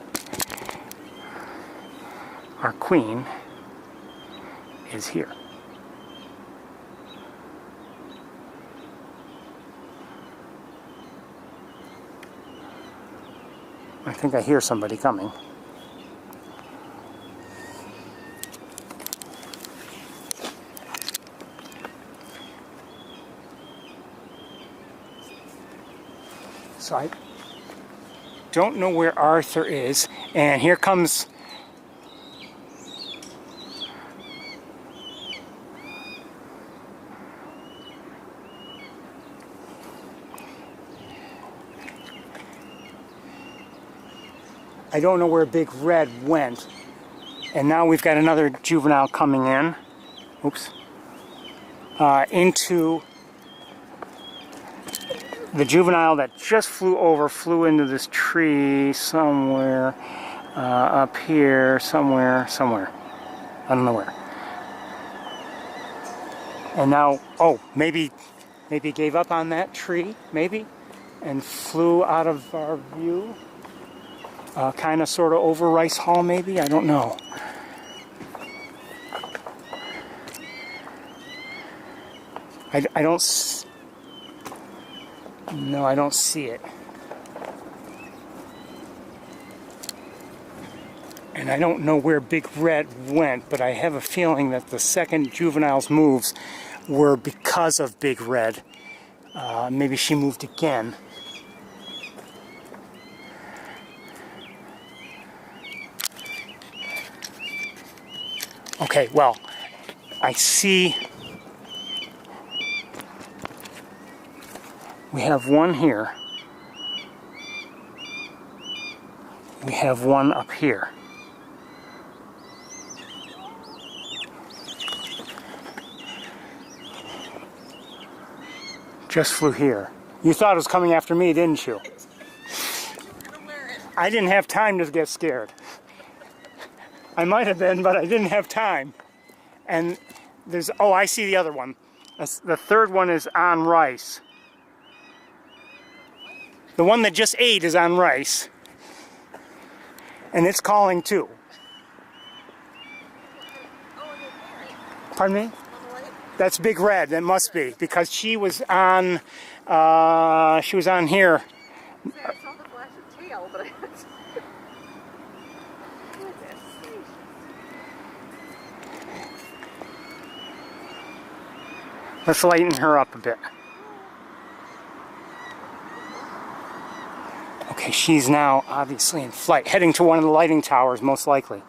Our queen is here. I think I hear somebody coming. So I don't know where Arthur is, and here comes I don't know where Big Red went, and now we've got another juvenile coming in. Oops. Into the juvenile that just flew into this tree somewhere up here, somewhere. I don't know where. And now, oh, maybe gave up on that tree, maybe, and flew out of our view. Kind of, sort of over Rice Hall, maybe? I don't know. I don't... No, I don't see it. And I don't know where Big Red went, but I have a feeling that the second juvenile's moves were because of Big Red. Maybe she moved again. Okay, well, I see we have one here. We have one up here. Just flew here. You thought it was coming after me, didn't you? I didn't have time to get scared. I might have been, but I didn't have time. And there's, oh, I see the other one. The third one is on Rice. The one that just ate is on Rice. And it's calling too. Pardon me? That's Big Red, that must be, because she was on here. I saw the flash of tail, but I Let's lighten her up a bit. Okay, she's now obviously in flight, heading to one of the lighting towers, most likely.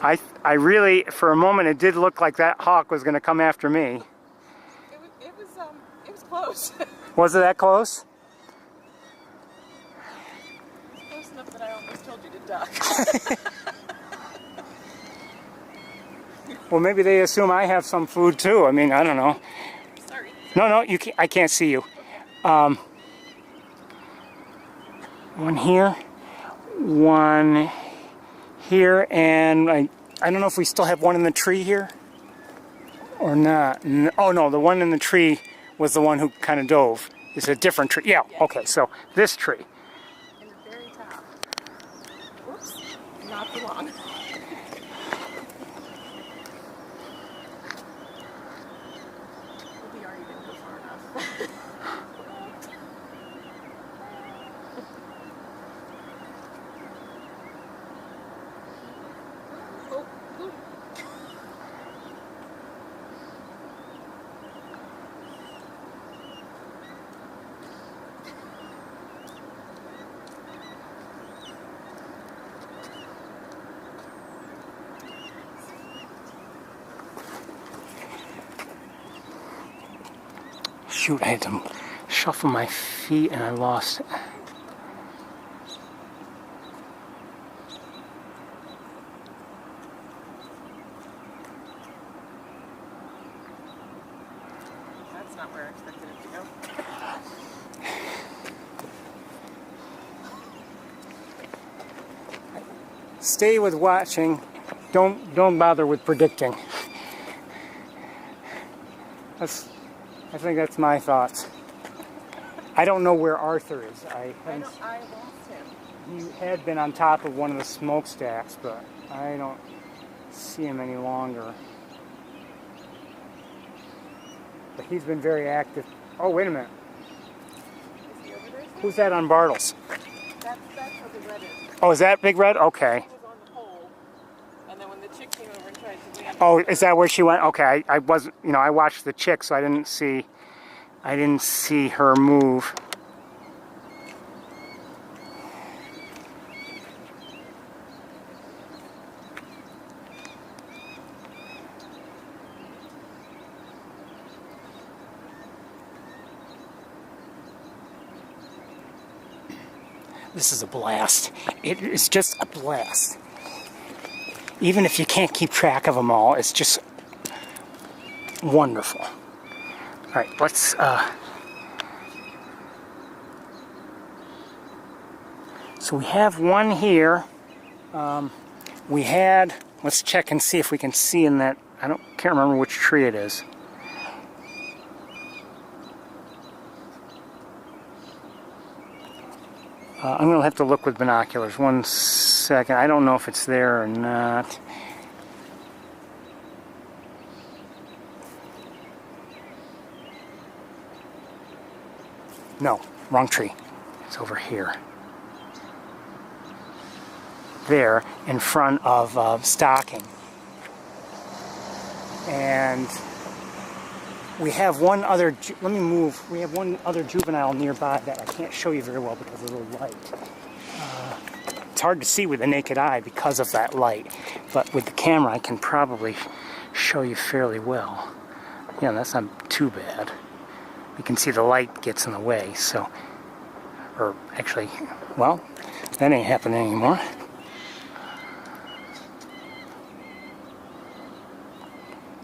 I really, for a moment, it did look like that hawk was going to come after me. It was close. Was it that close? Close enough that I almost told you to duck. Well, maybe they assume I have some food too. I mean, I don't know. Sorry. No, you can't, I can't see you. One here, one here, and I don't know if we still have one in the tree here or not. Oh no, the one in the tree was the one who kind of dove. It's a different tree. Yeah, okay, so this tree. In the very top. Whoops. Not for long. We already didn't go far enough. Shoot, I had to shuffle my feet and I lost it. That's not where I expected it to go. Stay with watching. Don't bother with predicting. I think that's my thoughts. I don't know where Arthur is. I lost him. He had been on top of one of the smokestacks, but I don't see him any longer. But he's been very active. Oh, wait a minute. Is he over there? Who's that on Bartles? That's what the red is. Oh, is that Big Red? Okay. He was on the pole, and then when the chick came over and tried to land. Oh, is that where she went? Okay, I wasn't, I watched the chick, so I didn't see her move. This is a blast. It is just a blast. Even if you can't keep track of them all, it's just wonderful. All right, let's so we have one here. Let's check and see if we can see in that. Can't remember which tree it is. I'm going to have to look with binoculars. 1 second. I don't know if it's there or not. No, wrong tree. It's over here. There, in front of stocking. And we have one other, let me move, we have one other juvenile nearby that I can't show you very well because of the light. It's hard to see with the naked eye because of that light, but with the camera I can probably show you fairly well. Yeah, that's not too bad. You can see the light gets in the way, so, or actually, well, that ain't happening anymore.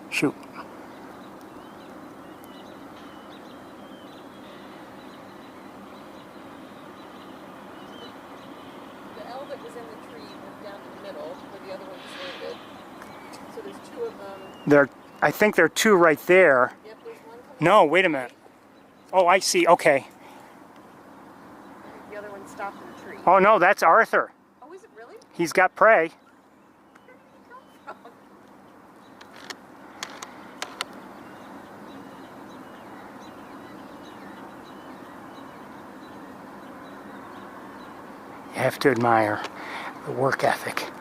Shoot. The L that was in the tree went down to the middle, where the other ones landed. So there's two of them. I think there are two right there. Yep, there's one coming. No, wait a minute. Oh, I see. Okay. I think the other one stopped in the tree. Oh, no, that's Arthur. Oh, is it really? He's got prey. You have to admire the work ethic.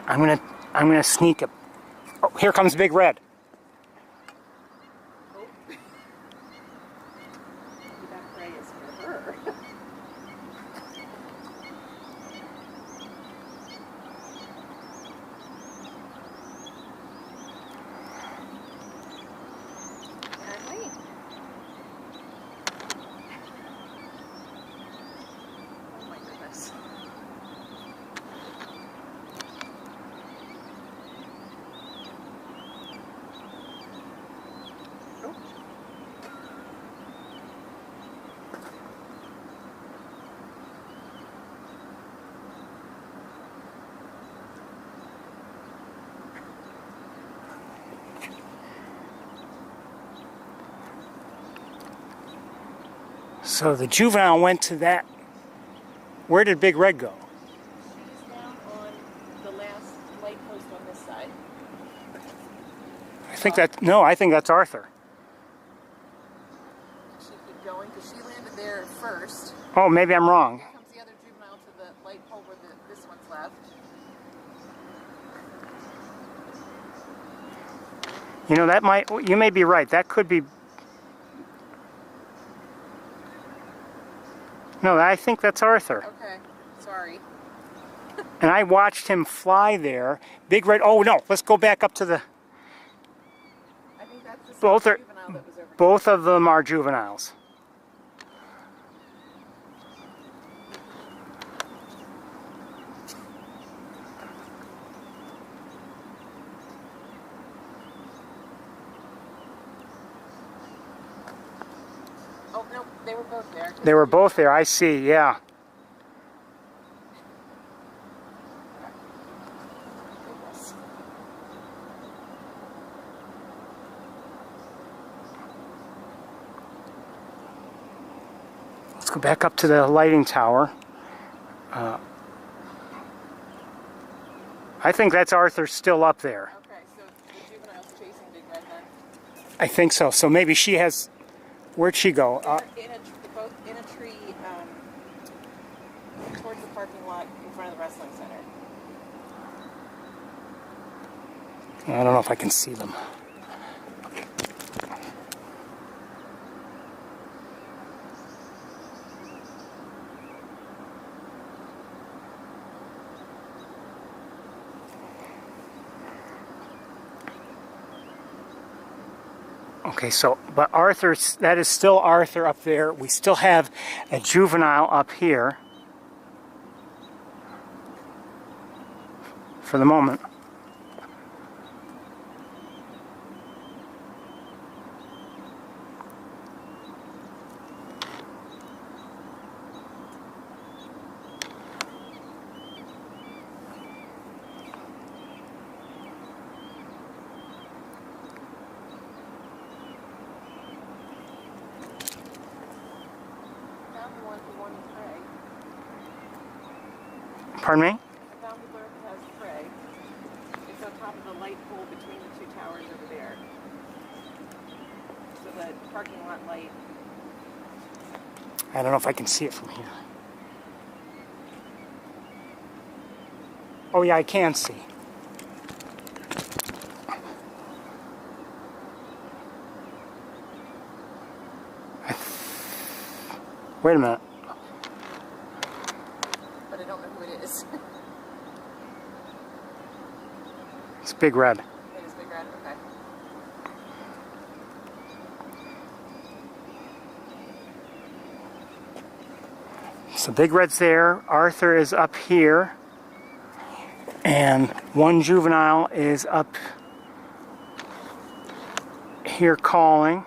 I'm gonna sneak up. Oh, here comes Big Red. Oh. That prey is for her. Apparently. Oh my goodness. So the juvenile went to that. Where did Big Red go? She's down on the last light post on this side. I think that's Arthur. She keep going because she landed there first. Oh, maybe I'm wrong. Here comes the other juvenile to the light pole where this one's left. You may be right. That could be. No, I think that's Arthur. Okay, sorry. And I watched him fly there. Big red. Oh no! Let's go back up to the. I think that's the same Both are. juvenile that was over Both of them are juveniles. Oh, no, they were both there. They were both there. I see. Yeah. Let's go back up to the lighting tower. I think that's Arthur still up there. Okay, so the juvenile's chasing Big Red then? I think so. So maybe she has. Where'd she go? Both in a tree towards the parking lot in front of the wrestling center. I don't know if I can see them. Okay, so, but Arthur, that is still Arthur up there. We still have a juvenile up here for the moment. Pardon me? I found the bird that has prey. It's on top of the light pole between the two towers over there. So the parking lot light. I don't know if I can see it from here. Oh yeah, I can see. Wait a minute. But I don't know who it is. It's Big Red. It is Big Red, okay. So Big Red's there. Arthur is up here. And one juvenile is up here calling.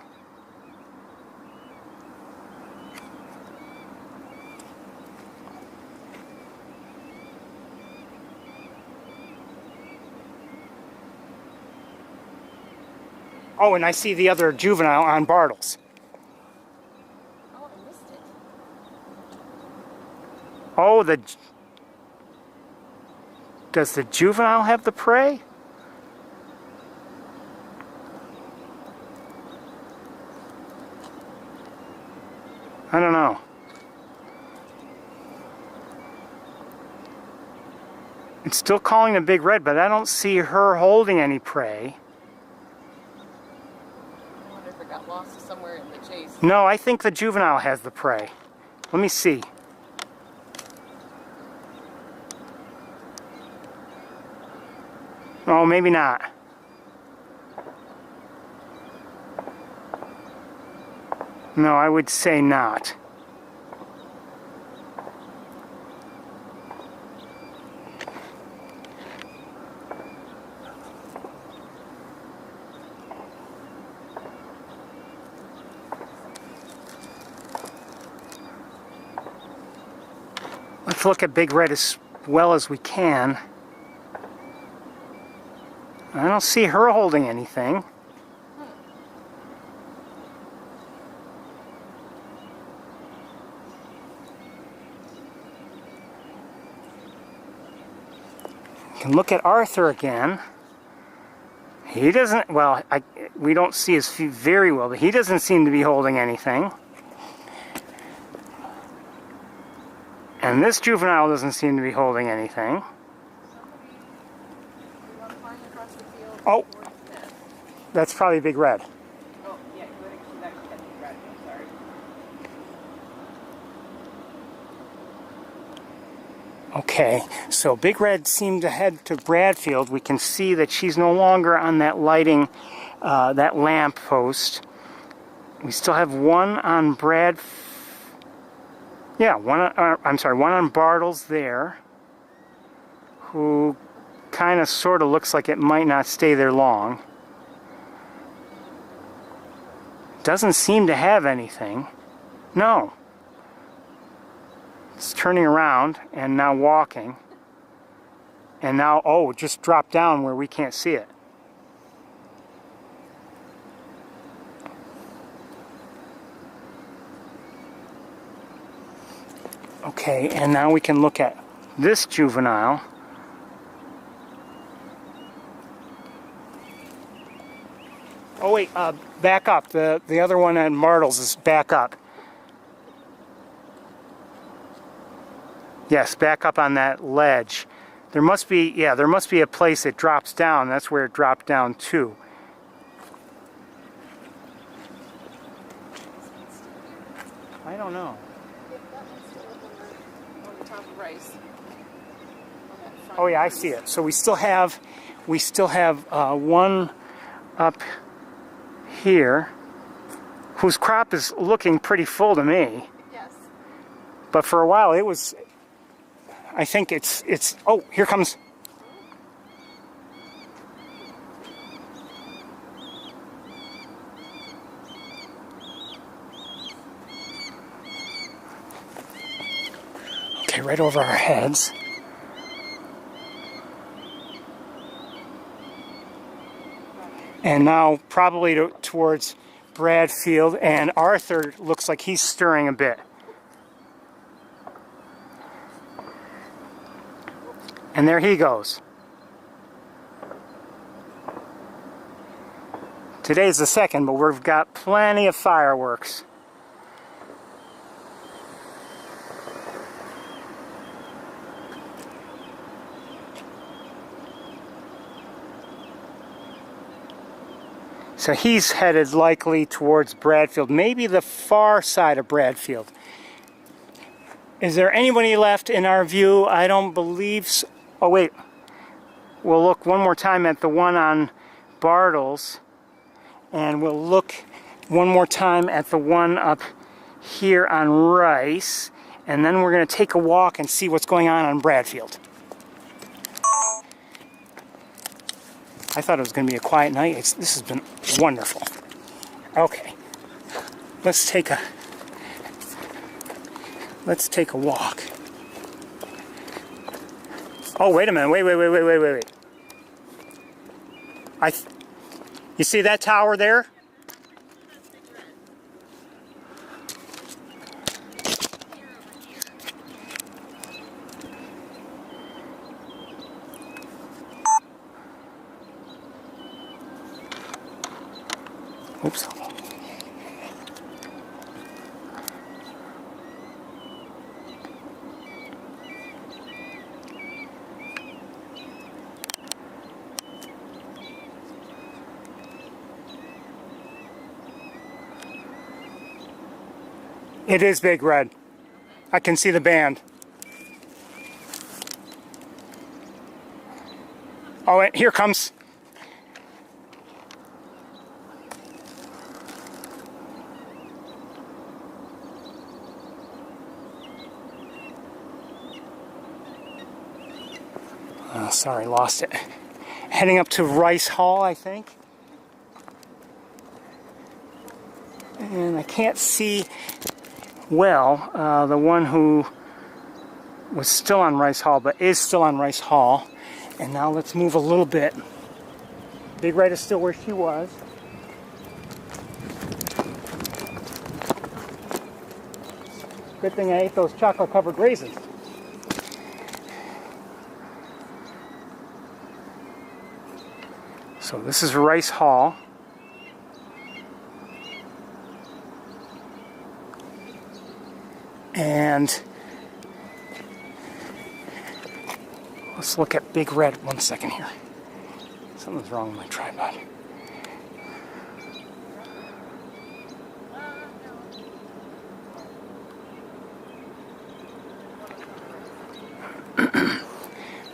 Oh, and I see the other juvenile on Bartles. Oh, I missed it. Oh, does the juvenile have the prey? I don't know. It's still calling the Big Red, but I don't see her holding any prey. I wonder if it got lost somewhere in the chase. No, I think the juvenile has the prey. Let me see. Oh, maybe not. No, I would say not. Let's look at Big Red as well as we can. I don't see her holding anything. You can look at Arthur again. He doesn't, well, we don't see his feet very well, but he doesn't seem to be holding anything. And this juvenile doesn't seem to be holding anything. Oh, that's probably Big Red. Oh, yeah, that could be Big Red. I'm sorry. Okay, so Big Red seemed to head to Bradfield. We can see that she's no longer on that lighting, that lamp post. We still have one on one on Bartles there, who kind of sort of looks like it might not stay there long. Doesn't seem to have anything. No. It's turning around and now walking. And now, oh, it just dropped down where we can't see it. Okay, and now we can look at this juvenile. Oh wait, back up. The other one at Martles is back up. Yes, back up on that ledge. There must be a place it drops down. That's where it dropped down to. I don't know. On the top of rice. Oh yeah, I see it. So we still have one up here whose crop is looking pretty full to me. Yes. But for a while it was, I think it's oh, here comes. Okay, right over our heads. And now probably towards Bradfield, and Arthur looks like he's stirring a bit. And there he goes. Today's the 2nd, but we've got plenty of fireworks. So he's headed likely towards Bradfield, maybe the far side of Bradfield. Is there anybody left in our view? I don't believe so. Oh wait, we'll look one more time at the one on Bartles, and we'll look one more time at the one up here on Rice, and then we're going to take a walk and see what's going on Bradfield. I thought it was going to be a quiet night. This has been wonderful. Okay, let's take a walk. Oh, wait a minute. Wait. You see that tower there? Oops. It is Big Red. I can see the band. Oh, and here comes. Oh, sorry, lost it. Heading up to Rice Hall, I think. And I can't see well the one who was still on Rice Hall, but is still on Rice Hall. And now let's move a little bit. Big Red is still where she was. Good thing I ate those chocolate-covered raisins. So this is Rice Hall. And let's look at Big Red. 1 second here. Something's wrong with my tripod.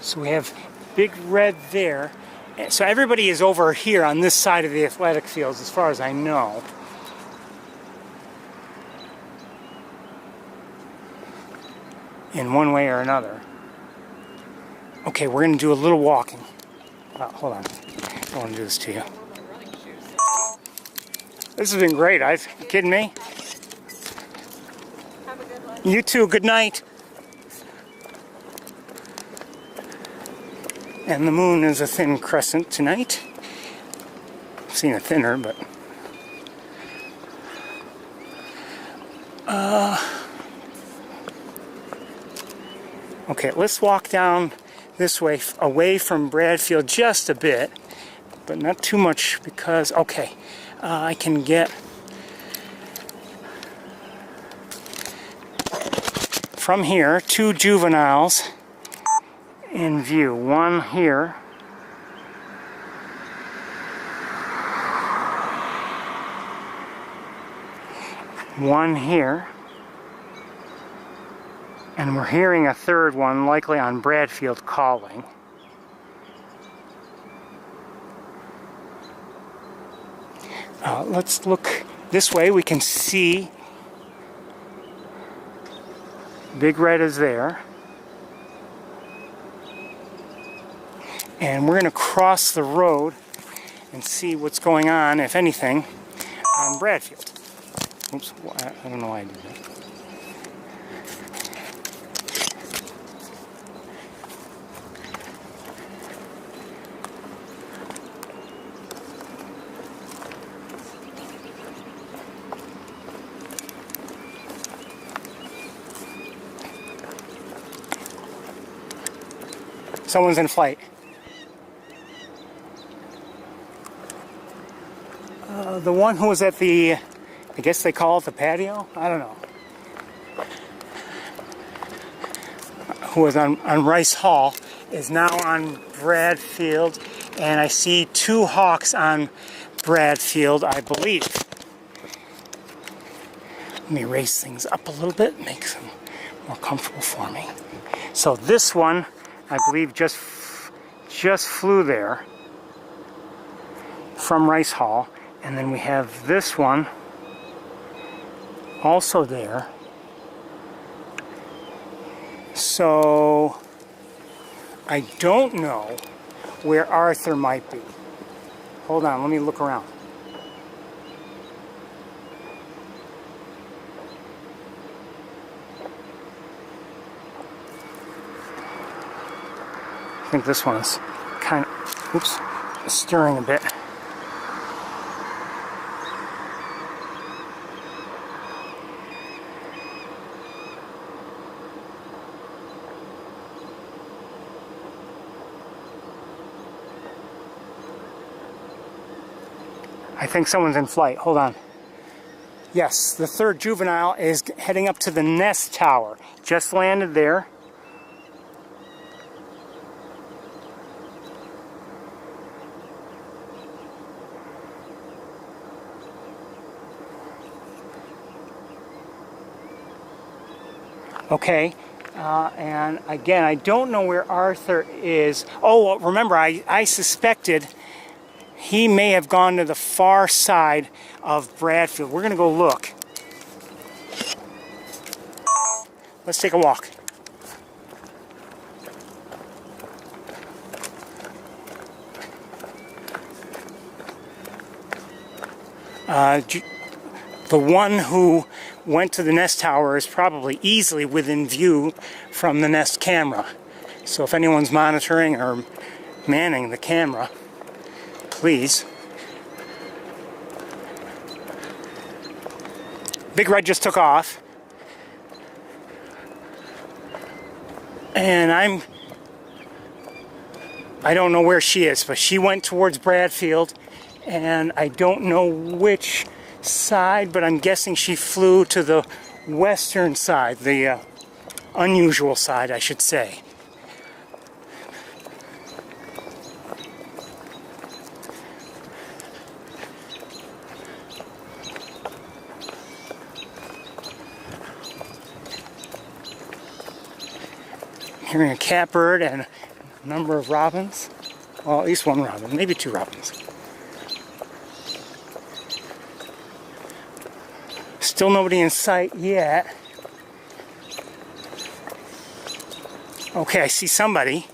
So we have Big Red there. So everybody is over here on this side of the athletic fields, as far as I know. In one way or another. Okay, we're going to do a little walking. Hold on. I don't want to do this to you. This has been great. You kidding me? Have a good one. You too. Good night. And the moon is a thin crescent tonight. I've seen it thinner, but... Okay, let's walk down this way, away from Bradfield just a bit, but not too much because, okay, I can get from here 2 juveniles in view. One here. One here. And we're hearing a third one, likely on Bradfield, calling. Let's look this way. We can see Big Red is there. And we're going to cross the road and see what's going on, if anything, on Bradfield. Oops, I don't know why I did that. Someone's in flight. The one who was at the, I guess they call it the patio? I don't know. Who was on Rice Hall is now on Bradfield, and I see 2 hawks on Bradfield, I believe. Let me raise things up a little bit, make them more comfortable for me. So this one, I believe, just flew there from Rice Hall. And then we have this one also there. So I don't know where Arthur might be. Hold on, let me look around. I think this one is kind of, oops, stirring a bit. I think someone's in flight. Hold on. Yes, the 3rd juvenile is heading up to the nest tower. Just landed there. Okay, and again, I don't know where Arthur is. Oh, remember, I suspected he may have gone to the far side of Bradfield. We're going to go look. Let's take a walk. The one who went to the nest tower is probably easily within view from the nest camera. So if anyone's monitoring or manning the camera, please. Big Red just took off. And I don't know where she is, but she went towards Bradfield, and I don't know which side, but I'm guessing she flew to the western side, the unusual side, I should say. Hearing a catbird and Number of robins. Well, at least one robin, maybe two robins. Still nobody in sight yet. Okay, I see somebody.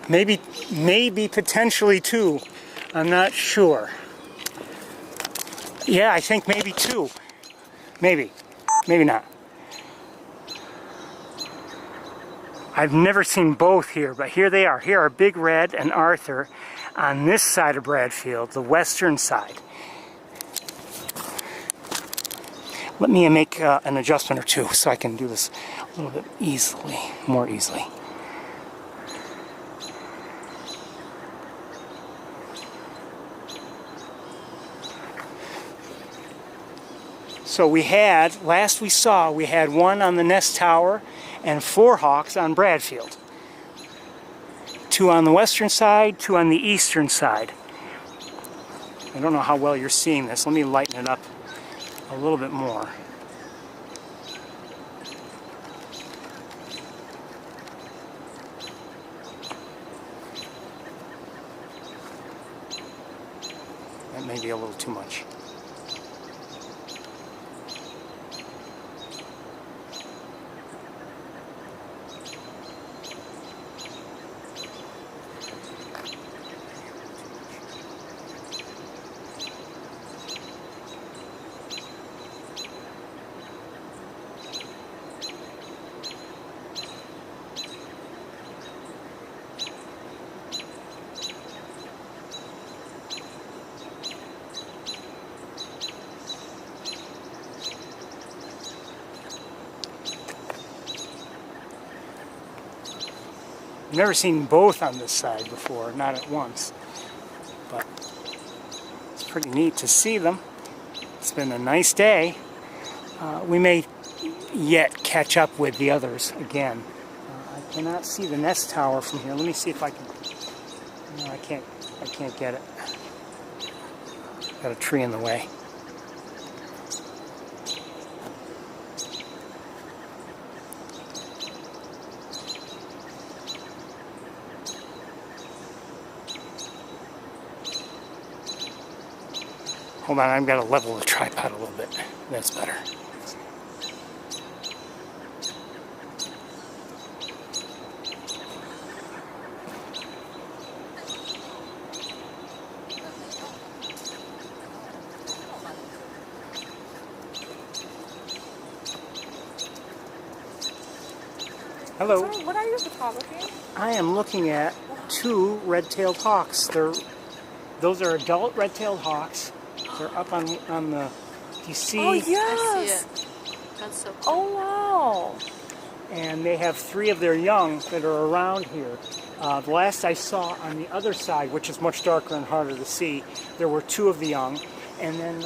Maybe potentially two. I'm not sure. Yeah, I think maybe two. Maybe not. I've never seen both here, but here they are. Here are Big Red and Arthur on this side of Bradfield, the western side. Let me make an adjustment or two so I can do this a little bit more easily. So last we saw, we had one on the nest tower and 4 hawks on Bradfield. 2 on the western side, 2 on the eastern side. I don't know how well you're seeing this. Let me lighten it up a little bit more. That may be a little too much. I've never seen both on this side before, not at once, but it's pretty neat to see them. It's been a nice day. We may yet catch up with the others again. I cannot see the nest tower from here. Let me see if I can. No, I can't get it. Got a tree in the way. Hold on, I've got to level the tripod a little bit. That's better. Hello. So, what are you photographing? I am looking at 2 red-tailed hawks. Those are adult red-tailed hawks. They're up on the, do you see? Oh, yes. I see it. That's so cool. Oh, wow. And they have 3 of their young that are around here. The last I saw on the other side, which is much darker and harder to see, there were 2 of the young. And then,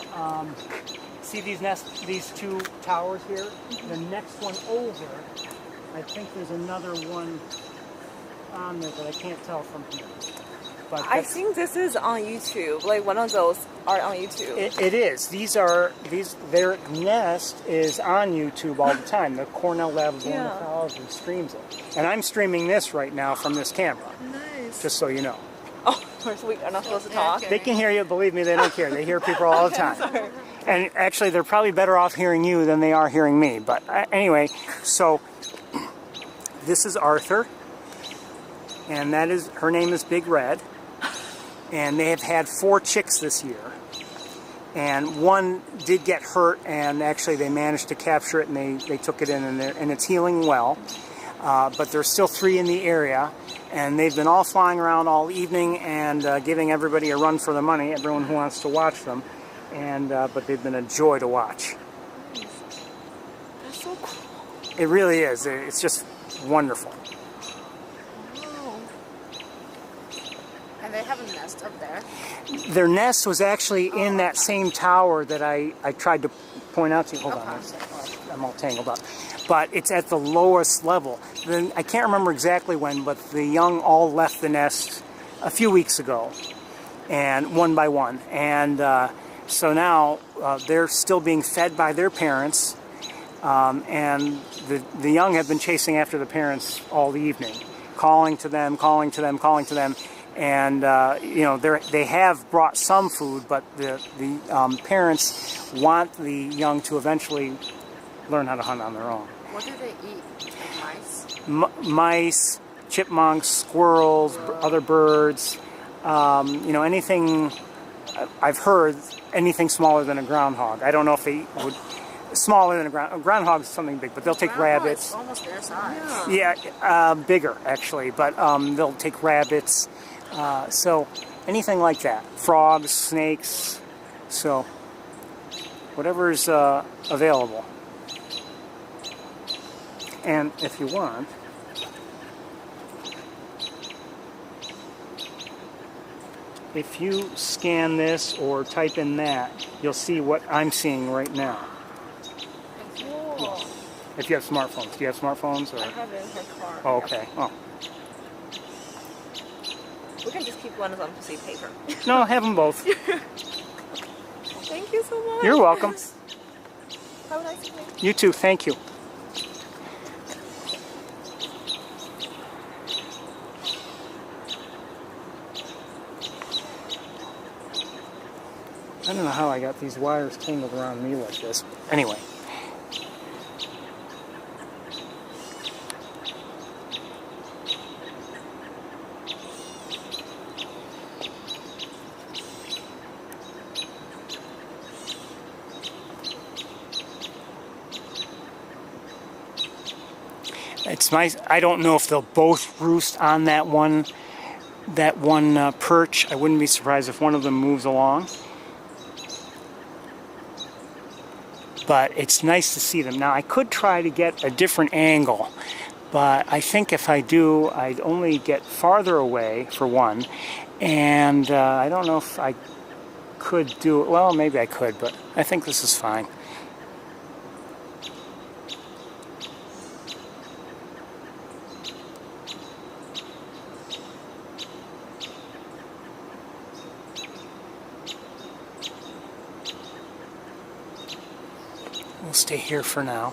see these 2 towers here? Mm-hmm. The next one over, I think there's another one on there, but I can't tell from here. But I think this is on YouTube. Like one of those are on YouTube. It is. Their nest is on YouTube all the time. The Cornell Lab of Ornithology streams it. And I'm streaming this right now from this camera. Nice. Just so you know. Oh, we are not supposed to talk. They can hear you. Believe me, they don't care. They hear people all the time. Sorry. And actually, they're probably better off hearing you than they are hearing me. But anyway, so this is Arthur. And her name is Big Red. And they have had 4 chicks this year. And one did get hurt, and actually they managed to capture it, and they took it in, and it's healing well. But there's still 3 in the area, and they've been all flying around all evening and giving everybody a run for the money, everyone who wants to watch them. And but they've been a joy to watch. That's so cool. It really is. It's just wonderful. And they have a nest up there. Their nest was actually in that same tower that I tried to point out to you. Hold on, I'm all tangled up. But it's at the lowest level. Then I can't remember exactly when, but the young all left the nest a few weeks ago, and one by one. And so now they're still being fed by their parents. And the young have been chasing after the parents all evening, calling to them, and you know, they have brought some food, but the parents want the young to eventually learn how to hunt on their own. What do they eat? Like mice? Mice, chipmunks, squirrels, other birds, you know, anything. I've heard anything smaller than a groundhog. I don't know if they would. Smaller than a groundhog is something big, but they'll take rabbits. Almost their size. Yeah, bigger actually, but they'll take rabbits. So anything like that. Frogs, snakes, so whatever's available. And if you want, if you scan this or type in that, you'll see what I'm seeing right now. Cool. If you have smartphones. Do you have smartphones? Or? I have it in her car. Oh, okay. Oh. We can just keep one of them to see paper. No, have them both. Thank you so much. You're welcome. Have a nice evening. You too. Thank you. I don't know how I got these wires tangled around me like this. Anyway. It's nice. I don't know if they'll both roost on that one perch. I wouldn't be surprised if one of them moves along. But it's nice to see them. Now I could try to get a different angle, but I think if I do, I'd only get farther away for one, and I don't know if I could do it. Well, maybe I could, but I think this is fine. We'll stay here for now.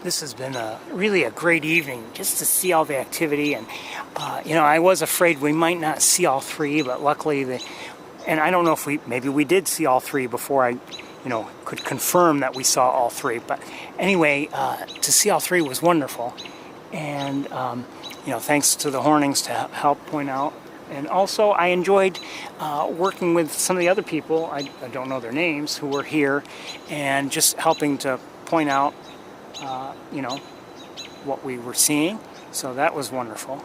This has been really a great evening just to see all the activity, and you know, I was afraid we might not see all three, but luckily and I don't know if maybe we did see all three before I, you know, could confirm that we saw all three. But anyway, to see all three was wonderful, and you know, thanks to the Hornings to help point out. And also, I enjoyed working with some of the other people, I don't know their names, who were here, and just helping to point out you know, what we were seeing. So that was wonderful.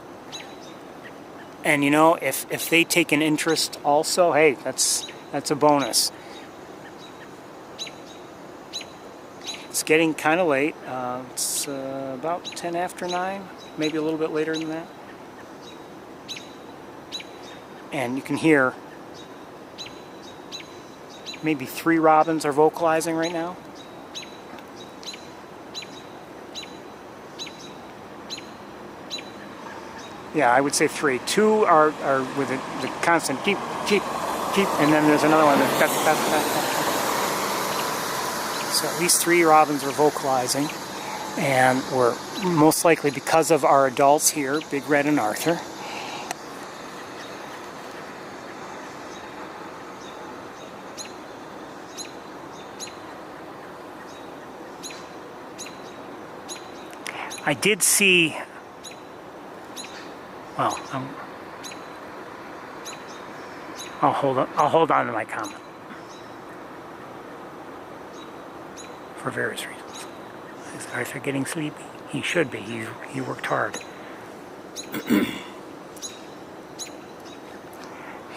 And you know, if they take an interest also, hey, that's a bonus. It's getting kind of late. It's about 10 after 9, maybe a little bit later than that. And you can hear maybe 3 robins are vocalizing right now. Yeah, I would say 3. 2 are with the constant keep, and then there's another one that's So at least 3 robins are vocalizing, and we're most likely because of our adults here, Big Red and Arthur. I did see, well, I'll hold on to my comment for various reasons. Is Arthur getting sleepy? He should be. He worked hard.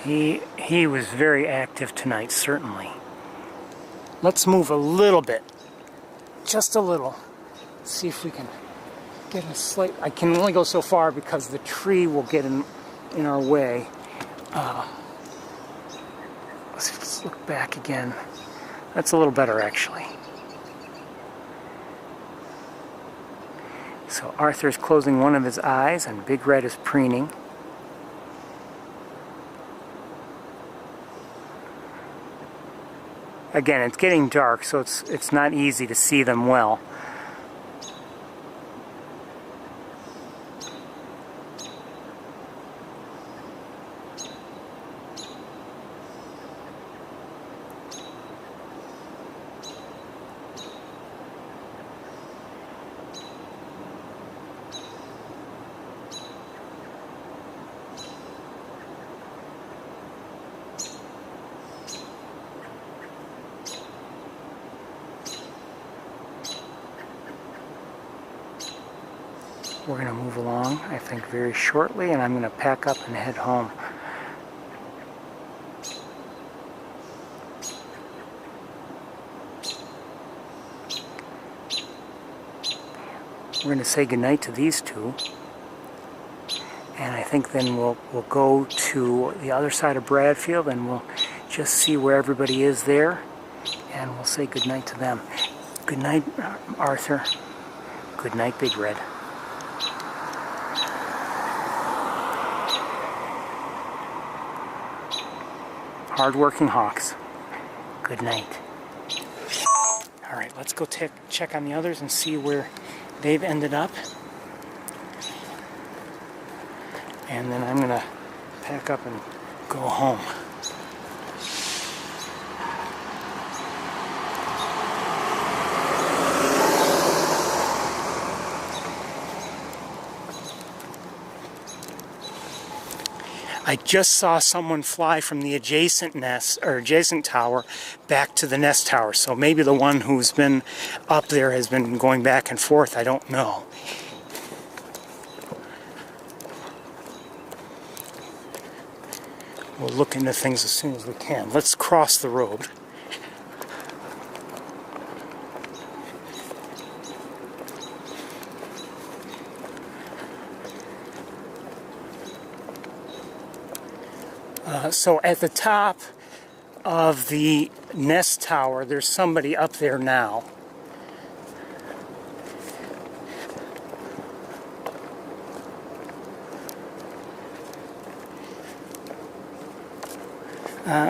He was very active tonight, certainly. Let's move a little bit, just a little. See if we can get a slight. I can only go so far because the tree will get in our way. Let's look back again. That's a little better, actually. So Arthur's closing one of his eyes, and Big Red is preening. Again, it's getting dark, so it's not easy to see them well. We're going to move along, I think, very shortly, and I'm going to pack up and head home. We're going to say goodnight to these two, and I think then we'll go to the other side of Bradfield, and we'll just see where everybody is there, and we'll say goodnight to them. Good night, Arthur. Good night, Big Red. Hard-working hawks. Good night. All right, let's go check on the others and see where they've ended up. And then I'm gonna pack up and go home. I just saw someone fly from the adjacent nest, or adjacent tower, back to the nest tower. So maybe the one who's been up there has been going back and forth. I don't know. We'll look into things as soon as we can. Let's cross the road. So at the top of the nest tower, there's somebody up there now.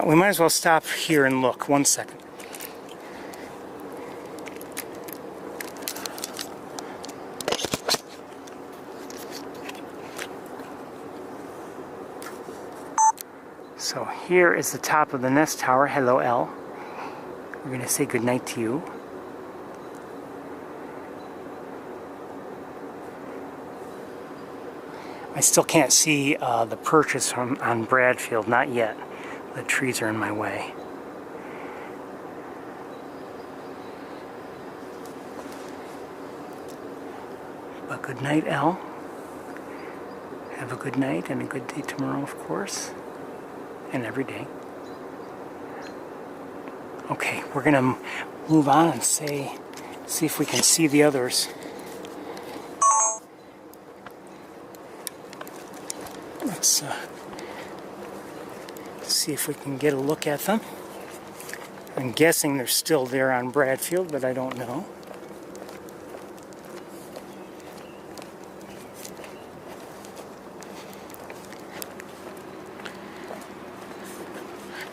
We might as well stop here and look. 1 second. So here is the top of the nest tower. Hello, Elle. We're going to say goodnight to you. I still can't see the perches on Bradfield, not yet. The trees are in my way. But good night, Elle. Have a good night and a good day tomorrow, of course. And every day. Okay, we're gonna move on and see if we can see the others. Let's see if we can get a look at them. I'm guessing they're still there on Bradfield, but I don't know.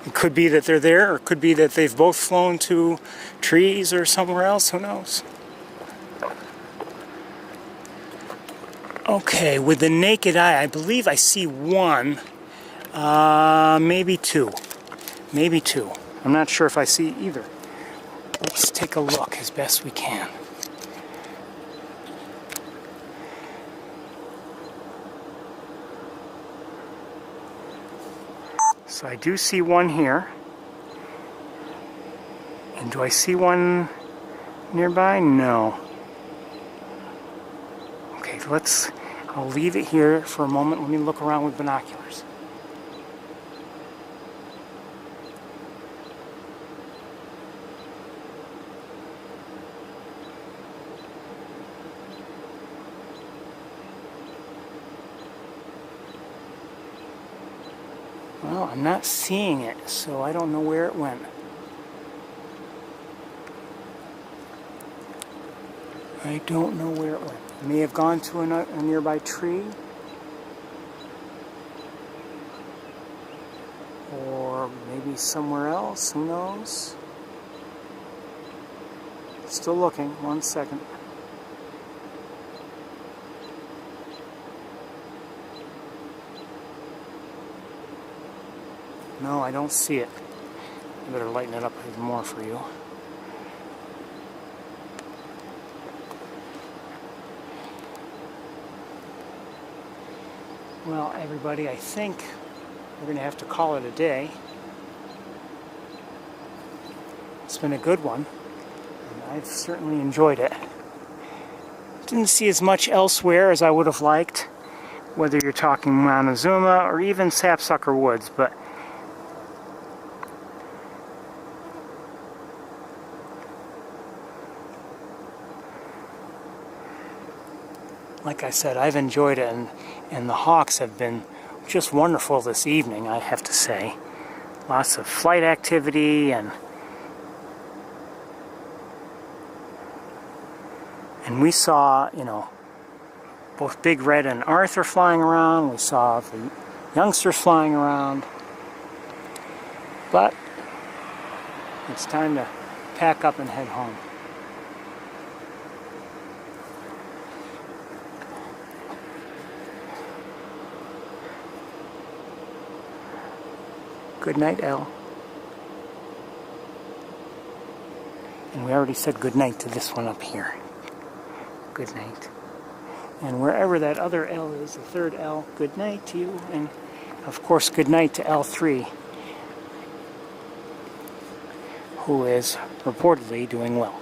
It could be that they're there, or it could be that they've both flown to trees or somewhere else. Who knows? Okay, with the naked eye, I believe I see one, maybe two. Maybe two. I'm not sure if I see either. Let's take a look as best we can. So I do see one here. And do I see one nearby? No. Okay, I'll leave it here for a moment. Let me look around with binoculars. Well, I'm not seeing it, so I don't know where it went. I don't know where it went. It may have gone to a nearby tree. Or maybe somewhere else, who knows? Still looking, 1 second. No, I don't see it. I better lighten it up even more for you. Well, everybody, I think we're going to have to call it a day. It's been a good one, and I've certainly enjoyed it. Didn't see as much elsewhere as I would have liked, whether you're talking Montezuma or even Sapsucker Woods, but like I said, I've enjoyed it, and the hawks have been just wonderful this evening, I have to say. Lots of flight activity, and we saw, both Big Red and Arthur flying around. We saw the youngsters flying around. But it's time to pack up and head home. Good night, Elle. And we already said good night to this one up here. Good night. And wherever that other L is, the third L, good night to you. And of course, good night to L3, who is reportedly doing well.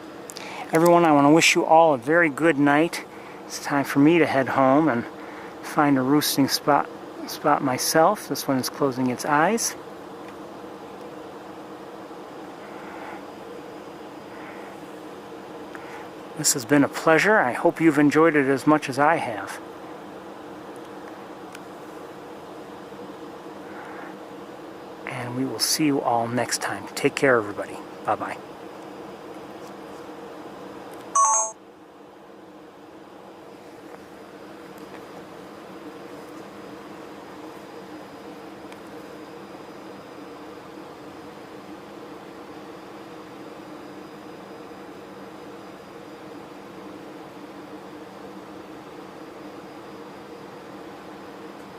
Everyone, I want to wish you all a very good night. It's time for me to head home and find a roosting spot myself. This one is closing its eyes. This has been a pleasure. I hope you've enjoyed it as much as I have. And we will see you all next time. Take care, everybody. Bye-bye.